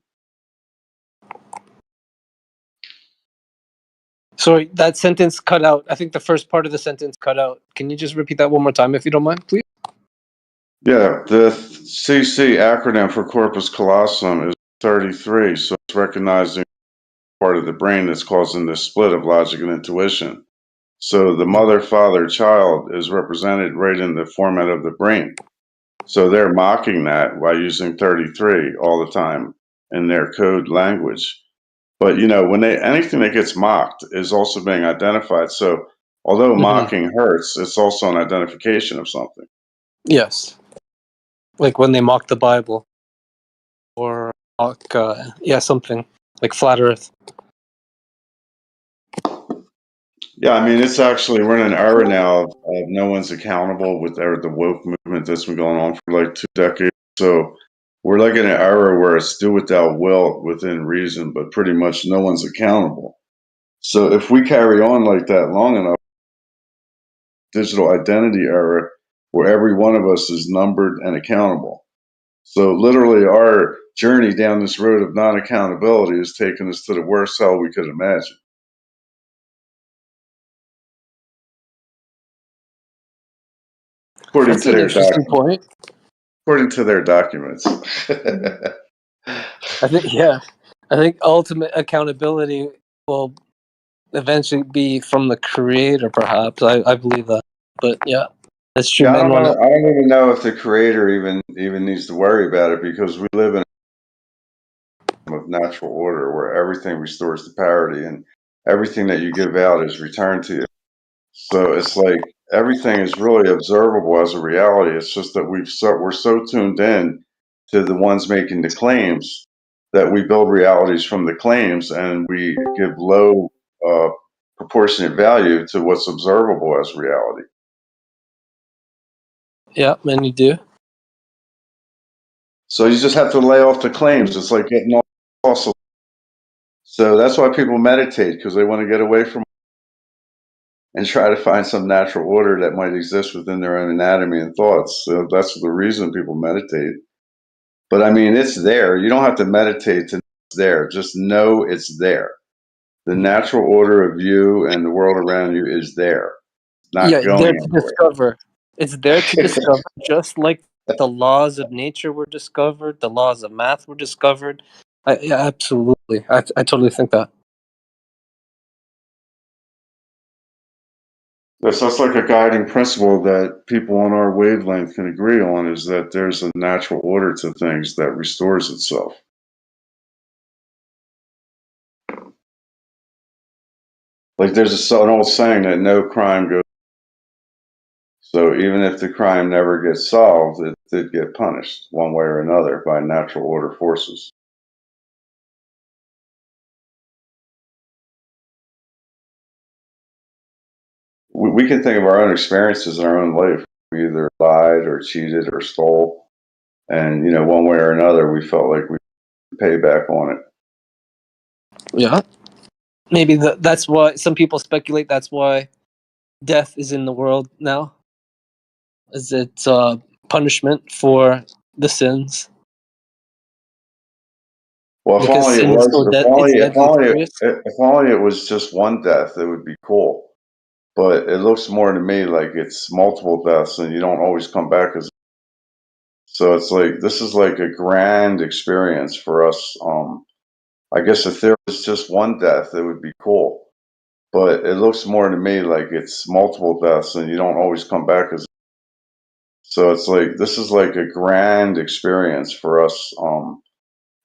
Sorry, that sentence cut out. I think the first part of the sentence cut out. Can you just repeat that one more time, if you don't mind, please? Yeah, the CC acronym for corpus callosum is 33, so it's recognizing part of the brain that's causing this split of logic and intuition. So the mother, father, child is represented right in the format of the brain. So they're mocking that by using 33 all the time in their code language. But you know, when anything that gets mocked is also being identified. So although mocking hurts, it's also an identification of something. Yes. Like when they mock the Bible, or mock, something like flat Earth. Yeah, I mean, it's actually, we're in an era now of no one's accountable with the woke movement that's been going on for like 2 decades. So we're like in an era where it's do what thou wilt within reason, but pretty much no one's accountable. So if we carry on like that long enough, digital identity era where every one of us is numbered and accountable. So literally our journey down this road of non-accountability has taken us to the worst hell we could imagine. According That's to an their interesting point. According to their documents. I think ultimate accountability will eventually be from the creator, perhaps. I believe that. But yeah, that's true. Yeah, I Men don't know. want I don't even know if the creator even needs to worry about it, because we live in a of natural order where everything restores to parity and everything that you give out is returned to you. So it's like everything is really observable as a reality. It's just that we're so tuned in to the ones making the claims that we build realities from the claims, and we give low proportionate value to what's observable as reality. Yeah, many do. So you just have to lay off the claims. It's like getting off fossil. So that's why people meditate, because they want to get away from and try to find some natural order that might exist within their own anatomy and thoughts. So that's the reason people meditate. But I mean, it's there. You don't have to meditate to know it's there. Just know it's there. The natural order of you and the world around you is there. It's not Yeah, there going to anywhere. discover. It's there to discover, just like the laws of nature were discovered, the laws of math were discovered. Yeah, absolutely. I totally think that. That's like a guiding principle that people on our wavelength can agree on, is that there's a natural order to things that restores itself. Like there's an old saying that no crime goes. So even if the crime never gets solved, it did get punished one way or another by natural order forces. We can think of our own experiences in our own life. We either lied or cheated or stole. And, one way or another, we felt like we pay back on it. Yeah. Maybe that's why some people speculate that's why death is in the world now. Is it punishment for the sins? Well, if only it was, if only it was just one death, it would be cool. But it looks more to me like it's multiple deaths, and you don't always come back as. So it's like this is like a grand experience for us. I guess if there was just one death, it would be cool. But it looks more to me like it's multiple deaths, and you don't always come back as. So it's like this is like a grand experience for us.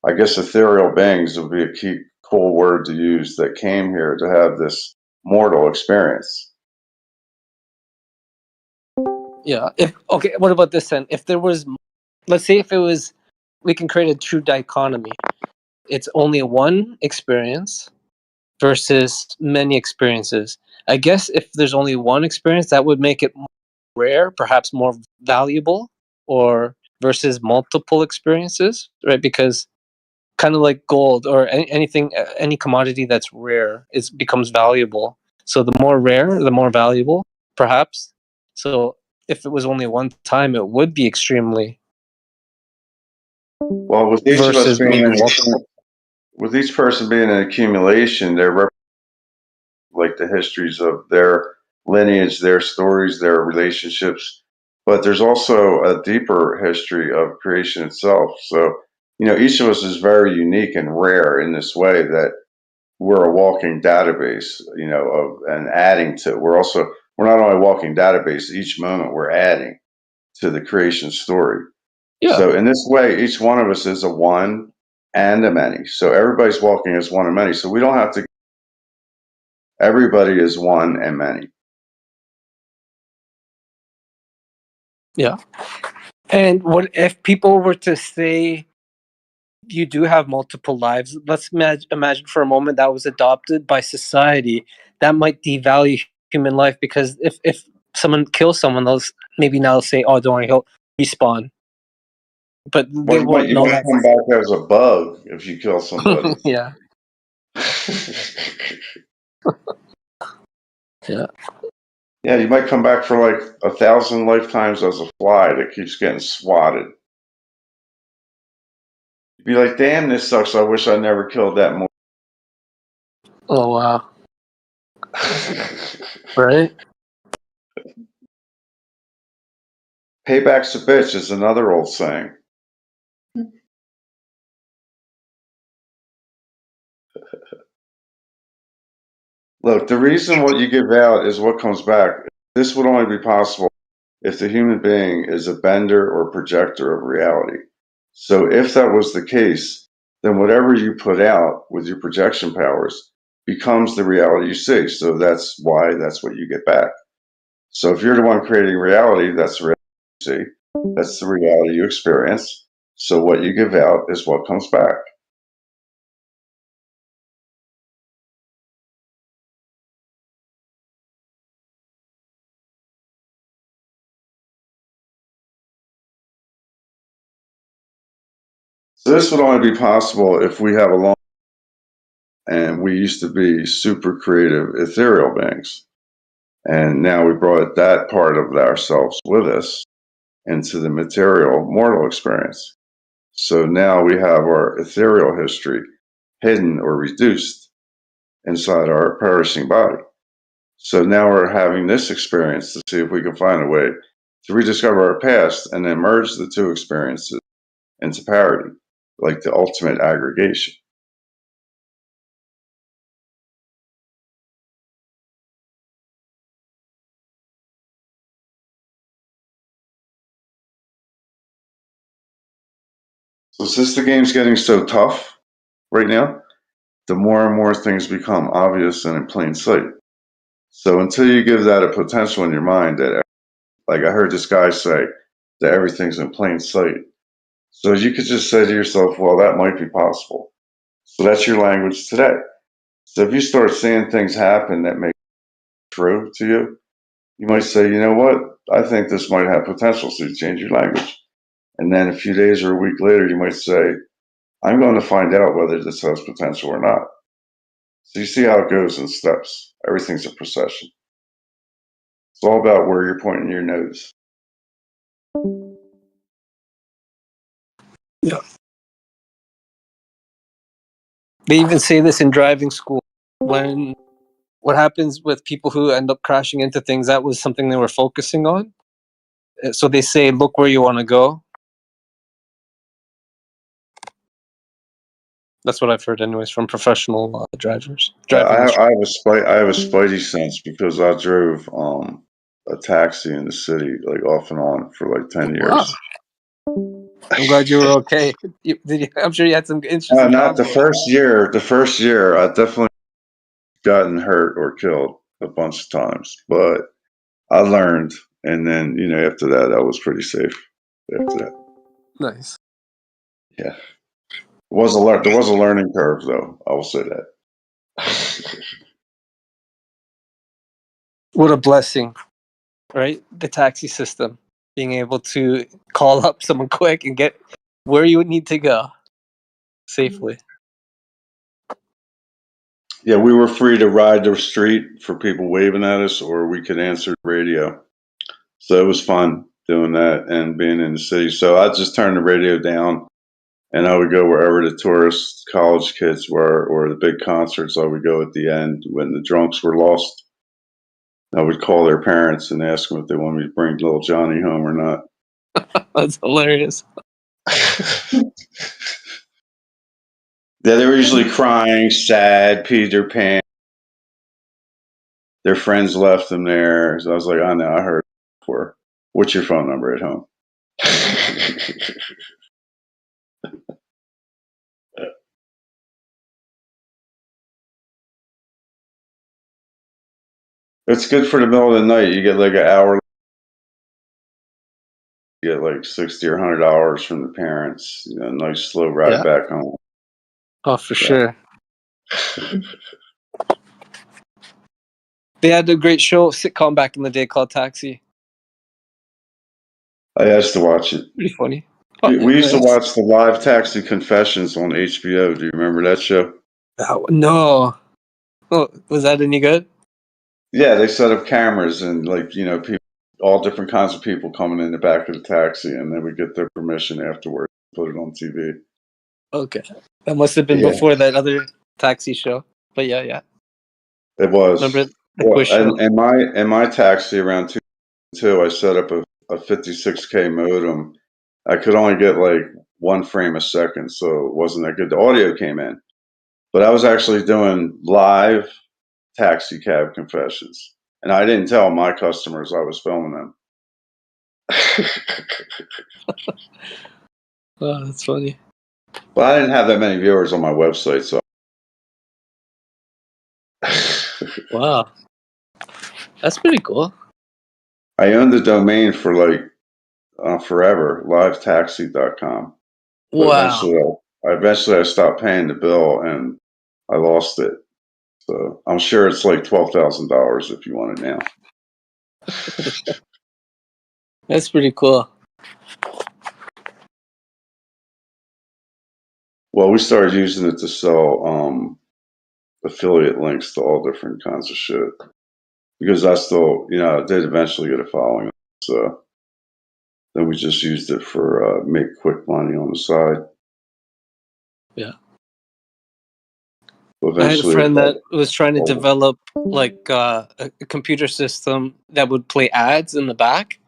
I guess ethereal beings would be a key cool word to use that came here to have this mortal experience. Yeah. What about this then? If there was, let's say, if it was, we can create a true dichotomy. It's only one experience versus many experiences. I guess if there's only one experience, that would make it more rare, perhaps more valuable, or versus multiple experiences, right? Because kind of like gold or anything, any commodity that's rare, becomes valuable. So the more rare, the more valuable, perhaps. So if it was only one time, it would be extremely. Well, with each of us being with each person being an accumulation, they're like the histories of their lineage, their stories, their relationships. But there's also a deeper history of creation itself. So, each of us is very unique and rare in this way that we're a walking database, and adding to. We're not only a walking database. Each moment we're adding to the creation story. Yeah. So in this way, each one of us is a one and a many. So everybody's walking as one and many. So we don't have to. Everybody is one and many. Yeah. And what if people were to say you do have multiple lives? Let's imagine for a moment that was adopted by society. That might devalue human life, because if someone kills someone, maybe now say, "Oh, don't worry, he'll respawn." But they won't You know might that. come back as a bug if you kill somebody. Yeah. Yeah. Yeah, you might come back for like 1,000 lifetimes as a fly that keeps getting swatted. You'd be like, damn, this sucks. I wish I never killed that more. Oh, wow. Right? Payback's a bitch is another old saying. Look, the reason what you give out is what comes back. This would only be possible if the human being is a bender or projector of reality. So if that was the case, then whatever you put out with your projection powers becomes the reality you see. So that's what you get back. So if you're the one creating reality, that's the reality you see. That's the reality you experience. So what you give out is what comes back. So this would only be possible if we have a long, and we used to be super creative ethereal beings. And now we brought that part of ourselves with us into the material mortal experience. So now we have our ethereal history hidden or reduced inside our perishing body. So now we're having this experience to see if we can find a way to rediscover our past and then merge the two experiences into parity, like the ultimate aggregation. So since the game's getting so tough right now, the more and more things become obvious and in plain sight. So until you give that a potential in your mind that, like I heard this guy say, that everything's in plain sight. So you could just say to yourself, well, that might be possible. So that's your language today. So if you start seeing things happen that make true to you, you might say, you know what, I think this might have potential. So you change your language. And then a few days or a week later, you might say, I'm going to find out whether this has potential or not. So you see how it goes in steps. Everything's a procession. It's all about where you're pointing your nose. Yeah. They even say this in driving school. When what happens with people who end up crashing into things, that was something they were focusing on. So they say, look where you want to go. That's what I've heard anyways from professional drivers. I have a spidey sense because I drove a taxi in the city like off and on for like 10 years. Wow. I'm glad you were okay. I'm sure you had some interesting Not the combos. first year. The first year, I definitely gotten hurt or killed a bunch of times, but I learned, and then after that, I was pretty safe. After that, Nice. yeah, there was a learning curve, though. I will say that. What a blessing, right? The taxi system, being able to call up someone quick and get where you would need to go safely. Yeah, we were free to ride the street for people waving at us, or we could answer the radio. So it was fun doing that and being in the city. So I just turned the radio down, and I would go wherever the tourists, college kids were, or the big concerts. I would go at the end when the drunks were lost. I would call their parents and ask them if they wanted me to bring little Johnny home or not. That's hilarious. Yeah, they were usually crying, sad, peed their pants. Their friends left them there. So I was like, I know, I heard it before. What's your phone number at home? It's good for the middle of the night. You get like an hour. You get like $60 or $100 from the parents. Nice slow ride back home. Oh, for sure. They had a great sitcom back in the day called Taxi. I asked to watch it. Pretty funny. We used to watch the live Taxi Confessions on HBO. Do you remember that show? No. Oh, was that any good? Yeah, they set up cameras and people, all different kinds of people coming in the back of the taxi, and then we get their permission afterwards to put it on TV. Okay. That must have been before that other taxi show. But yeah. It was. Remember the quiz show? And in my taxi around 2002, I set up a 56K modem. I could only get like 1 frame a second, so it wasn't that good. The audio came in, but I was actually doing live taxi cab confessions, and I didn't tell my customers I was filming them. Oh, that's funny. But I didn't have that many viewers on my website, so. Wow. That's pretty cool. I owned the domain for forever, livetaxi.com. Wow. Eventually I stopped paying the bill and I lost it. So I'm sure it's like $12,000 if you want it now. That's pretty cool. Well, we started using it to sell affiliate links to all different kinds of shit. Because I still, I did eventually get a following. So then we just used it for make quick money on the side. Yeah. I had a friend that was trying to develop like a computer system that would play ads in the back,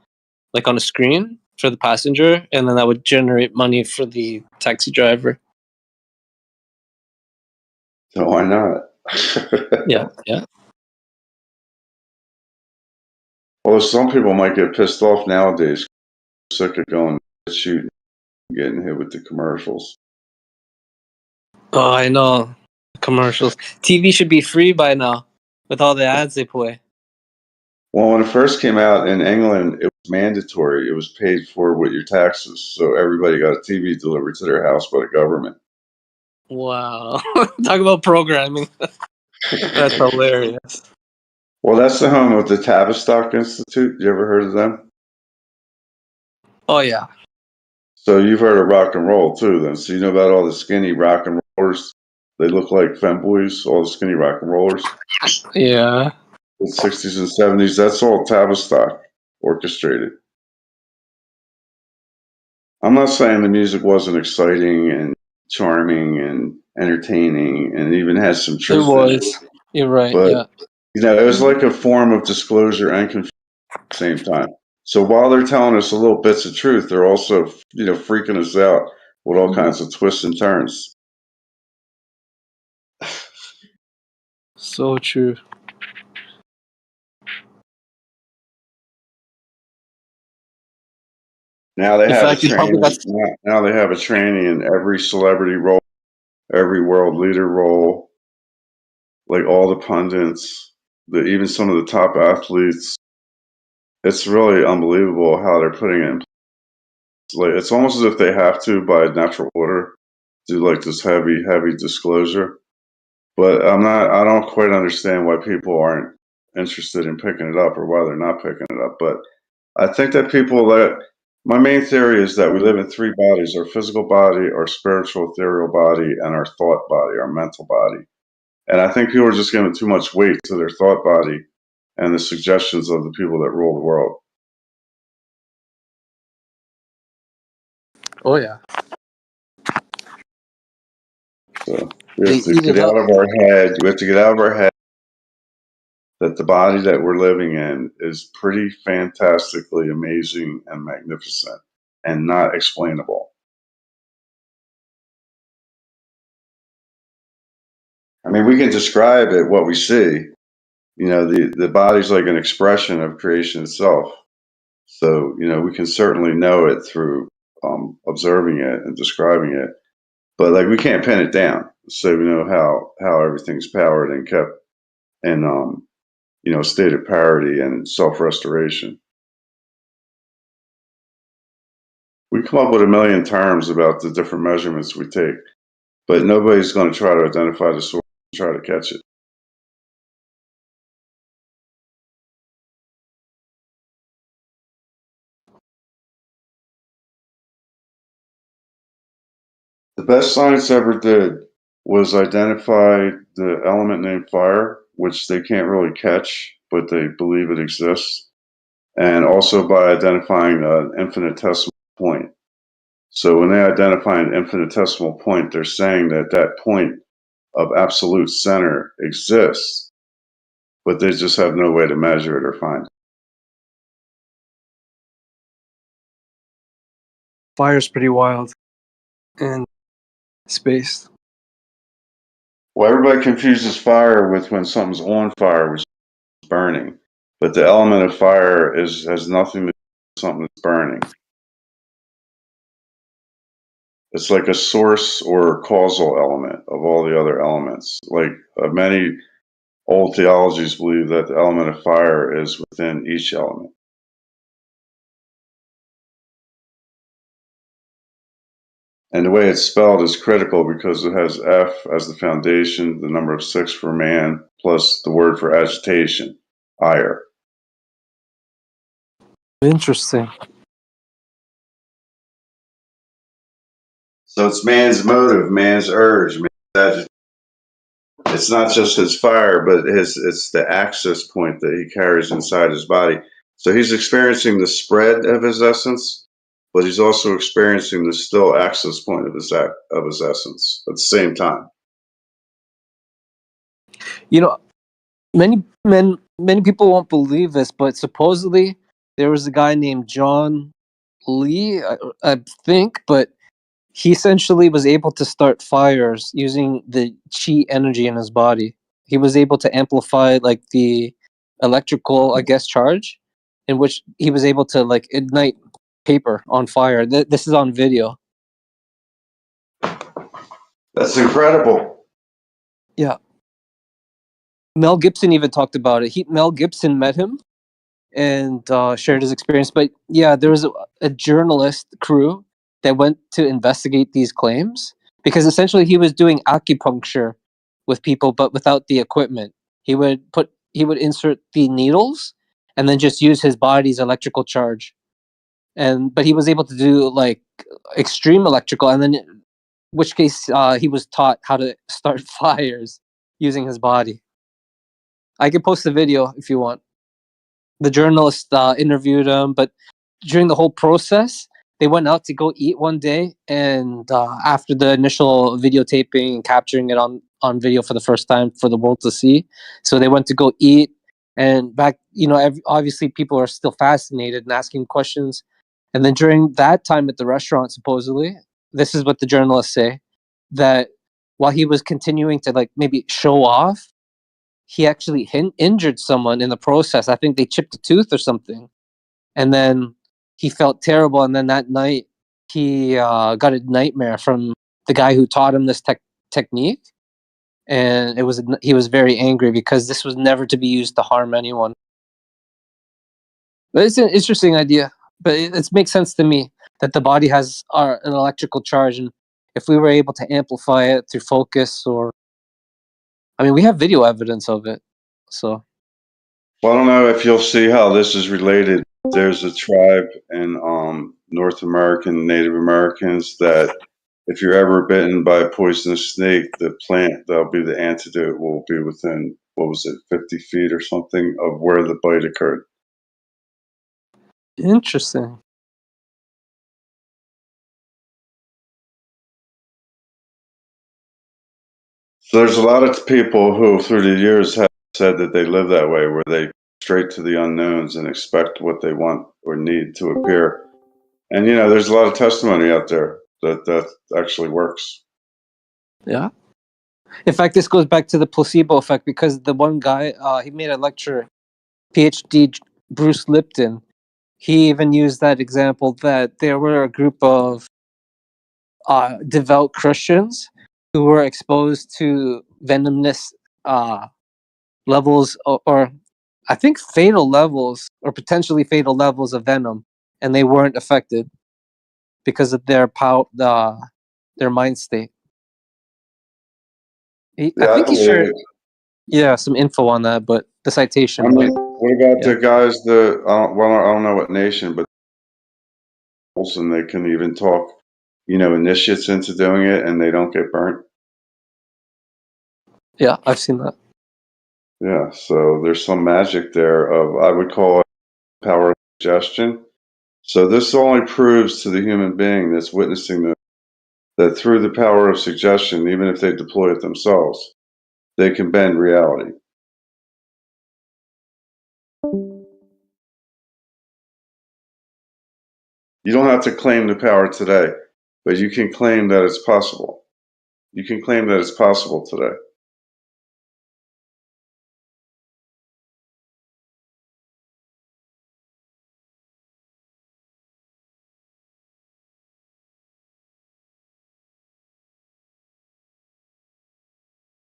like on a screen for the passenger, and then that would generate money for the taxi driver. So why not? Yeah. Well, some people might get pissed off nowadays, sick of going shooting, getting hit with the commercials. Oh, I know. Commercials. TV should be free by now with all the ads they play. Well, when it first came out in England, it was mandatory. It was paid for with your taxes. So everybody got a TV delivered to their house by the government. Wow. Talk about programming. That's hilarious. Well, that's the home of the Tavistock Institute. You ever heard of them? Oh, yeah. So you've heard of rock and roll too, then. So you know about all the skinny rock and rollers. They look like femboys, all the skinny rock and rollers. Yeah. The 60s and 70s, that's all Tavistock orchestrated. I'm not saying the music wasn't exciting and charming and entertaining and even has some truth in it. You're right, But, yeah. you know, it was like a form of disclosure and confusion at the same time. So while they're telling us a little bits of truth, they're also, you know, freaking us out with all kinds of twists and turns. So true. Now they In have a fact, you probably training. got Now they have a training in every celebrity role, every world leader role, like all the pundits, even some of the top athletes. It's really unbelievable how they're putting it in. Like it's almost as if they have to, by natural order, do like this heavy disclosure. But I don't quite understand why people aren't interested in picking it up or why they're not picking it up. But I think that my main theory is that we live in three bodies: our physical body, our spiritual ethereal body, and our thought body, our mental body. And I think people are just giving too much weight to their thought body and the suggestions of the people that rule the world. Oh, yeah. So we They have to eat get it out up. of our head. We have to get out of our head that the body that we're living in is pretty fantastically amazing and magnificent and not explainable. I mean, we can describe it, what we see. You know, the body's like an expression of creation itself. So, you know, we can certainly know it through observing it and describing it. But like we can't pin it down. So we know how everything's powered and kept in you know, state of parity and self-restoration. We come up with a million terms about the different measurements we take, but nobody's going to try to identify the source and try to catch it. The best science ever did was identify the element named fire, which they can't really catch, but they believe it exists, and also by identifying an infinitesimal point. So when they identify an infinitesimal point, they're saying that that point of absolute center exists, but they just have no way to measure it or find it. Fire's pretty wild. And space. Well, everybody confuses fire with when something's on fire, which is burning. But the element of fire has nothing to do with something that's burning. It's like a source or causal element of all the other elements. Like many old theologies believe that the element of fire is within each element. And the way it's spelled is critical because it has F as the foundation, the number of 6 for man, plus the word for agitation, ire. Interesting. So it's man's motive, man's urge, man's agitation. It's not just his fire, but it's the access point that he carries inside his body. So he's experiencing the spread of his essence, but he's also experiencing the still access point of his essence at the same time. You know, many people won't believe this, but supposedly There was a guy named John Lee, I think, but he essentially was able to start fires using the chi energy in his body. He was able to amplify like the electrical, I guess, charge, in which he was able to like ignite paper on fire. This is on video. That's incredible. Yeah. Mel Gibson even talked about it. Mel Gibson met him and shared his experience. But yeah, there was a journalist crew that went to investigate these claims because essentially he was doing acupuncture with people, but without the equipment. He would insert the needles and then just use his body's electrical charge. But he was able to do like extreme electrical, and then in which case he was taught how to start fires using his body. I can post the video if you want. The journalist interviewed him, but during the whole process, they went out to go eat one day, and after the initial videotaping and capturing it on video for the first time for the world to see, so they went to go eat, and back, obviously people are still fascinated and asking questions, and then during that time at the restaurant, supposedly, this is what the journalists say, that while he was continuing to like maybe show off, he actually injured someone in the process. I think they chipped a tooth or something. And then he felt terrible. And then that night, he got a nightmare from the guy who taught him this technique. And he was very angry because this was never to be used to harm anyone. But it's an interesting idea. But it makes sense to me that the body has an electrical charge. And if we were able to amplify it through focus we have video evidence of it. So, well, I don't know if you'll see how this is related. There's a tribe in North American Native Americans that if you're ever bitten by a poisonous snake, the plant that'll be the antidote will be within, 50 feet or something of where the bite occurred. Interesting. So there's a lot of people who through the years have said that they live that way, where they straight to the unknowns and expect what they want or need to appear. And there's a lot of testimony out there that actually works. Yeah. In fact, this goes back to the placebo effect because the one guy, he made a lecture, PhD Bruce Lipton. He even used that example that there were a group of devout Christians who were exposed to venomous levels or I think fatal levels or potentially fatal levels of venom, and they weren't affected because of their their mind state. I think he shared some info on that, but the citation. What about the guys that I don't know what nation, but and they can even talk, initiates into doing it, and they don't get burnt. Yeah, I've seen that. Yeah, so there's some magic there of, I would call it power of suggestion. So this only proves to the human being that's witnessing that through the power of suggestion, even if they deploy it themselves, they can bend reality. You don't have to claim the power today, but you can claim that it's possible. You can claim that it's possible today.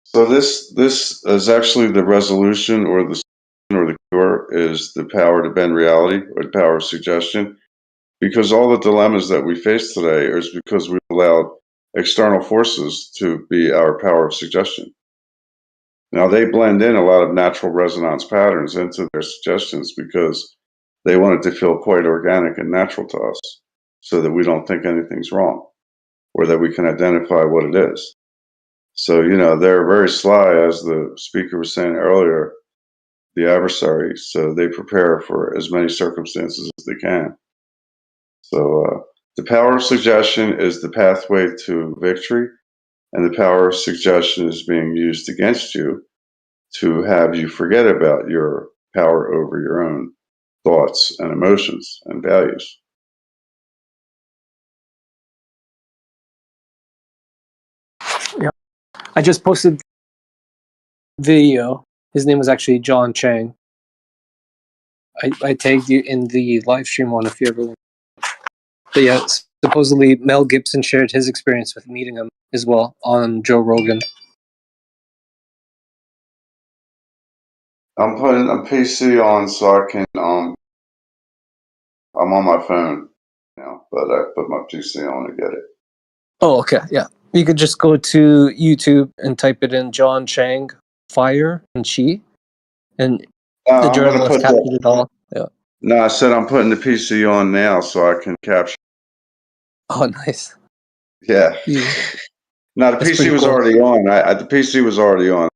So this is actually the resolution or the cure is the power to bend reality or the power of suggestion. Because all the dilemmas that we face today is because we allowed external forces to be our power of suggestion. Now they blend in a lot of natural resonance patterns into their suggestions because they want it to feel quite organic and natural to us so that we don't think anything's wrong or that we can identify what it is. So, they're very sly, as the speaker was saying earlier, the adversary. So they prepare for as many circumstances as they can. So the power of suggestion is the pathway to victory, and the power of suggestion is being used against you to have you forget about your power over your own. thoughts and emotions and values. Yeah, I just posted video. His name was actually John Chang. I tagged you in the live stream one if you ever want. But yeah, supposedly Mel Gibson shared his experience with meeting him as well on Joe Rogan. I'm putting a PC on so I can I'm on my phone now, but I put my PC on to get it. Oh, okay, yeah. You could just go to YouTube and type it in John Chang, fire and chi, and the I'm gonna journalist put captured the. it all. Yeah. No, I said I'm putting the PC on now so I can capture. Oh, nice. Yeah. Yeah. No, the That's PC pretty was cool. already on. The PC was already on.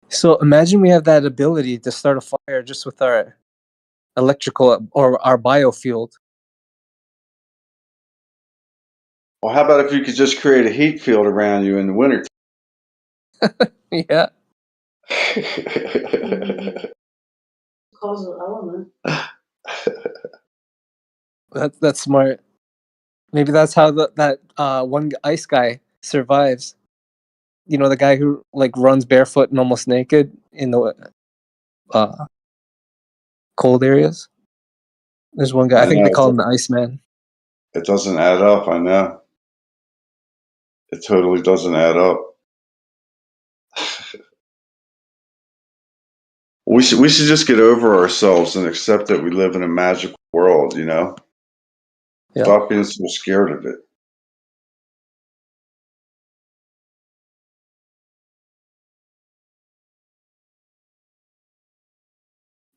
So imagine we have that ability to start a fire just with our electrical or our biofield. Well, how about if you could just create a heat field around you in the winter? Yeah. Causal element. That's smart. Maybe that's how that one ice guy survives. You know, the guy who like runs barefoot and almost naked in the cold areas. There's one guy. I I think know they call him the Iceman. it doesn't add up. I know it totally doesn't add up. We should just get over ourselves and accept that we live in a magical world. You know, Yeah. stop being so scared of it.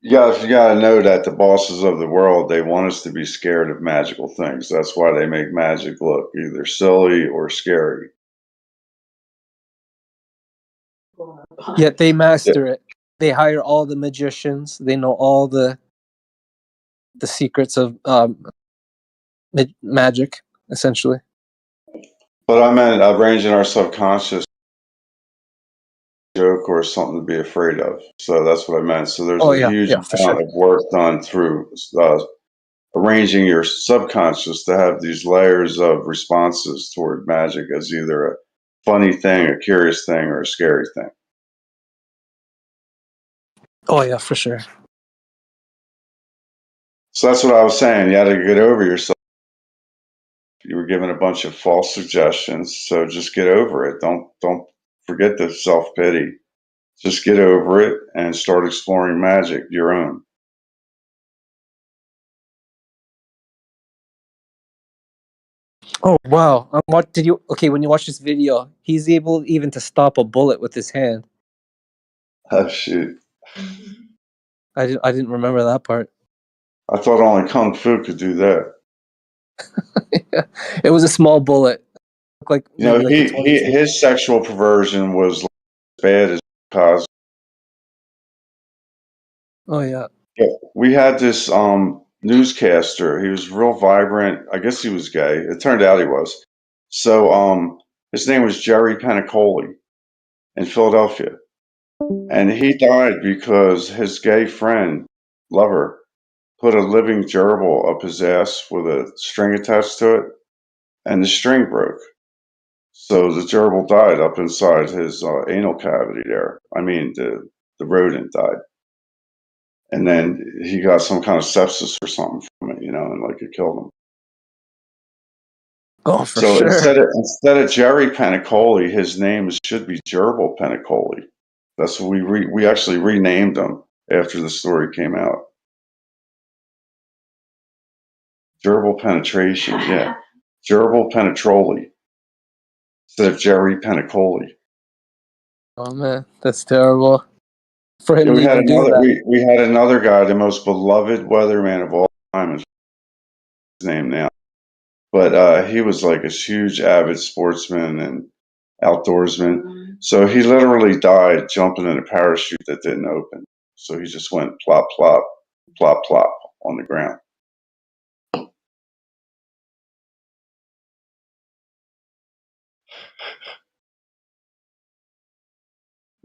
You gotta know that the bosses of the world, they want us to be scared of magical things. That's why they make magic look either silly or scary. Yet they Yeah. master it. They hire all the magicians. They know all the secrets of magic, essentially. But I meant arranging our subconscious joke or something to be afraid of. So that's what I meant. So there's Oh a yeah, huge yeah, for amount sure. of work done through arranging your subconscious to have these layers of responses toward magic as either a funny thing, a curious thing, or a scary thing. Oh yeah, for sure. So that's what I was saying. You had to get over yourself. You were given a bunch of false suggestions, so just get over it. Don't forget the self-pity. Just get over it and start exploring magic your own. Oh wow! What did you? Okay, when you watch this video, he's able even to stop a bullet with his hand. Oh shoot! I didn't remember that part. I thought only kung fu could do that. Yeah. It was a small bullet, looked like You know, maybe like a 22. his sexual perversion was as bad as Cosby. Oh yeah. Yeah, we had this newscaster. He was real vibrant. I guess he was gay. It turned out he was. So his name was Jerry Penacoli in Philadelphia. And he died because his gay friend, lover, put a living gerbil up his ass with a string attached to it, and the string broke. So the gerbil died up inside his anal cavity there. I mean, the rodent died. And then he got some kind of sepsis or something from it, you know, and like it killed him. Oh, for So sure. instead of Jerry Penacoli, his name should be Gerbil Penacoli. That's what we actually renamed him after the story came out. Gerbil penetration, yeah. Gerbil penetroli instead of Jerry Penacoli. Oh man, that's terrible. For Yeah, him to even do that. we had another guy, the most beloved weatherman of all time, is his name now. But he was like a huge avid sportsman and outdoorsman. So he literally died jumping in a parachute that didn't open. So he just went plop, plop, plop, plop on the ground.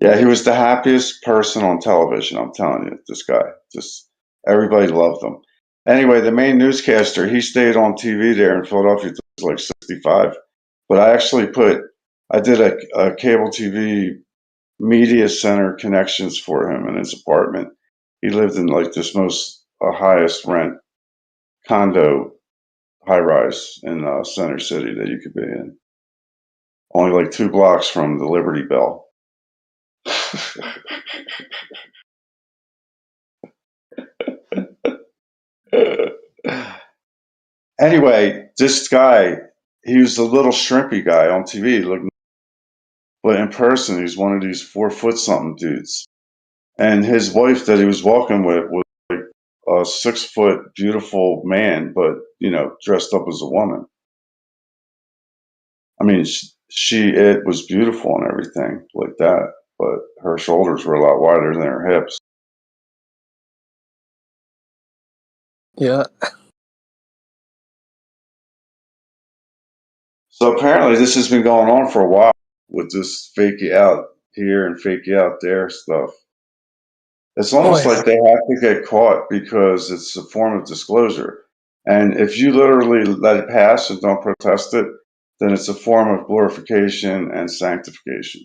Yeah, he was the happiest person on television. I'm telling you, this guy, just everybody loved him. Anyway, the main newscaster, he stayed on TV there in Philadelphia until he was like 65. But I did a cable TV media center connections for him in his apartment. He lived in like this most highest rent condo high rise in Center City that you could be in. Only like 2 blocks from the Liberty Bell. Anyway, this guy, he was a little shrimpy guy on TV, but in person, he's one of these 4 foot something dudes. And his wife that he was walking with was like a 6 foot beautiful man, but dressed up as a woman. I mean, it was beautiful and everything like that, but her shoulders were a lot wider than her hips. Yeah. So apparently this has been going on for a while with this fake you out here and fake you out there stuff. It's almost like they have to get caught because it's a form of disclosure. And if you literally let it pass and don't protest it, then it's a form of glorification and sanctification.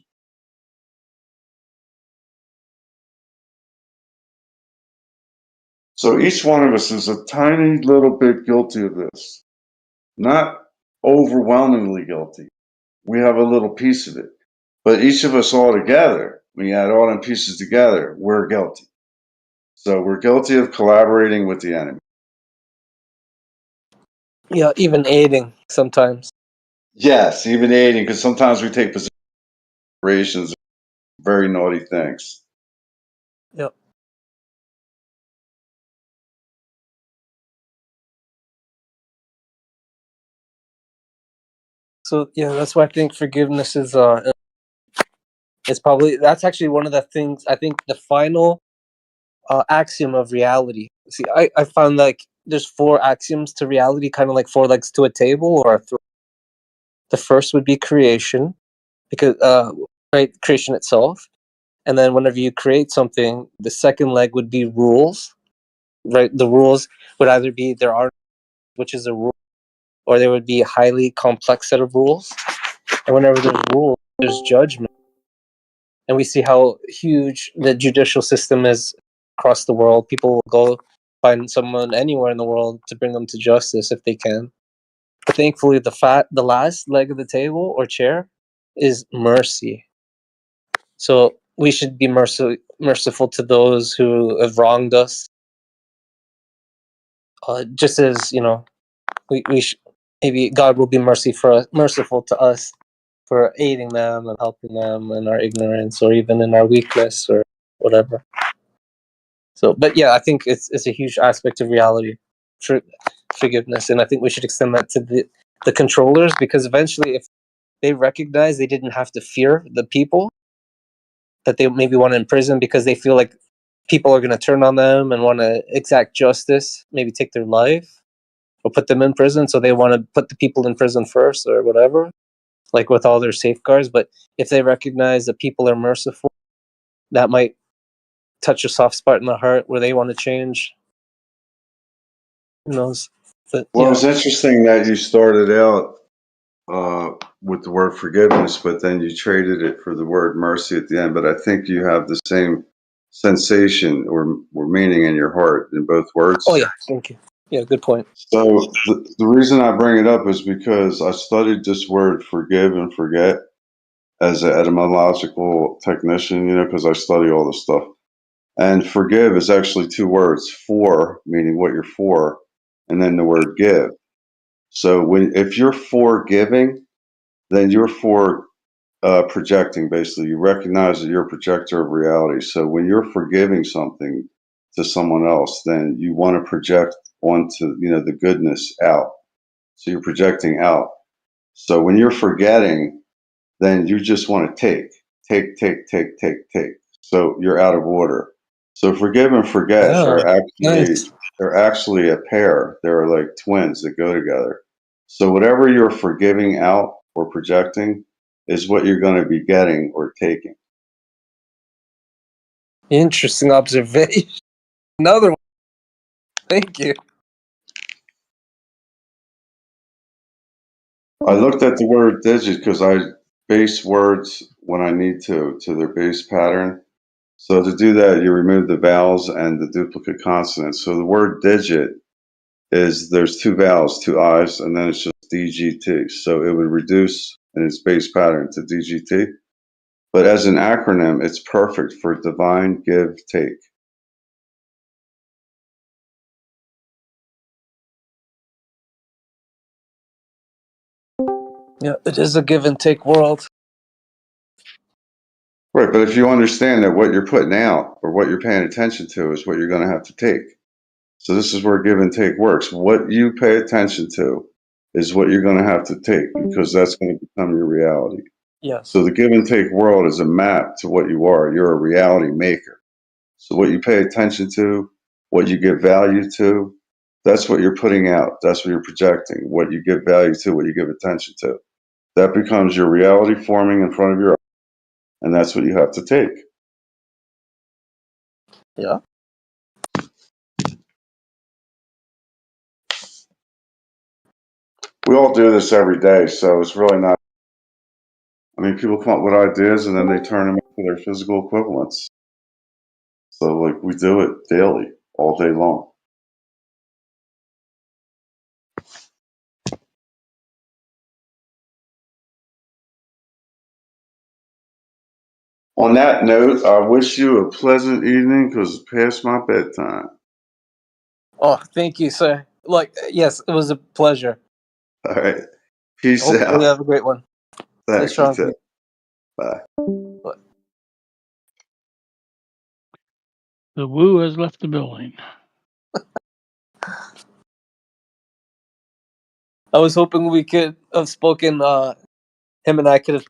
So each one of us is a tiny little bit guilty of this. Not overwhelmingly guilty. We have a little piece of it. But each of us all together, when you add all them pieces together, we're guilty. So we're guilty of collaborating with the enemy. Yeah, even aiding sometimes. Yes, even aiding, because sometimes we take positions of very naughty things. Yep. So yeah, that's why I think forgiveness is that's actually one of the things. I think the final axiom of reality. See, I found like there's 4 axioms to reality, kind of like 4 legs to a table or a throne. The first would be creation, because right, creation itself, and then whenever you create something, the second leg would be rules. Right, the rules would either be there are, which is a rule, or there would be a highly complex set of rules. And whenever there's rules, there's judgment. And we see how huge the judicial system is across the world. People will go find someone anywhere in the world to bring them to justice if they can. But thankfully, the last leg of the table or chair is mercy. So we should be merciful to those who have wronged us. Just as we maybe God will be merciful to us for aiding them and helping them in our ignorance or even in our weakness or whatever. So, but yeah, I think it's a huge aspect of reality, for forgiveness, and I think we should extend that to the controllers, because eventually, if they recognize they didn't have to fear the people that they maybe want to imprison because they feel like people are going to turn on them and want to exact justice, maybe take their life or put them in prison, so they want to put the people in prison first or whatever, like with all their safeguards. But if they recognize that people are merciful, that might touch a soft spot in the heart where they want to change. Who knows? But, Well, it's interesting that you started out with the word forgiveness, but then you traded it for the word mercy at the end. But I think you have the same sensation or meaning in your heart in both words. Oh yeah, thank you. Yeah, good point. So the reason I bring it up is because I studied this word forgive and forget as an etymological technician, because I study all this stuff. And forgive is actually 2 words, for, meaning what you're for, and then the word give. So if you're for giving, then you're for projecting, basically. You recognize that you're a projector of reality. So when you're forgiving something to someone else, then you want to project onto, the goodness out. So you're projecting out. So when you're forgetting, then you just want to take. So you're out of order. So forgive and forget are actually a pair. They're like twins that go together. So whatever you're forgiving out or projecting is what you're going to be getting or taking. Interesting observation. Another one. Thank you. I looked at the word digit because I base words when I need to their base pattern. So to do that, you remove the vowels and the duplicate consonants. So the word digit is there's two vowels, two I's, and then it's just DGT. So it would reduce in its base pattern to DGT. But as an acronym, it's perfect for divine give take. Yeah, it is a give and take world. Right, but if you understand that what you're putting out or what you're paying attention to is what you're going to have to take. So this is where give and take works. What you pay attention to is what you're going to have to take because that's going to become your reality. Yes. So the give and take world is a map to what you are. You're a reality maker. So what you pay attention to, what you give value to, that's what you're putting out. That's what you're projecting. What you give value to, what you give attention to. That becomes your reality forming in front of your eyes, and that's what you have to take. Yeah. We all do this every day, so it's really not. I mean, people come up with ideas and then they turn them into their physical equivalents. So, like, we do it daily, all day long. On that note, I wish you a pleasant evening because it's past my bedtime. Oh, thank you, sir. Yes, it was a pleasure. All right. Peace Hopefully out. you have a great one. Stay Thanks, strong. you too. Bye. The woo has left the building. I was hoping we could have spoken. Him and I could have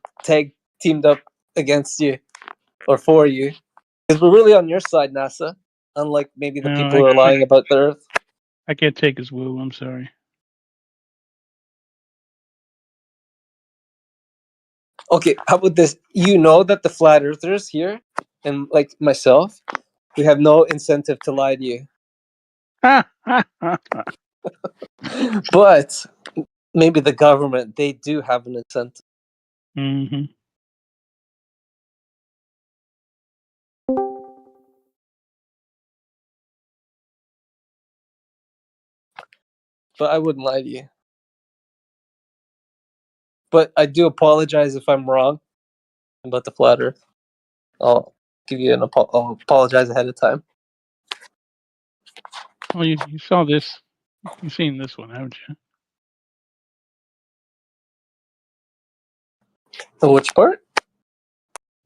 teamed up against you or for you, because we're really on your side, NASA. Unlike maybe the people who are lying about the Earth. I can't take his woo. I'm sorry. Okay, how about this? You know that the flat earthers here, and like myself, we have no incentive to lie to you. But maybe the government, they do have an incentive. Mm-hmm. But I wouldn't lie to you. But I do apologize if I'm wrong about the flat earth. I'll give you I'll apologize ahead of time. Well, you saw this. You've seen this one, haven't you? The which part?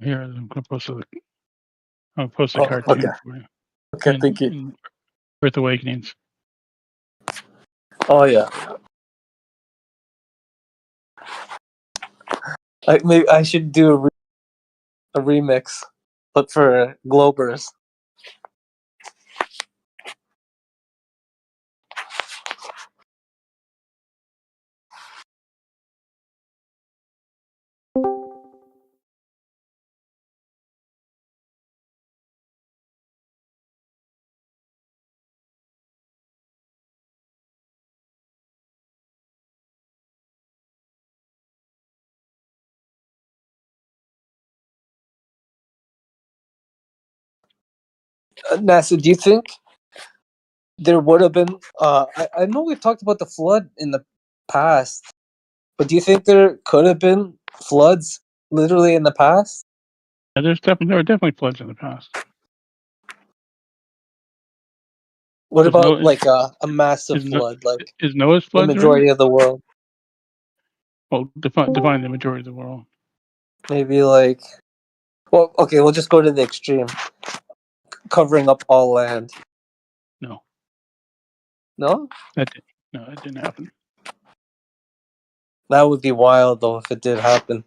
Here, I'm gonna post a cartoon okay. for you. Okay, thank you. Earth Awakenings. Oh yeah. Maybe I should do a remix, but for Globers. NASA, do you think there would have been? I know we've talked about the flood in the past, but do you think there could have been floods literally in the past? Yeah, there were definitely floods in the past. What about like a massive flood, like is Noah's the flood majority of the world? Well, define the majority of the world. Maybe like, well, okay, we'll just go to the extreme, covering up all land. No. No? That didn't happen. That would be wild, though, if it did happen.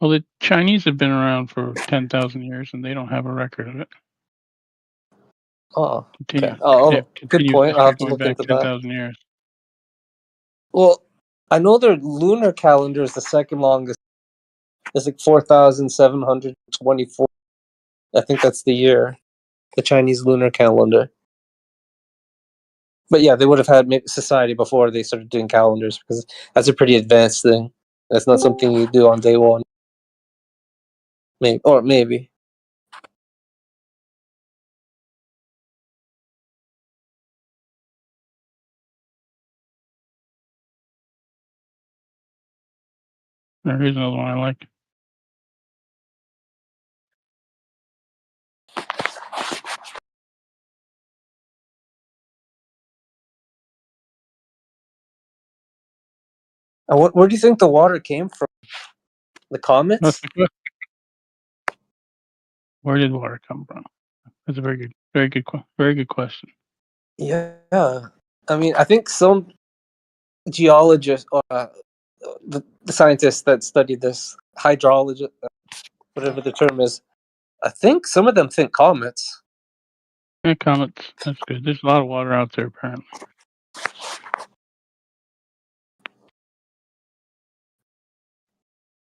Well, the Chinese have been around for 10,000 years, and they don't have a record of it. Oh, okay. Oh, good point. I'll have to look into 10,000 years. Well, I know their lunar calendar is the second longest. It's like 4,724. I think that's the year, the Chinese lunar calendar. But yeah, they would have had society before they started doing calendars, because that's a pretty advanced thing. That's not something you do on day one. Maybe. Here's another one I like. Where do you think the water came from? The comets? Where did water come from? That's a very good question. Yeah. I mean, I think some geologists, or the scientists that study this, hydrologist, whatever the term is, I think some of them think comets. Yeah, comets. That's good. There's a lot of water out there, apparently.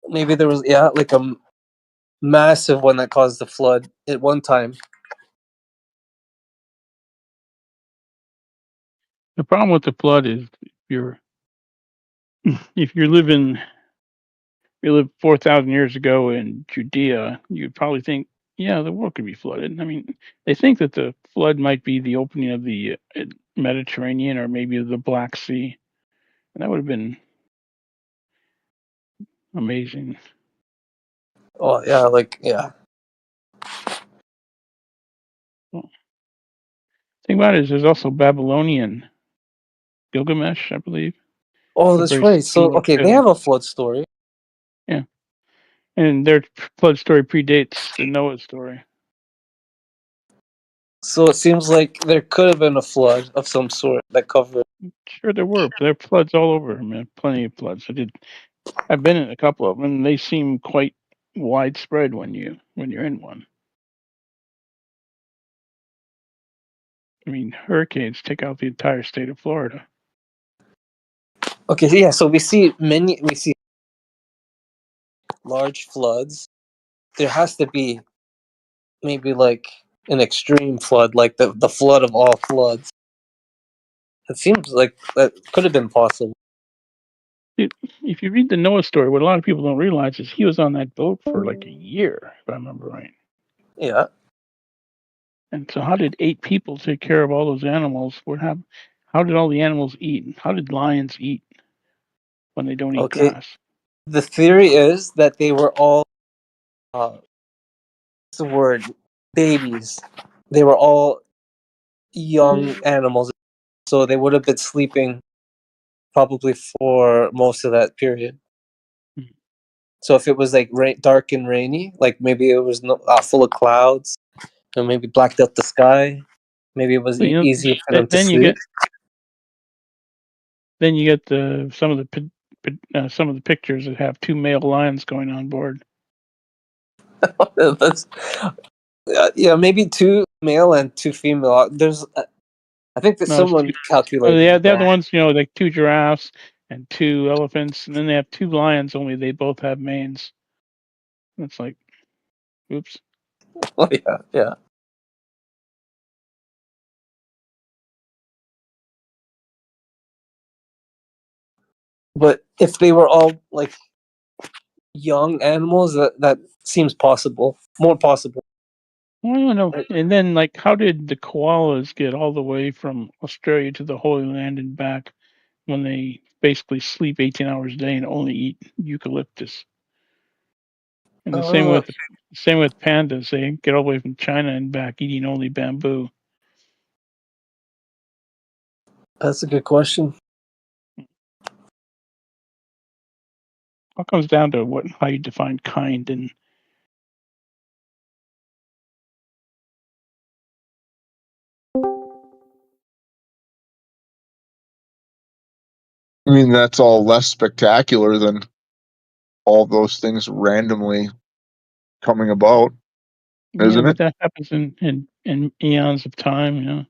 Maybe there was, like a massive one that caused the flood at one time. The problem with the flood is if you live 4,000 years ago in Judea, you'd probably think, yeah, the world could be flooded. I mean, they think that the flood might be the opening of the Mediterranean or maybe the Black Sea, and that would have been amazing. Oh yeah, Well, thing about it is, there's also Babylonian Gilgamesh, I believe. Oh, that's right. So okay, they have a flood story. Yeah, and their flood story predates the Noah story. So it seems like there could have been a flood of some sort that covered. Sure, there were. There are floods all over. I mean, plenty of floods. I've been in a couple of them, and they seem quite widespread when you're in one. I mean, hurricanes take out the entire state of Florida. Okay, yeah. So we see large floods. There has to be maybe like an extreme flood, like the flood of all floods. It seems like that could have been possible. If you read the Noah story, what a lot of people don't realize is he was on that boat for like a year, if I remember right. Yeah. And so, how did 8 people take care of all those animals? How did all the animals eat? How did lions eat when they don't eat grass? The theory is that they were all, what's the word, babies. They were all young animals, so they would have been sleeping probably for most of that period. So if it was like dark and rainy, like maybe it was full of clouds, or maybe blacked out the sky, maybe it was easy for them to sleep. Then you get some of the pictures that have 2 male lions going on board. That's, yeah, maybe 2 male and 2 female. There's, I think that someone calculated. They have the ones, like 2 giraffes and 2 elephants, and then they have 2 lions. Only they both have manes. It's like, oops. Oh yeah. But if they were all like young animals, that seems possible, more possible. Well, I don't know. And then, like, how did the koalas get all the way from Australia to the Holy Land and back when they basically sleep 18 hours a day and only eat eucalyptus? And the same with pandas, they get all the way from China and back eating only bamboo. That's a good question. All comes down to how you define kind and. I mean, that's all less spectacular than all those things randomly coming about, isn't it? That happens in eons of time, in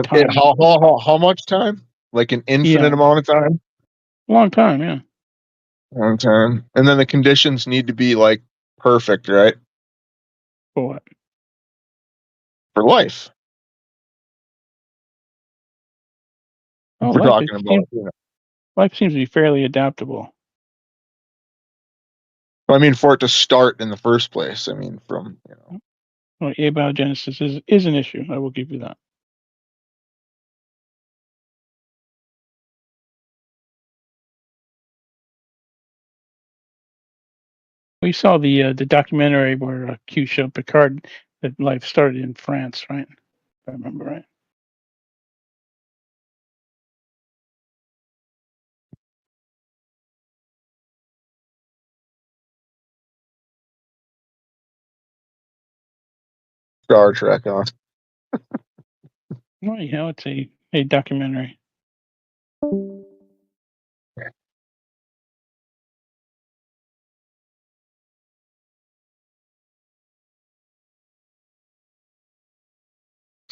time. How much time? Like an infinite eons. amount of time? A long time, yeah. Long time. And then the conditions need to be like perfect, right? For what? For life. Oh, We're life, talking about, life seems to be fairly adaptable. I mean, for it to start in the first place. I mean, from Well, abiogenesis is an issue. I will give you that. We saw the documentary where Q showed Picard that life started in France, right? If I remember right. Star Trek on. Well, it's a documentary.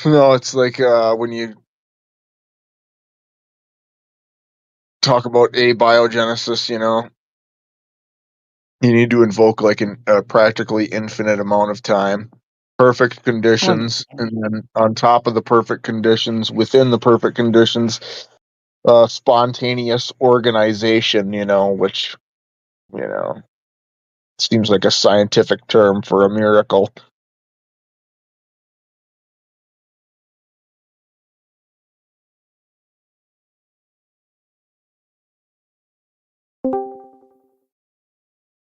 No, it's like when you talk about abiogenesis, you need to invoke like a practically infinite amount of time, perfect conditions, and then on top of the perfect conditions, within the perfect conditions, spontaneous organization, which, seems like a scientific term for a miracle.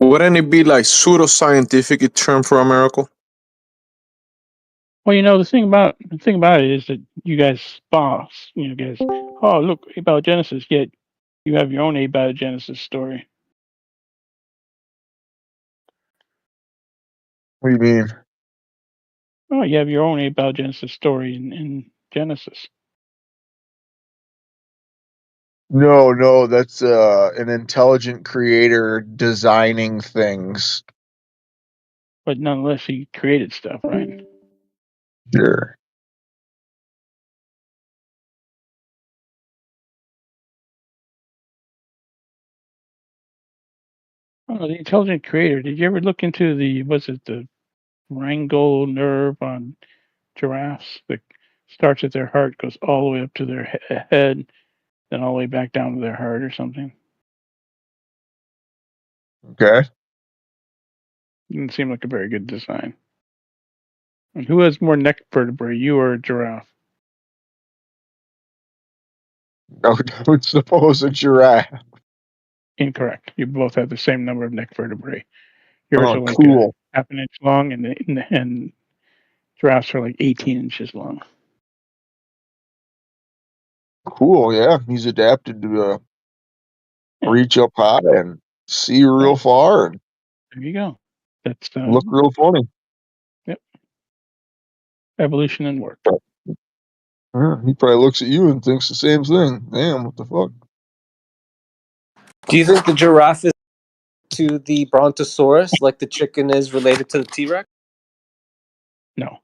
Wouldn't it be like pseudoscientific term for a miracle? Well, the thing about it is that you guys boss, guys. Oh, look, abiogenesis. Yet you have your own abiogenesis story. What do you mean? Oh, you have your own abiogenesis story in Genesis. No, that's an intelligent creator designing things. But nonetheless, he created stuff, right? Sure. Oh, the intelligent creator. Did you ever look into the Wrangle nerve on giraffes that starts at their heart, goes all the way up to their head, then all the way back down to their heart or something? Okay. Didn't seem like a very good design. And who has more neck vertebrae, you or a giraffe? I would suppose a giraffe. Incorrect. You both have the same number of neck vertebrae. Yours Oh, are like cool. half an inch long, and giraffes are like 18 inches long. Cool, yeah. He's adapted to reach up high and see real far and There you go. That's look real funny. Yep. Evolution and work. Yeah, he probably looks at you and thinks the same thing. Damn, what the fuck? Do you think the giraffe is to the brontosaurus like the chicken is related to the T-Rex? No.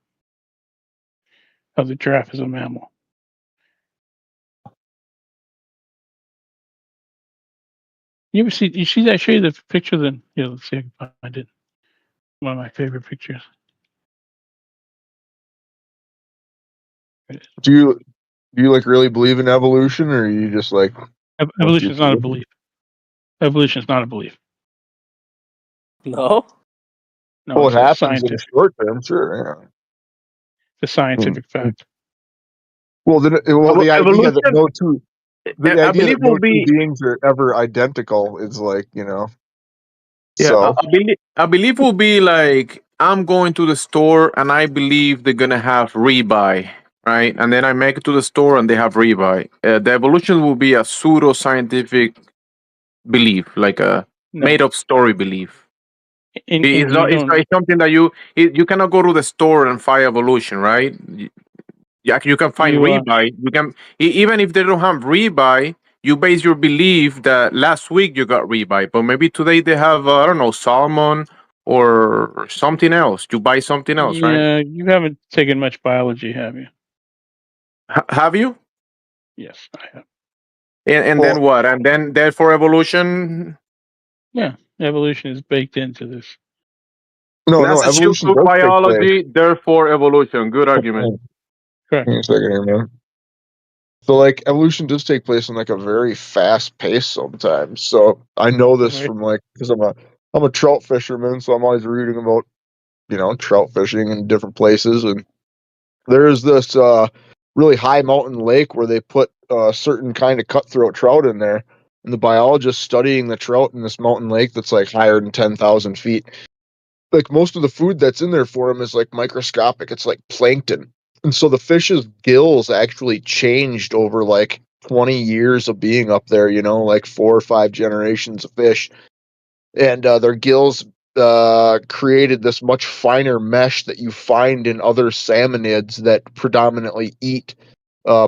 Oh, the giraffe is a mammal. You see that? Show you the picture then. Yeah, let's see if I can find it. One of my favorite pictures. Do you like really believe in evolution, or are you just like Evolution is not a belief. Evolution is not a belief. No. No, Well, it's it a happens in the scientific. short term, sure. Yeah. It's a scientific fact. Well, the idea that no two, the I idea believe that no will two be. beings are ever identical is like, Yeah, So I believe will be like I'm going to the store and I believe they're gonna have rebuy, right? And then I make it to the store and they have rebuy. The evolution will be a pseudo scientific belief, like a made up story belief. It's not. It's something that you cannot go to the store and find evolution, right? Yeah, you can find rebuy. You can even if they don't have rebuy, you base your belief that last week you got rebuy, but maybe today they have I don't know salmon or something else. You buy something else, right? Yeah, you haven't taken much biology, have you? Have you? Yes, I have. And then what? And then therefore evolution. Yeah, evolution is baked into this. No, That's evolution YouTube does take place. biology, therefore evolution. Good argument. Correct. Give me a second here, man. So, like, evolution does take place in like a very fast pace sometimes. So I know this from like because I'm a trout fisherman, so I'm always reading about trout fishing in different places, and there's this really high mountain lake where they put a certain kind of cutthroat trout in there, and the biologist studying the trout in this mountain lake that's like higher than 10,000 feet. Like most of the food that's in there for them is like microscopic. It's like plankton. And so the fish's gills actually changed over like 20 years of being up there, like 4 or 5 generations of fish. And their gills created this much finer mesh that you find in other salmonids that predominantly eat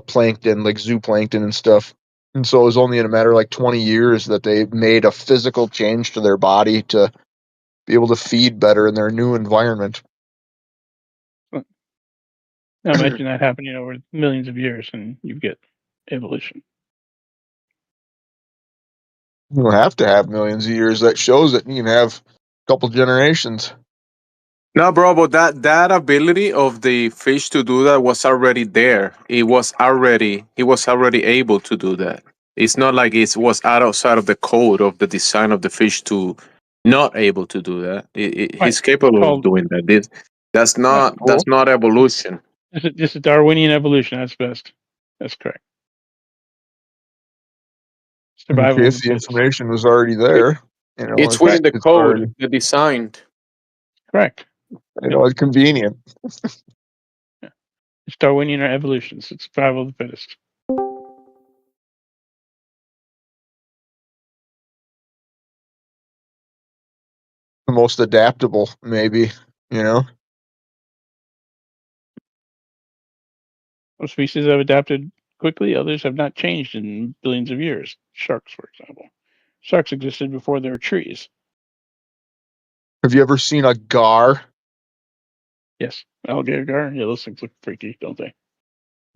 plankton, like zooplankton and stuff. And so it was only in a matter of like 20 years that they made a physical change to their body to be able to feed better in their new environment. Now imagine that happening over millions of years, and you get evolution. You don't have to have millions of years. That shows that you can have a couple generations. No, bro, but that ability of the fish to do that was already there. He was already able to do that. It's not like it was outside of the code of the design of the fish to not able to do that. He's capable of doing that. That's not evolution. This is Darwinian evolution. That's best. That's correct. Survival If the information was already there, It's within the it's code, already, the design. Correct. it's convenient. It's Darwinian or evolution. It's survival of the fittest. The most adaptable, maybe, Some species have adapted quickly, others have not changed in billions of years. Sharks, for example. Sharks existed before there were trees. Have you ever seen a gar? Yes. Alligator gar? Yeah, those things look freaky, don't they?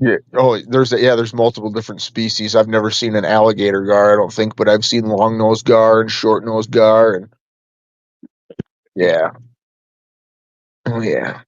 Yeah. Oh, there's multiple different species. I've never seen an alligator gar, I don't think, but I've seen long-nosed gar and short-nosed gar, and yeah. Oh yeah.